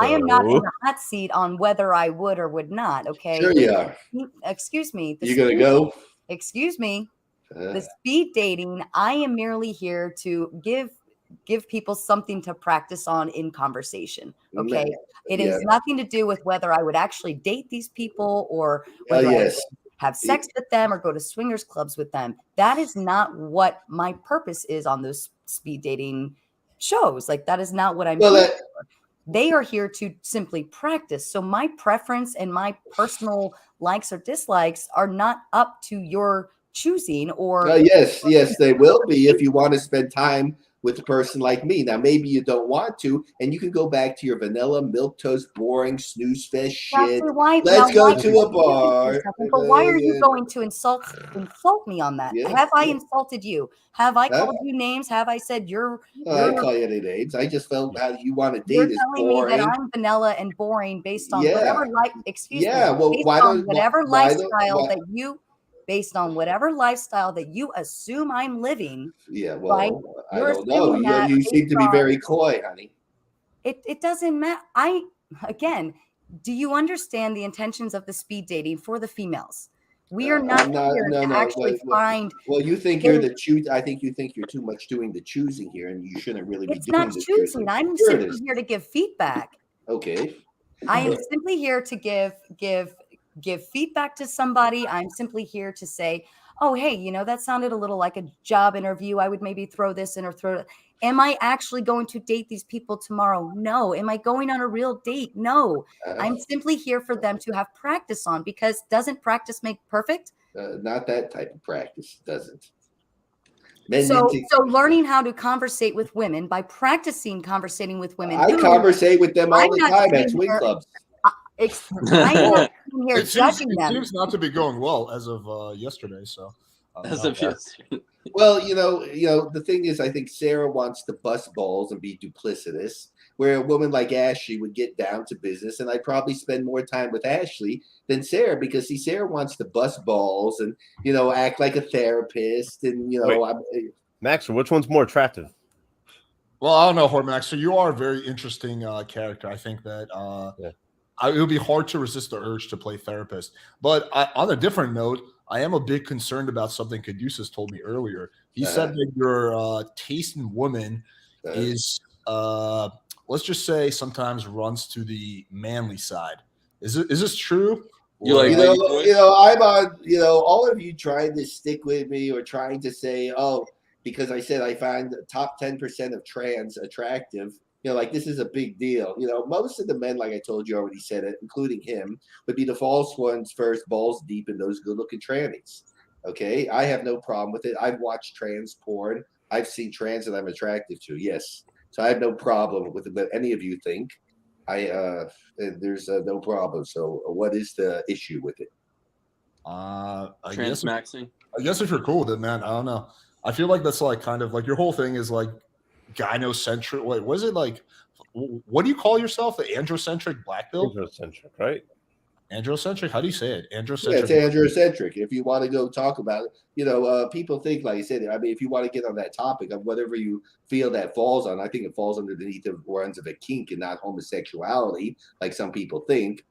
I am not in the hot seat on whether I would or would not. Okay. Sure you are. Excuse me. You gonna go? Excuse me. The speed dating. I am merely here to give people something to practice on in conversation. Okay. It has nothing to do with whether I would actually date these people or whether I would have sex with them or go to swingers clubs with them. That is not what my purpose is on those speed dating shows. Like, that is not what I'm here for. They are here to simply practice. So my preference and my personal likes or dislikes are not up to your choosing. Or yes, they will be if you want to spend time with a person like me. Now, maybe you don't want to, and you can go back to your vanilla, milquetoast, boring, snooze fest shit. Let's go to a bar. But why are you going to insult me on that? Have I insulted you? Have I called you names? Have I said you're I didn't call you any names. I just felt how you want to date you're is telling boring. me that I'm vanilla and boring based on whatever Well, based on whatever lifestyle that you based on whatever lifestyle that you assume I'm living. Yeah, right? well, I You're don't know. assuming that You seem based to be on- very coy, honey. It doesn't matter. Again, do you understand the intentions of the speed dating for the females? We are not here to actually find. Well, you think you're the choose. I think you think you're too much doing the choosing here, and you shouldn't really be It's doing not the choosing. choosing. I'm Here it simply is. here to give feedback. Okay. I am simply here to give feedback to somebody. I'm simply here to say, oh, hey, you know, that sounded a little like a job interview. I would maybe throw this in or throw it. Am I actually going to date these people tomorrow? No. Am I going on a real date? No. I'm simply here for them to have practice on, because doesn't practice make perfect? Not that type of practice, doesn't. So learning how to conversate with women by practicing conversating with women. I conversate with them all the time at swing clubs. I'm not sitting here judging them. It seems not to be going well as of yesterday. So, Well, you know, the thing is, I think Sarah wants to bust balls and be duplicitous, where a woman like Ashley would get down to business, and I'd probably spend more time with Ashley than Sarah, because see, Sarah wants to bust balls and, you know, act like a therapist, and you know, Maxer, which one's more attractive? Well, I don't know, Whoremaxxer. So you are a very interesting character. I think that it would be hard to resist the urge to play therapist. But on a different note, I am a bit concerned about something Caduceus told me earlier. He said that your taste in women is, let's just say, sometimes runs to the manly side. Is this true? You know, I'm on, you know, all of you trying to stick with me or trying to say, oh, because I said I find the top 10% of trans attractive. You know, like, this is a big deal. You know, most of the men, like I told you, already said it, including him, would be the false ones first, balls deep in those good-looking trannies. Okay, I have no problem with it. I've watched trans porn. I've seen trans that I'm attracted to. Yes, so I have no problem with it. But any of you think there's no problem. So, what is the issue with it? I Transmaxing. guess if you're cool with it, man, I don't know. I feel like that's like kind of like your whole thing is like gynocentric. Wait, what is it like? What do you call yourself? The androcentric black bill? Androcentric, right? Androcentric? How do you say it? Androcentric. Yeah, it's androcentric. If you want to go talk about it, you know, people think, like I said, I mean, if you want to get on that topic of whatever you feel that falls on, I think it falls underneath the runs of a kink and not homosexuality, like some people think.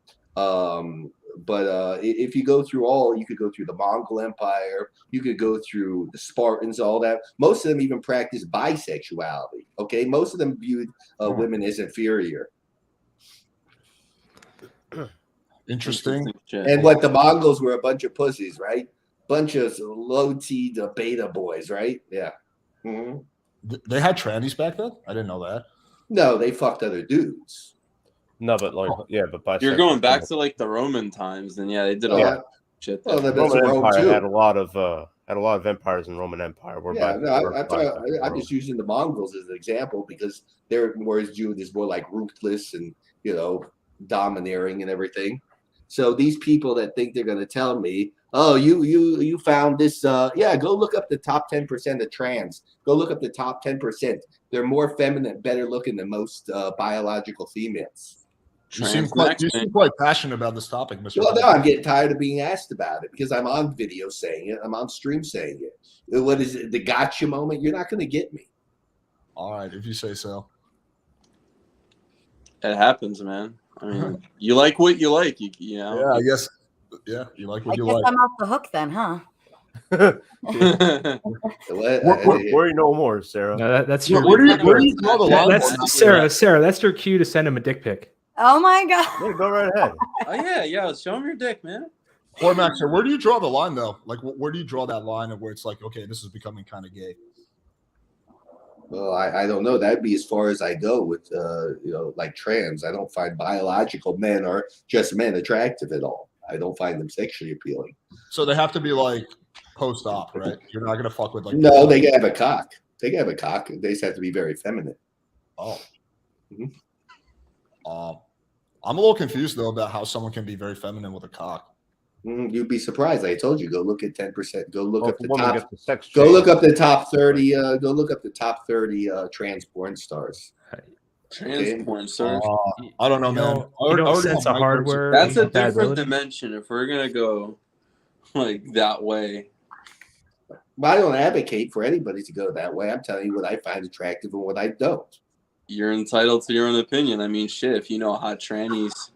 But if you go through you could go through the Mongol Empire, you could go through the Spartans, all that. Most of them even practice bisexuality. Okay, most of them viewed women as inferior. Interesting. And what the Mongols were a bunch of pussies, right? Bunch of low-T beta boys, right? Yeah. Mm-hmm. They had trannies back then? I didn't know that. No, they fucked other dudes. No, but like, but you're going back to like the Roman times, and they did a lot of shit. Well, the Roman Empire had a lot of empires in Roman Empire. I'm just using the Mongols as an example because they're more viewed as more like ruthless and, you know, domineering and everything. So these people that think they're going to tell me, oh, you found this, go look up the top 10% of trans. Go look up the top 10%. They're more feminine, better looking than most biological females. You seem quite passionate about this topic, Mr. Well, no, I'm getting tired of being asked about it because I'm on video saying it. I'm on stream saying it. What is it? The gotcha moment? You're not going to get me. All right, if you say so. It happens, man. I mean, you like what you like, you know. Yeah, I guess. Yeah, you like what you like. I'm off the hook then, huh? Worry no more, Sarah. No, that's your. Where do you draw the line? That's Sarah. That's your cue to send him a dick pic. Oh my god! Yeah, go right ahead. Oh yeah, show him your dick, man. Whoremaxxer, where do you draw the line though? Like, where do you draw that line of where it's like, okay, this is becoming kind of gay? Well, I don't know. That'd be as far as I go with, you know, like trans. I don't find biological men or just men attractive at all. I don't find them sexually appealing. So they have to be like post-op, right? You're not gonna fuck with like. No, they can have a cock. They can have a cock. They just have to be very feminine. Oh. Mm-hmm. I'm a little confused though about how someone can be very feminine with a cock. You'd be surprised. I told you, go look at 10%. Go look up the top. Go look up the top 30. Go look up the top 30 trans porn stars. Trans porn stars. I don't know, man. You don't sense a hardware. That's a different dimension. If we're gonna go like that way. But I don't advocate for anybody to go that way. I'm telling you what I find attractive and what I don't. You're entitled to your own opinion. I mean, shit, if you know hot trannies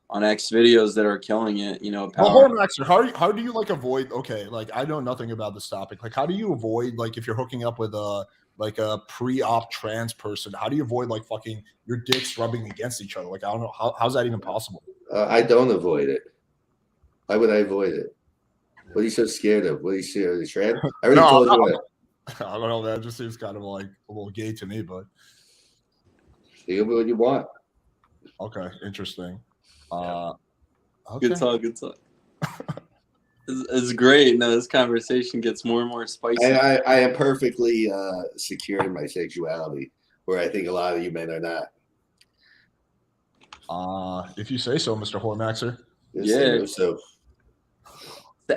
on X videos that are killing it, you know, Well, power. Whoremaxxer, how do you like avoid? Okay, like I know nothing about this topic. Like, how do you avoid like if you're hooking up with a pre-op trans person? How do you avoid like fucking your dicks rubbing against each other? Like, I don't know how's that even possible? I don't avoid it. Why would I avoid it? What are you so scared of? What are you scared of? The trans? I already told you that. I don't know. That just seems kind of like a little gay to me, but do what you want. Okay, interesting. Okay. Okay. Good talk. It's great. Now this conversation gets more and more spicy. I am perfectly secure in my sexuality, where I think a lot of you men are not. If you say so, Mr. Whoremaxxer. Yeah. So the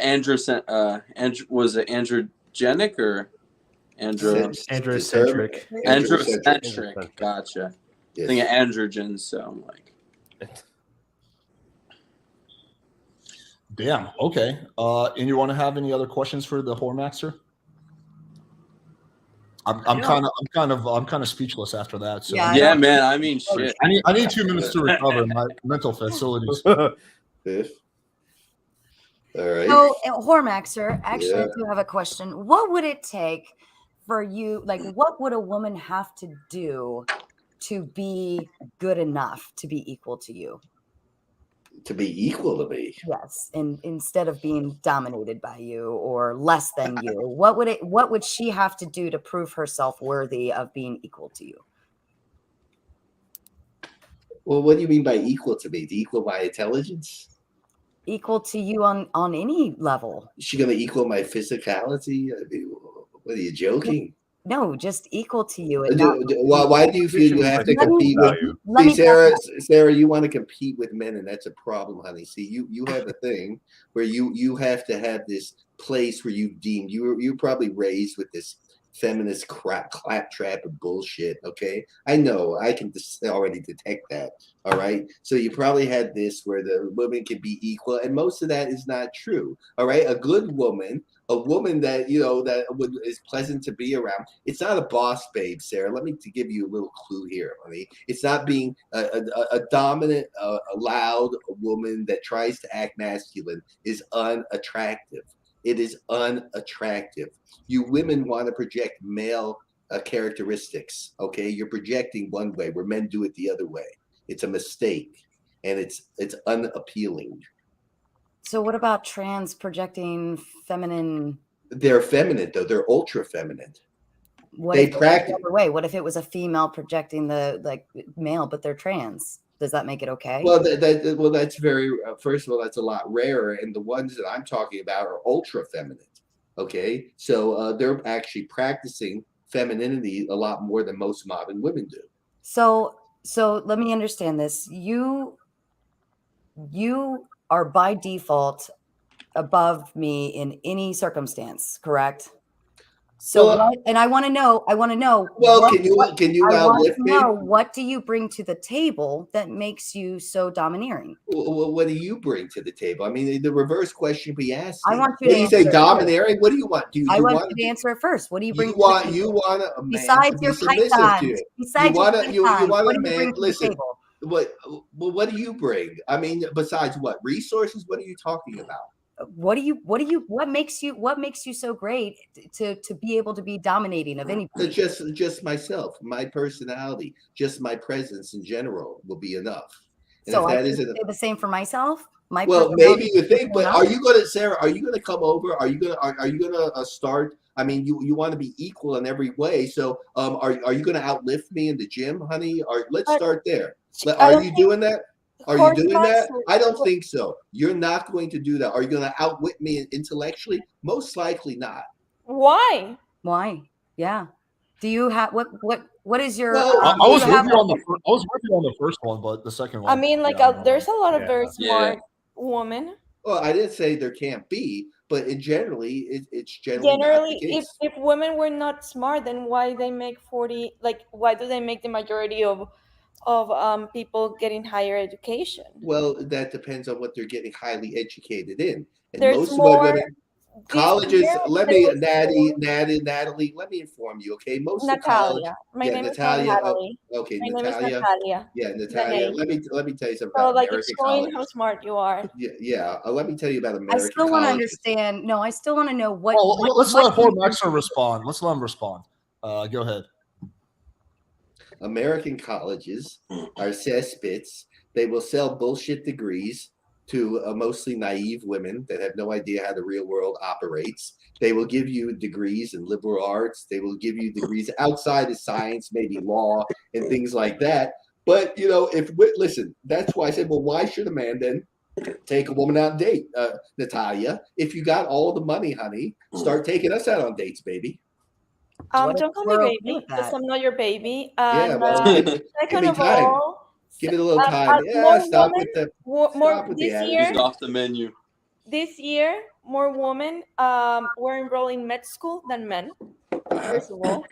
was it androgenic or androcentric? Androcentric. Gotcha. Yes. I think of androgens, so I'm like. Damn. Okay. And you want to have any other questions for the Whoremaxxer? I'm kind of speechless after that. So Yeah, man. I mean, shit. I need 2 minutes to recover my mental facilities. Yes. All right. So, Whoremaxxer, actually, Yeah. I do have a question. What would it take for you? Like, what would a woman have to do to be good enough to be equal to you? To be equal to me? Yes, and instead of being dominated by you or less than you, what would she have to do to prove herself worthy of being equal to you? Well, what do you mean by equal to me? To equal my intelligence? Equal to you on any level. Is she going to equal my physicality? I mean, what are you joking? No, just equal to you. Why do you feel you have to compete with? Sarah, you want to compete with men, and that's a problem, honey. See, you have a thing where you have to have this place where you deem you're probably raised with this feminist claptrap of bullshit. Okay, I know, I can already detect that. All right, so you probably had this where the women can be equal, and most of that is not true. All right, a good woman. A woman that is pleasant to be around. It's not a boss babe, Sarah. Let me give you a little clue here, honey. It's not being a dominant, loud woman that tries to act masculine is unattractive. It is unattractive. You women want to project male characteristics. Okay, you're projecting one way where men do it the other way. It's a mistake, and it's unappealing. So what about trans projecting feminine? They're feminine, though. They're ultra feminine. What if the other way? What if it was a female projecting the male, but they're trans? Does that make it okay? Well, that's very. First of all, that's a lot rarer, and the ones that I'm talking about are ultra feminine. Okay, so they're actually practicing femininity a lot more than most modern women do. So let me understand this. You are by default above me in any circumstance, correct? So and I want to know. Well, can you outlift me? What do you bring to the table that makes you so domineering? Well, what do you bring to the table? I mean, the reverse question be asked. I want you to answer. You say domineering. What do you want? I want you to answer it first. What do you bring? You want a man besides to your be submissive to you. Besides you want a man. Listen. What do you bring? I mean, besides what resources? What are you talking about? What makes you so great to be able to be dominating of anybody? Just myself, my personality, just my presence in general will be enough. And so if I say the same for myself. Well, maybe you think, but are you going to, Sarah? Are you going to come over? Are you going to start? I mean, you want to be equal in every way. So, are you going to outlift me in the gym, honey? Let's start there. Are you doing that? Are you doing that? I don't think so. You're not going to do that. Are you going to outwit me intellectually? Most likely not. Why? Yeah. Do you have what is your? I was with you on the first one, but the second one. I mean, there's a lot of very smart women. Well, I didn't say there can't be, but it's generally not the case. If women were not smart, then why they make 40? Like, why do they make the majority of people getting higher education. Well, that depends on what they're getting highly educated in. And There's most more women, this colleges, year. let There me, was more. Natalie, let me inform you, okay? Most of college, Natalia. My yeah, name is not Natalia, Natalie. okay, My name is Natalia, Natalia. yeah, With an Natalia. A. Let me tell you something So about like it's American showing how colleges. smart you are. Yeah, let me tell you about I American still want to colleges. understand. No, I still want to know what. Well, let's what let Whoremaxxer respond. Let's let him respond. Go ahead. American colleges are cesspits. They will sell bullshit degrees to mostly naive women that have no idea how the real world operates. They will give you degrees in liberal arts. They will give you degrees outside of science, maybe law and things like that. But listen, that's why I said, well, why should a man then take a woman out on date, Natalia? If you got all the money, honey, start taking us out on dates, baby. What if Don't call we're me okay baby with because that? I'm not your baby. Yeah, And well, give second me of time. all, Give it a little time. Yeah, more stop women, with more the this attitude. year. He's off the menu. This year, more women were enrolling in med school than men. First of all,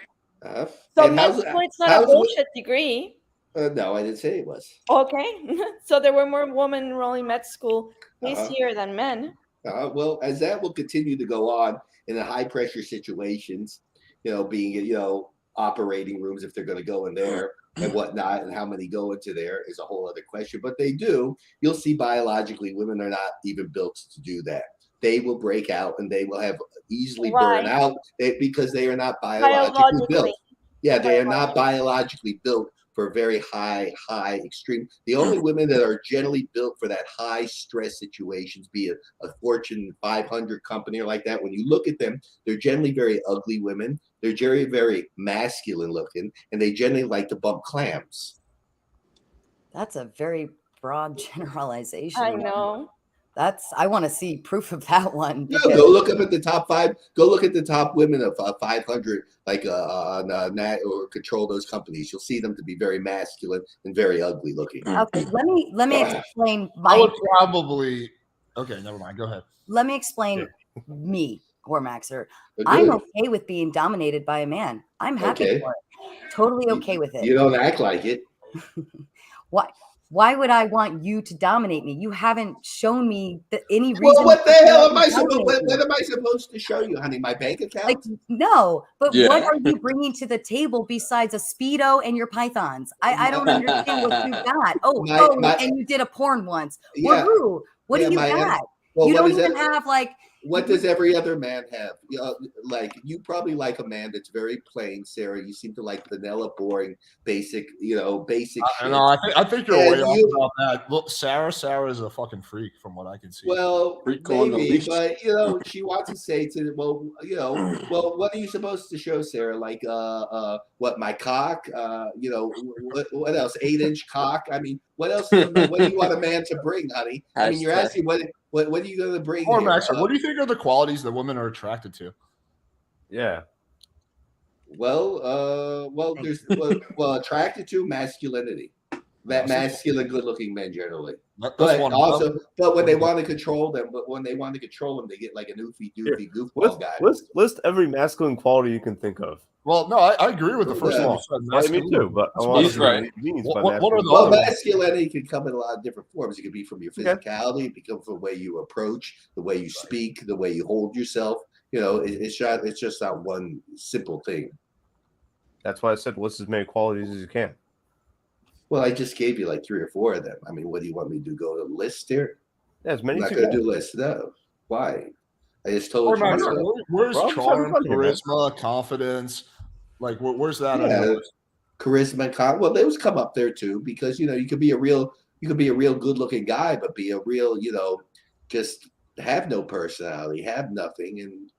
so And med school it's not a bullshit degree. No, I didn't say it was. Okay, so there were more women enrolling med school this Uh-huh. year than men. Well, as that will continue to go on in the high pressure situations, being operating rooms, if they're going to go in there and whatnot, and how many go into there is a whole other question. But they do. You'll see biologically, women are not even built to do that. They will break out and they will have easily burn out because they are not biologically built. Yeah, they are not biologically built for very high extreme. The only women that are generally built for that high stress situations, be it a Fortune 500 company or like that, when you look at them, they're generally very ugly women. They're very, very masculine looking, and they generally like to bump clams. That's a very broad generalization. I know. I want to see proof of that one. No, go look up at the top 5. Go look at the top women of 500, like or control those companies. You'll see them to be very masculine and very ugly looking. Okay, let me explain I my. would probably. Okay, never mind. Go ahead. Let me explain me, Whoremaxxer. Good. I'm okay with being dominated by a man. I'm happy Okay. for it. Totally okay with it. You don't act like it. Why would I want you to dominate me? You haven't shown me any reason. Well, what the hell am I supposed? What am I supposed to show you, honey? My bank account? Like, no, but Yeah. what are you bringing to the table besides a Speedo and your pythons? I don't understand what you got. And you did a porn once. Yeah. Woohoo! What do you got? You don't even have like. What does every other man have? Like, you probably like a man that's very plain, Sarah. You seem to like vanilla, boring, basic shit. No, I think you're way off about that. Look, Sarah is a fucking freak from what I can see. Well, Freak on the maybe, leash. but she wants to say what are you supposed to show, Sarah? Like, what, my cock? What else? 8-inch cock? I mean, what else? What do you want a man to bring, honey? I mean, you're asking what are you going to bring? Whoremaxxer, what do you think are the qualities that women are attracted to? Yeah. There's attracted to masculinity. That masculine, good-looking men generally. But when they want to control them, they get like an oofy, doofy, goofball guy. List every masculine quality you can think of. Well, no, I agree with the first one. Me too, but he's right. What are the masculinity can come in a lot of different forms. It could be from your physicality, it can come from the way you approach, the way you speak, the way you hold yourself. It's just not one simple thing. That's why I said list as many qualities as you can. Well, I just gave you like 3 or 4 of them. I mean, what do you want me to do? Go to a list here? Yeah, as many. I'm not going to do a list. No. Why? I just told you. Where's charm, charisma, confidence? Like, where's that? Yeah, charisma. Well, those come up there too, because you could be a real good-looking guy, but be a real, just have no personality, have nothing, and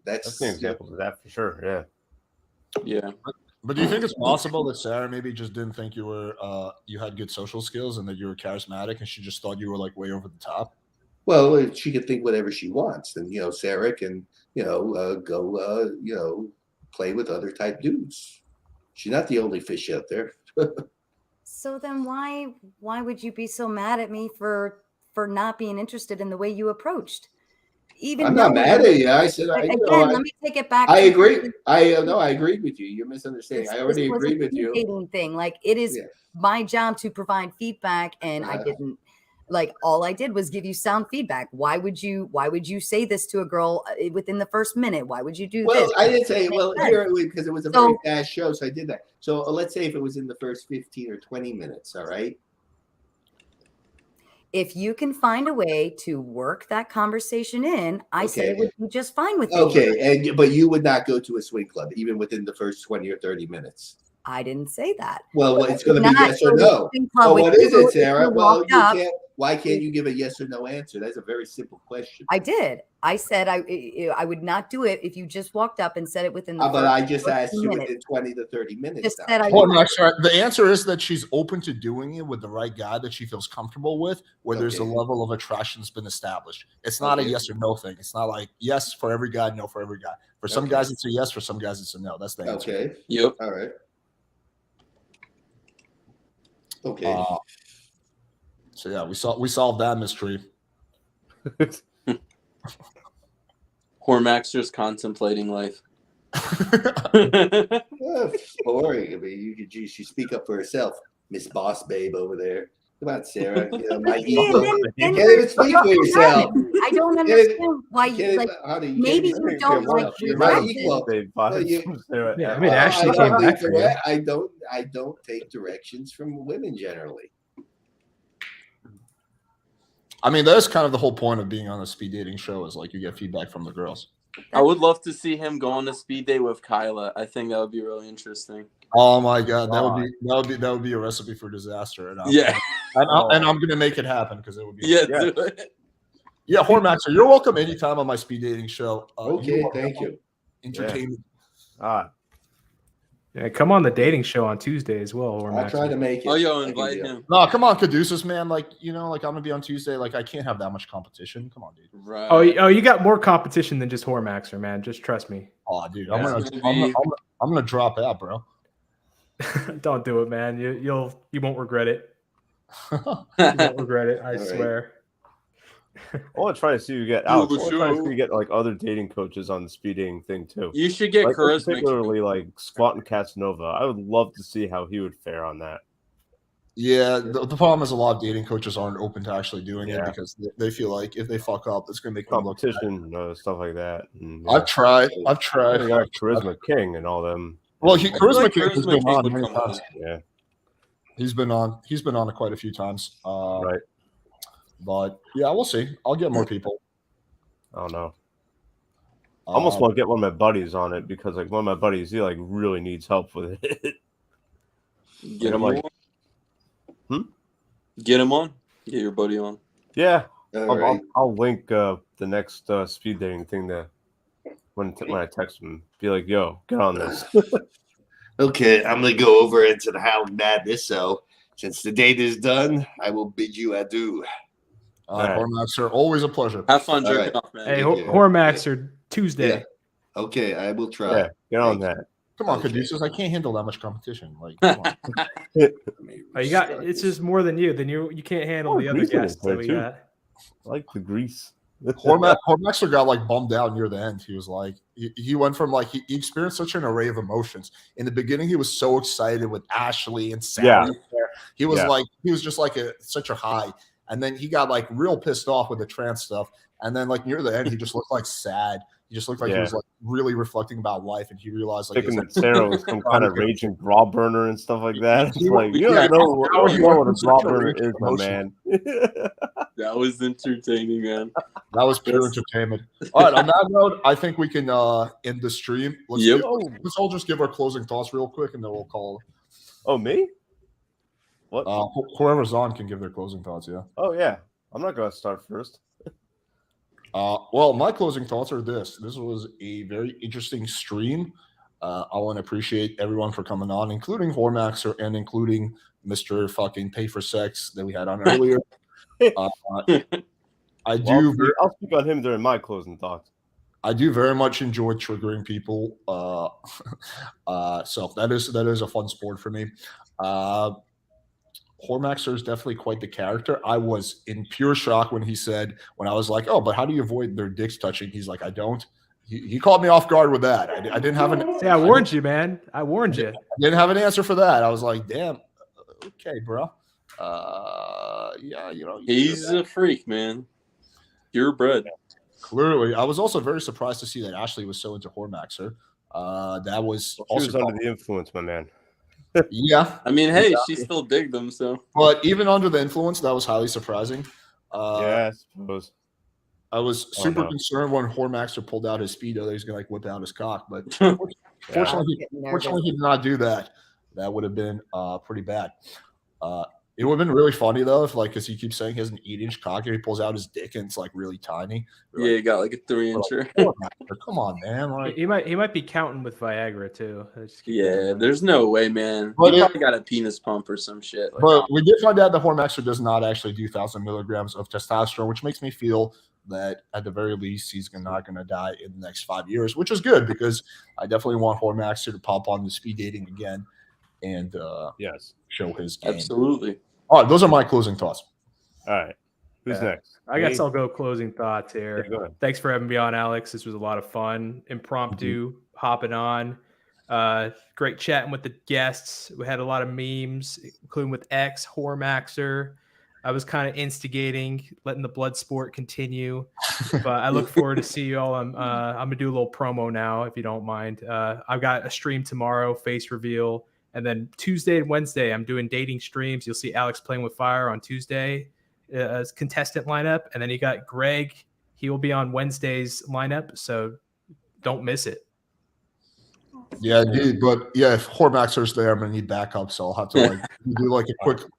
that's an example of that for sure. Yeah. Yeah. But do you think it's possible that Sarah maybe just didn't think you had good social skills and that you were charismatic, and she just thought you were like way over the top? Well, she can think whatever she wants, then Sarah can go play with other type dudes. She's not the only fish out there. So then why would you be so mad at me for not being interested in the way you approached? even I'm not knowing- mad at you. I said, Again, let me take it back. I to agree. something- I agreed with you. You're misunderstanding. I already this was a agreed with you. communicating thing. Like, it is my job to provide feedback, and I didn't. Like, all I did was give you sound feedback. Why would you say this to a girl within the first minute? Why would you do Well, this? I didn't say, well, Makes here, sense. because it was a very fast show, so I did that. So let's say if it was in the first 15 or 20 minutes, all right? If you can find a way to work that conversation in, I said it would be just fine with me. Okay, but you would not go to a swing club even within the first 20 or 30 minutes. I didn't say that. Well, But it's I would going to be not yes or go to a no. swing club Well, with what is you it, if Sarah? you Well, walked you up. can't. Why can't you give a yes or no answer? That's a very simple question. I did. I said I would not do it if you just walked up and said it within the But first I just 15 asked you minutes. within 20 to 30 minutes. Just now. said I Well, would. Maxxer, the answer is that she's open to doing it with the right guy that she feels comfortable with, where there's a level of attraction that's been established. It's not a yes or no thing. It's not like yes for every guy, no for every guy. For some guys, it's a yes. For some guys, it's a no. That's the answer. Okay. Yep. All right. Okay. So yeah, we solved that mystery. Whoremaxxer's contemplating life. Boring. I mean, you speak up for herself, Miss Boss Babe over there. Come on, Sarah. You know, my ego. You can't even speak for yourself. I don't understand why you like. You Maybe can't you even don't speak for like. yourself. You're my equal. Yeah, I mean, Ashley came back for you. I don't take directions from women generally. I mean, that's kind of the whole point of being on a speed dating show is like you get feedback from the girls. I would love to see him go on a speed date with Kyla. I think that would be really interesting. Oh my god, that would be a recipe for disaster. And I'm gonna make it happen because it would be do it. Yeah, Whoremaxxer, you're welcome anytime on my speed dating show. Okay, thank you. Entertainment. Yeah, come on the dating show on Tuesday as well. I'll try to make it. Oh, yo, invite him. No, come on, Caduceus, man. Like, you know, like I'm gonna be on Tuesday. Like, I can't have that much competition. Come on, dude. Right. Oh, you got more competition than just Whoremaxxer, man. Just trust me. Oh, dude, I'm gonna drop out, bro. Don't do it, man. You won't regret it. You won't regret it. I swear. I want to try to see you get out. I want to try to see you get like other dating coaches on the speed dating thing too. You should get Charisma, particularly like Squat and Casanova. I would love to see how he would fare on that. Yeah, the problem is a lot of dating coaches aren't open to actually doing it because they feel like if they fuck up, it's gonna make competition, stuff like that. And, I've tried. We got Charisma King and all them. Well, Charisma King has been on many come times. Yeah, he's been on quite a few times. Right. But yeah, we'll see. I'll get more people. I don't know. I almost want to get one of my buddies on it because like one of my buddies, he like really needs help with it. Get him on. Get him on. Get your buddy on. Yeah. Right. I'll link the next speed dating thing to when I text him. Be like, yo, get on this. Okay, I'm gonna go over into the How Madness. So since the date is done, I will bid you adieu. Whoremaxxer, always a pleasure. Have fun jerking off, man. Hey, Whoremaxxer, Tuesday. Yeah. Okay, I will try. Yeah, get on that. Come on, Caduceus. I can't handle that much competition. Like, come on. You got it's just more than you. Then you can't handle the other guests that we got. I like the grease. Whoremaxxer got like bummed out near the end. He was like, he went from like he experienced such an array of emotions. In the beginning, he was so excited with Ashley and Sally. He was like, he was just like such a high. And then he got like real pissed off with the trans stuff. And then like near the end, he just looked like sad. He just looked like he was like really reflecting about life. And he realized like thinking that Sarah was some kind of raging bra burner and stuff like that. It's like you don't know what a bra burner is, my man. That was entertaining, man. That was pure entertainment. All right, on that note, I think we can end the stream. Let's all just give our closing thoughts real quick, and then we'll call. Oh, me? What? Whoever's on can give their closing thoughts. Yeah. Oh yeah, I'm not gonna start first. Well, my closing thoughts are this. This was a very interesting stream. I want to appreciate everyone for coming on, including Whoremaxxer and including Mr. fucking Pay for Sex that we had on earlier. I'll speak on him during my closing thoughts. I do very much enjoy triggering people. So that is a fun sport for me. Whoremaxxer is definitely quite the character. I was in pure shock when I was like, oh, but how do you avoid their dicks touching? He's like, I don't. He caught me off guard with that. I didn't have an. See, I warned you, man. I warned you. I didn't have an answer for that. I was like, damn. Okay, bro. Yeah, He's a freak, man. Purebred. Clearly, I was also very surprised to see that Ashley was so into Whoremaxxer. That was She also was under the influence, my man. Yeah. I mean, hey, she still digged them, so. But even under the influence, that was highly surprising. Yeah, I suppose. I was super concerned when Whoremaxxer pulled out his speedo that he's gonna like whip out his cock, but fortunately, he did not do that. That would have been pretty bad. It would have been really funny though if because he keeps saying he has an 8-inch cock and he pulls out his dick and it's like really tiny. Yeah, he got like a 3-incher. Come on, man! Like He might be counting with Viagra too. Yeah, there's no way, man. But He probably got a penis pump or some shit. But we did find out that Whoremaxxer does not actually do 1,000 milligrams of testosterone, which makes me feel that at the very least he's not going to die in the next 5 years, which is good because I definitely want Whoremaxxer to pop on the speed dating again and show his game. Absolutely. All right, those are my closing thoughts. All right. Who's next? I guess I'll go closing thoughts here. Yeah, go ahead. Thanks for having me on, Alex. This was a lot of fun. Impromptu hopping on. Great chatting with the guests. We had a lot of memes, including with X, Whoremaxxer. I was kind of instigating, letting the blood sport continue. But I look forward to see you all. I'm gonna do a little promo now, if you don't mind. I've got a stream tomorrow, face reveal. And then Tuesday and Wednesday, I'm doing dating streams. You'll see Alex playing with fire on Tuesday as contestant lineup. And then you got Greg. He will be on Wednesday's lineup. So don't miss it. Yeah, indeed. But yeah, if Whoremaxxer's there, I'm gonna need backup. So I'll have to do like a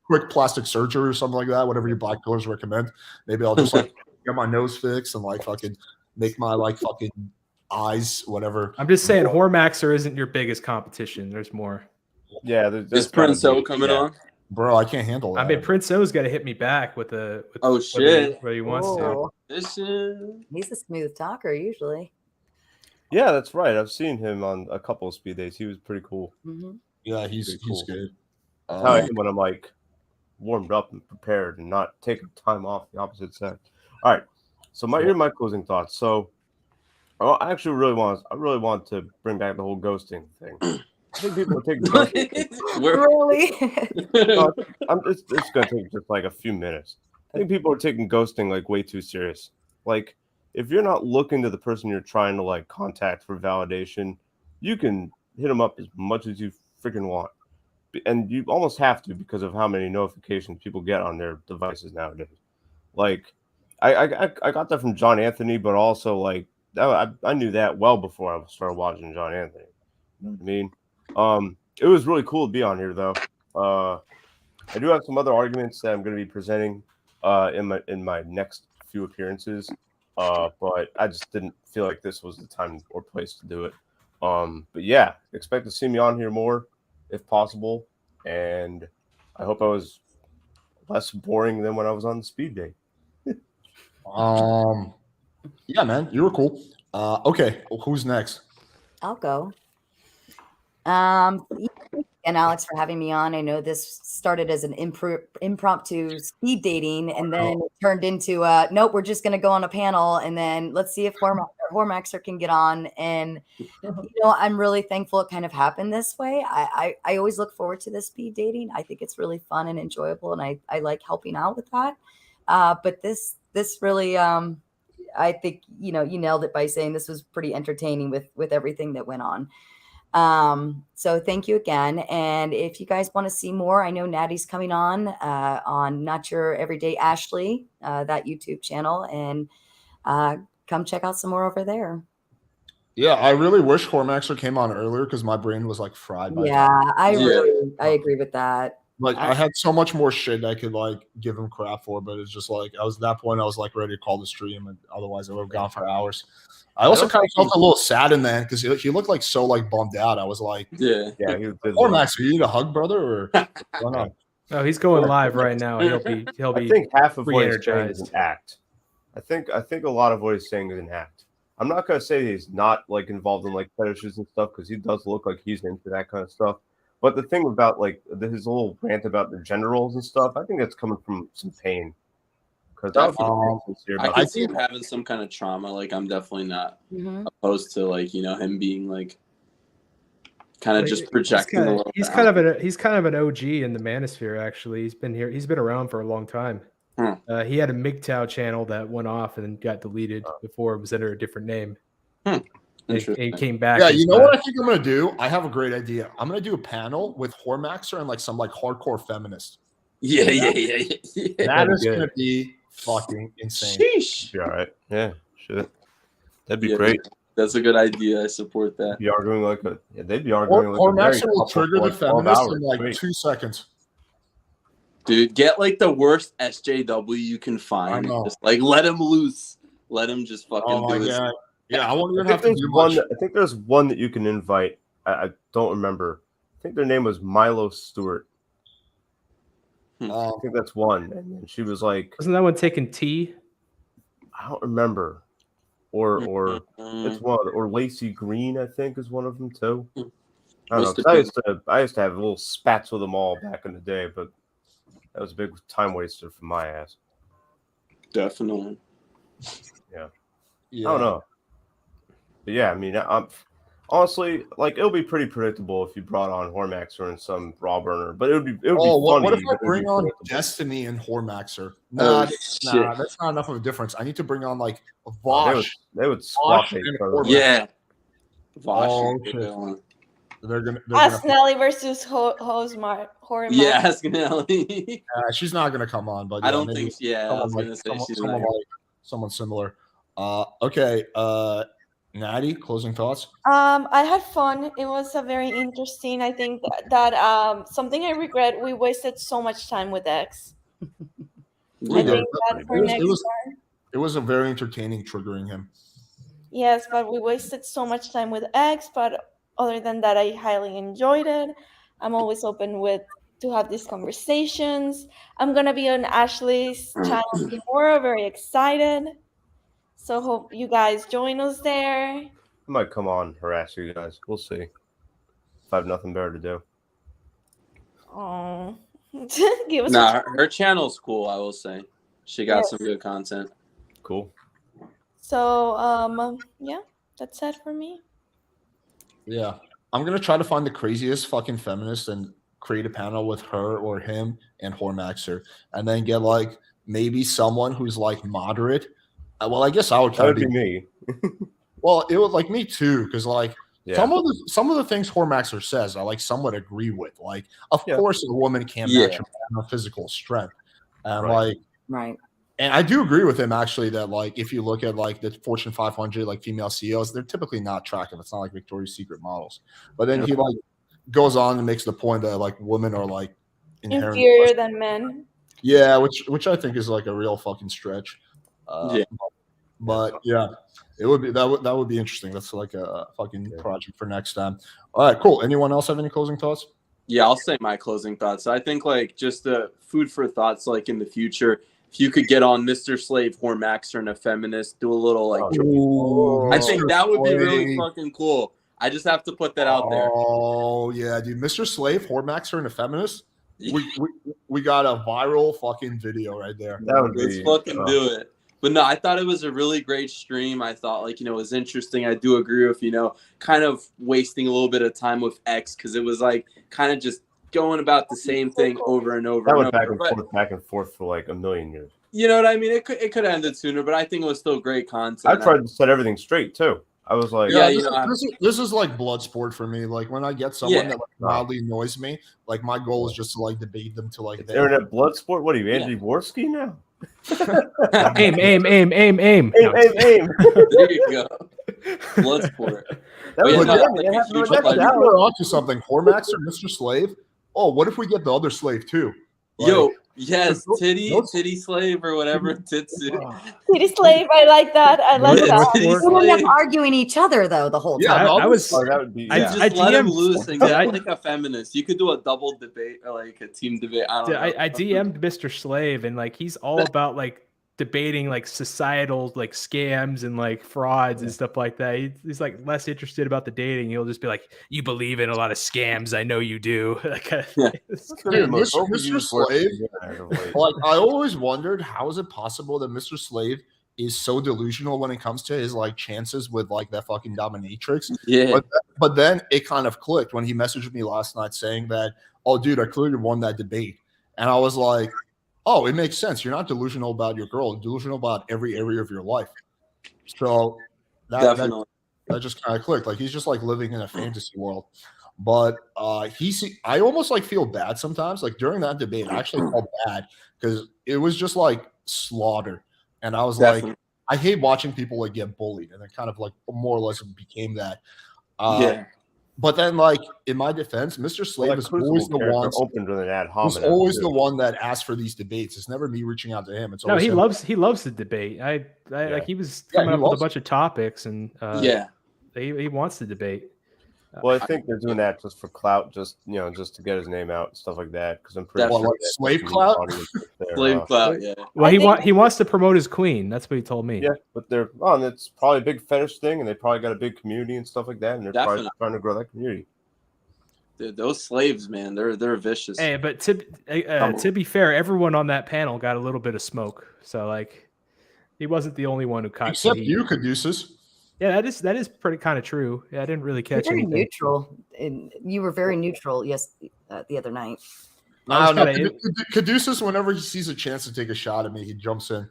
quick plastic surgery or something like that. Whatever your black pillars recommend. Maybe I'll just get my nose fixed and fucking make my fucking eyes whatever. I'm just saying, Whoremaxxer isn't your biggest competition. There's more. Yeah, is Prince O coming on? Bro, I can't handle that. I mean, Prince O's got to hit me back with shit what he wants to. He's a smooth talker usually. Yeah, that's right. I've seen him on a couple of speed dates. He was pretty cool. Mm-hmm. Yeah, he's good. How I am when I'm warmed up and prepared and not taking time off the opposite sex. All right. So here are my closing thoughts. So I really want to bring back the whole ghosting thing. I think people are taking really. It's gonna take just a few minutes. I think people are taking ghosting way too serious. If you're not looking to the person you're trying to contact for validation, you can hit them up as much as you freaking want, and you almost have to because of how many notifications people get on their devices nowadays. I got that from John Anthony, but also I knew that well before I started watching John Anthony. You know what I mean? It was really cool to be on here, though. I do have some other arguments that I'm going to be presenting in my next few appearances, but I just didn't feel like this was the time or place to do it. But yeah, expect to see me on here more if possible, and I hope I was less boring than when I was on the speed date. Yeah, man, you were cool. Okay, who's next? I'll go. And Alex for having me on. I know this started as an impromptu speed dating, and then it turned into nope, we're just gonna go on a panel, and then let's see if Whoremaxxer can get on. And I'm really thankful it kind of happened this way. I always look forward to this speed dating. I think it's really fun and enjoyable, and I like helping out with that. But this really I think you nailed it by saying this was pretty entertaining with everything that went on. So thank you again. And if you guys want to see more, I know Natty's coming on Not Your Everyday Ashley, that YouTube channel, and come check out some more over there. Yeah, I really wish Whoremaxxer came on earlier because my brain was fried. I agree with that. I had so much more shit I could give him crap for, but it's just I was at that point I was ready to call the stream, and otherwise I would have gone for hours. I also kind of felt a little sad in that because he looked so bummed out. I was yeah, Whoremaxxer, you need a hug, brother, or why not? Oh, he's going live right now. He'll be. I think half of what he's saying is an act. I think a lot of what he's saying is an act. I'm not gonna say he's not involved in fetishes and stuff because he does look like he's into that kind of stuff. But the thing about like his little rant about the gender roles and stuff, I think that's coming from some pain. Because I can see him having some kind of trauma. Like I'm definitely not opposed to like him being like kind of just projecting a little. He's kind of an OG in the manosphere. Actually, he's been here. He's been around for a long time. He had a MGTOW channel that went off and then got deleted before it was under a different name. And came back. Yeah, you know what I think I'm gonna do? I have a great idea. I'm gonna do a panel with Whoremaxxer and like some like hardcore feminists. Yeah. That is gonna be fucking insane. Sheesh. Be all right. Yeah, shit. That'd be great. That's a good idea. I support that. Be arguing like a they'd be arguing like Whoremaxxer will trigger the feminists in like 2 seconds. Dude, get like the worst SJW you can find. Just like let him loose. Let him just fucking do his. Yeah, I won't even have to do much. I think there's one that you can invite. I don't remember. I think their name was Milo Stewart. I think that's one. And she was like, wasn't that one taking tea? I don't remember. Or it's one, or Lacey Green, I think, is one of them too. I don't know. I used to have little spats with them all back in the day, but that was a big time waster for my ass. Definitely. Yeah. I don't know. But yeah, I mean, I'm honestly like it'll be pretty predictable if you brought on Whoremaxxer and some raw burner, but it would be funny. What if I bring on Destiny and Whoremaxxer? Nah, that's not enough of a difference. I need to bring on like Vosh. They would swap each other. Yeah. Vosh. They're gonna Ask Nelly versus Whoremaxxer. Yeah, ask Nelly. She's not gonna come on, but I don't think. Yeah, I was gonna say someone similar. Okay. Natty, closing thoughts. I had fun. It was a very interesting. I think that something I regret. We wasted so much time with X. It was a very entertaining triggering him. Yes, but we wasted so much time with X. But other than that, I highly enjoyed it. I'm always open to have these conversations. I'm gonna be on Ashley's channel tomorrow. Very excited. So hope you guys join us there. I might come on harass you guys. We'll see. If I have nothing better to do. Oh, give us her channel's cool. I will say, she got some good content. Cool. So yeah, that's it for me. Yeah, I'm gonna try to find the craziest fucking feminist and create a panel with her or him and Whoremaxxer, and then get like maybe someone who's like moderate. Well, I guess I would try to be me. Well, it was like me too, because like some of the things Whoremaxxer says, I like somewhat agree with. Like, of course, a woman can't match her physical strength, and and I do agree with him actually that like if you look at like the Fortune 500 like female CEOs, they're typically not attractive. It's not like Victoria's Secret models. But then he like goes on and makes the point that like women are like inferior than men. Yeah, which I think is like a real fucking stretch. But yeah, it would be that would be interesting. That's like a fucking project for next time. All right, cool. Anyone else have any closing thoughts? Yeah, I'll say my closing thoughts. I think like just the food for thoughts, like in the future, if you could get on Mr. Slave, Whoremaxxer, and a feminist, do a little like. I think that would be really fucking cool. I just have to put that out there. Oh yeah, dude, Mr. Slave, Whoremaxxer, and a feminist. We got a viral fucking video right there. Let's fucking do it. But no, I thought it was a really great stream. I thought like, it was interesting. I do agree with, kind of wasting a little bit of time with X because it was like kind of just going about the same thing over and over. That went back and forth for like a million years. You know what I mean? It could have ended sooner, but I think it was still great content. I tried to set everything straight too. I was like, this is like blood sport for me. Like when I get someone that like mildly annoys me, like my goal is just to like debate them to like internet blood sport. What are you, Andy Dvorsky now? aim. There you go. Blood sport. We're onto something. Whoremaxxer, Mr. Slave. Oh, what if we get the other slave too? Like, yo, yes, titty slave or whatever. Titty slave. I like that. I like that. We end up arguing each other though the whole time. I let him loose and get like a feminist. You could do a double debate or like a team debate. I don't know. I DM'd Mr. Slave and like he's all about like debating like societal like scams and like frauds and stuff like that. He's like less interested about the dating. He'll just be like, "You believe in a lot of scams, I know you do." Yeah. Dude, Mr. Slave, like I always wondered, how is it possible that Mr. Slave is so delusional when it comes to his like chances with like that fucking dominatrix? Yeah. But then it kind of clicked when he messaged me last night saying that, "Oh, dude, I clearly won that debate," and I was like, "Oh, it makes sense. You're not delusional about your girl. You're delusional about every area of your life." So that just kind of clicked. Like he's just like living in a fantasy world. But I almost like feel bad sometimes. Like during that debate, I actually felt bad because it was just like slaughter. And I was like, I hate watching people like get bullied, and it kind of like more or less became that. Yeah. But then, like in my defense, Mr. Slave is always the one open to the ad He's always the one that asks for these debates. It's never me reaching out to him. It's No, always he him. loves the debate. Like he was coming up with a bunch of topics, and he wants the debate. Well, I think they're doing that just for clout, just to get his name out and stuff like that. Because I'm pretty sure like slave clout. Slave clout, yeah. Well, he wants to promote his queen. That's what he told me. Yeah, but it's probably a big fetish thing, and they probably got a big community and stuff like that, and they're probably trying to grow that community. Dude, those slaves, man, they're vicious. Hey, but to be fair, everyone on that panel got a little bit of smoke. So like, he wasn't the only one who caught. Except you, Caduceus. Yeah, that is pretty kind of true. Yeah, I didn't really catch Very anything. neutral, and you were very neutral. Yes, the other night. I don't know. Caduceus, whenever he sees a chance to take a shot at me, he jumps in.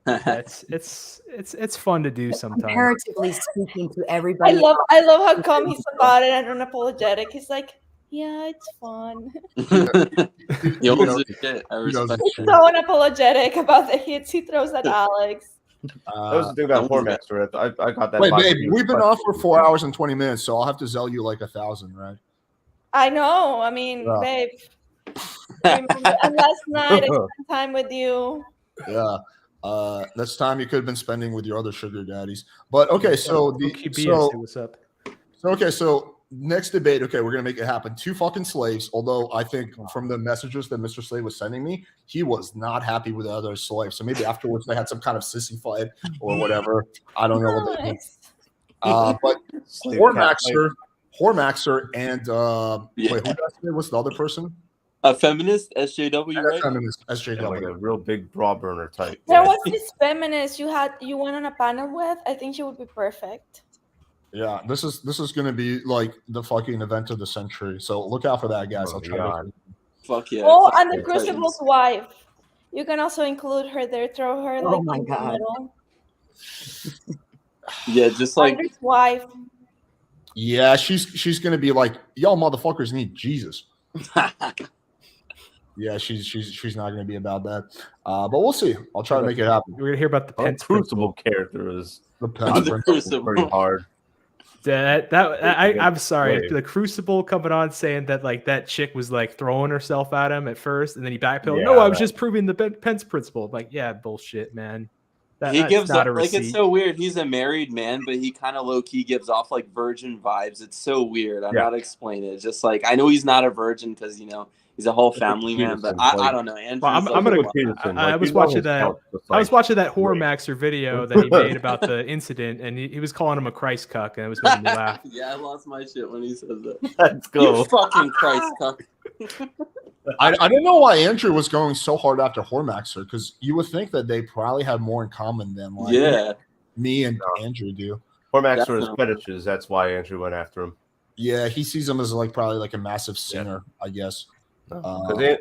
It's fun to do sometimes. Comparatively speaking to everybody, I love how calm he's about it and unapologetic. He's like, yeah, it's fun. He owns his shit. I respect He's so unapologetic about the hits he throws at Alex. That was the thing about Whoremaxxer. I got that. Wait, babe, we've been off for 4 hours and 20 minutes, so I'll have to sell you like 1,000, right? I know. I mean, babe. And last night I spent time with you. Yeah. That's time you could have been spending with your other sugar daddies. But okay, so what's up? So next debate, okay, we're gonna make it happen. 2 fucking slaves. Although I think from the messages that Mr. Slave was sending me, he was not happy with the other slave. So maybe afterwards they had some kind of sissy fight or whatever. I don't know what they did. But Whoremaxxer, and wait, who what's the other person? A feminist, SJW, right? Feminist, SJW, like a real big bra burner type. There was this feminist you went on a panel with. I think she would be perfect. Yeah, this is gonna be like the fucking event of the century. So look out for that, guys. I'll try to Fuck yeah. Oh, and the Crucible's wife. You can also include her there. Throw her like my in the God. middle. Yeah, just like Andrew's wife. Yeah, she's gonna be like, y'all motherfuckers need Jesus. Yeah, she's not gonna be about that. But we'll see. I'll try to make it happen. We're gonna hear about the Pence Crucible character is the Pence pretty hard. I'm sorry. The Crucible coming on saying that like that chick was like throwing herself at him at first, and then he backpedaled. No, I was just proving the Pence principle. I'm like, yeah, bullshit, man. He gives up like it's so weird. He's a married man, but he kind of low key gives off like virgin vibes. It's so weird. I'm not explaining it. It's just like I know he's not a virgin because he's a whole family man, but I don't know. I was watching that Whoremaxxer video that he made about the incident, and he was calling him a Christ cuck, and it was making me laugh. Yeah, I lost my shit when he says that. Let's go. You fucking Christ cuck. I don't know why Andrew was going so hard after Whoremaxxer, because you would think that they probably had more in common than like me and Andrew do. Whoremaxxer is fetishes. That's why Andrew went after him. Yeah, he sees him as like probably like a massive singer, I guess.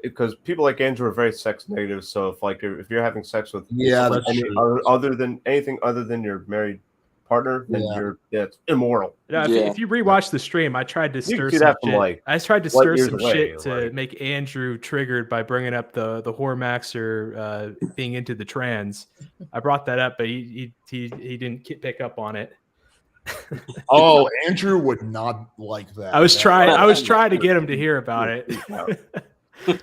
Because people like Andrew are very sex negative. So if you're having sex with other than anything other than your married partner, then it's immoral. If you rewatch the stream, I tried to stir some shit. I tried to stir some shit to make Andrew triggered by bringing up the Whoremaxxer being into the trans. I brought that up, but he didn't pick up on it. Oh, Andrew would not like that. I was trying to get him to hear about it.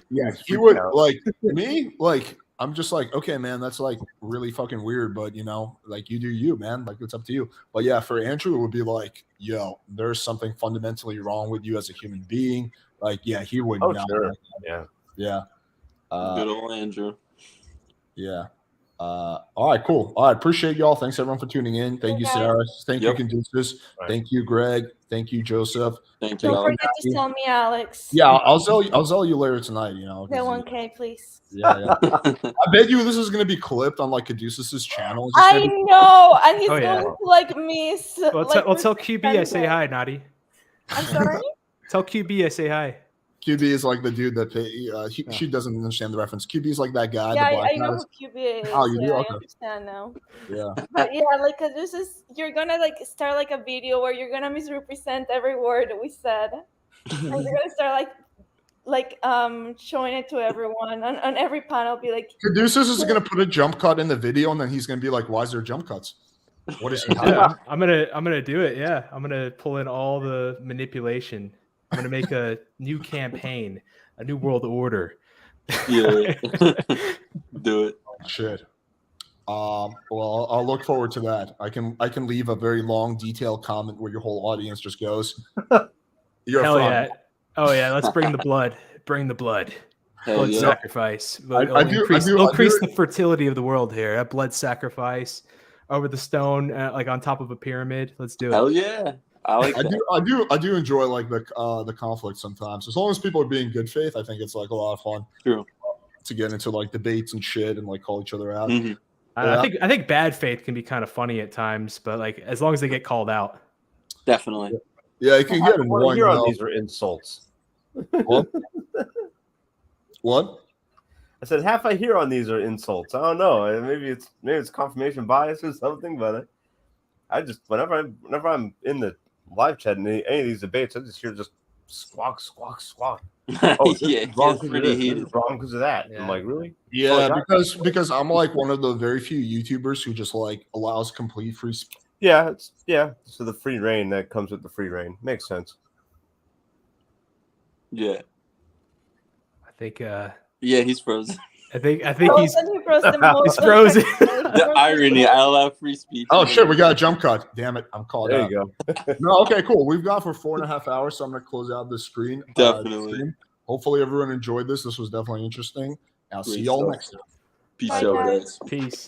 Yeah, he would like me. Like I'm just like, okay, man, that's like really fucking weird, but like you do you, man. Like it's up to you. But yeah, for Andrew, it would be like, yo, there's something fundamentally wrong with you as a human being. Like, yeah, he would not. Sure. Like yeah. Good old Andrew. Yeah. All right, cool. All right, appreciate y'all. Thanks everyone for tuning in. Thank you, Sarah. Thank you, Caduceus. Thank you, Greg. Thank you, Joseph. Thank Don't forget to tell me, Alex. Yeah, I'll tell you later tonight. You know, The 1K, please. yeah. I bet you this is gonna be clipped on like Caduceus's channel. I know, and he's Oh, yeah. going to like miss. Well, tell QB I say hi, Naughty. I'm sorry. Tell QB I say hi. QB is like the dude that she doesn't understand the reference. QB is like that guy. Yeah, the black I know guy. who QB is. Oh, you do? Yeah, Okay. I understand now. Yeah. But yeah, like you're gonna like start like a video where you're gonna misrepresent every word we said, and you're gonna start like showing it to everyone on every panel. Be like, Caduceus is gonna put a jump cut in the video, and then he's gonna be like, "Why is there jump cuts? What is he?" I'm gonna do it. Yeah, I'm gonna pull in all the manipulation. I'm gonna make a new campaign, a new world order. Yeah, do it. Shit. Well, I'll look forward to that. I can leave a very long, detailed comment where your whole audience just goes, "You're Hell fun." yeah! Oh yeah, let's bring the blood. Bring the blood. Hell Blood yeah. sacrifice. I do Increase the fertility of the world here. A blood sacrifice over the stone, like on top of a pyramid. Let's do it. Hell yeah. I like that. I do enjoy like the conflict sometimes. As long as people are being good faith, I think it's like a lot of fun. True. To get into like debates and shit and like call each other out. Mhm. I think bad faith can be kind of funny at times, but like as long as they get called out. Definitely. Yeah, it can get annoying. Here on these are insults. What? What? I said half I hear on these are insults. I don't know. Maybe it's confirmation bias or something, but I just whenever I'm in the live chat in any of these debates, I just hear just squawk, squawk, squawk. Oh, Yeah, wrong it's because of pretty this. This heated. is wrong because of that. Yeah. I'm like, really? Yeah, Oh, because I'm like one of the very few YouTubers who just like allows complete free speech. Yeah, So the free reign that comes with the free reign makes sense. Yeah. I think. Yeah, he's frozen. I think he's He froze the most. he's frozen. The irony, I allow free speech. Oh shit, we got a jump cut. Damn it, I'm called There out. you go. No, okay, cool. We've got for 4.5 hours, so I'm gonna close out this screen. Definitely. Stream. Hopefully everyone enjoyed this. This was definitely interesting. I'll see Great y'all stuff. next time. Peace Bye, out, guys. guys. Peace.